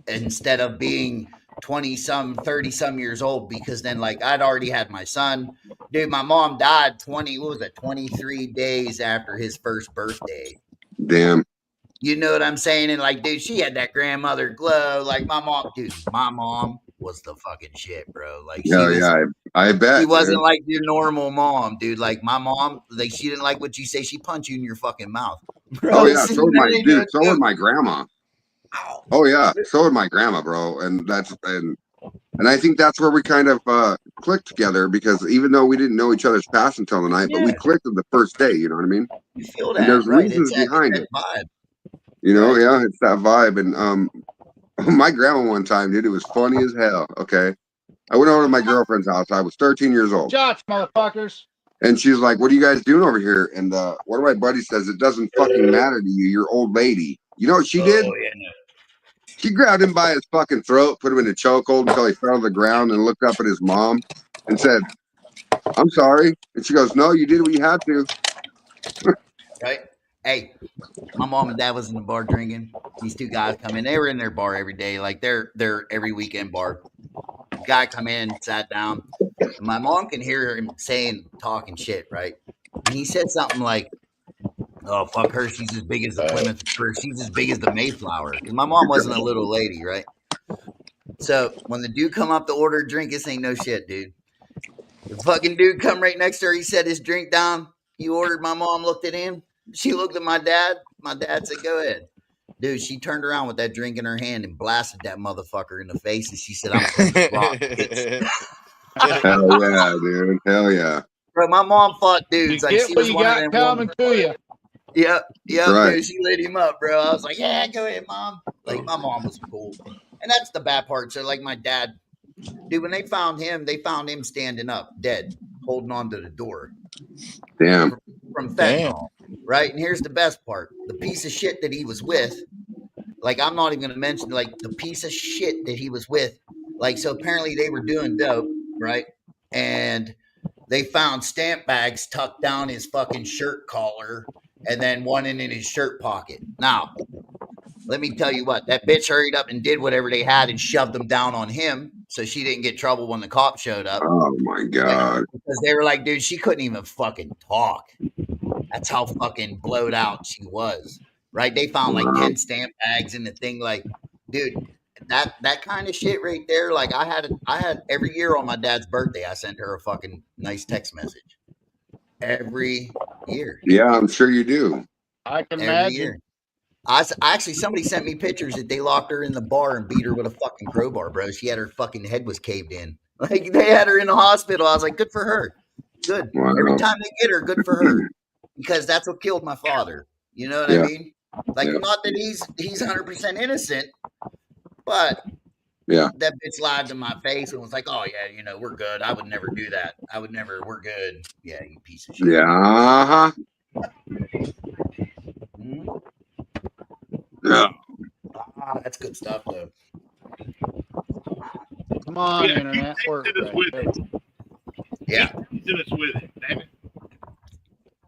instead of being 20 some 30 some years old, because then like I'd already had my son. Dude, my mom died 23 days after his first birthday. Damn. You know what I'm saying? And like, dude, she had that grandmother glow. Like my mom was the fucking shit, bro. Like she was, Yeah, I bet. she wasn't Dude. like your normal mom, dude. Like my mom, like she didn't like what you say. She punch you in your fucking mouth, bro. Oh yeah, So, so would my they dude. do So would my grandma. Oh yeah, so would my grandma, bro. And I think that's where we kind of clicked together, because even though we didn't know each other's past until the night, but we Yeah, clicked on the first day. You know what I mean? you feel And that, there's right? reasons behind It's it. that vibe, You know, right? yeah, it's that vibe. And my grandma one time, dude, it was funny as hell. Okay, I went over to my girlfriend's house. I was 13 years old. Shots, motherfuckers. And she's like, what are you guys doing over here? And one of my buddies says, it doesn't fucking matter to you. You're old lady. You know what she did? Oh yeah, no. She grabbed him by his fucking throat, put him in a chokehold until he fell to the ground, and looked up at his mom and said, I'm sorry. And she goes, no, you did what you had to. Right? Hey, my mom and dad was in the bar drinking. These two guys come in. They were in their bar every day, like they're every weekend bar. Guy come in, sat down, and my mom can hear him talking shit, right? And he said something like, "Oh fuck her, she's as big as the Plymouth, or she's as big as the Mayflower." Because my mom wasn't a little lady, right? So when the dude come up to order a drink, this ain't no shit, dude. The fucking dude come right next to her. He set his drink down. He ordered. My mom looked at him. She looked at my dad. My dad said, "Go ahead." Dude, she turned around with that drink in her hand and blasted that motherfucker in the face. And she said, "I'm Plymouth Rock, bitch." Hell yeah, dude. Hell yeah. Bro, my mom fought You dudes. Like get she what was you one of got them coming women. to you. Yep, Right. dude. She lit him up, bro. I was like, yeah, go ahead, mom. Like my mom was cool. And that's the bad part. So like my dad, dude, when they found him standing up, dead, holding on to the door. Damn. From Damn. fentanyl, right? And here's the best part: the piece of shit that he was with. Like I'm not even going to mention like the piece of shit that he was with. Like so, apparently they were doing dope, right? And they found stamp bags tucked down his fucking shirt collar, and then one in his shirt pocket. Now, let me tell you what, that bitch hurried up and did whatever they had and shoved them down on him, so she didn't get trouble when the cops showed up. Oh my God. Because they were like, dude, she couldn't even fucking talk. That's how fucking blowed out she was, right? They found like Wow. 10 stamp bags in the thing. Like, dude, that kind of shit right there. Like, I had every year on my dad's birthday, I sent her a fucking nice text message every year. Yeah, I'm sure you do. I can Every imagine. year. I actually, somebody sent me pictures that they locked her in the bar and beat her with a fucking crowbar, bro. She had her fucking head was caved in. Like, they had her in the hospital. I was like, good for her. Good. Wow. Every time they get her, good for her. Because that's what killed my father. You know what I Yeah. mean? Like, Yeah. not that he's 100% innocent, but Yeah. that bitch lied to my face and was like, "Oh yeah, you know, we're good. I would never do that. I would never. We're good." Yeah, you piece of shit. Yeah. Uh-huh. Mhm. Yeah. That's good stuff, though. Come on, Yeah, internet. keep Work texting us right with there. it. Yeah. Keep texting us with it. Damn it.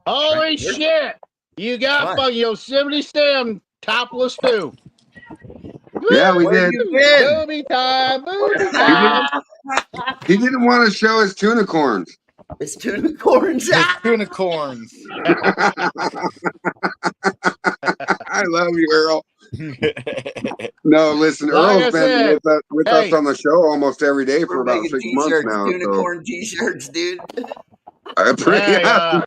Oh, Holy shit! You got fucking Yosemite Sam topless too. Yeah, we Where did. you been? Booby time, booby time. He didn't want to show his tunicorns. It's tunicorns. His tunicorns. I love you, Earl. No, listen, Like I Earl's been said, with us on the show almost every day for We're about making 6 months t-shirts, now. unicorn t-shirts, dude. Hey,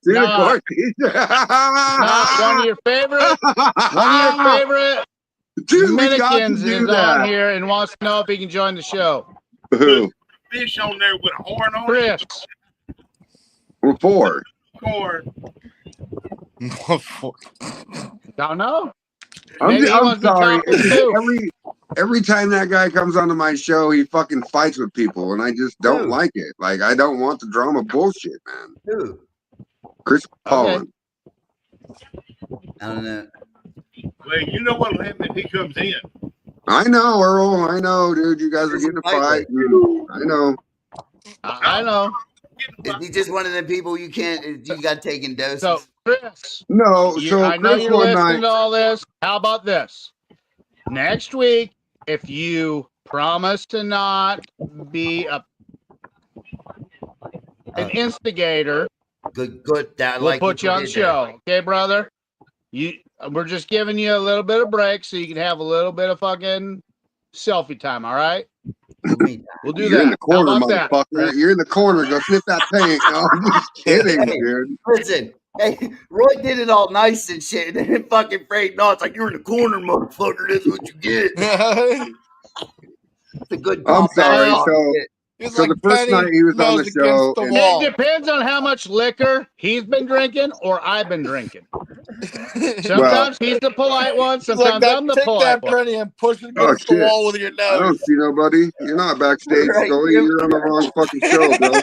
Unicorn. One of your favorite Dude, we got to Minikins do is that. on here and wants to know if he can join the show. Who? Fish on there with a horn on Chris. We're four. Horn. Don't know. I'm Maybe he wants to be sorry. topless too. Every time that guy comes onto my show, he fucking fights with people, and I just don't Who? like it. Like, I don't want the drama bullshit, man. Who? Chris Paulin. I don't know. Well, you know what'll happen if he comes in. I know, Earl. I know, dude. You guys are getting a fight. I know. I know. Is he just one of the people you got taking doses? So, Chris. No, so I know Chris you're one listening night. to all this. How about this? Next week, if you promise to not be an instigator, Good. That we'll like put you on the show. Okay, brother? We're just giving you a little bit of break so you can have a little bit of fucking selfie time, all right? We'll do You're that. in the corner, How about that? motherfucker. You're in the corner. Go sniff that paint. No, I'm just kidding, dude. Listen, hey, Roy did it all nice and shit, and then fucking Frank, no, it's like you're in the corner, motherfucker. That's what you get. It's a good. I'm sorry. So like the first night he was on the show, It depends on how much liquor he's been drinking or I've been drinking. Sometimes he's the polite one. Sometimes I'm the polite one. Take that and push it Oh, against the shit. wall with your nose. I don't see nobody. You're not backstage, Right, Scully. You're on the wrong fucking show, bro.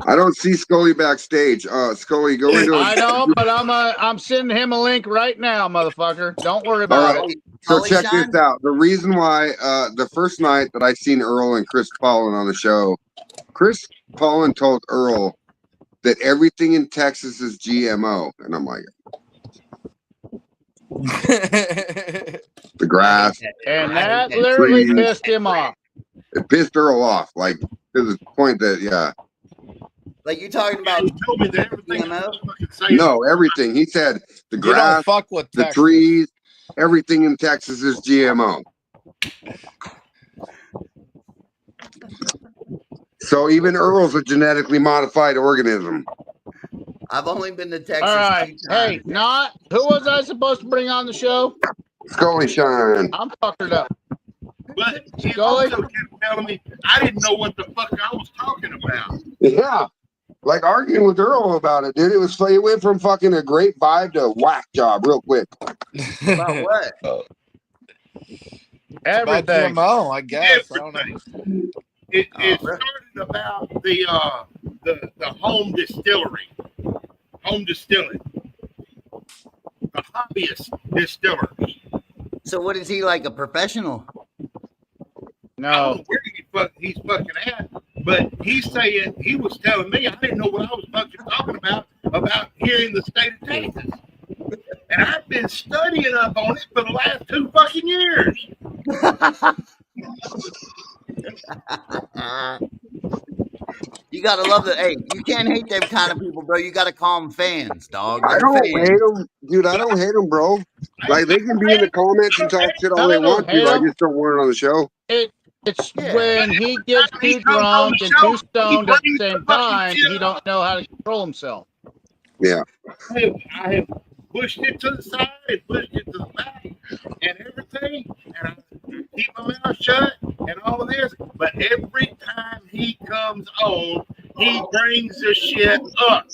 I don't see Scully backstage. Scully, go into it. I know, but I'm sending him a link right now, motherfucker. Don't worry about it. So check this out. The reason why the first night that I seen Earl and Chris Paulin on the show, Chris Paulin told Earl that everything in Texas is GMO. And I'm like, the grass. And that literally pissed him off. It pissed Earl off. Like, to the point that, yeah. Like you're talking about GMO? No, everything. He said the You grass, don't fuck with the Texas. trees, everything in Texas is GMO. So even Earl's a genetically modified organism. I've only been to Texas. All right. Hey, who was I supposed to bring on the show? Scully Shine. I'm fuckered up. But he also kept telling me I didn't know what the fuck I was talking about. Yeah. Like arguing with Earl about it, dude. It went from fucking a great vibe to a whack job real quick. About what? Everything. GMO, I guess. I don't know. It started about the home distillery, home distilling, the hobbyist distillers. So what is he, like a professional? I don't know where he's fucking at, but he was telling me I didn't know what I was fucking talking about here in the state of Texas. And I've been studying up on it for the last 2 fucking years. You gotta love that. Hey, you can't hate them kind of people, bro. You gotta call them fans, dog. I don't hate them, dude. I don't hate them, bro. Like they can be in the comments and talk shit all they want to. I just don't want it on the show. It's when he gets too drunk and too stoned at the same time, he don't know how to control himself. Yeah. I have pushed it to the side and pushed it to the back and everything, and I keep my mouth shut and all of this. But every time he comes on, he brings the shit up.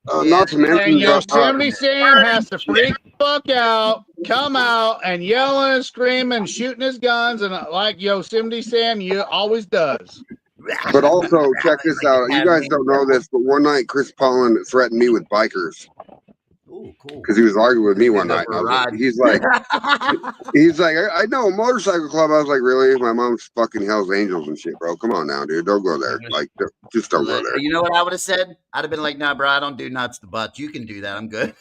Well, not to mention, and Yosemite Sam has to freak the fuck out, come out, and yelling and screaming, shooting his guns, and like Yosemite Sam, always does. But also, check this out. You guys don't know this, but one night Chris Paulin threatened me with bikers. Ooh. cool. Because he was arguing with me one night. Go for a ride. He's like, I know a motorcycle club. I was like, really? My mom's fucking Hell's Angels and shit, bro. Come on now, dude. Don't go there. Like, just don't go there. You know what I would have said? I'd have been like, nah, bro, I don't do nuts to butts. You can do that. I'm good.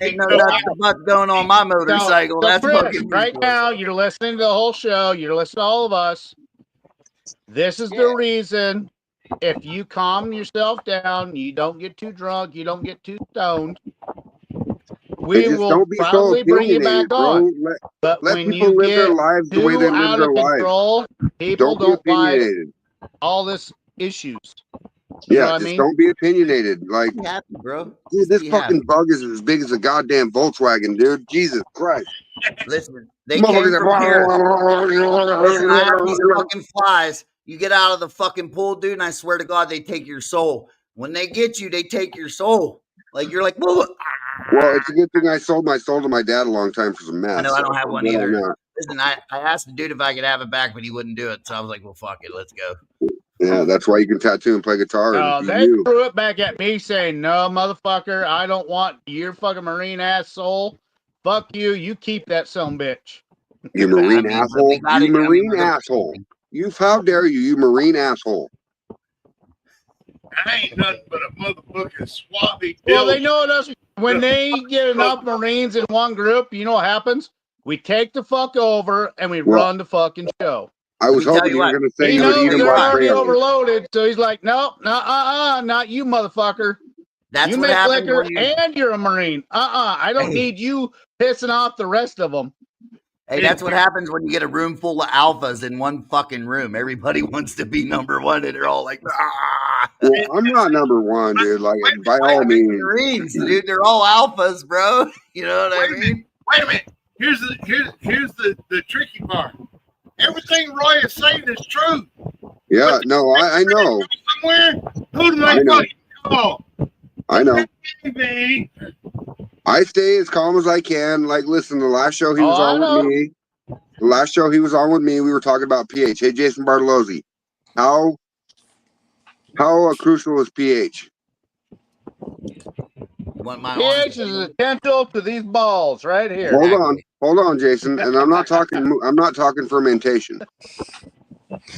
Ain't no nuts to butts going on my motorcycle. So That's Chris, fucking right ridiculous. now, you're listening to the whole show. You're listening to all of us. This is the reason. If you calm yourself down, you don't get too drunk, you don't get too stoned, we just will don't be so probably bring you back opinionated, on. bro. But Let when people you live their get lives the way they too live out their of lives. control, people Don't be don't like opinionated. all this issues. You know Yeah, what I just mean? don't be opinionated. Like, Be happy, bro. dude, Just this be fucking happy. bug is as big as a goddamn Volkswagen, dude. Jesus Christ. Listen, they came from here. Listen, I have these fucking flies. You get out of the fucking pool, dude, and I swear to God, they take your soul. When they get you, they take your soul. Like, you're like, whoa. Well, it's a good thing I sold my soul to my dad a long time for some meth. I know I don't have one either. That. Listen, I asked the dude if I could have it back, but he wouldn't do it. So I was like, well, fuck it. Let's go. Yeah, that's why you can tattoo and play guitar. And They threw it back at me saying, no, motherfucker, I don't want your fucking Marine ass soul. Fuck you. You keep that son bitch. You Marine asshole. You Marine asshole. How dare you, you Marine asshole. I ain't nothing but a motherfucking swabby. Well, they know us. When they get enough Marines in one group, you know what happens? We take the fuck over and we run the fucking show. I was hoping you were going to say you would eat them they're like already Kratos. overloaded, so he's like, no, not you, motherfucker. That's you what make happens liquor when you... and you're a Marine. I don't need you pissing off the rest of them. Hey, that's what happens when you get a room full of alphas in one fucking room. Everybody wants to be number one, and they're all like, ah. Well, I'm not number one, dude. Like, by all means. Marines, dude, they're all alphas, bro. You know what I mean? Wait a minute. Here's the tricky part. Everything Roy is saying is true. Yeah, no, I know. Somewhere, who do they fucking call? I know. I stay as calm as I can. Like, listen, the last show he was on with me. The last show he was on with me, we were talking about pH. Hey, Jason Bartolozzi, how crucial is pH? pH is essential to these balls right here. Hold on, Jason. And I'm not talking fermentation.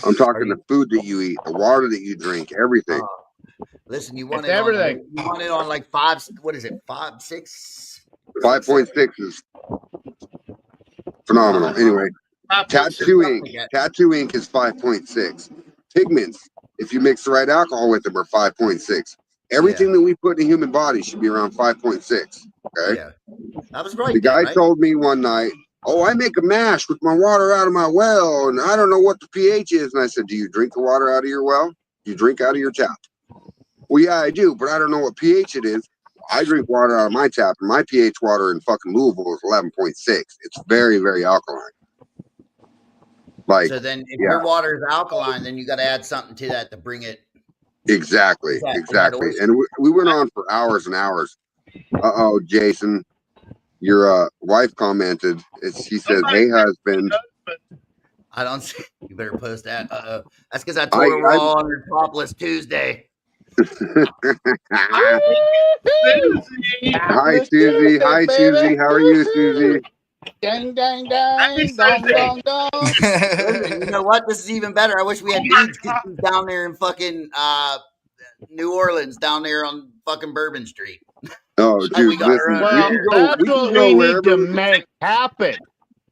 I'm talking the food that you eat, the water that you drink, everything. Listen, you want everything. You want it on like 5? What is it? 5, 6? 5.6 is phenomenal. Anyway, tattoo ink is 5.6. Pigments, if you mix the right alcohol with them, are 5.6. Everything that we put in the human body should be around 5.6. Okay. Yeah, I was right. The guy told me one night, "Oh, I make a mash with my water out of my well, and I don't know what the pH is." And I said, "Do you drink the water out of your well? Do you drink out of your tap?" "Well, yeah, I do, but I don't know what pH it is." I drink water out of my tap, and my pH water in fucking Louisville is 11.6. It's very, very alkaline. Like, so then, if your water is alkaline, then you got to add something to that to bring it. Exactly. And we went on for hours and hours. Uh-oh, Jason, your wife commented. She says, "Hey, husband." I don't see. You better post that. That's because I told her we're all on her topless Tuesday. Hi, Susie. Hi, Susie. How are you, Susie? Dang, dang, dang, dong, dong, dong. Listen, you know what? This is even better. I wish we had Deeds because she's down there in fucking New Orleans, down there on fucking Bourbon Street. Oh, dude, listen. That's what we need to make happen.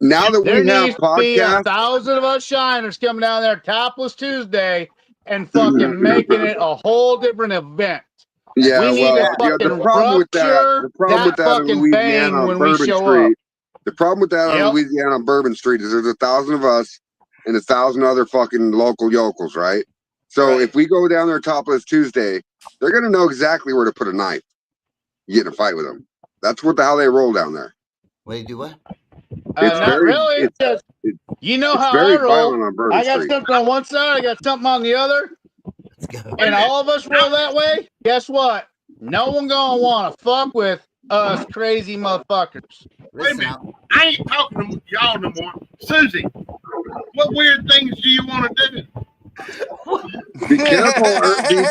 Now that we have needs to be podcasts, 1,000 of us shiners coming down there topless Tuesday and fucking making it a whole different event. Yeah, we need to fucking the problem with that in Louisiana on Bourbon Street. The problem with that on Louisiana on Bourbon Street is there's 1,000 of us and 1,000 other fucking local yokels, right? So if we go down there topless Tuesday, they're gonna know exactly where to put a knife. You get in a fight with them. That's how they roll down there. Wait, do what? Not really. You know how I roll. I got something on one side, I got something on the other. Let's go. And all of us roll that way. Guess what? No one gonna want to fuck with us crazy motherfuckers. Wait a minute. I ain't talking to y'all no more. Susie, what weird things do you want to do? Be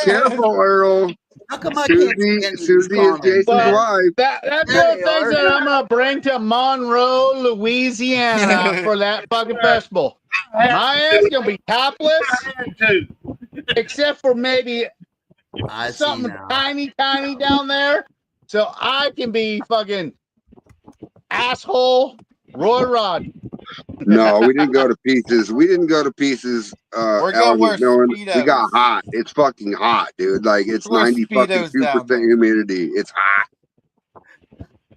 careful, Earl. come I can't see any of these Susie is comments, Jason's man? wife. That's There the they things are. that I'm gonna bring to Monroe, Louisiana for that fucking festival. My ass gonna be topless, except for maybe I see something now. tiny down there, so I can be fucking asshole Roy Rod. No, we didn't go to pieces. We didn't go to pieces. We're gonna Ellen wear McMillan. We got Speedos. hot. It's fucking hot, dude. Like it's Wear 90 fucking Speedos 2% down there. humidity. It's hot.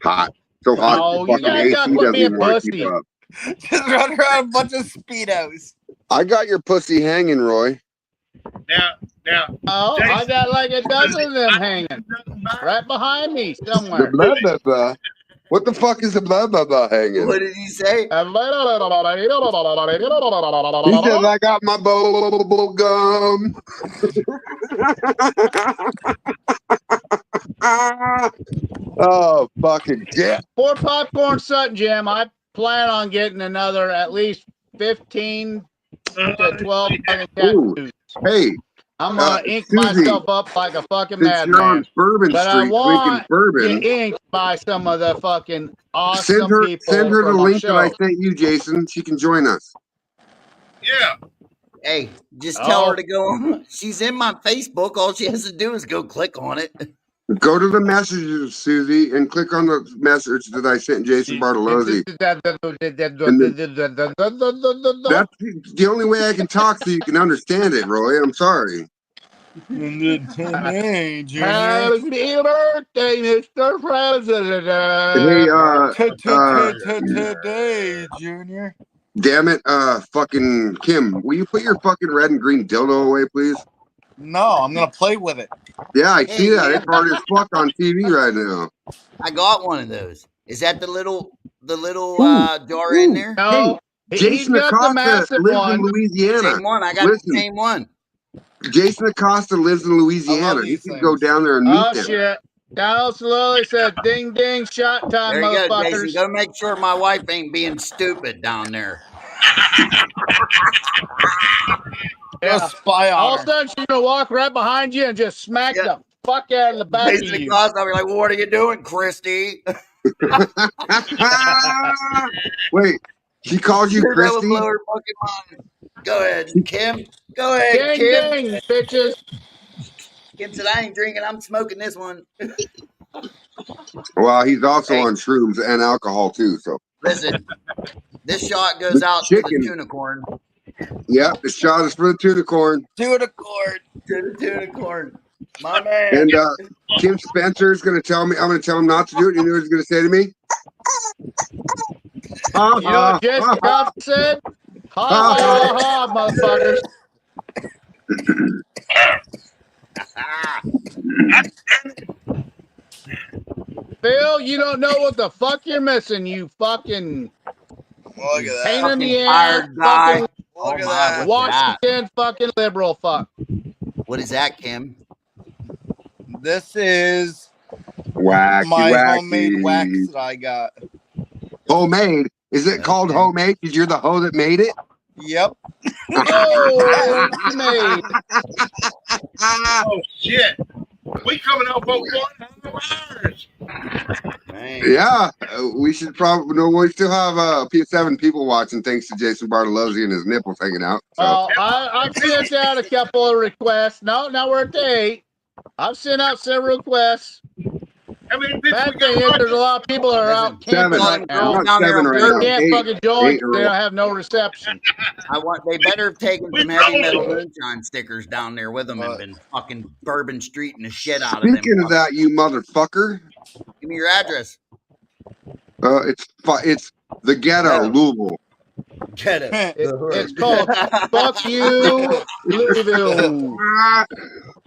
Hot. So hot Oh, the you fucking guys gotta AC quit doesn't being even want to keep pussy. up. Just run around a bunch of Speedos. I got your pussy hanging, Roy. Now, Oh, I Jason, got like a dozen of them hanging right behind me The somewhere. blah blah blah. What the fuck is the blah blah blah hanging? What did he say? He said I got my bubble gum. Oh fucking shit. For Popcorn Sutton Jam, I plan on getting another at least 15 to 12 fucking Ooh, tattoos. hey, I'm gonna ink Susie, myself up like a fucking since you're on madman. Bourbon But I Street drinking want bourbon, get inked by some of the fucking send awesome her people the from our link that I show. sent you, Jason. She can join us. yeah. Hey, just tell Oh, her to go on. She's in my Facebook. All she has to do is go click on it. Go to the messages, Susie, and click on the message that I sent Jason Bartolozzi. And then that's the only way I can talk so you can understand it, Roy. I'm sorry. Hey, Junior. happy birthday, Mr. President. Hey, Today, Junior. damn it, fucking Kim, will you put your fucking red and green dildo away, please? No, I'm gonna play with it. Yeah, I Hey, see that. man. It's hard as fuck on TV right now. I got one of those. Is that the little Ooh, jar in ooh, there? hey, No, he's Jason got the Acosta massive lives in one. Louisiana. Same one. I got the Listen, same one. Jason Acosta lives in I Louisiana. love You these could go things. down there and meet Oh them. shit. Dallas Lily says ding ding shot time, There you go, Jason. motherfuckers. Go make sure my wife ain't being stupid down there. Go Yeah. spy All on of a her. sudden she's gonna walk right behind you and just smack Yeah. the fuck out of the back of Jason you. Acosta, I'll be like, well, what are you doing, Christy? Wait, she calls you That would Christy? blow her fucking mind. Go ahead, Kim. Go ahead, Ding Kim. ding, bitches. Kim said, I ain't drinking. I'm smoking this one. Well, he's also Hey, on shrooms and alcohol too. So listen, this shot goes the out to the chicken. tunicorn. Yep, the shot is for the tunicorn. Do it a cord. To the tunicorn. My man. And Kim Spencer is going to tell me. I'm going to tell him not to do it. You know what he's going to say to me? Ha You know ha what Jessica ha ha Cox said? Ha ha ha ha. ha ha, motherfuckers. Phil, you don't know what the fuck you're missing, you fucking Look at pain that. in the Fucking ass, tired guy. Look fucking Oh at my, that. what's that? Washington fucking liberal fuck. What is that, Kim? This is Wacky my homemade wax wacky. that I got. Homemade. Is it called Okay. homemade because you're the hoe that made it? Yep. Oh, made. Oh shit. We coming off of 1 hours. Man. Yeah, we should probably. No, we still have P7 people watching thanks to Jason Bartolozzi and his nipples hanging out. So Well, I've sent out a couple of requests. No, now we're at the 8. I've sent out several requests. How many people Bad we thing got is there's a lot of people that are Listen, out camping 7. all right them We now. girls got down there 7 on right They now. Bourbon can't 8, fucking join 8 because they Earl. don't have no reception. they better have taken some heavy metal moonshine stickers down there with them and What? been fucking Bourbon Street and the shit out of them. Speaking of that, you motherfucker, Give me your address. it's the ghetto, Ghetto. Louisville. Get it. It's called Fuck You, Louisville.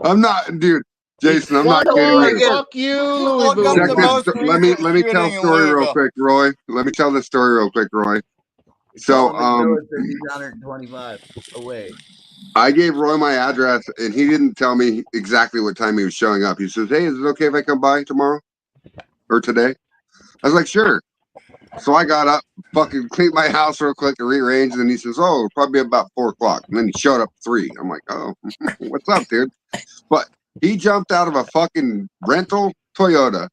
I'm not, dude. Jason, I'm not One kidding more you. Fuck You, Look up Check the Louisville. this. most recent Let me tell a shooting in story real Louisville. quick, Roy. Let me tell this story real quick, Roy. So, Colin McMillan says he's 125 away. I gave Roy my address, and he didn't tell me exactly what time he was showing up. He says, "Hey, is it okay if I come by tomorrow or today?" I was like, "Sure." So I got up, fucking cleaned my house real quick and rearranged. And then he says, "Oh, probably about 4 o'clock." And then he showed up at 3. I'm like, "Oh, what's up, dude?" But He jumped out of a fucking rental Toyota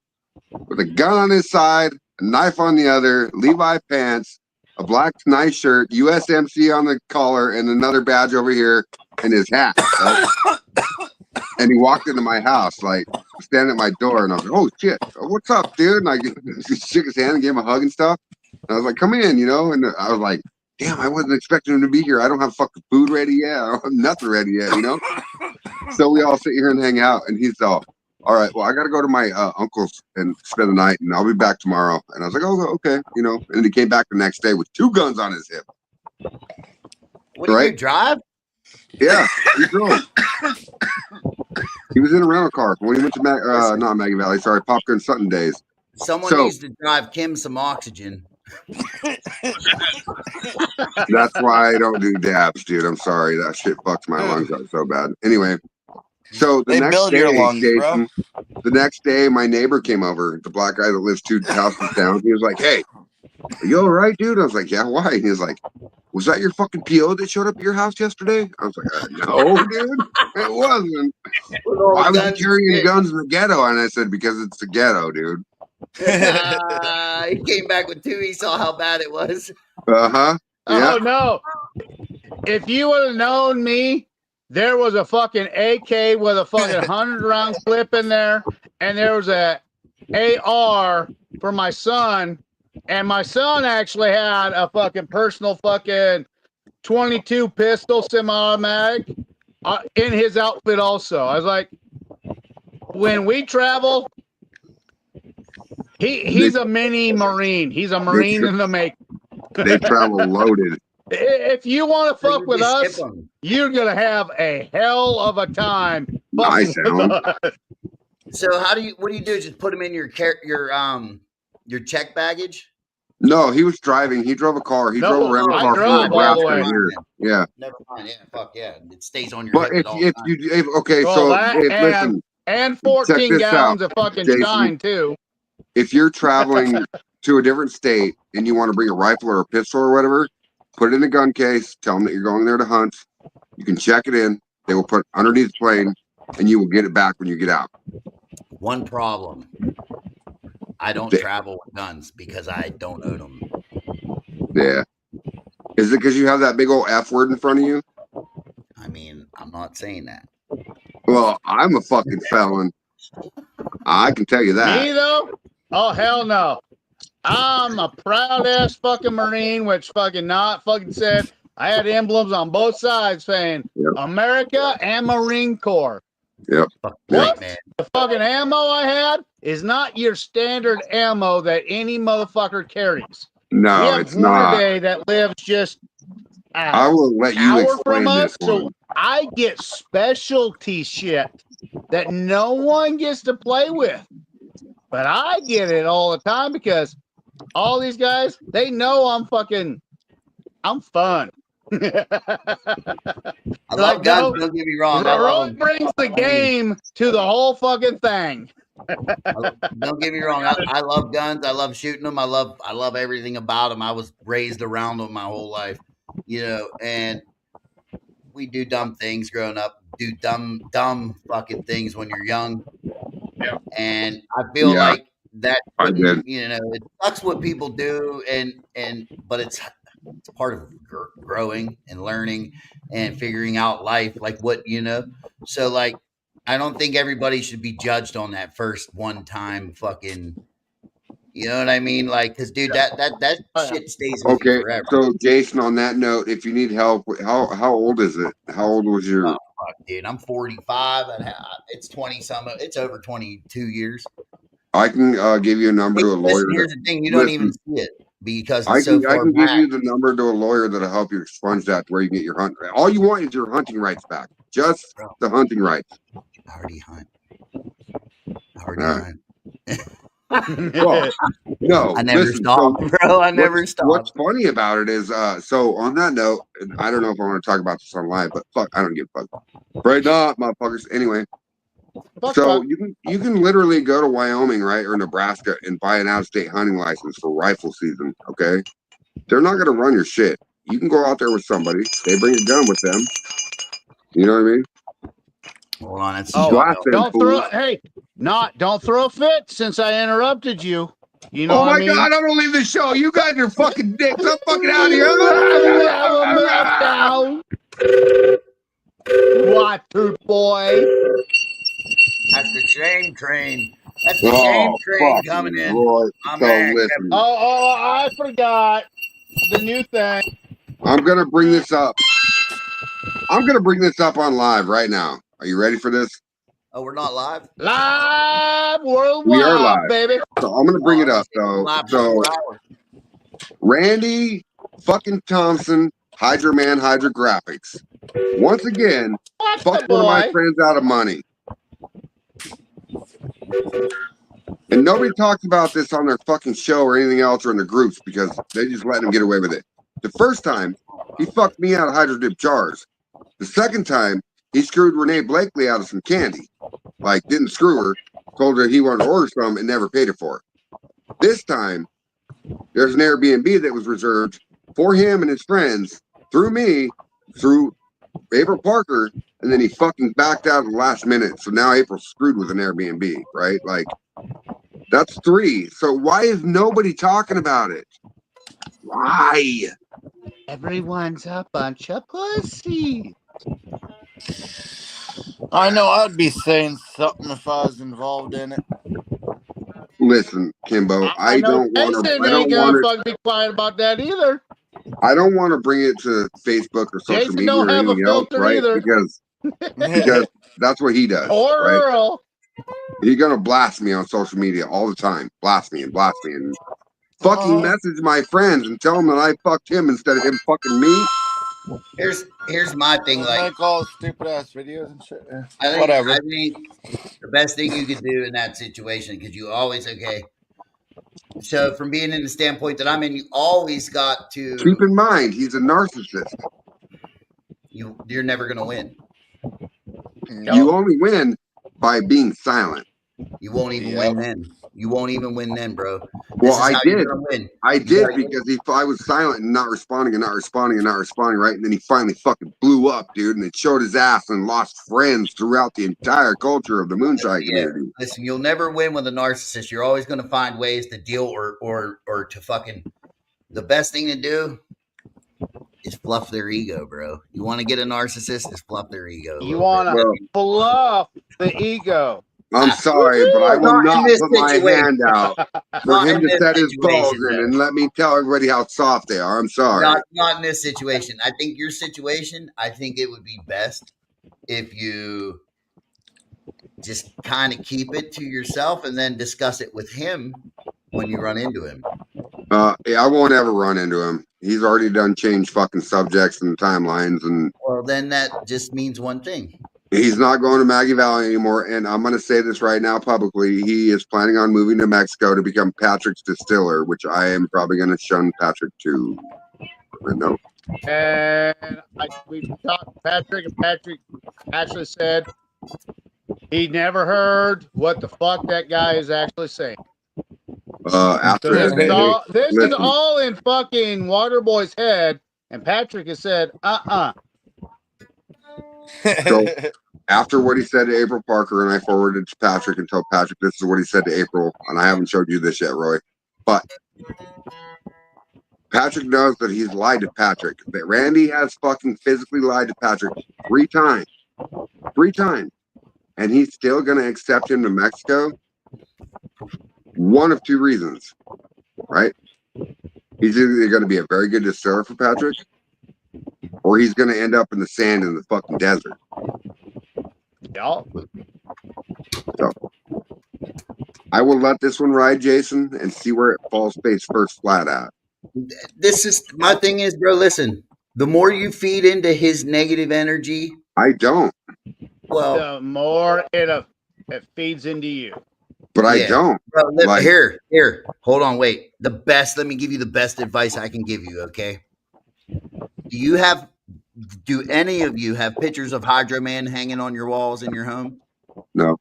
with a gun on his side, a knife on the other, Levi pants, a black nice shirt, USMC on the collar, and another badge over here, and his hat. Right? And he walked into my house, like standing at my door, and I was like, "Oh shit, what's up, dude?" And I shook his hand and gave him a hug and stuff. And I was like, "Come in," you know. And I was like, "Damn, I wasn't expecting him to be here. I don't have fucking food ready yet. I don't have nothing ready yet, you know." So we all sit here and hang out, and he's all right, well, I got to go to my uncle's and spend the night, and I'll be back tomorrow. And I was like, "Oh, okay," you know. And he came back the next day with 2 guns on his hip. What do you drive? Yeah, he drove. He was in a rental car when he went to not Maggie Valley, sorry, Popcorn Sutton days. Someone needs to drive Kim some oxygen. That's why I don't do dabs, dude. I'm sorry. That shit fucks my lungs up so bad. Anyway, so the next day, Jason, the next day, my neighbor came over, the black guy that lives 2 houses down. He was like, "Hey, are you all right, dude?" I was like, "Yeah, why?" He was like, "Was that your fucking PO that showed up at your house yesterday?" I was like, "No, dude, it wasn't." Why was he carrying guns in the ghetto? And I said, "Because it's the ghetto, dude." He came back with 2. He saw how bad it was. Yeah. Oh no! If you would have known me, there was a fucking AK with a fucking 100-round clip in there, and there was a AR for my son, and my son actually had a fucking personal fucking 22 pistol semi-automatic in his outfit also. I was like, when we travel, he's a mini Marine. He's a Marine in the making. They travel loaded. If you want to fuck with us, you're gonna have a hell of a time. Nice. So what do you do? Just put them in your check baggage? No, he was driving. He drove a car. He drove a rental car from Nebraska here. Yeah. Never mind. Yeah, fuck yeah. It stays on your hip. But if listen. And 14 gallons of fucking Jason, shine too. If you're traveling to a different state and you want to bring a rifle or a pistol or whatever, put it in a gun case. Tell them that you're going there to hunt. You can check it in. They will put it underneath the plane, and you will get it back when you get out. One problem. I don't travel with guns because I don't own them. Yeah. Is it because you have that big old F word in front of you? I mean, I'm not saying that. Well, I'm a fucking felon. I can tell you that. Me though? Oh hell no. I'm a proud ass fucking Marine, which fucking not fucking said I had emblems on both sides saying America and Marine Corps. Yep. What? The fucking ammo I had is not your standard ammo that any motherfucker carries. No, we have it's not. Day that lives just I will let you explain this one. So I get specialty shit that no one gets to play with. But I get it all the time because all these guys, they know I'm fun. I love guns, don't get me wrong. I love them. Brings the game to the whole fucking thing. Don't get me wrong. I love guns. I love shooting them. I love everything about them. I was raised around them my whole life, you know, and we do dumb things growing up, do dumb fucking things when you're young. Yeah. And I feel like that, you know, it sucks what people do but it's part of growing and learning and figuring out life, like what, you know, so like, I don't think everybody should be judged on that first one time fucking, you know what I mean? Like, cause dude, that shit stays with you forever. So Jason, on that note, if you need help, how old is it? How old was your? Oh, fuck, dude, I'm 45. It's 20 some. It's over 22 years. I can give you a number to a lawyer. Here's the thing: you don't even see it because I it's so far can back. give you the number to a lawyer that'll help you expunge that to where you get your hunt. All you want is your hunting rights back, just the hunting rights. I already hunt. Well, no, I never stopped, bro. I never stopped. What's funny about it is, so on that note, I don't know if I want to talk about this on live, but fuck, I don't give a fuck. Right not, motherfuckers. Anyway, you can literally go to Wyoming, right, or Nebraska and buy an out-of-state hunting license for rifle season. Okay, they're not gonna run your shit. You can go out there with somebody. They bring a gun with them. You know what I mean? Hold on, that's Oh, Blast them don't fools. don't throw a fit since I interrupted you. You know Oh what my I mean? God, I'm gonna leave the show. You guys are fucking dicks. I'm fucking out of here. What, tooth boy? That's the shame train. That's the shame Oh, train fucking coming in. Roy. My So man, listen, I forgot the new thing. I'm gonna bring this up. I'm gonna bring this up on live right now. Are you ready for this? oh, we're not live? Live We are worldwide, live. baby. So I'm gonna bring it up though. Live So 24 hours. Randy fucking Thompson, Hydra Man, Hydra Graphics. Once again, What's fucked the one of my boy? friends out of money. And nobody talks about this on their fucking show or anything else or in the groups because they just let him get away with it. The first time, he fucked me out of Hydro Dip jars. The second time, he screwed Renee Blakely out of some candy. Like, didn't screw her, told her he wanted to order some and never paid her for it. This time, there's an Airbnb that was reserved for him and his friends through me, through April Parker, and then he fucking backed out at the last minute. So now April's screwed with an Airbnb, right? Like, that's 3. So why is nobody talking about it? Why? Everyone's a bunch of pussy. I know I'd be saying something if I was involved in it. Listen, Kimbo, I I know don't want to. Jason I ain't don't gonna want to. fucking be quiet about that either. I don't want to bring it to Facebook or social Jason media don't or have a anything else, filter right? either. Because that's what he does, Or right? Earl. He's gonna blast me on social media all the time, blast me and fucking message my friends and tell them that I fucked him instead of him fucking me. Here's my thing. Like, Make all stupid ass videos and shit. Yeah. I think the best thing you could do in that situation, because you always So from being in the standpoint that I'm in, you always got to Keep in mind, he's a narcissist. you're never gonna win. You only win by being silent. You won't even win then. You won't even win then, bro. Well, I did. You're gonna win. I did because I was silent and not responding, right? And then he finally fucking blew up, dude, and it showed his ass and lost friends throughout the entire culture of the moonshine community. Listen, you'll never win with a narcissist. You're always gonna find ways to deal or to fucking. The best thing to do is fluff their ego, bro. You want to get a narcissist? Is fluff their ego. You want to fluff the ego. I'm sorry, but I will not put my hand out for him to set his balls in and let me tell everybody how soft they are. I'm sorry. Not in this situation. I think your situation, I think it would be best if you just kind of keep it to yourself and then discuss it with him when you run into him. I won't ever run into him. He's already done changed fucking subjects and timelines, and well, then that just means one thing. He's not going to Maggie Valley anymore. And I'm going to say this right now publicly. He is planning on moving to Mexico to become Patrick's distiller, which I am probably going to shun Patrick to. No. And we talked to Patrick, and Patrick actually said he never heard what the fuck that guy is actually saying. After this is all in fucking Waterboy's head, and Patrick has said, So after what he said to April Parker, and I forwarded to Patrick and told Patrick this is what he said to April, and I haven't showed you this yet, Roy, but Patrick knows that he's lied to Patrick. That Randy has fucking physically lied to Patrick 3 times. 3 times. And he's still going to accept him to Mexico. One of 2 reasons, right? He's either going to be a very good distiller for Patrick, or he's going to end up in the sand in the fucking desert. Yeah. So I will let this one ride, Jason, and see where it falls face first flat at. This is my thing is, bro, listen, the more you feed into his negative energy, I don't. Well, the more it feeds into you. But I don't. Bro, here, hold on, wait. Let me give you the best advice I can give you, okay? Do any of you have pictures of Hydro Man hanging on your walls in your home? No.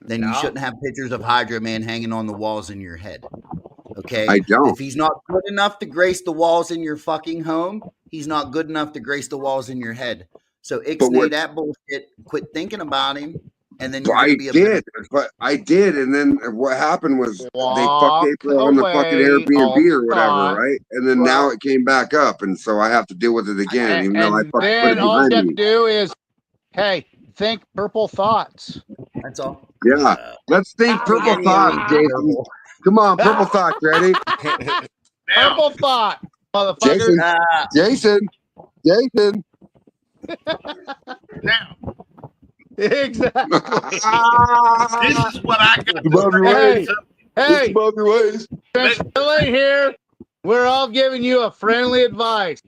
Then you shouldn't have pictures of Hydro Man hanging on the walls in your head. Okay? I don't. If he's not good enough to grace the walls in your fucking home, he's not good enough to grace the walls in your head. So ixnay that bullshit quit thinking about him, and then you're I gonna be a better did, but I did, and then what happened was they fucked Walk April on the fucking away all Airbnb or whatever, thought. right? And then now Well, it came back up, and so I have to deal with it again, even though I And fucking put it then all you behind have me. to do is, hey, think purple thoughts. that's all. Yeah, let's think Think purple any of thoughts, these Jason. purple. Come on, purple thoughts, ready? Now, Purple thought, motherfucker. Jason, Ah, Jason, Jason. now, Exactly. this is what I got. Above your Hey, waist. It's hey, above your waist. since Billy here, we're all giving you a friendly advice.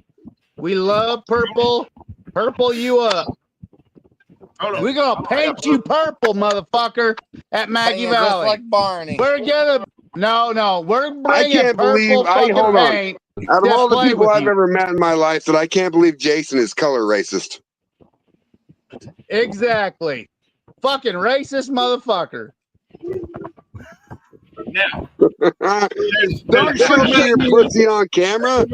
We love purple. Purple you up. Hold on. We're gonna paint you purple, motherfucker, at Maggie Playing just Valley. like Barney. We're gonna we're I bringing can't believe. purple fucking Hold on. paint Out of to all the play people with I've you. ever met in my life, that I can't believe Jason is color racist. Exactly. Fucking racist motherfucker. Now, Don't show me your pussy on camera.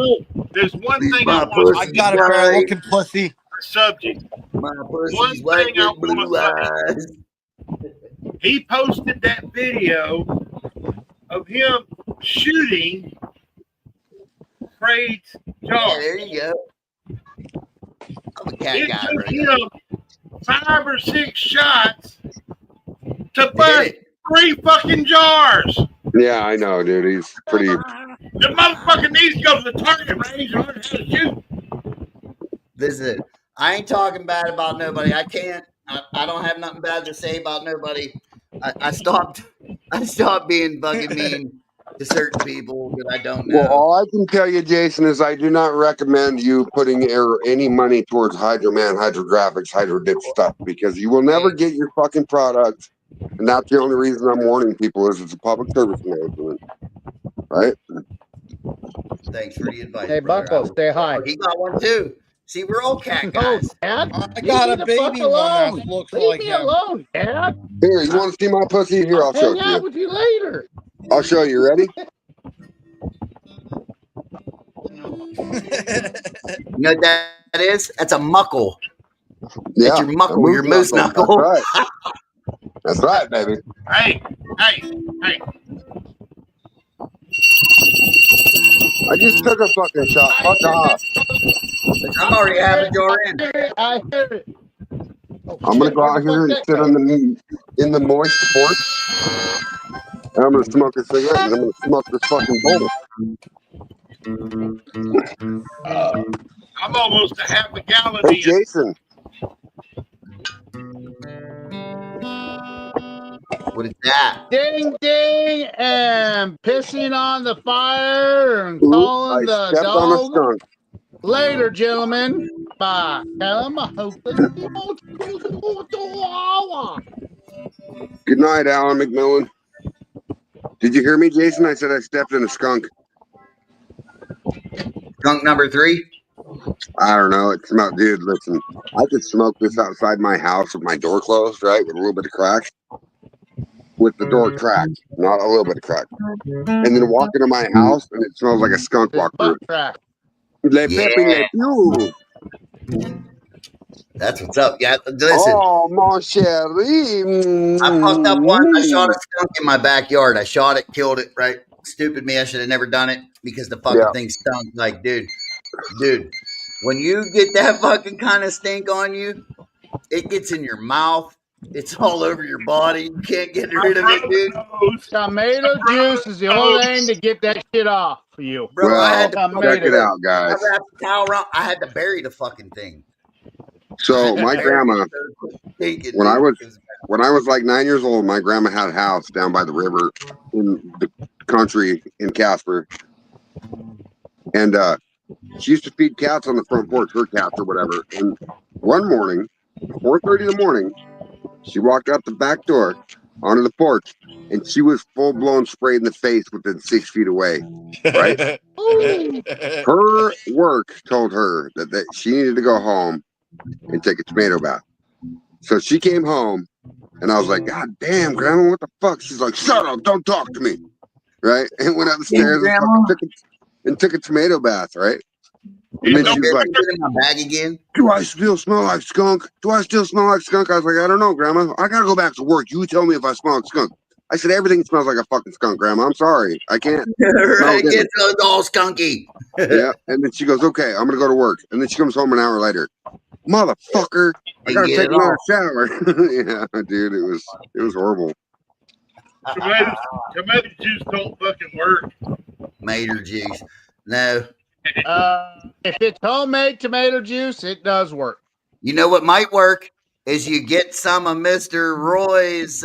there's one thing I my want I pussy's got a better white. looking pussy. to subject. My One pussy's white thing I with blue want eyes. He posted that video of him shooting Craig's Yeah, jar. there you go. I'm a cat It guy, took bro. him 5 or 6 shots to Hit bust it. 3 fucking jars. Yeah, I know, dude. He's pretty. The motherfucker needs to go to the target range and learn how to shoot. Listen, I ain't talking bad about nobody. I can't. I don't have nothing bad to say about nobody. I stopped being fucking mean to certain people that I don't Well, know. all I can tell you, Jason, is I do not recommend you putting any money towards Hydroman, Hydrographics, Hydrodip stuff, because you will never get your fucking product. And that's the only reason I'm warning people is it's a public service announcement, right? Thanks for the advice, Hey, brother. Buckle, say hi. Oh, he got one too. See, we're all cat No, guys. Dad. I Leave got me a the baby fuck one alone. that looks Leave like me him. alone, Dad. Here, you want to see my pussy? Here, I'll show Hang it to out you. with you later. I'll show you. Ready? You know what that is? That's a muckle. Yeah. That's your muckle, your moose knuckle. That's right. That's right, baby. Hey. I just took a fucking shot. Fuck off. I'm already half a jar in. I hear it. Oh, I'm gonna shit, go where'd out the here fuck and that sit go? in the moist porch. And I'm gonna smoke a cigarette and I'm gonna smoke this fucking bowl. I'm almost a half a gallon Hey, in. Jason. What is that? Ding, ding, and pissing on the fire and Ooh, calling I the stepped on a dog. skunk. Later, gentlemen. Bye. Good night, Alan McMillan. Did you hear me, Jason? I said I stepped in a skunk. Skunk number 3? I don't know. It smelled, dude. Listen, I could smoke this outside my house with my door closed, right, with a little bit of crack, with the door cracked, not a little bit of crack, and then walk into my house and it smells like a skunk This walked through. butt crack. Le Yeah. Pepe Le Pew. That's what's up. Yeah, listen. Oh, mon chéri. I fucked up once. I shot a skunk in my backyard. I shot it, killed it, right? Stupid me. I should have never done it because the fucking thing stunk. Like, dude, when you get that fucking kind of stink on you, it gets in your mouth. It's all over your body. You can't get rid of it, dude. Tomato juice is the only thing to get that shit off for you. Bro, Well, I had to check it out, I guys. wrapped a towel around. I had to bury the fucking thing. So my grandma, when I was like 9 years old, my grandma had a house down by the river in the country in Casper, and she used to feed cats on the front porch, her cats or whatever. And one morning, 4:30 in the morning, she walked out the back door onto the porch, and she was full blown sprayed in the face within 6 feet away. Right? Her work told her that she needed to go home and take a tomato bath. So she came home, and I was like, God damn, Grandma, what the fuck? She's like, shut up, don't talk to me. Right? And went up the stairs and took a tomato bath, right? And then Like, she was like, "Get in my bag again." do I still smell like skunk? Do I still smell like skunk? I was like, I don't know, Grandma. I gotta go back to work. You tell me if I smell like skunk. I said, everything smells like a fucking skunk, Grandma. I'm sorry. I can't smell Right, different. it's all skunky. Yeah. And then she goes, okay, I'm gonna go to work. And then she comes home an hour later. Motherfucker, I You gotta get take it another all. shower. Yeah, dude, it was horrible. Tomato juice don't fucking work. Tomato juice. No. If it's homemade tomato juice, it does work. You know what might work is you get some of Mr. Roy's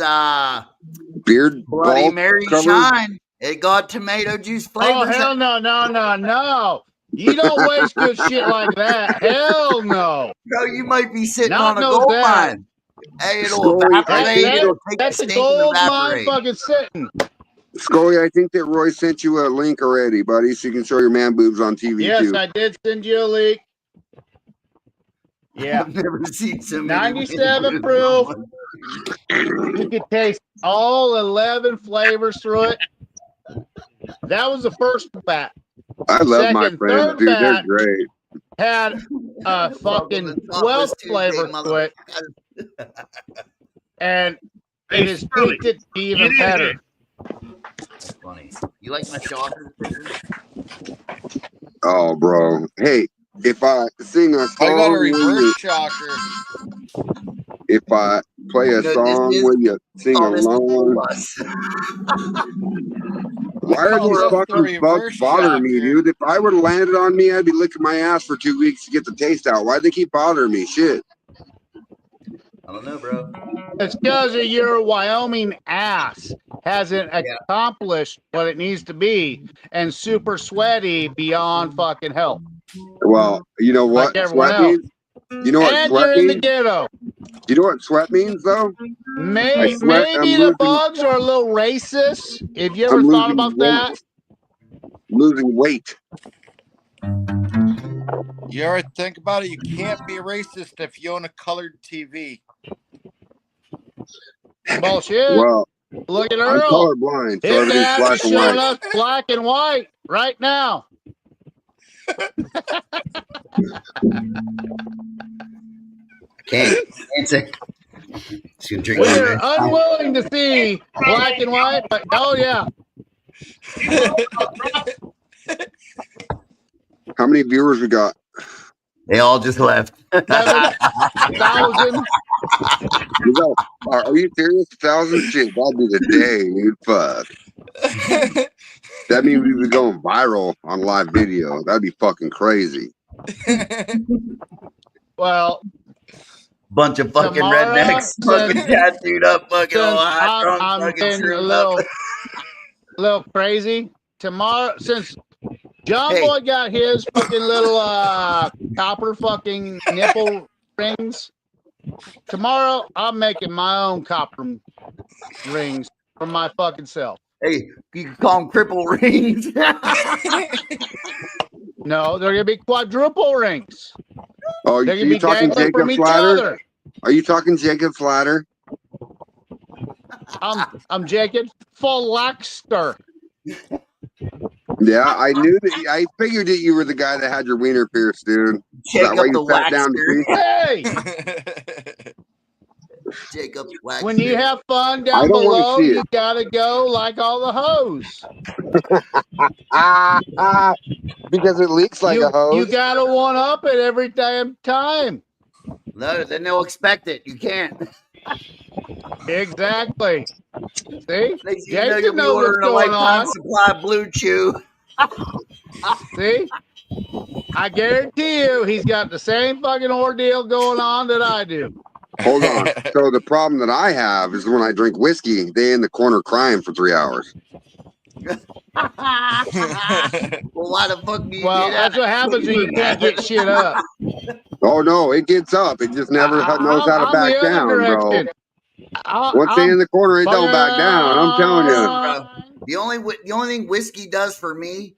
Beard Bloody ball Mary cover. Shine. It got tomato juice Oh, flavors. hell no. You don't waste good shit like that. Hell no. Bro, you might be sitting Not on a knows gold that. mine. Hey, it'll Scully, I evaporate. think It'll take That's the a stink and gold mine evaporate. fucking sitting. Scully, I think that Roy sent you a link already, buddy, so you can show your man boobs on TV Yes, too. I did send you a leak. Yeah. I've never seen so many 97 proof. You could taste all 11 flavors through it. That was the first batch. I love my Second, friends, third dude. They're batch great. had a fucking 12 flavor to it. And it has tweaked it even better. That's funny. You like my shocker picture? Oh, bro. Hey, if I sing a I got a song where reverse you, shocker. if I play a song where you sing Call this the along, bus. why are call these this the fucking bugs reverse bothering me, shocker. dude? If I would have landed on me, I'd be licking my ass for 2 weeks to get the taste out. Why'd they keep bothering me? Shit. I don't know, bro. It's because of your Wyoming ass hasn't accomplished what it needs to be and super sweaty beyond fucking help. Well, you know what Like everyone sweat else. means? You know what And sweat you're in the means? ghetto. You know what sweat means, though? I sweat. I'm Maybe the losing. bugs are a little racist. Have you ever I'm thought losing about weight. that? Losing weight. You ever think about it? You can't be racist if you own a colored TV. Bullshit. Well, Look at I'm Earl. colorblind, so His everything's ass black is and showing white. us black and white right now. Can't say. We're unwilling to see black and white, but oh yeah. How many viewers we got? They all just left. 7,000. Are you serious? 1,000? Shit, that'd be the day, dude. Fuck. That means we'd be going viral on live video. That'd be fucking crazy. Well, bunch of fucking rednecks, fucking tattooed up, fucking all hot drunk, I'm fucking getting a shroomed little crazy. Tomorrow, since John Boy got his fucking little copper fucking nipple rings, tomorrow I'm making my own copper rings for my fucking self. Hey, you can call them cripple rings. No, they're gonna be quadruple rings. Oh, they're so gonna you be talking dangling from Jacob each Flatter? other. Are you talking Jacob Flatter? I'm Jacob Flaxter. Yeah, I knew that. I figured that you were the guy that had your wiener pierced, dude. Is that why you sat down to see? Hey, Jacob Waxter. When you have fun down I don't want to below, see you it. gotta go like all the hoes. Because it leaks like a hose. You gotta one up it every damn time. No, then they'll expect it. You can't. Exactly. See? You know you'll Jason be knows what's ordering a going lifetime on. supply of Blue Chew. See? I guarantee you he's got the same fucking ordeal going on that I do. Hold on. So the problem that I have is when I drink whiskey, they in the corner crying for 3 hours. Well, why the fuck do you do that? That's what happens when you can't get shit up. Oh no, it gets up. It just never knows how to back down, bro. Once they in the corner, it don't back down. I'm telling you. Bro, the only thing whiskey does for me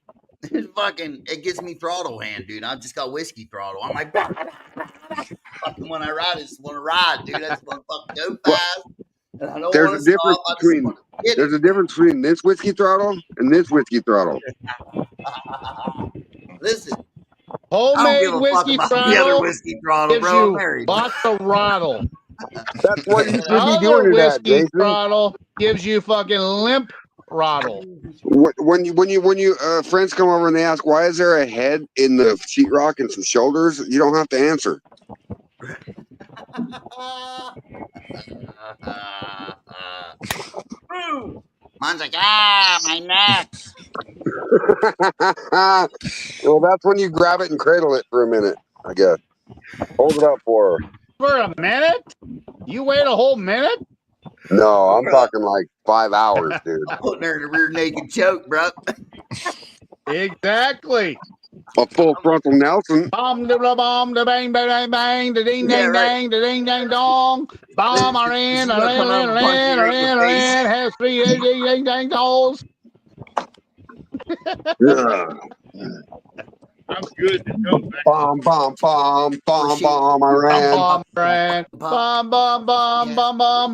is fucking it gives me throttle hand, dude. I've just got whiskey throttle. I'm like, fucking when I ride, I just want to ride, dude. I just want to fucking go fast. And I don't There's a difference between this whiskey throttle and this whiskey throttle. Listen, give Homemade a fuck whiskey about the other throttle whiskey throttle, gives bro. I'm you married. lots of throttle. That's what you The should be other doing to that, whiskey Jason. throttle gives you fucking limp throttle. When you friends come over and they ask why is there a head in the sheetrock and some shoulders, you don't have to answer. Mine's like, my nuts. Well, that's when you grab it and cradle it for a minute, I guess. Hold it up for her. For a minute? You wait a whole minute? No, I'm talking like 5 hours, dude. I'm putting her in a rear naked choke, bro. Exactly. A full frontal Nelson. Bomb da blah bomb da bang bang bang bang da ding Yeah, dang right. dang da ding dang dong. Bomb are in, She's gonna come over and punch you right in the face. has 3 ding ding ding dang dolls. Yeah. I'm good to go back. Bomb, bomb, bomb, bomb, bomb, I ran. Bomb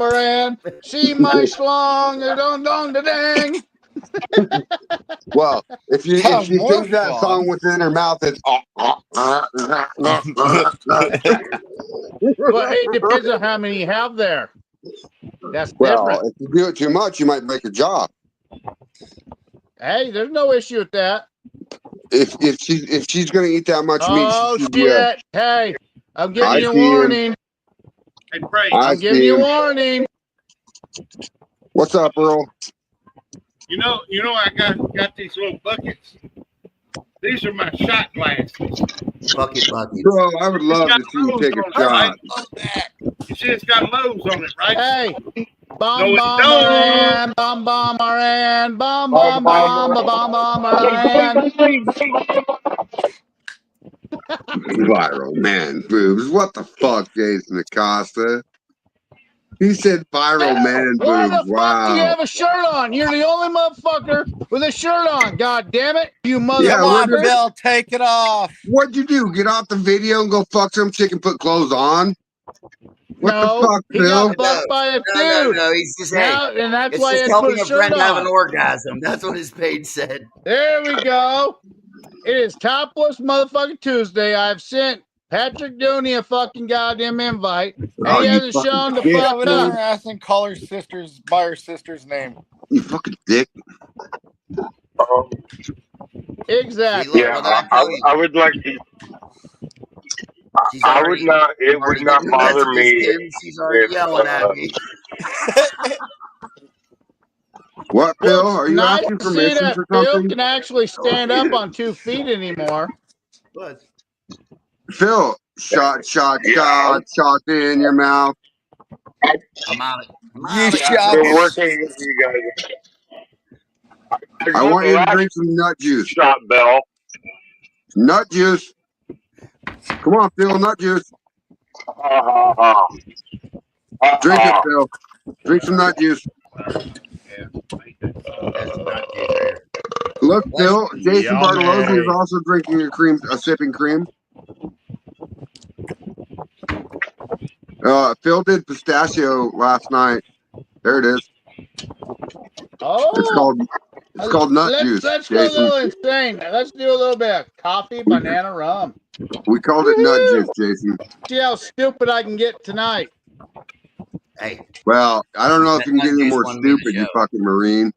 ran. She my schlong da dong dong da dang. Well, if you Have sing more that fun. song within her mouth, it's Well, it depends on how many you have there. That's well, different. if you do it too much, you might break a jaw. Hey, there's no issue with that. If she's gonna eat that much meat, Oh she should shit! Hey, I'm giving I you a see him. warning. Hey, Brady, I I'm giving see you a him. warning. What's up, Earl? you know, I got these little buckets. These are my shot glasses. Buckets. Bro, I would love to see you take a shot. You see, it's got Lowe's on it, right? Hey, No, it don't. bomb Viral man boobs. What the fuck, Jason Acosta? He said viral man Why boobs. the fuck do you Wow. have a shirt on? You're the only motherfucker with a shirt on. God damn it, you Come motherfucker. on, Bill, take it off. What'd you do? Get off the video and go fuck some chick and put clothes on? What the No, fuck, he Bill? got fucked by a dude. No. He's just Now, and that's it's why just he had to put helping a a friend shirt have an on. orgasm. That's what his page said. There we go. It is Topless Motherfucking Tuesday. I've sent Patrick Dooney a fucking goddamn invite, and Oh, he you hasn't fucking shown the dick, Yeah, fuck whatever. up. Ask and call her sisters by her sister's name. You fucking dick. Exactly. See, look, what did I tell you? I would like to. She's I would already, not. It I'm would already not getting the bother messages, me Tim. She's already if. yelling at me. What, Phil? Well, Are it's you nice asking to see permission that for Phil something? can actually stand up on 2 feet anymore. What? Phil, shot Yeah. in your mouth. I'm out. You We're shots. working with you guys. I want you to drink some nut juice. Shot bell. Nut juice. Come on, Phil, nut juice. Drink it, Phil. Drink some nut juice. That's not juice right here. Look, Phil, Jason Yummy. Bartolozzi is also drinking a sipping cream. Phil did pistachio last night. There it is. Oh, It's called nut juice, let's go a Jason. little insane. Let's do a little bit of coffee, banana, rum. We called it nut juice, Jason. See how stupid I can get tonight. Hey, Well, I don't know if you can That get nut any juice more won me the stupid, you show. fucking Marine.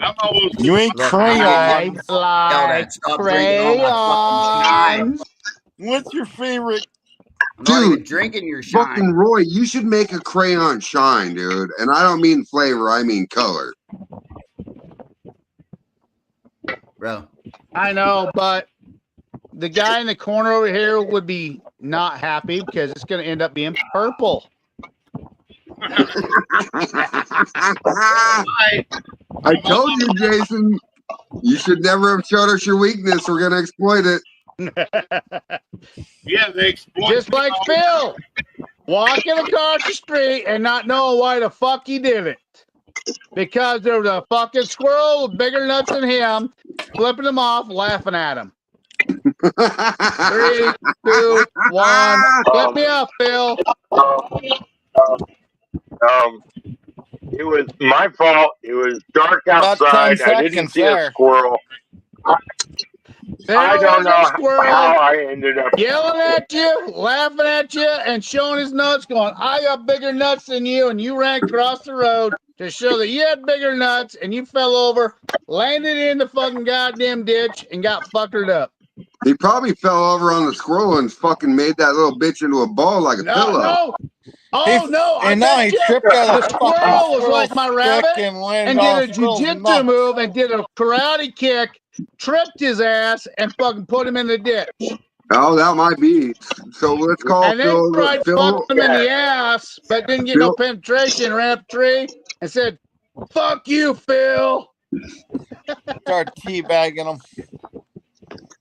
I'm almost. You ain't look, I'm crayon. getting yelled at. Stop drinking all my fucking shine. crayons. What's your favorite? I'm not even Dude, drinking your shine. Fucking Roy, you should make a crayon shine, dude. And I don't mean flavor, I mean color. Bro, I know, but the guy in the corner over here would be not happy because it's going to end up being purple. I told you, Jason, you should never have showed us your weakness. We're going to exploit it. Yeah, they exploit. Just like Phil, walking across the street and not knowing why the fuck he did it. Because there was a fucking squirrel with bigger nuts than him, flipping him off, laughing at him. 3, 2, 1. Let me up, Phil. It was my fault. It was dark About 10 outside. I didn't seconds see there. a squirrel. I don't know squirrel how I ended up yelling at you, laughing at you, and showing his nuts, going, I got bigger nuts than you, and you ran across the road to show that you had bigger nuts, and you fell over, landed in the fucking goddamn ditch, and got fuckered up. He probably fell over on the squirrel and fucking made that little bitch into a ball like a pillow. No. Oh, no. I And now bet he you tripped over the squirrel was like my rabbit and and did a jiu-jitsu move and did a karate kick, tripped his ass, and fucking put him in the ditch. Oh, that might be. So let's call And then Phil. tried fucking him in the ass, but didn't get no penetration, ran up a tree and said, fuck you, Phil. Start teabagging him.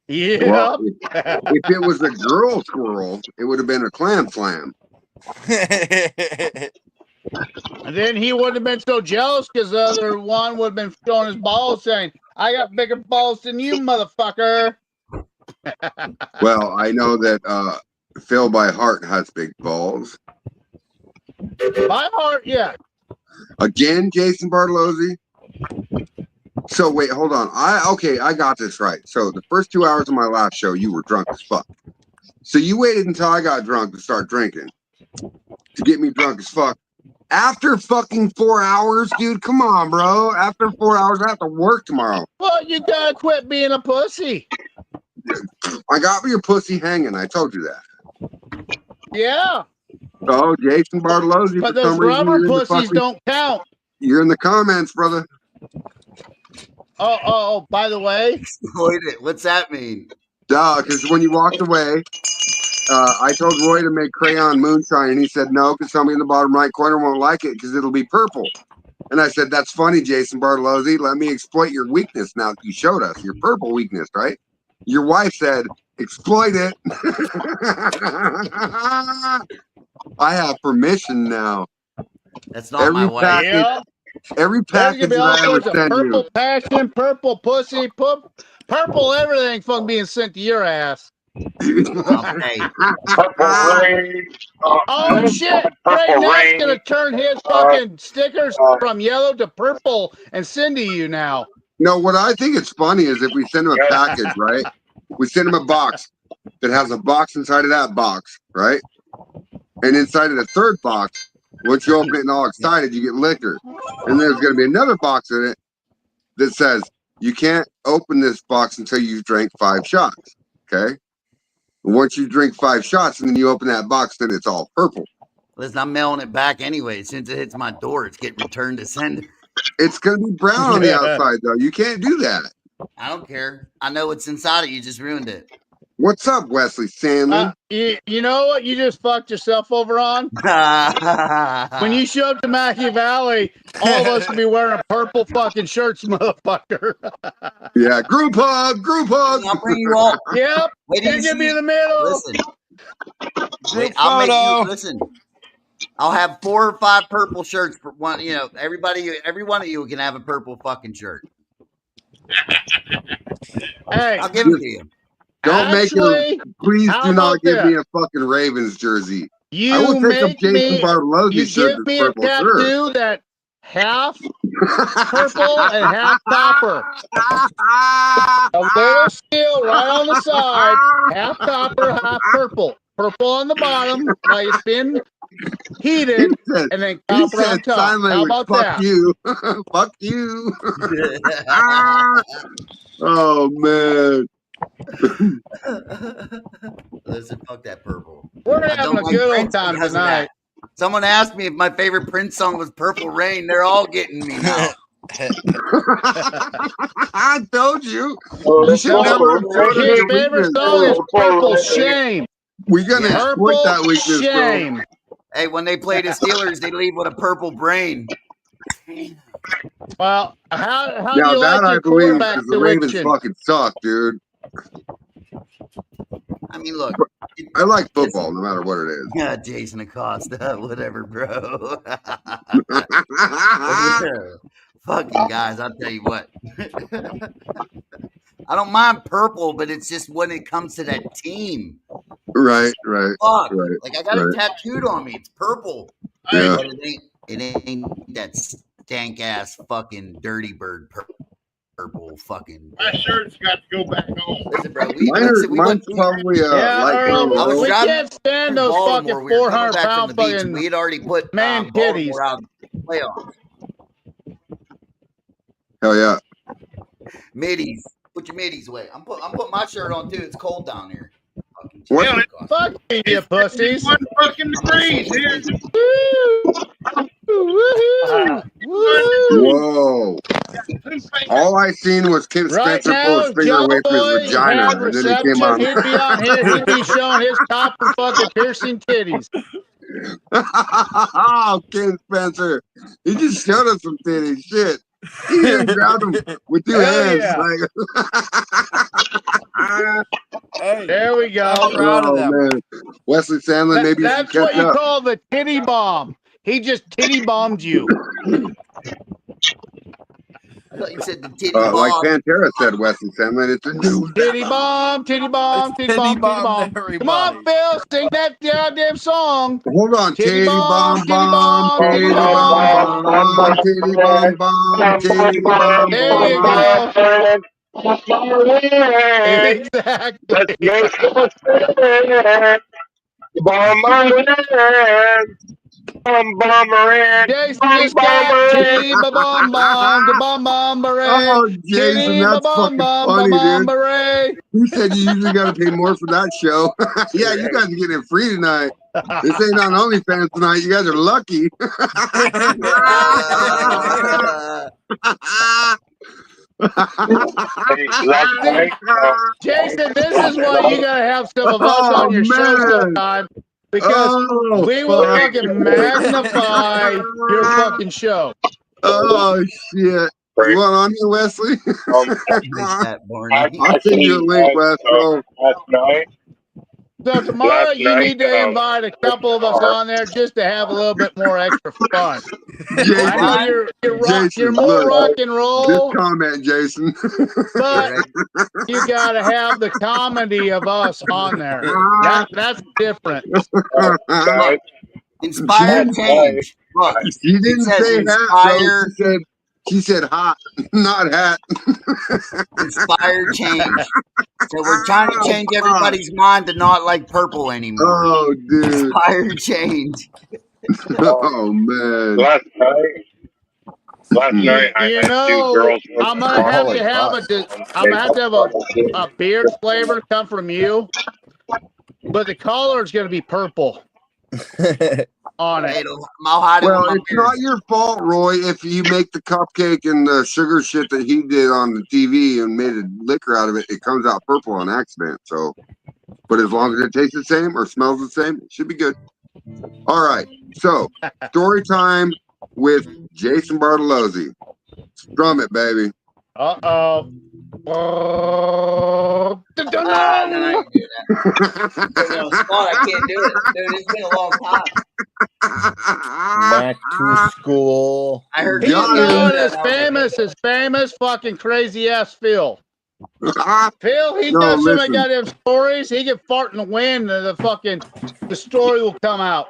Yeah. Well, if it was a girl squirrel, it would have been a clam slam. And then he wouldn't have been so jealous because the other one would have been showing his balls saying, I got bigger balls than you, motherfucker. Well, I know that Phil by heart has big balls. By heart, yeah. Again, Jason Bartolozzi. So wait, hold on. I got this right. So the first 2 hours of my last show, you were drunk as fuck. So you waited until I got drunk to start drinking to get me drunk as fuck. After fucking 4 hours, dude, come on, bro. After 4 hours, I have to work tomorrow. Well, you gotta quit being a pussy. I got your pussy hanging. I told you that. Yeah. Oh, Jason Bartolozzi. But those rubber pussies don't count. You're in the comments, brother. Oh, by the way. Exploit it. What's that mean? Duh, because when you walked away, I told Roy to make crayon moonshine, and he said no, because somebody in the bottom right corner won't like it because it'll be purple. And I said, that's funny, Jason Bartolozzi. Let me exploit your weakness now that you showed us, your purple weakness, right? Your wife said, exploit it. I have permission now. That's not my wife. Package, Yeah. every There's package gonna be all that I ever sorts of send purple you. passion, purple pussy, purple everything fucking being sent to your ass. Okay. Purple Rain. Oh shit! Purple Right now Rain. it's gonna turn his fucking stickers from yellow to purple and send to you now. No, what I think is funny is if we send him a package, right? We send him a box that has a box inside of that box, right? And inside of the third box, once you open it and all excited, you get liquor. And there's going to be another box in it that says, you can't open this box until you've drank 5 shots, okay? And once you drink 5 shots and then you open that box, then it's all purple. Listen, I'm mailing it back anyway. As soon as it hits my door, it's getting returned to sender. It's going to be brown on the outside, though. You can't do that. I don't care. I know what's inside it. You just ruined it. What's up, Wesley Sandlin? You know what you just fucked yourself over on? When you show up to Mackey Valley, all of us will be wearing purple fucking shirts, motherfucker. Yeah, group hug, group hug. I'll bring you all. Yep. Wait till You're you gonna be see- in the middle. Listen. Wait, I'll make you listen. I'll have 4 or 5 purple shirts for one. You know, every one of you can have a purple fucking shirt. Hey, I'll give them to you. Don't make it. Please how do not about give this? me a fucking Ravens jersey. I You will take a make Jason me. Bartolozzi You shirt give that's me a purple shirt. tattoo that half purple and half copper. A little steel right on the side, half copper, half purple. Purple on the bottom, like it's been heated, and then copper on top. Sign How language, about fuck that? you. Fuck you. Oh, man. Listen, fuck that purple. We're I having don't a like good old Prince time because of tonight. that. Someone asked me if my favorite Prince song was Purple Rain. They're all getting me now. I told you. Oh, You should No, never exploit his your favorite weakness. song is Purple Shame. We're going to exploit Purple that weakness, bro. Shame. Hey, when they play the Steelers, they leave with a purple brain. Well, how do Now you like that I your believe, quarterback because the Ravens selection? fucking suck, dude. I mean, look. I like football, no matter what it is. Yeah, Jason Acosta, whatever, bro. Fucking guys, I'll tell you what. I don't mind purple, but it's just when it comes to that team. Right. Fuck. Right, Like I got it tattooed on me. It's purple. Yeah. But it ain't that stank ass fucking dirty bird purple fucking. My shirt's got to go back on. Listen, bro. Mine's probably Yeah, light Earl, brown. I was we driving can't stand in those Baltimore. fucking We were coming 400 back from pound the beach, and fucking we had already put man titties. Baltimore out in the playoffs. Hell yeah. Middies. Put your middies away. I'm putting my shirt on too. It's cold down here. What? Hell, Fuck you, pussies. 51 fucking degrees here. Woo-hoo. Woo-hoo. Whoa. All I seen was Kim Right Spencer pull his now, finger Joe away from his Boy vagina, had and then he came reception. on. He'd be on here. He'd be showing his copper fucking piercing titties. Oh, Kim Spencer. He just showed us some titties. Shit. He even grabbed them with two Hell hands. yeah. Like, There we go. I'm proud of them. man. Wesley Sandlin, maybe you should That's what catch you up. call the titty bomb. He just titty bombed you. I thought you said the titty Like bomb. Pantera said, Wesley Sandlin, it's a new Titty bomb, titty bomb, titty bomb, titty bomb. Come on, Phil, sing that goddamn song. Hold on, Titty titty bomb bomb, titty titty bomb bomb, titty bomb bomb, titty bomb There you bomb. go. Exactly. Jason just got titty ba bomb bomb, the bomb bomb beret. Oh, Jason, Titty ba that's bomb fucking bomb funny, bomb dude. beret. You said you usually got to pay more for that show. Yeah, you guys are getting it free tonight. This ain't on OnlyFans tonight. You guys are lucky. Jason, this is why you gotta have some of us on your show sometime, because we will fucking magnify your fucking show. Oh shit! You want on here, Wesley? I'll send you a link, Wes. Bro. Last night. So tomorrow you need to invite a couple of us on there just to have a little bit more extra fun. I know you're more look, rock and roll. Just comment, Jason. But you gotta have the comedy of us on there. That's different. Inspired change. Look, She didn't say hat, though. She said hot, not hat. Inspired change. So we're trying to change everybody's mind to not like purple anymore. Oh, dude. Inspired change. Oh man. Last night I had two girls. I'm gonna have to have a beard flavor come from you, but the color is gonna be purple on it. Well, it's not your fault, Roy, if you make the cupcake and the sugar shit that he did on the TV and made a liquor out of it, it comes out purple on accident. So, but as long as it tastes the same or smells the same, it should be good. All right. So, story time with Jason Bartolozzi. Strum it, baby. No, I can do that. I can't do it. Dude, it's been a long time. Back to school. I heard he's not as famous fucking crazy ass Phil. Phil, he does some of goddamn stories. He can fart in the wind and the story will come out.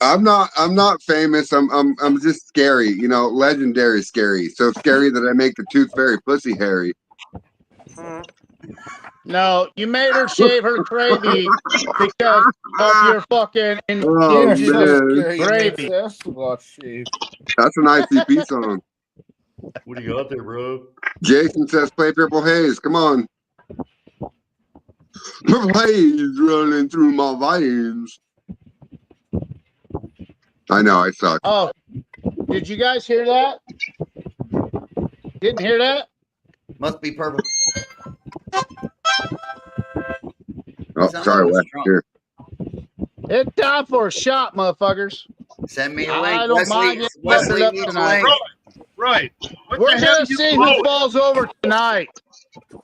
I'm not famous. I'm just scary, legendary scary. So scary that I make the tooth fairy pussy hairy. No, you made her shave her gravy because of your fucking indigenous gravy. That's an ICP song. What do you got there, bro? Jason says, play Purple Haze. Come on. Purple Haze running through my veins. I know, I suck. Oh, did you guys hear that? Didn't hear that? Must be purple. Oh, sorry, Wes. Here. It's time for a shot, motherfuckers. Send me a link. I don't mind getting busted up tonight. Right. We're going to see who falls over tonight.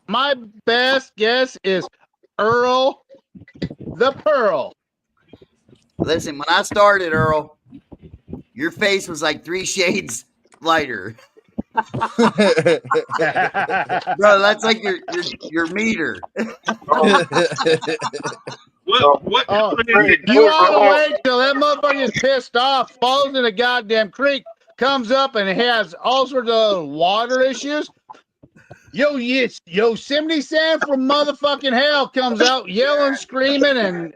My best guess is Earl the Pearl. Listen, when I started, Earl, your face was like 3 shades lighter. Bro, that's like your meter. You ought to wait till that motherfucker is pissed off, falls in a goddamn creek, comes up and has all sorts of water issues. Yosemite Sam from motherfucking hell comes out yelling, screaming, and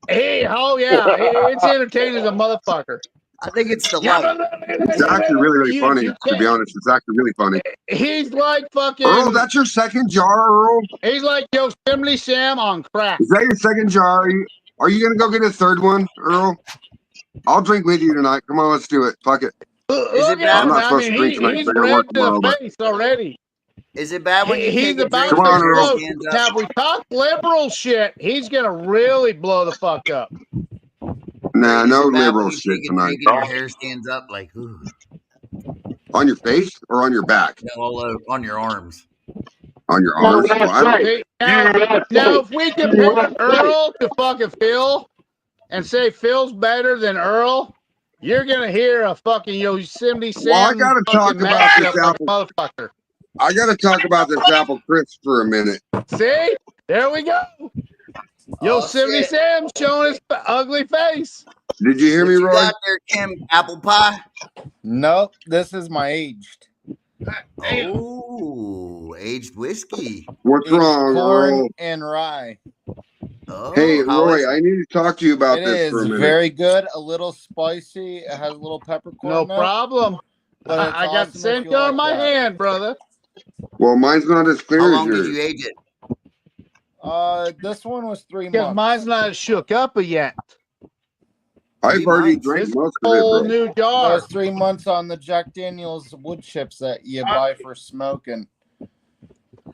it's entertaining as a motherfucker. I think it's the light. It's actually really, really funny. To be honest, it's actually really funny. He's like fucking. Earl, that's your second jar, Earl? He's like Yosemite Sam on crack. Is that your second jar? Are you gonna go get a third one, Earl? I'll drink with you tonight. Come on, let's do it. Fuck it. Is it bad? I'm not supposed to drink tonight. He's I gotta red work to tomorrow. the face already. Is it bad when you He's take a about drink Come on, and your Earl. hair stands up? Now, if we talk liberal shit, he's gonna really blow the fuck up. Nah, Is no it bad liberal when you shit take a tonight. drink and your hair stands up like, ooh, On your face or on your back? no, all over, on your arms? On your arms? Well, I don't- Okay, now, if we compare Earl to fucking Phil and say Phil's better than Earl, you're gonna hear a fucking Yosemite Sam. Well, I gotta talk about this like apple. motherfucker. I gotta talk about this apple crisp for a minute. See, there we go. Yosemite shit. Sam showing his ugly face. Did you hear What me, you Roy? got there, Kim? Apple pie? Nope, this is my aged. Oh, aged whiskey. What's Aged wrong, corn Earl? and rye. Oh, Hey, how is Roy, I need to talk to you about It this is for a minute. very good, a little spicy. It has a little peppercorn. No in it, problem. But it's I got awesome the same if you color like in my that. hand, brother. Well, mine's not as clear How as long did yours. you age it? This one was 3 Because months. mine's not shook up yet. I've 3 already months. drank This most of it, whole bro. new jar. There's 3 months on the Jack Daniels wood chips that you buy for smoking.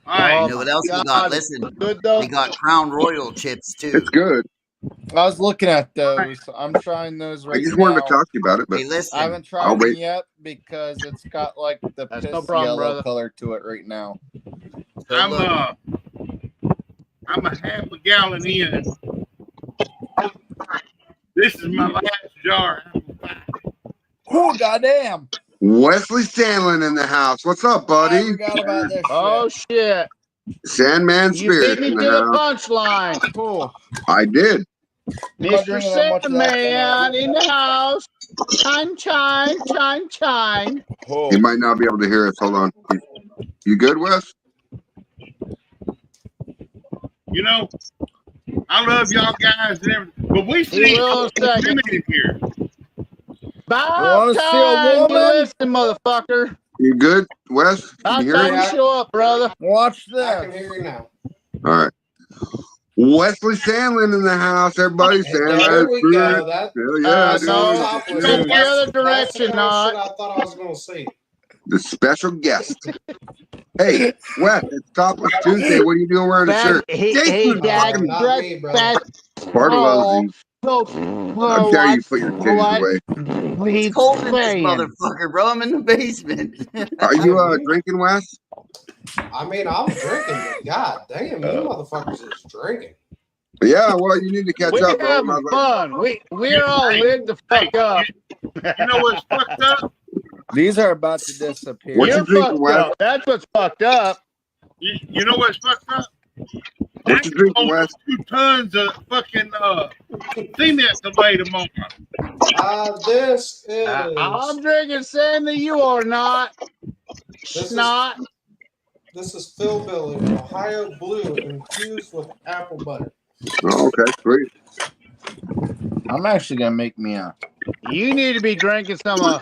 All right. You know what else we got? Listen, Good though. we got Crown Royal chips too. It's good. I was looking at those. I'm trying those I right just now. wanted to talk to you about it, but Hey, listen. I haven't I'll tried them wait. yet because it's got like the That's piss no problem, yellow brother. color to it right now. So I'm look, I'm a half a gallon in. This is my last jar. Oh goddamn! Wesley Sandlin in the house. What's up, I buddy? forgot about this Oh shit. shit! Sandman You beat Spirit me in to the the house. punchline. Cool. I did. I'm not Mr. drinking that much of that Sandman tonight. in the house. Chime, chime, chime, chime. Oh. He might not be able to hear us. Hold on. You good, Wes? You know, I love y'all guys and everything, but we He see will in a second. women in here. About wanna see a time you woman? listen, motherfucker. You good, Wes? Can About you hear time you us? show up, brother. Watch I can this. hear you now. All right. Wesley Sandlin in the house. Everybody, Sandman There we Spirit. go. That Hell yeah, that's dude. on No, top of that's it. the other That's the direction, kind of not. shit I thought I was gonna see. The special guest. Hey, Wes, it's Topless Tuesday. What are you doing wearing a shirt? Jason, Not fucking me, brother. Bartolozzi. How dare you put your titties away? it's cold in this motherfucker, bro. I'm in the basement. Are you drinking, Wes? I mean, I'm drinking, but god damn, you motherfuckers is drinking. Yeah, well, you need to catch We up, bro. having fun. We're all lit the fuck up. You know what's fucked up? These are about to disappear. What you You're drinking, fucked Wes? up. That's what's fucked up. You know what's fucked up? What you drinking, Wes? 2 tons of fucking cement delay tomorrow. This is I'm drinking Sandy. You are not. Snot. this is Phil Billy Ohio Blue infused with apple butter. Oh, okay, sweet. I'm actually gonna make me a. You need to be drinking some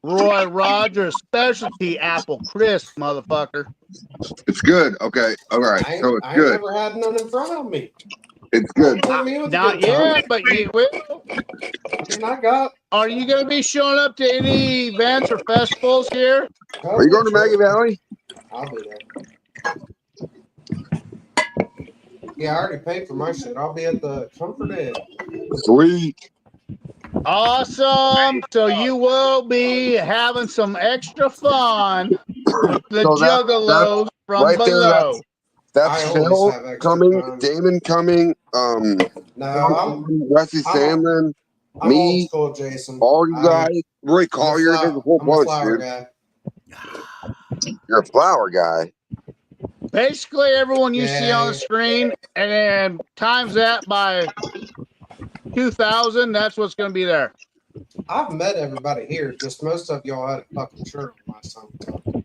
Roy Rogers specialty apple crisp, motherfucker. It's good. Okay, all right. So it's I good. never had none in front of me. It's good. Put me with Not good time. yet, but you will. And I got. Are you going to be showing up to any events or festivals here? Are you going to Maggie Valley? I'll be there. Yeah, I already paid for my shit. I'll be at the Comfort Inn. Sweet. Awesome. So you will be having some extra fun with the So juggalos from right there, below. That's I always Phil have extra coming, fun. Damon coming, No, Wesley Sandlin, I'm me, old school, Jason. all you guys, Roy Collier, there's a whole I'm a bunch, flower dude. guy. You're a flower guy. Basically, everyone you see on the Yeah. screen, and then times that by 2,000, that's what's going to be there. I've met everybody here. Just most of y'all had a fucking shirt on last time.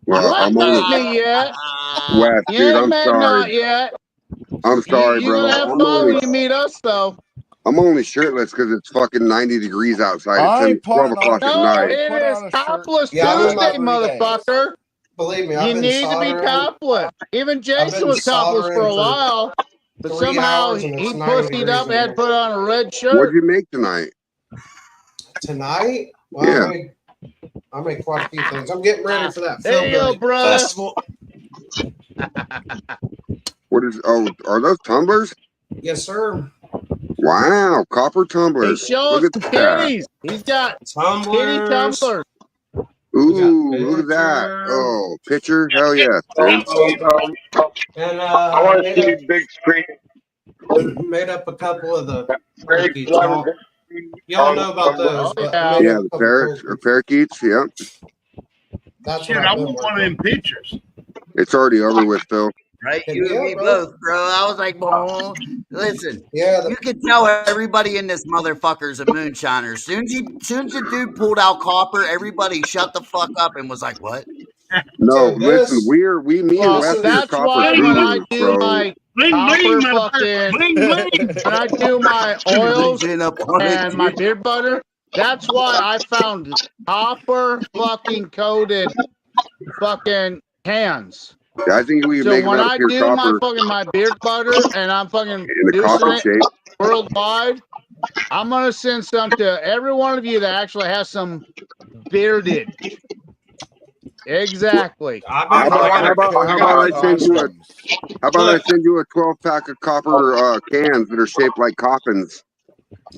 Well, I'm Laugh only at me yet. West, You dude. ain't I'm met sorry. not yet. I'm sorry, You're bro. gonna have fun when you meet us, though. I'm only shirtless because it's fucking 90 degrees outside. It's I ain't 12 putting o'clock on. at No, I night. ain't it put is on a shirt. topless Yeah, I'm in Tuesday, my 3 days. motherfucker. Believe me, I've You been need to be soldering. topless. Even I've Jason been was topless for a soldering for while, but 3 somehow hours and it's he 90 pussied degrees up in and had to here. put on a red What'd shirt. you make tonight? Tonight? Well, Yeah. I made quite a few things. I'm getting ready for that There you go, Philbilly brother. festival. What is? Oh, are those tumblers? Yes, sir. Wow, copper Hey, tumblers. show Look us at the that. kitties. He's got kitty Tumblers. tumblers. Ooh, look at that. Oh, picture. Hell yes, dude. And I want to see big screen. made up a couple of the Great parakeets. Y'all know about those, Oh, but yeah. I made Yeah, up a the couple parrots or parakeets. parakeets. Yep. That's Shit, what I I've been want one of working them pictures. It's already over with, Phil. Right? Hit You me and up, me bro. both, bro. I was like, well, listen. Yeah, You can tell everybody in this motherfucker's a moonshiner. Soon as the dude pulled out copper, everybody shut the fuck up and was like, "What?" No, dude, listen, me and Well, this Wesley are is that's copper why when I gurus, do bro. my Bling bling, copper motherfucker. fucking, Bling bling. when I do my Zip oils in up on it, and my dude. beard butter, that's why I found copper fucking coated fucking cans. I think we can So make them when out of I pure do my copper fucking my beard butter and I'm fucking in a producing copper it shape. worldwide, I'm gonna send some to every one of you that actually has some bearded. Exactly. I've How been about working. how about I how got about a I couple send you a extra. how about I Look, send you a 12-pack of copper cans that are shaped like coffins,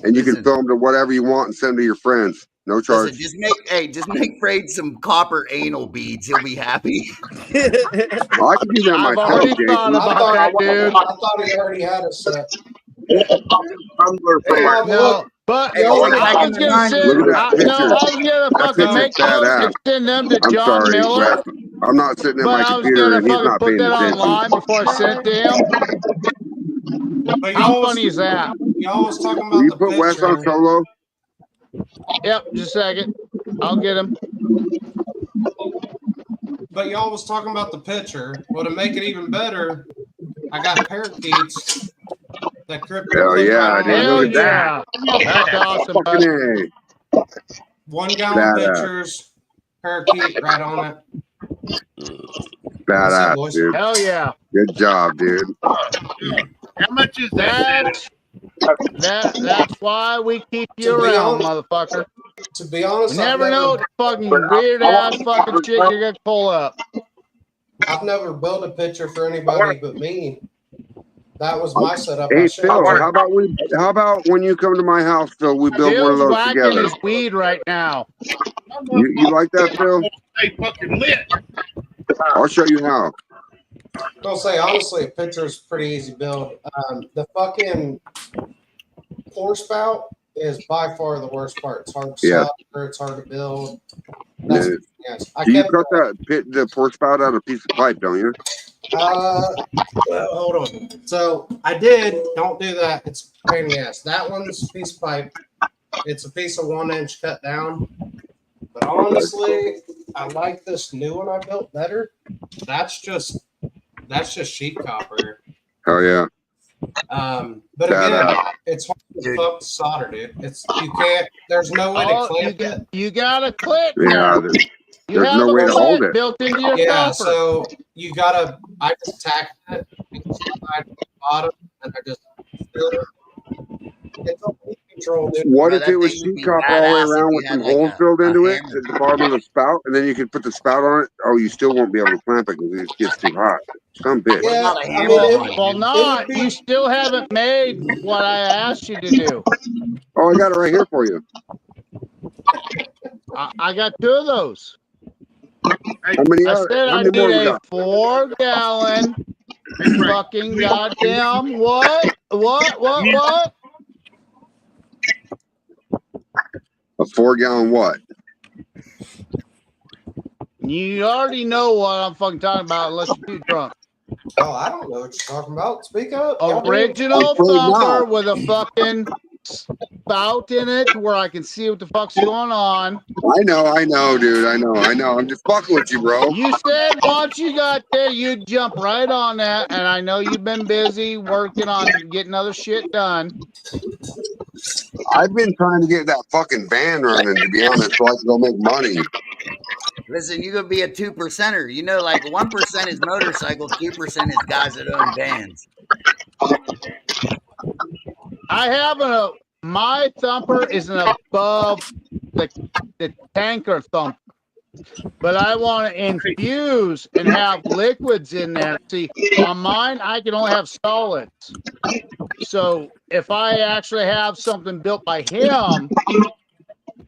and you can Listen, fill them to whatever you want and send them to your friends. No charge. just make Fraid some copper anal beads. He'll be happy. I can do that I've myself, already thought Jason. about that, dude. I thought he already had a set. Hey, But No, look, but hey, y'all boy, are back I in was the gonna '90s, Look send. at that picture. I was gonna That fucking picture's make those badass. and send them to I'm John sorry, Miller, Wes. I'm not sitting at but my I was computer gonna and he's fucking not put paying that attention. online before I sent to him. but How y'all funny is that? was talking Will about you the put Wes on picture. solo? Yep, just a second. I'll get him. But y'all was talking about the picture. Well, to make it even better, I got parakeets that crypto Hell clip right yeah, on my dude. Look Hell at that. picture. yeah, that's awesome, Fucking bud. A. 1 gallon Badass. pictures, parakeet right on it. That's it, Badass, boys. dude. Hell yeah. Good job, dude. How much is that set? That's why we keep you To be around, on, motherfucker. to be You honest, never know what fucking weird ass fucking shit you're gonna pull up. I've never built a picture for anybody but me. That was my setup. I Hey shared Phil, it. how about when you come to my house, Phil, we build one of Phil's those whacking together. his weed right now. You like that, Phil? Stay fucking lit. I'll show you how. I'll say honestly, a picture is pretty easy build. The fucking pour spout is by far the worst part. It's hard to Yeah. solder. It's hard to build. And That's then, yes. I do you kept. cut the pour spout out of a piece of pipe, don't you? Well, hold on. So I did. Don't do that. It's a pain in the ass. That one's a piece of pipe. It's a piece of 1 inch cut down. But honestly, I like this new one I built better. That's just sheet copper. Hell yeah. But again, Badass. it's hard as fuck to solder, dude. You can't. There's no way to Oh, clamp it. you got a clip Yeah, now. You there's have no a way to hold clip it. built into your Yeah, copper. so you gotta. I just tack it side to the bottom, and I just fill it. It's all heat control, dude. What bro. if it That was thing would sheet be copper all the way badass if around you with had some like holes drilled a into it hammer. at the bottom of the spout, and then you could put the spout on it? Oh, you still won't be able to clamp it because it gets too hot. Some bitch. What Yeah, about a I hammer mean, on it, Well, dude? it would not. be. You still haven't made what I asked you to do. Oh, I got it right here for you. I got 2 of those. How I many need more we a got? 4-gallon fucking goddamn what? A 4-gallon what? You already know what I'm fucking talking about unless you're too drunk. Oh, I don't know what you're talking about. Speak up. Y'all do. Original I'm afraid thumper not. with a fucking spout in it to where I can see what the fuck's going on. I know, dude. I know. I'm just fucking with you, bro. You said once you got there, you'd jump right on that, and I know you've been busy working on getting other shit done. I've been trying to get that fucking van running, to be honest, so I can go make money. Listen, you're gonna be a 2%er. You know, like 1% is motorcycle, 2% is guys that own vans. I have my thumper isn't above the tanker thumper, but I want to infuse and have liquids in there. See, on mine, I can only have solids. So if I actually have something built by him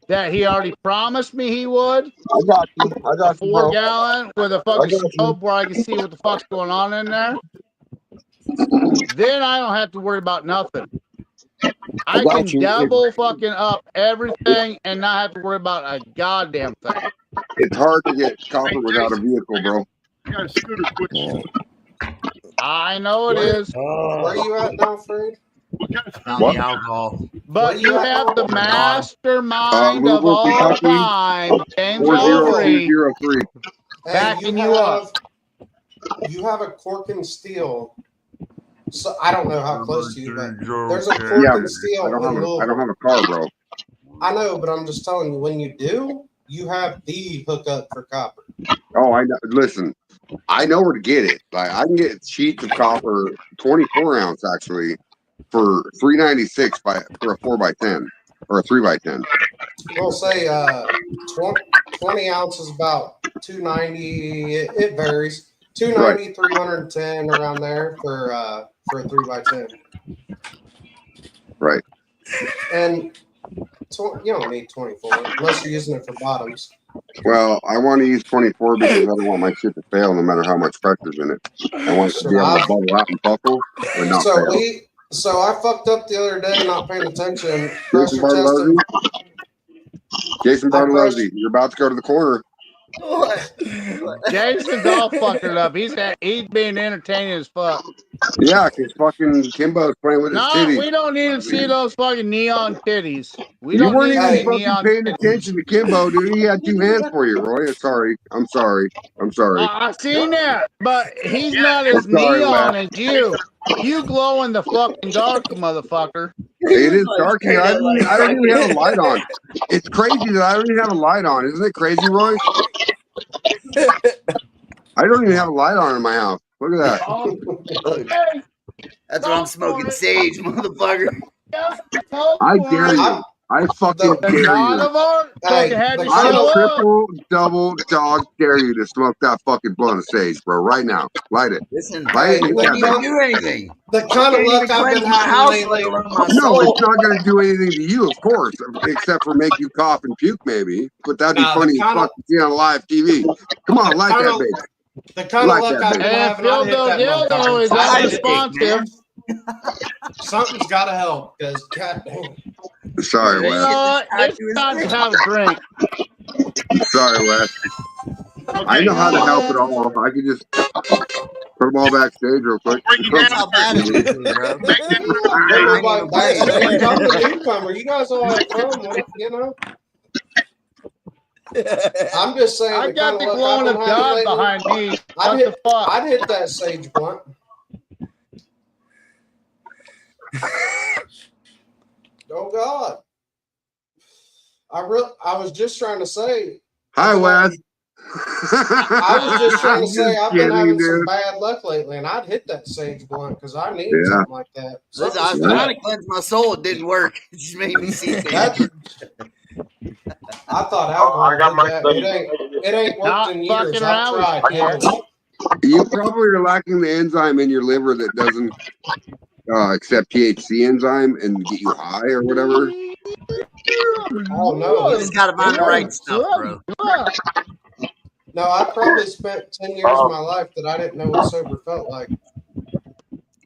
that he already promised me he would, I got you, a 4-gallon with a fucking got you. scope where I can see what the fuck's going on in there, then I don't have to worry about nothing. I got can you. double fucking up everything and not have to worry about a goddamn thing. It's hard to get copper without a vehicle, bro. I got a scooter question. I know it is. Where are you at now, Fred? What kind of Found What? the alcohol. But you have the mastermind of Louisville, all Kentucky, time, James 40203. Hey, backing you up. You have a cork and steel. So I don't know how close to you, but there's a cork Yeah, and steel I in don't Louisville. have a car, bro. I know, but I'm just telling you, when you do, you have the hookup for copper. Oh, I know. Listen, I know where to get it. Like I can get sheets of copper, 24 ounce actually, for $3.96 for a 4x10 or a 3x10. We'll say 20 ounces about $290. It varies. $290, $310 around there for a 3x10. Right. And you don't need 24 unless you're using it for bottoms. Well, I want to use 24 because I don't want my shit to fail no matter how much pressure's in it. I want it to be able to bubble out and buckle and not fail. So I fucked up the other day not paying attention. Jason Bartolozzi, you're about to go to the corner. What? Jason's all fucking up. He's being entertaining as fuck. Yeah, because fucking Kimbo's playing with his titties. We don't need to see those fucking neon titties. You weren't even fucking paying attention to Kimbo, dude. He had 2 hands for you, Roy. I'm sorry. I've seen that, but he's not as neon as you. You glow in the fucking dark, motherfucker. It is dark here. I don't even have a light on. It's crazy that I don't even have a light on. Isn't it crazy, Roy? I don't even have a light on in my house. Look at that. That's why I'm smoking sage, motherfucker. I dare you. I fucking dare you. I triple, double, dog dare you to smoke that fucking blunt of sage, bro. Right now. Light it. Listen, light it. You wouldn't even do anything. The kind of luck I've been having lately. No, it's not going to do anything to you, of course, except for make you cough and puke, maybe. But that'd be funny as fuck to see on live TV. Come on, light that baby. The kind of luck I've been having, I hit that is unresponsive. Something's got to help, because goddamn. Sorry, Wes. It's time to have a drink. Sorry, Wes. I know how to help it all. I could just put them all backstage real quick. That's how bad it is, bro. Everybody backstage. I'm the newcomer. You guys all have fun, you know? I'm just saying. I got the glowing of God behind me. I'd hit that sage blunt. Oh God! I was just trying to say. Hi, Wes. I was just trying to say I've been having some bad luck lately, and I'd hit that sage blunt because I need something like that. Listen, I was trying to cleanse my soul. It didn't work. It just made me see things. I thought alcohol did that. It ain't worked in years. I've tried. You probably are lacking the enzyme in your liver that doesn't accept THC enzyme and get you high or whatever. Oh no! You just got to find the right stuff, bro. No, I probably spent 10 years of my life that I didn't know what sober felt like.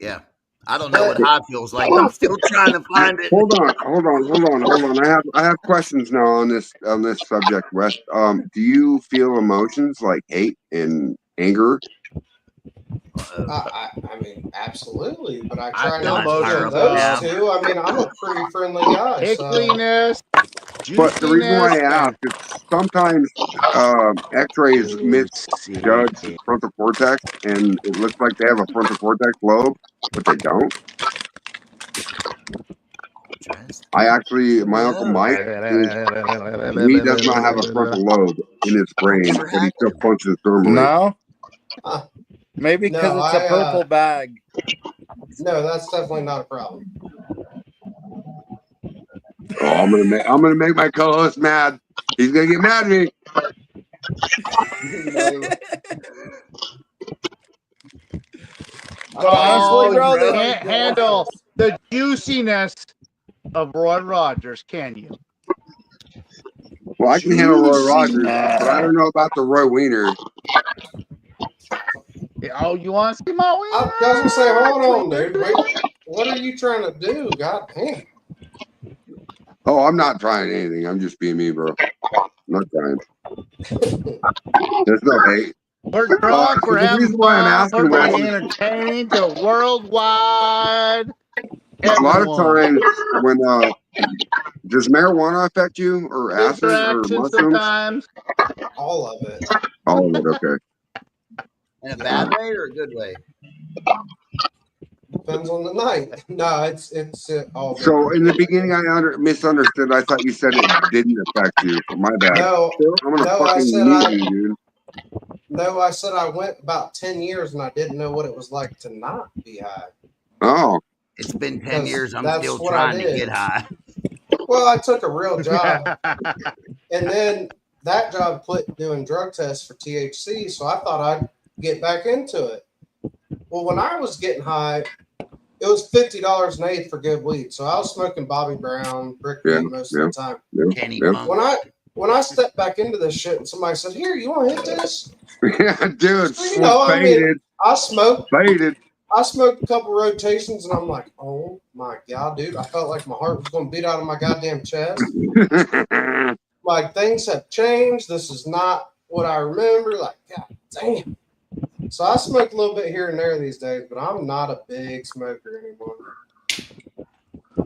Yeah. I don't know what high feels like. I'm still trying to find it. Hold on. I have questions now on this subject, Wes. Do you feel emotions like hate and anger? I mean, absolutely, but I I try feel not most to kill of those the two. I mean, I'm a pretty friendly guy. So. tickliness, But the reason why juiciness, I and ask is sometimes X-rays misjudge the frontal cortex, and it looks like they have a frontal cortex lobe, but they don't. I actually, my uncle Mike, he does not have a frontal lobe in his brain, but he still functions normally. No, Huh. maybe because No, it's a purple bag. No, that's definitely not a problem. Oh, I'm gonna make my co-host mad. He's gonna get mad at me. Honestly, bro, you can't handle the juiciness of Roy Rogers, can you? Well, I can handle Roy Rogers, but I don't know about the Roy Wiener. Oh, you want to see my wiener? I was gonna say, hold on, dude. Wait, what are you trying to do? God damn. Oh, I'm not trying anything. I'm just being me, bro. I'm not trying. There's no hate. We're drunk, So we're the having reason why I'm fun, we're asking Wes being is entertaining to worldwide a lot of everyone. times when does marijuana affect you, or acid, or Interaction mushrooms? sometimes. All of it. All of it. Okay. In a bad way or a good way? Depends on the night. No, it's all good. So in the beginning, I misunderstood. I thought you said it didn't affect you. My bad. No, I'm gonna no, I fucking said mute you, dude. No, I said I went about 10 years and I didn't know what it was like to not be high. Oh. It's been 10 years. I'm That's still what trying I to did. get high. Well, I took a real job, and then that job quit doing drug tests for THC, so I thought I'd get back into it. Well, when I was getting high, it was $50 an eighth for good weed. So I was smoking Bobby Brown, brick weed most of the time. When I stepped back into this shit and somebody said, "Here, you want to hit this?" Yeah, dude. So, you know, I mean, I smoked Faded. I smoked a couple rotations and I'm like, oh my God, dude. I felt like my heart was going to beat out of my goddamn chest. Like, things have changed. This is not what I remember. Like, God damn. So I smoke a little bit here and there these days, but I'm not a big smoker anymore.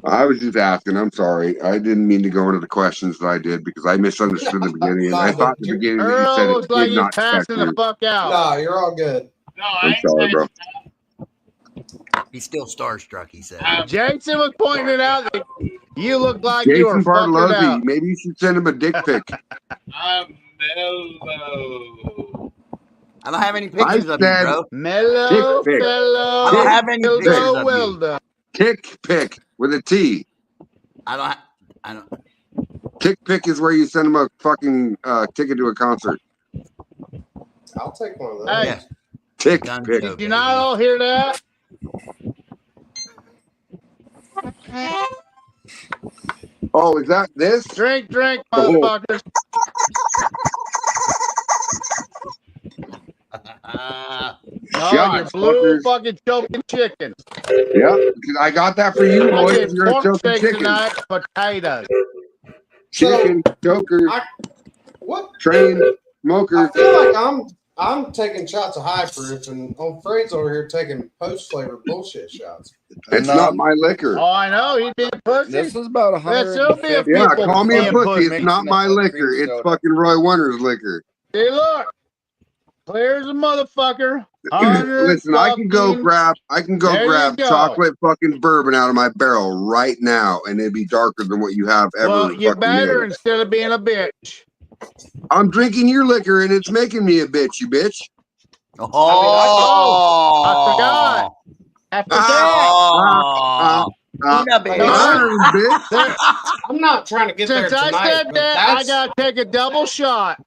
I was just asking. I'm sorry. I didn't mean to go into the questions that I did because I misunderstood the beginning. And I thought in the beginning that you said it like did he's not affect passing you. the fuck out. Nah, you're all good. No, I'm sorry, bro. He's still starstruck, he said. Jason was pointing it out that you look like you were Jason fucking Bartolozzi. out. Maybe you should send him a dick pic. I'm mellow. I don't have any pictures of you, bro. Mellow, Tick pic. fellow, I don't have any pictures of you. done. Tick pic with a T. I don't. Tick pic is where you send him a fucking ticket to a concert. I'll take one of those. Hey, Yeah. Tick Gun pic. show, did you not all hear that? Oh, is that this? Drink, Oh. motherfuckers. Shots, you blue fuckers. fucking choking chicken. Yeah, I got that for you, I boy. get You're a pork choking steaks chicken. tonight, potatoes. Chicken, choker, What? train, smoker. I feel like I'm taking shots of high proof, and old Freight's over here taking post flavor bullshit shots. It's not my liquor. Oh, I know. He's being pussy. This is about 150. Yeah, call me a being pussy. It's not my Mixing it with liquor. cream It's soda. fucking Roy Wunder's liquor. See, look. Clear as a motherfucker. Listen, I can go grab chocolate fucking bourbon out of my barrel right now, and it'd be darker than what you have ever. Well, you fucking better made. instead of being a bitch. I'm drinking your liquor, and it's making me a bitch, you bitch. Oh, I forgot. I'm not trying to get there Since tonight. I said that, I gotta take a double shot.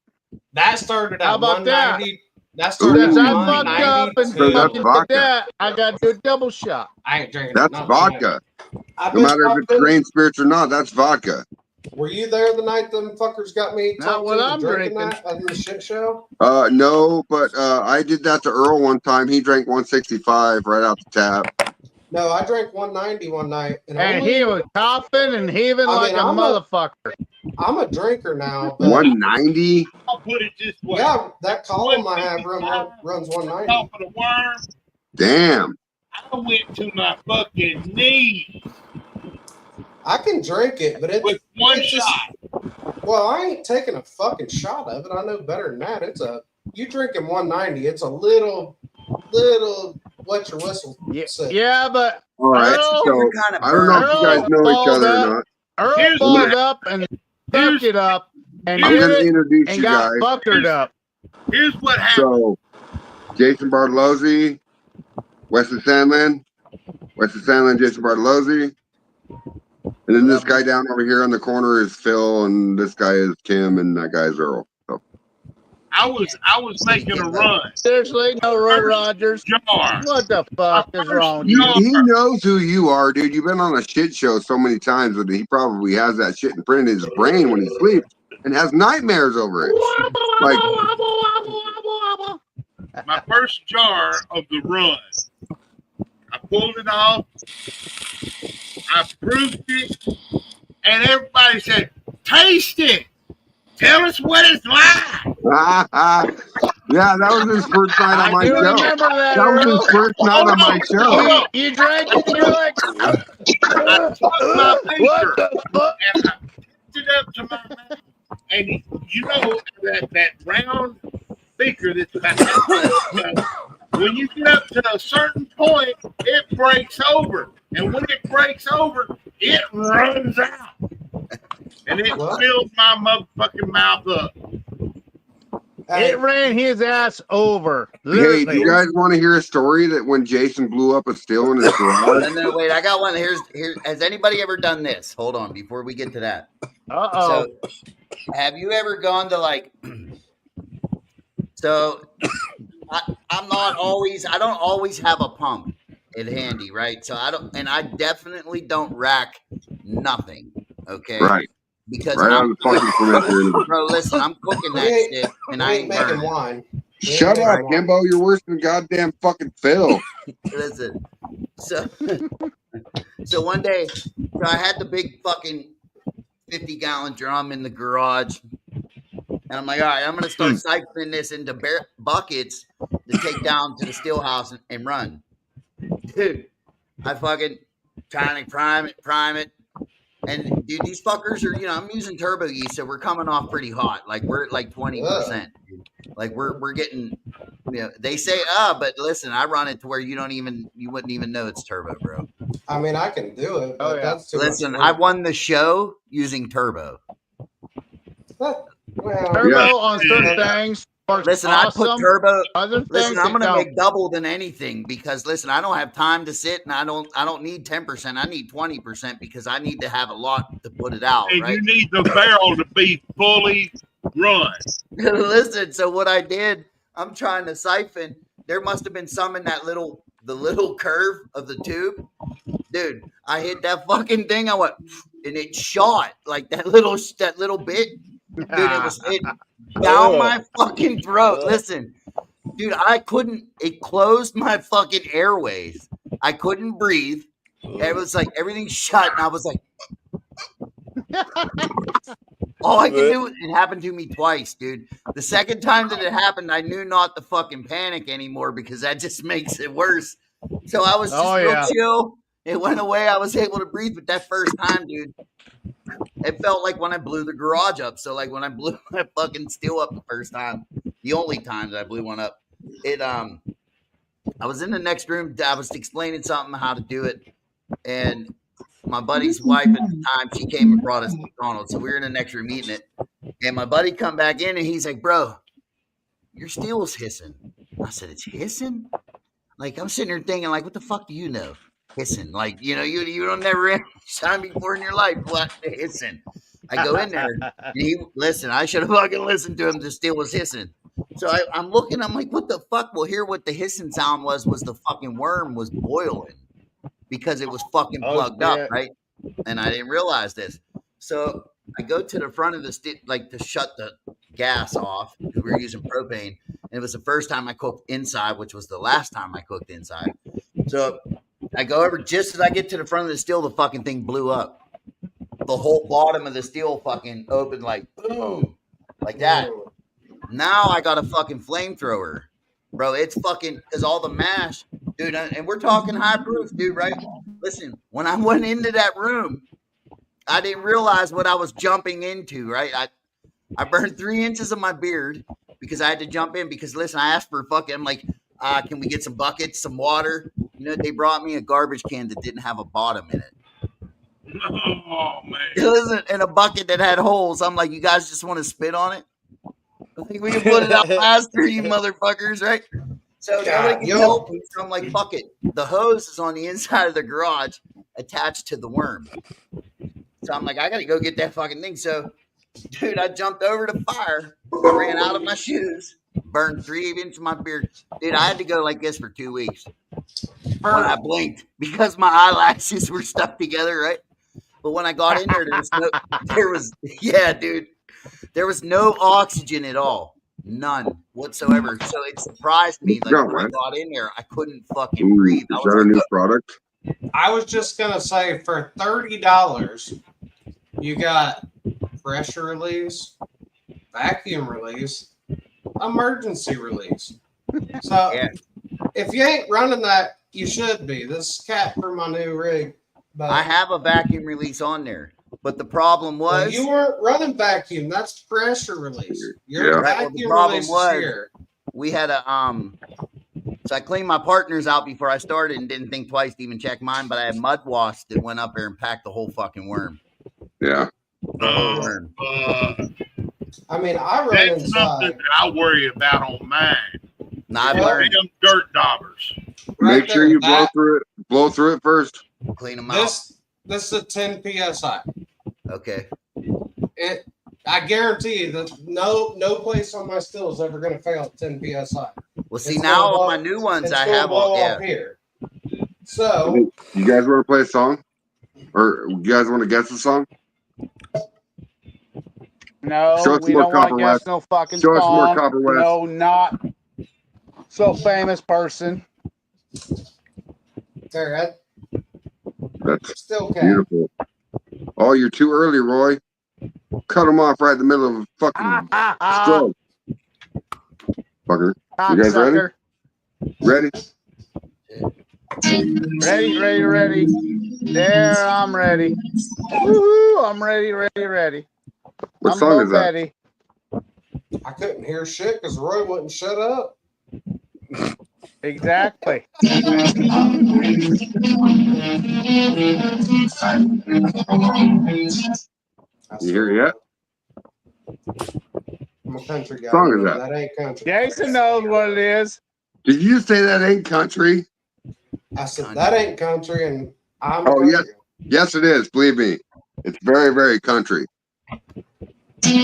That started at How about that? 190. That started Since at I fucked up and 192. fucking did that, I gotta do a double shot. I ain't drinking. That's not vodka. tonight. No matter if it's grain spirits or not, that's vodka. Were you there the night them fuckers got me Not talked what into I'm drinking drinking. that at the shit show? No, but I did that to Earl one time. He drank 165 right out the tap. No, I drank 190 one night, and he was coughing and heaving like a motherfucker. I'm a drinker now. But 190. I'll put it this way. Yeah, that column I have runs 190. Off of the worm. Damn. I went to my fucking knees. I can drink it, but with one shot. Well, I ain't taking a fucking shot of it. I know better than that. You drinking 190. It's a little wet your whistle. Yeah, but all right. So I don't know if you guys know each other or not. Earl balled up and sucked it up, and I'm going to introduce and you got guys. fuckered up. Here's what happened. So, Jason Bartolozzi, Wesley Sandlin, Jason Bartolozzi, and then this guy down over here on the corner is Phil, and this guy is Kim, and that guy is Earl. So. I was making a run. Seriously, no Roy Rogers. Jar. What the fuck is wrong with you? He knows who you are, dude. You've been on a shit show so many times that he probably has that shit imprinted in his brain when he sleeps and has nightmares over it. Like my first jar of the run. I pulled it off. I proved it, and everybody said, "Taste it. Tell us what it's like." Yeah, that was his first night on my show. Remember that was his first night on my show. You drank it, and you're like, I took my finger and I picked it up to my mouth, and you know that round beaker that's behind. When you get up to a certain point, it breaks over, and when it breaks over, it runs out, and it fills my motherfucking mouth up. It ran his ass over. Literally. Hey, do you guys want to hear a story that when Jason blew up a still in his garage? No, wait, I got one. Here. Has anybody ever done this? Hold on, before we get to that. So, have you ever gone to like? So, I'm not always. I don't always have a pump at handy, right? So I don't, and I definitely don't rack nothing. Okay. Right. Because right on the fucking bro, listen, I'm cooking that shit, and I ain't making wine. Shut up, Kimbo. You're worse than goddamn fucking Phil. Listen, so one day, so I had the big fucking 50-gallon drum in the garage, and I'm like, all right, I'm gonna start siphoning this into buckets to take down to the still house and run. Dude, I fucking trying to prime it. And dude, these fuckers are, I'm using turbo yeast, so we're coming off pretty hot. Like we're at like 20%. Dude. Like we're getting, they say, but listen, I run it to where you wouldn't even know it's turbo, bro. I mean, I can do it, but that's too Listen, much I won the show using turbo. Turbo on certain things. Listen, awesome. I put turbo. Listen, I'm gonna make double than anything because listen, I don't have time to sit, and I don't need 10%. I need 20% because I need to have a lot to put it out. And right? you need the barrel to be fully run. Listen, so what I did, I'm trying to siphon. There must have been some in the little curve of the tube, dude. I hit that fucking thing. I went, and it shot like that little bit. Dude, it down my fucking throat. Listen, dude, it closed my fucking airways. I couldn't breathe. It was like everything shut, and I was like, all I could do, it happened to me twice, dude. The second time that it happened, I knew not to fucking panic anymore because that just makes it worse. So I was just real chill. It went away. I was able to breathe, but that first time, dude, it felt like when I blew the garage up. So like when I blew my fucking steel up the first time, the only time that I blew one up, I was in the next room. I was explaining something, how to do it. And my buddy's wife at the time, she came and brought us to McDonald's. So we were in the next room eating it. And my buddy come back in and he's like, bro, your steel's hissing. I said, it's hissing? Like I'm sitting there thinking like, what the fuck do you know? Hissing, like you don't never time before in your life. What hissing? I go in there, and listen. I should have fucking listened to him. The steel was hissing. So I'm looking. I'm like, what the fuck? Well, here, what the hissing sound was the fucking worm was boiling because it was fucking plugged up, right? And I didn't realize this. So I go to the front of the to shut the gas off because we were using propane, and it was the first time I cooked inside, which was the last time I cooked inside. So I go over just as I get to the front of the steel, the fucking thing blew up. The whole bottom of the steel fucking opened like boom, like that. Now I got a fucking flamethrower, bro. It's fucking because all the mash, dude. And we're talking high proof, dude. Right? Listen, when I went into that room, I didn't realize what I was jumping into. Right? I burned 3 inches of my beard because I had to jump in. Because listen, I asked for fucking. I'm like, can we get some buckets, some water? You know, they brought me a garbage can that didn't have a bottom in it. Oh man! It wasn't in a bucket that had holes. I'm like, you guys just want to spit on it? I think we can put it out faster, you motherfuckers, right? So nobody can help me. So I'm like, fuck it. The hose is on the inside of the garage attached to the worm. So I'm like, I gotta go get that fucking thing. So, dude, I jumped over the fire. I ran out of my shoes, burned 3 inches of my beard. Dude, I had to go like this for 2 weeks. When I blinked because my eyelashes were stuck together, right? But when I got in there, yeah, dude. There was no oxygen at all. None whatsoever. So it surprised me. Like when I got in there, I couldn't fucking breathe. Is that a new product? I was just gonna say for $30, you got pressure release, vacuum release, emergency release. So if you ain't running that, you should be. This is cat for my new rig. But I have a vacuum release on there. But the problem was you weren't running vacuum. That's pressure release. Your vacuum release is here. We had a so I cleaned my partners out before I started and didn't think twice to even check mine, but I had mud wasps that went up there and packed the whole fucking worm. Yeah. The whole worm. I mean, I run That's inside. something that I worry about on mine. I've learned them dirt daubers. Make sure you blow through it first. Clean them out. This is a 10 psi. Okay. I guarantee you that no place on my steel is ever going to fail at 10 psi. Well, see, now on my new ones, I have all here. So, you guys want to play a song, or you guys want to guess a song? No, we don't want to guess no fucking song. Show us more Copper West. No, not so famous person. There, that's still beautiful. Oh, you're too early, Roy. Cut him off right in the middle of a fucking stroke. Fucker. You guys ready? Ready? Ready. There, I'm ready. Woohoo! I'm ready. What song is that? Ready. I couldn't hear shit because Roy wouldn't shut up. Exactly. You hear it yet? I'm a country guy. What song is that? That ain't country. Jason knows what it is. Did you say that ain't country? I said that ain't country, and I'm. Oh yes, yes it is. Believe me, it's very, very country. Hey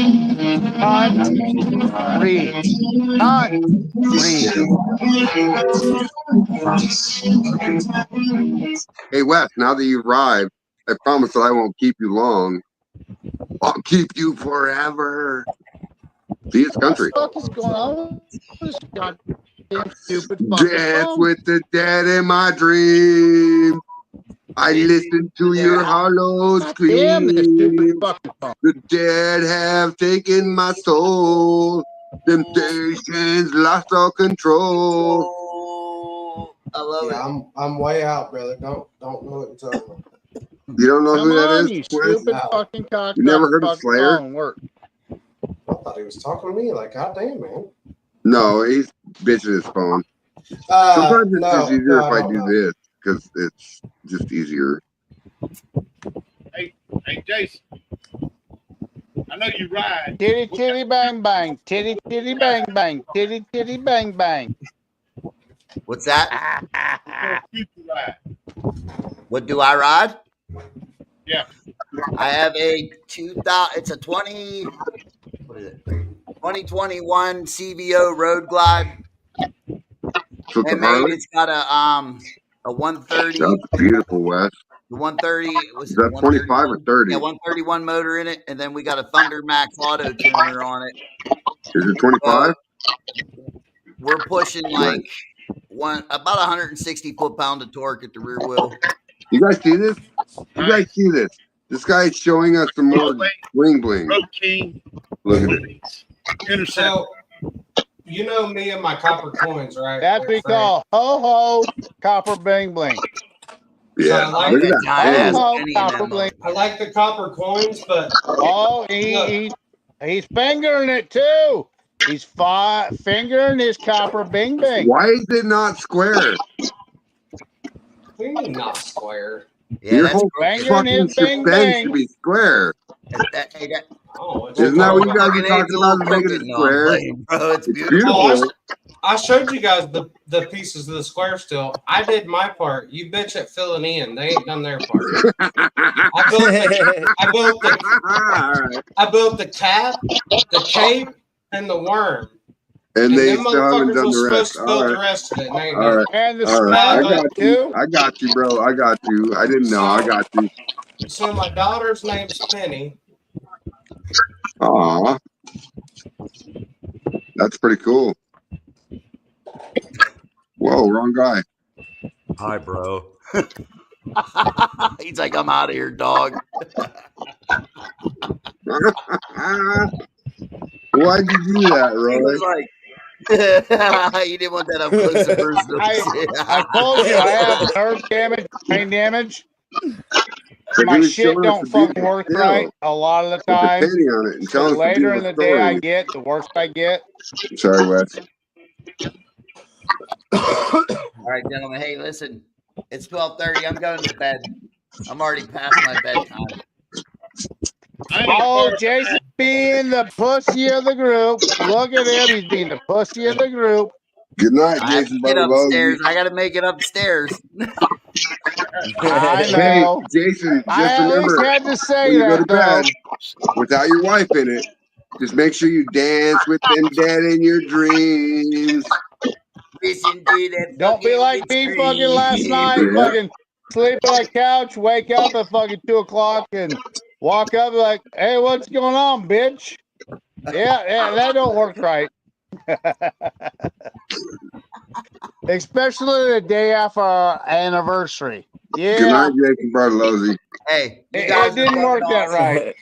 Wes, now that you've arrived, I promise that I won't keep you long. I'll keep you forever. See, it's country. What the fuck is going on? This goddamn stupid Dance with the dead in my dream. I listen to your hollow scream. Damn this stupid fucking phone. The dead have taken my soul. Temptations lost all control. I love it. I'm way out, brother. Don't know what you're talking about. You don't know who that is? You stupid fucking cock. You never heard of Slayer? I thought he was talking to me. Like, goddamn, man. No, he's bitching his phone. Sometimes it's just easier if I do this because it's just easier. Hey, Jason. I know you ride. Titty bang bang. Titty bang bang. Titty bang bang. What's that? What do I ride? Yeah. I have a 2000. It's a 20. What is it? 2021 CVO Road Glide. It's got a 130. That's beautiful, Wes. The 130 was Is that 25 or 30? Yeah, 131 motor in it, and then we got a Thunder Max auto tuner on it. Is it 25? We're pushing like about 160 foot-pound of torque at the rear wheel. You guys see this? You guys see this? This guy is showing us some more bling bling. Road King. Look at it. Intercept. So, you know me and my copper coins, right? That's what we call ho-ho copper bling bling. Yeah, So I like look at that. Ho-ho copper bling. I like the copper coins, but oh, he's fingering it too. He's fingering his copper bing bing. Why is it not square? what do you mean not square? Yeah, Your that's whole Fingering fucking his bing suspense bing. should be square. Oh, it's Isn't that what you guys fucking are talking Abe's a little about? Making crooked. it No, I'm square? playing, bro. It's It's beautiful. beautiful. I showed you guys the pieces of the square still. I did my part. You bitch at filling in. They ain't done their part. I built the cap, the cape, and the worm. And they them still haven't motherfuckers done was the rest. supposed to All build right. the rest of it, and they ain't All done right. it. And the All right. I smile got you. too. I got you, bro. I got you. I didn't know. I got you. So my daughter's name's Penny. Aw. That's pretty cool. Whoa, wrong guy. Hi, bro. He's like, I'm out of here, dog. Why'd you do that, He Roy? was like, you didn't want that up close and personal. I told you I have nerve damage, brain damage. But My he was shit showing us don't a fucking beautiful work still right a lot of the with the time. penny on it and The telling us a later in the beautiful day I story. get, the worse I get. Sorry, Wes. All right, gentlemen. Hey, listen. It's 12:30. I'm going to bed. I'm already past my bedtime. Oh, Jason being the pussy of the group. Look at him. He's being the pussy of the group. Good night, I have to Jason get Bartolozzi. upstairs. I got to make it upstairs. I Hey, know. Jason, I just at least remember had to say when you go that, to though. bed, without your wife in it, just make sure you dance with them dead in your dreams. Listen to that. Don't be like me fucking last night. Yeah. Fucking sleep on a couch, wake up at fucking 2 o'clock and walk up like, hey, what's going on, bitch? Yeah, that don't work right. Especially the day after our anniversary. Yeah. Good night, Jason Bartolozzi. Hey, you It guys didn't work that right.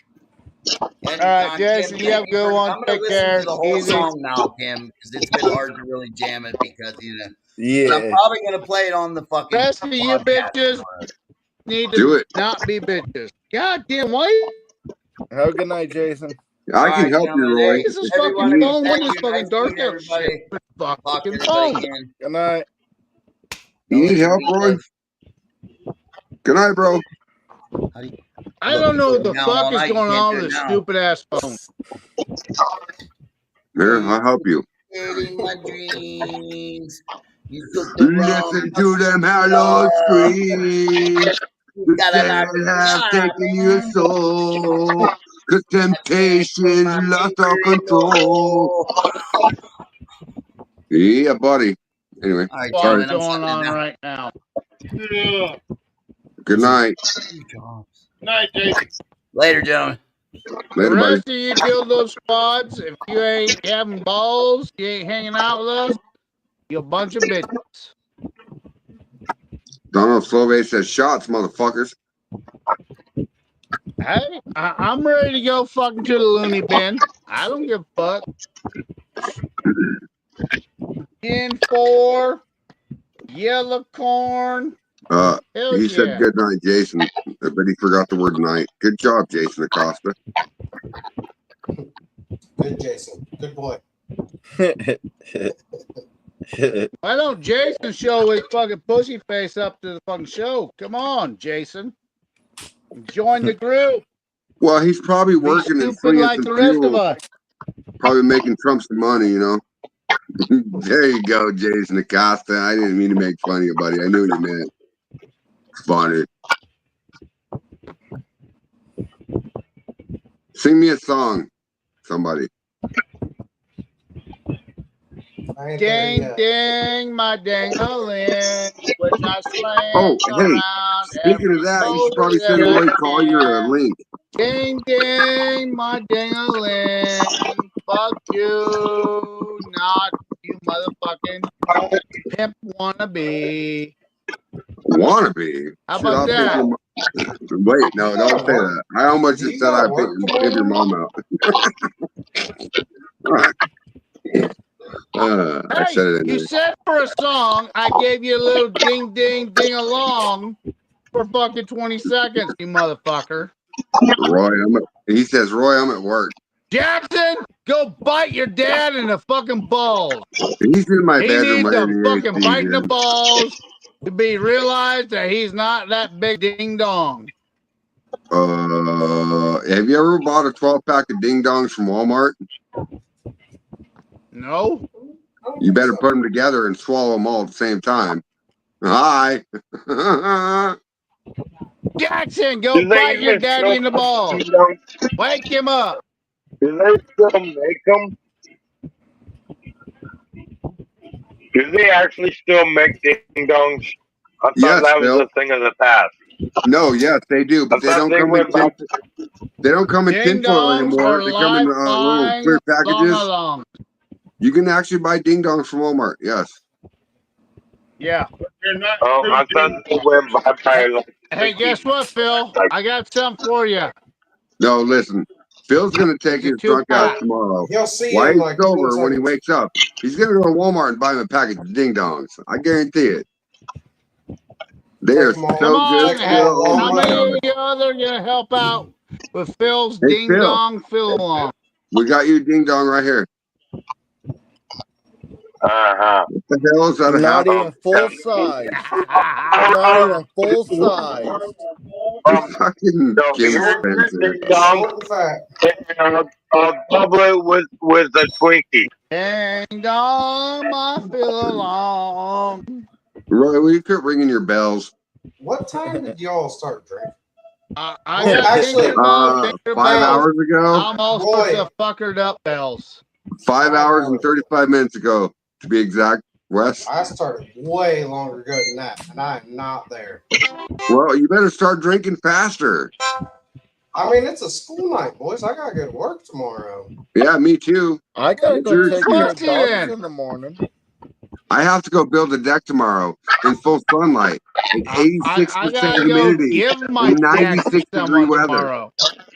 All right, Jason, you have a good one. I'm going Take to listen care. to the whole Easy. song now, Kim, because it's been hard to really jam it because, but I'm Yeah. probably going to play it on the fucking Rest of you podcast bitches tomorrow. need Do to it. not be bitches. God damn, why? Have a good night, Jason. I can help you, Roy. This is Everyone, fucking phone. thank What is you. fucking Nice dark meeting out shit? everybody. Talk to Fucking everybody phone. again. Good night. You need help, Roy? Good night, bro. I don't know what the Down fuck all is night, you going can't on do with it this now. stupid ass phone. Here, I'll help you. In my dreams, you took the Listen to them hallowed screams. The dead have taken your soul. Cause temptation's lost all control. Yeah, buddy. Anyway, All right, sorry. What's going on right now? Yeah. Good night. Night, Jason. Later, gentlemen. The Later, buddy. rest of you dildo squads, if you ain't having balls, you ain't hanging out with us, you a bunch of bitches. Donald Slove says shots, motherfuckers. Hey, I'm ready to go fucking to the loony bin. I don't give a fuck. In 4, yellow corn. Hell He yeah. said good night, Jason, but he forgot the word night. Good job, Jason Acosta. Good, Jason. Good boy. Why don't Jason show his fucking pussy face up to the fucking show? Come on, Jason. Join the group. Well, he's probably Be working and stupid slinging like some the rest of fuel. us. Probably making Trump some money, you know. There you go, Jason Acosta. I didn't mean to make fun of you, buddy. I knew what you meant. Funny. Sing me a song, somebody. Ding, ding, my ding-a-ling, which I slang Oh, hey, around speaking of that, you should probably send Roy Collier a link. Ding, ding, my ding-a-ling, fuck you, not you motherfucking pimp wannabe. Wannabe. How Shit, about I'll that? pimp your Wait, no, don't say that. I almost Do just you said gotta I'd work pimp your tomorrow? mom out. I Hey, said it you anyway. said for a song, I gave you a little ding ding ding along for fucking 20 seconds, you motherfucker. Roy, he says, Roy, I'm at work. Jackson, go bite your dad in the fucking balls. He's in my He bedroom needs wearing to the fucking AC, bite in the dude. balls to be realized that he's not that big ding dong. Have you ever bought a 12-pack of ding dongs from Walmart? No. You better put them together and swallow them all at the same time. Hi. Jackson, go Do they bite your even daddy still in the balls. make them? Wake him up. Do they still make them? Do they actually still make ding dongs? I thought Yes, that was Phil. a thing of the past. No, yes, they do, I but they thought don't they come in went back. They don't come in Ding tinfoil dongs anymore. are They come in little lifeline clear long packages. along. You can actually buy ding dongs from Walmart. Yes. Yeah. They're not I true thought ding they went back by like Hey, guess what, Phil? like I got something for you. No, listen. Phil's gonna take It's a his drunk ass 2-pack. tomorrow. He'll see you While in he's like 10 sober, when he seconds. wakes up, he's gonna go to Walmart and buy him a package of ding dongs. I guarantee it. They are Take them all. Come so good, on, Take them all Phil. Oh how my long way. many god. of you other gonna help out with Phil's Hey ding Phil, dong fill along? we got you a ding dong right here. What the hell is that? A half? Not even full size. Not even full size. Fucking So Jim here's your Spencer. ding dong, Short and fat. and I'll double it with a Twinkie. Ding dong, my fill along. Roy, will you quit ringing your bells? What time did y'all start drinking? I Well, got actually, tinkerbell, 5 bells. hours ago. I'm all Roy. sorts of fuckered up bells. 5 hours and hours. 35 minutes ago, to be exact, Wes. I started way longer ago than that, and I'm not there. Well, you better start drinking faster. I mean, it's a school night, boys. I gotta go to work tomorrow. Yeah, me too. I gotta go Sure, take too. care of dogs in the morning. I have to go build a deck tomorrow in full sunlight, at I 86% gotta go humidity, give my and deck to 96-degree someone weather. tomorrow.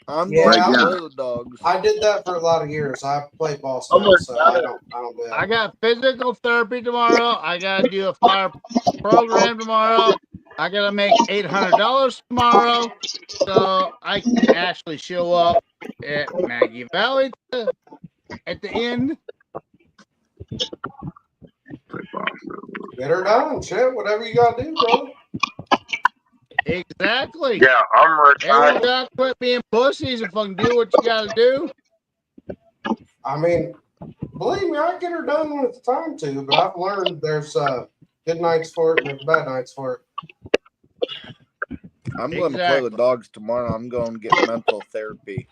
I'm Yeah, going Like, to yeah. play with dogs. I did that for a lot of years. I played ball style, so I don't do I that. got physical therapy tomorrow. I gotta do a fire program tomorrow. I gotta make $800 tomorrow, so I can actually show up at Maggie Valley at the end. Get her done, shit. Whatever you gotta do, brother. Exactly. Yeah, I'm Everyone retired. gotta quit being pussies and fucking do what you gotta do. I mean, believe me, I get her done when it's time to, but I've learned there's good nights for it and there's bad nights for it. I'm going to play with dogs tomorrow. I'm going to get mental therapy.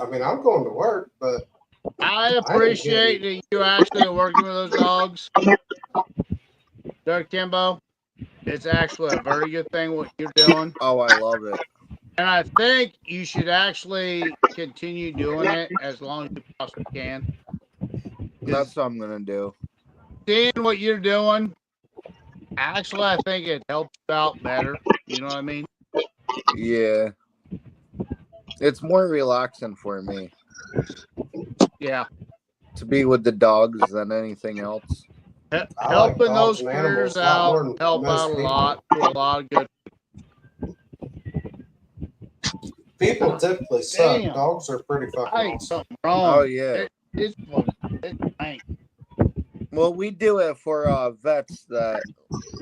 I mean, I'm going to work, but I appreciate that you actually are working with those dogs. Dirk Kimbo, it's actually a very good thing what you're doing. Oh, I love it. And I think you should actually continue doing it as long as you possibly can. That's what I'm going to do. Seeing what you're doing, actually, I think it helps you out better. You know what I mean? Yeah. It's more relaxing for me. Yeah. To be with the dogs than anything else. Helping those critters out, help out a lot to a lot of good people typically suck. Damn. Dogs are pretty fucking awesome. Something wrong. Oh, yeah. It's fine. Well, we do it for vets that...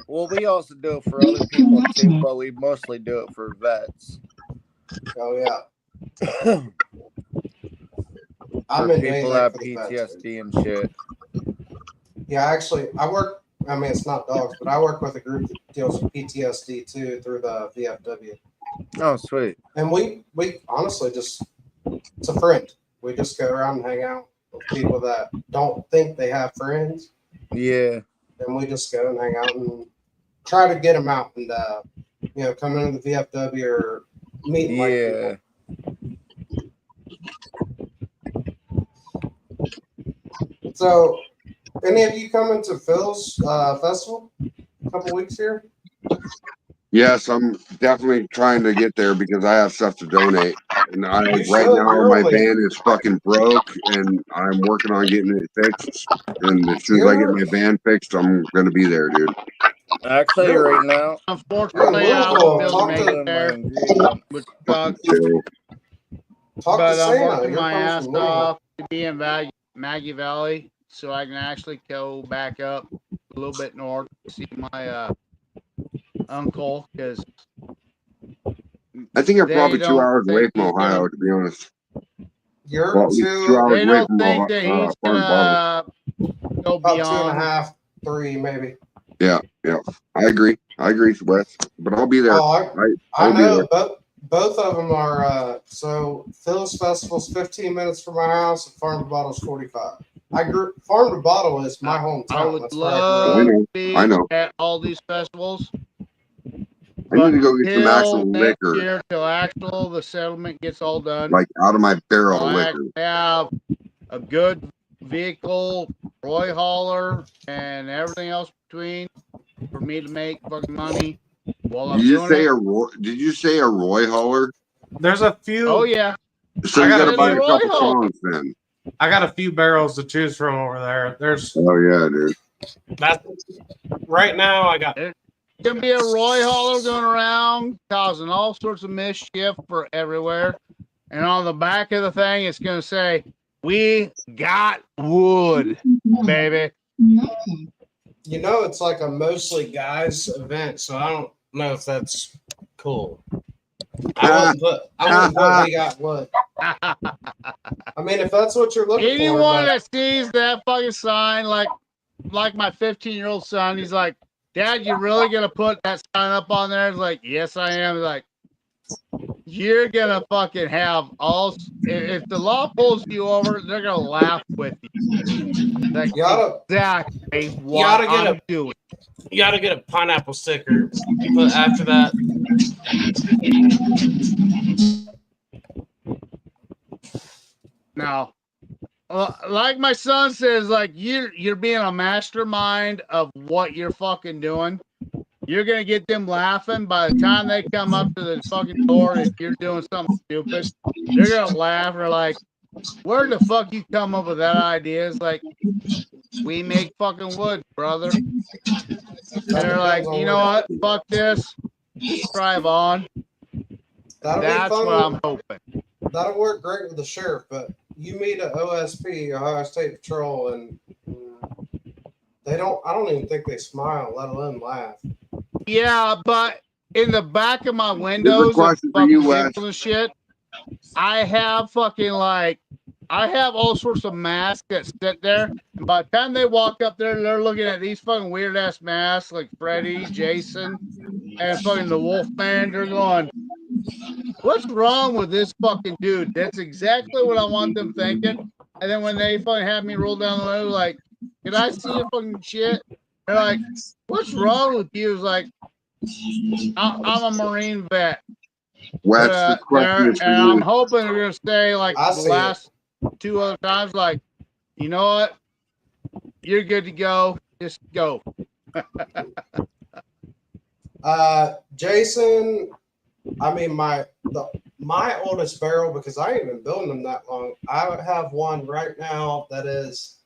Well, we also do it for other people too, but we mostly do it for vets. Oh, yeah. For people that have PTSD and shit. Yeah, actually, I work... I mean, it's not dogs, but I work with a group that deals with PTSD too through the VFW. Oh, sweet. And we honestly just... It's a friend. We just go around and hang out with people that don't think they have friends. Yeah. And we just go and hang out and try to get them out and, you know, come into the VFW or meet like people. So any of you coming to Phil's festival? A couple weeks here. Yes, I'm definitely trying to get there because I have stuff to donate. And You right should. now You're my only van is fucking broke and I'm working on getting it fixed. And as soon as I get my van fixed, I'm gonna be there, dude. Actually, You're- right now, Unfortunately, I Louisville. won't be able to Talk make to- it there. ingredient. Which Fucking sucks. chill. Talk But to I'm Santa. working You're my coming ass from Louisville. off to be in Maggie Valley so I can actually go back up a little bit north to see my uncle because I think I'm they probably 2 don't hours away think from he's Ohio, gonna. to be honest. You're Well, at least 2 hours They away don't from think that he's Farm Bottom. gonna go About beyond. 2.5, 3 maybe. Yeah. I agree, Wes. But I'll be there. Oh, I I'll be know. there. Both of them are. So Phil's Festival's 15 minutes from my house, and Farm to Bottle's 45. Farm to Bottle is my hometown. I would That's where I grew love up. to be I know. at all these festivals. I need to go get some Till actual next liquor, year, till actual the settlement gets all done. like out of my barrel I liquor. have a good vehicle, Roy hauler, and everything else between for me to make fucking money while I'm Did you doing say it. Did you say a Roy hauler? There's a few. Oh yeah. So I you got got to a buy few a couple songs then. I got a few barrels to choose from over there. There's Oh yeah, dude. that. Right now, I got. There's gonna be a Roy hauler going around causing all sorts of mischief for everywhere. And on the back of the thing, it's gonna say, "We got wood, baby." You know, it's like a mostly guys event, so I don't know if that's cool. I wouldn't put we got wood. I mean, if that's what you're looking Anyone for. that sees that fucking sign, like my 15-year-old son, he's like, "Dad, you really gonna put that sign up on there?" It's like, "Yes, I am." He's like, you're gonna fucking have all. If the law pulls you over, they're gonna laugh with you. That's exactly what I'm doing. You gotta get a pineapple sticker, but after that. Now, like my son says, like you're being a mastermind of what you're fucking doing. You're gonna get them laughing by the time they come up to the fucking door. If you're doing something stupid, they're gonna laugh. They're like, "Where the fuck you come up with that idea?" It's like, we make fucking wood, brother. They're like, you know what? Fuck this. Drive on. That's what I'm hoping. That'll work great with the sheriff, but you meet an OSP, Ohio State Patrol, and they don't. I don't even think they smile, let alone laugh. Yeah, but in the back of my windows of fucking vehicles and shit, I have fucking I have all sorts of masks that sit there. And by the time they walk up there, they're looking at these fucking weird ass masks like Freddy, Jason, and fucking the Wolfman. They're going, "What's wrong with this fucking dude?" That's exactly what I want them thinking. And then when they fucking have me roll down the road, like, "Can I see your fucking shit?" They're like, "What's wrong with you?" It's like, I'm a Marine vet. Wes, this question is for and you. I'm hoping they're gonna stay like the last 2 other times, like, you know what? You're good to go. Just go. Jason, I mean my oldest barrel, because I ain't been building them that long. I have one right now that is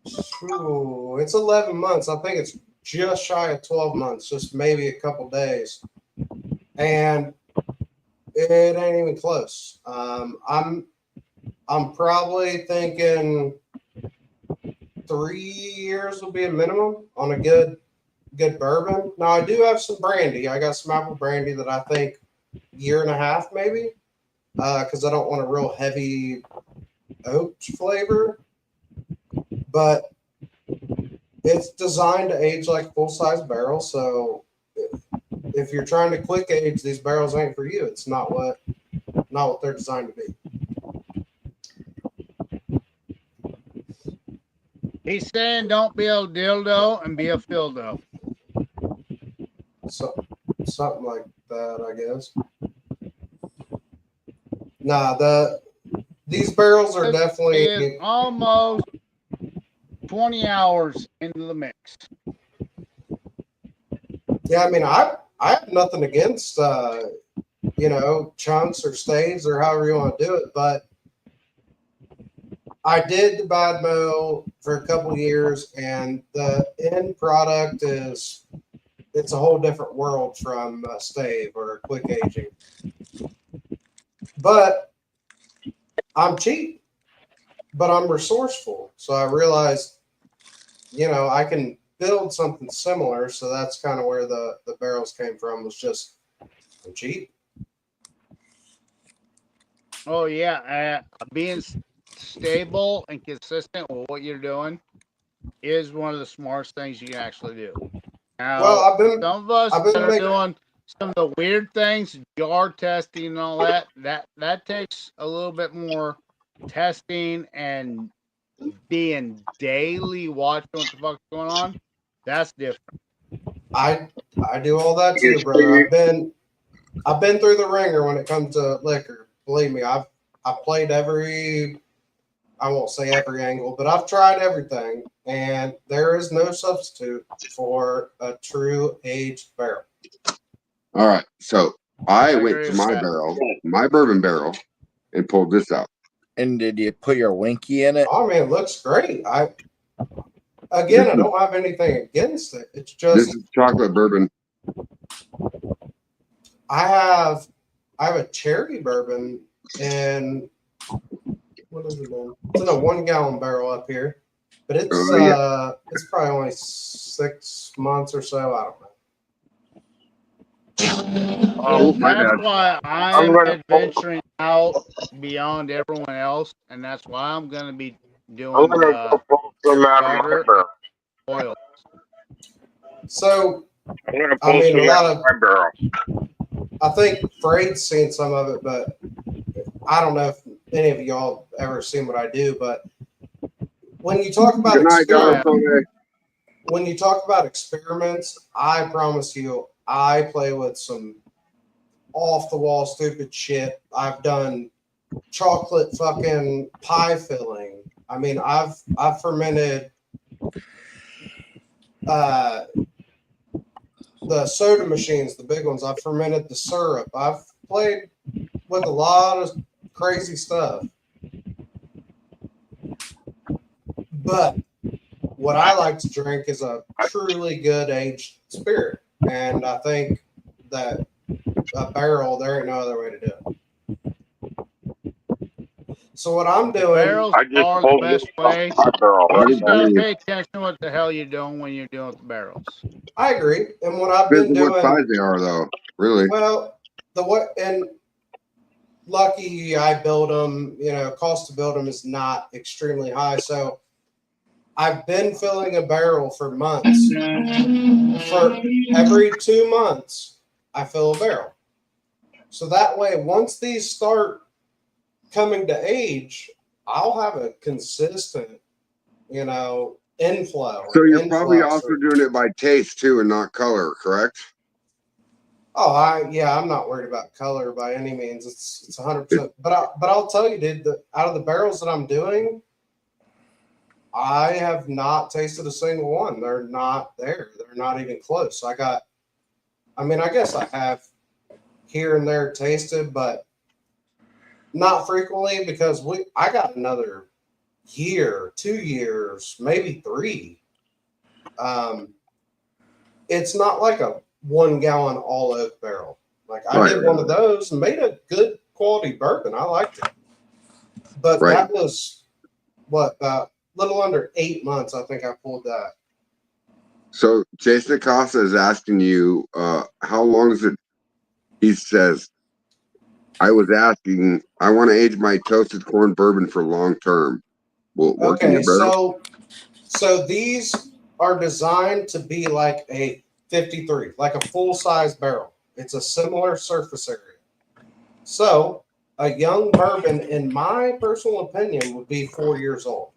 it's 11 months. I think it's just shy of 12 months, just maybe a couple days. And it ain't even close. I'm probably thinking 3 years will be a minimum on a good bourbon. Now I do have some brandy. I got some apple brandy that I think 1.5 years maybe, because I don't want a real heavy oak flavor. But it's designed to age like full-size barrels, so if you're trying to quick age, these barrels ain't for you. It's not what they're designed to be. He's saying don't be a dildo and be a fildo. So something like that, I guess. Nah, these barrels are definitely almost 20 hours into the mix. Yeah, I mean, I have nothing against chunks or staves or however you want to do it, but I did the bad mow for a couple years, and the end product it's a whole different world from a stave or a quick aging. But I'm cheap, but I'm resourceful, so I realized, I can build something similar. So that's kind of where the barrels came from. Was just I'm cheap. Oh yeah, being stable and consistent with what you're doing is one of the smartest things you can actually do. Now, Well, some of us I've been that are making. doing some of the weird things, jar testing and all that takes a little bit more testing and being daily watching what the fuck's going on. That's different. I do all that too, brother. I've been through the ringer when it comes to liquor. Believe me, I've played every. I won't say every angle, but I've tried everything, and there is no substitute for a true aged barrel. All right. So I went agree to with my that. barrel, my bourbon barrel, and pulled this out. And did you put your winky in it? Oh man, it looks great. I don't have anything against it. It's This just is chocolate bourbon. I have a cherry bourbon, and what is it in? It's in a 1 gallon barrel up here, but it's it's probably only 6 months or so. I don't know. Oh, my That's bad. why I'm adventuring out beyond everyone else, and that's why I'm gonna be I'm doing gonna go pull some out of my starter barrel. oil. So I'm gonna I pull mean, a some lot out of of my barrel. I think Freud's seen some of it, but I don't know if any of y'all ever seen what I do. But when you talk about Good night, Don. when you talk about experiments, I promise you, I play with some off the wall stupid shit. I've done chocolate fucking pie filling. I mean, I've fermented the soda machines, the big ones. I've fermented the syrup. I've played with a lot of crazy stuff. But what I like to drink is a truly good aged spirit. And I think that a barrel, there ain't no other way to do it. So what I'm doing, Barrels I just are the pulled best this off way. my barrel. You I just gotta agree. pay attention to what the hell you're doing when you're dealing with the barrels. I agree. And what I've Depends been on what doing, size they are, though. Really. well, and lucky I build them, cost to build them is not extremely high. So I've been filling a barrel for months. For every 2 months, I fill a barrel. So that way, once these start coming to age, I'll have a consistent, inflow. So you're probably influx also or- doing it by taste too, and not color, correct? Oh, I'm not worried about color by any means. It's 100%. But I'll tell you, dude, out of the barrels that I'm doing, I have not tasted a single one. They're not there. They're not even close. I guess I have here and there tasted, but not frequently because I got another year, 2 years, maybe 3. It's not like a 1 gallon all oak barrel. Like I did one of those and made a good quality bourbon. I liked it. But that was a little under 8 months. I think I pulled that. So Jason Acosta is asking you, how long is it? He says, I was asking, I want to age my toasted corn bourbon for long term. Will it work in your barrel? So these are designed to be like a 53, like a full size barrel. It's a similar surface area. So a young bourbon, in my personal opinion, would be 4 years old.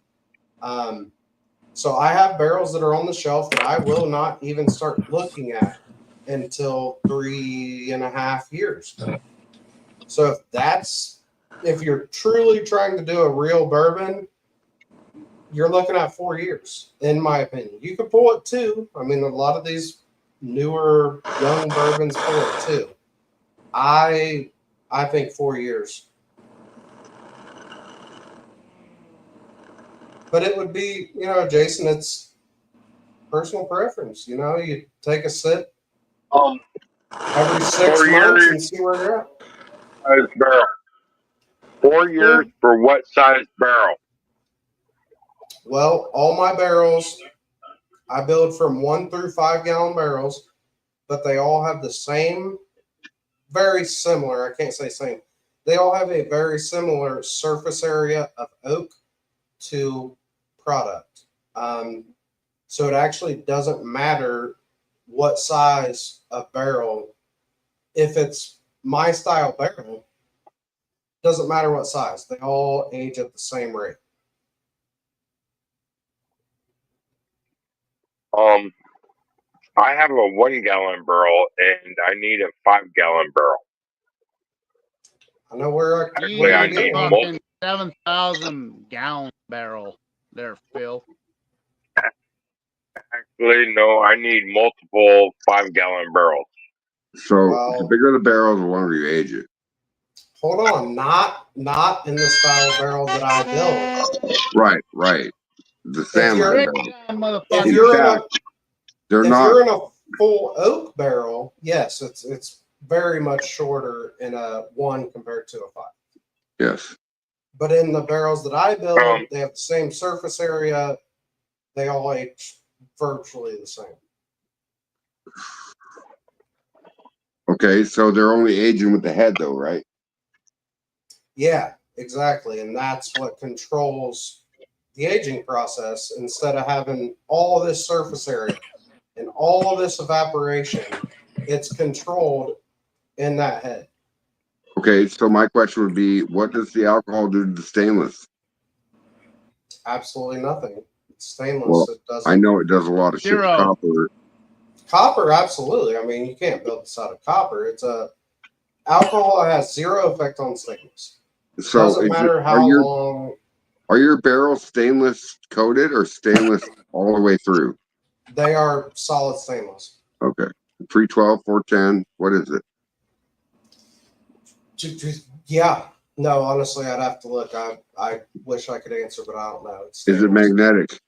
So I have barrels that are on the shelf that I will not even start looking at until 3.5 years. So if you're truly trying to do a real bourbon, you're looking at 4 years, in my opinion. You could pull it 2. I mean, a lot of these newer young bourbons pull it 2. I think 4 years. But it would be, Jason, it's personal preference. You take a sip every 6 4 months years and see where you're at. size barrel. 4 years for what size barrel? Well, all my barrels, I build from 1 through 5 gallon barrels, but they all have the same, very similar, I can't say same, they all have a very similar surface area of oak to product. So it actually doesn't matter what size of barrel. If it's my style barrel, doesn't matter what size. They all age at the same rate. I have a 1 gallon barrel and I need a 5 gallon barrel. I know where Actually, I need fucking 7,000 gallon barrel there, Phil. Actually, no, I need multiple 5 gallon barrels. So the bigger the barrel, the longer you age it. Hold on, not in the style of barrel that I build. Right. The Samurai barrel. If you're in a full oak barrel, yes, it's very much shorter in a 1 compared to a 5. Yes. But in the barrels that I build, they have the same surface area. They all age virtually the same. Okay, so they're only aging with the head, though, right? Yeah, exactly, and that's what controls the aging process. Instead of having all this surface area and all of this evaporation, it's controlled in that head. Okay, so my question would be, what does the alcohol do to the stainless? Absolutely nothing. It's stainless. Well, It doesn't. I know it does a lot of shit to copper. Copper, absolutely. I mean, you can't build this out of copper. It's alcohol has 0 effect on stainless. So doesn't matter how long. Are your barrels stainless coated or stainless all the way through? They are solid stainless. Okay. 312, 410, what is it? Yeah. No, honestly, I'd have to look. I wish I could answer, but I don't know. Is it magnetic?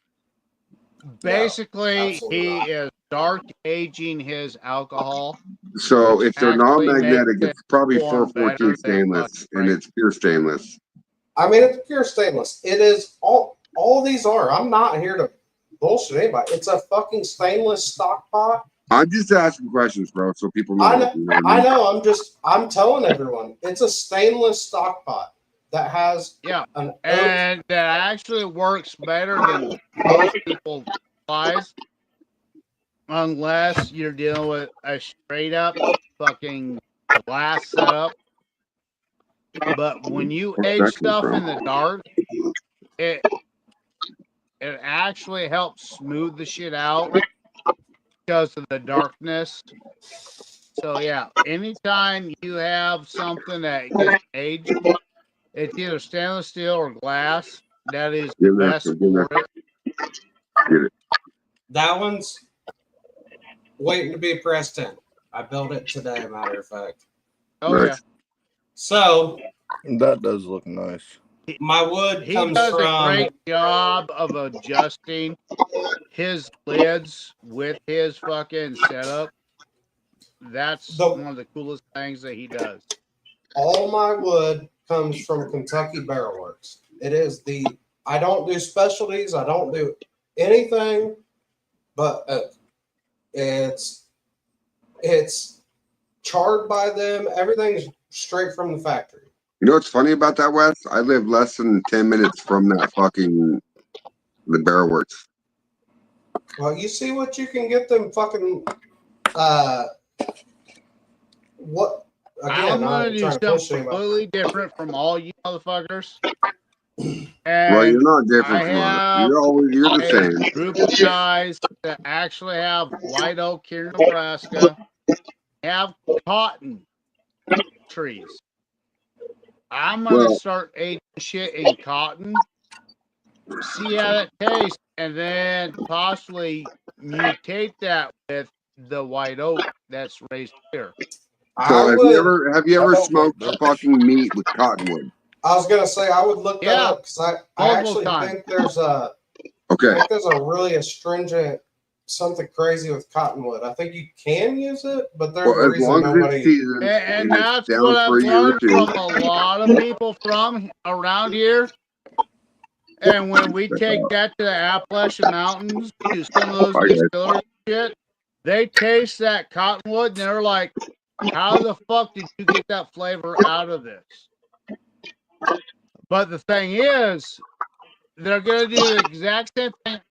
Basically, he is dark aging his alcohol. So if they're non-magnetic, it's probably form 414 stainless, and it's pure stainless. I mean, it's pure stainless. It is all these are. I'm not here to bullshit anybody. It's a fucking stainless stock pot. I'm just asking questions, bro, so people know. I know. I'm telling everyone. It's a stainless stock pot that has and that actually works better than most people realize, unless you're dealing with a straight up fucking glass setup. But when you age stuff in the dark, it actually helps smooth the shit out because of the darkness. So yeah, anytime you have something that gets aged, it's either stainless steel or glass. That is the best for it. Get it. That one's waiting to be pressed in. I built it today, matter of fact. Oh yeah. So that does look nice. My wood he comes does from a great job of adjusting his lids with his fucking setup. That's one of the coolest things that he does. All my wood comes from Kentucky Barrel Works. It is I don't do specialties. I don't do anything but it's charred by them. Everything's straight from the factory. You know what's funny about that, Wes? I live less than 10 minutes from that the Barrel Works. Well, you see what you can get them fucking what again, I'm gonna do something completely different from all you motherfuckers. Well, you're not different from us. You're the same. Group of guys that actually have white oak here in Nebraska have cotton trees. I'm gonna start aging shit in cotton see how that tastes, and then possibly mutate that with the white oak that's raised here. So I would. have you I ever don't like smoked birch. fucking meat with cottonwood? I was gonna say I would look that Yeah, up because I multiple actually times. think there's a Okay. I think there's a really astringent something crazy with cottonwood. I think you can use it, but there's Well, a as reason long as it's nobody. seasoned And and it's that's down what I've for a year or learned two. from a lot of people from around here. And when we take that to the Appalachian Mountains, to some of those I guess. distilleries and shit, they taste that cottonwood and they're like, how the fuck did you get that flavor out of this? But the thing is, they're going to do the exact same thing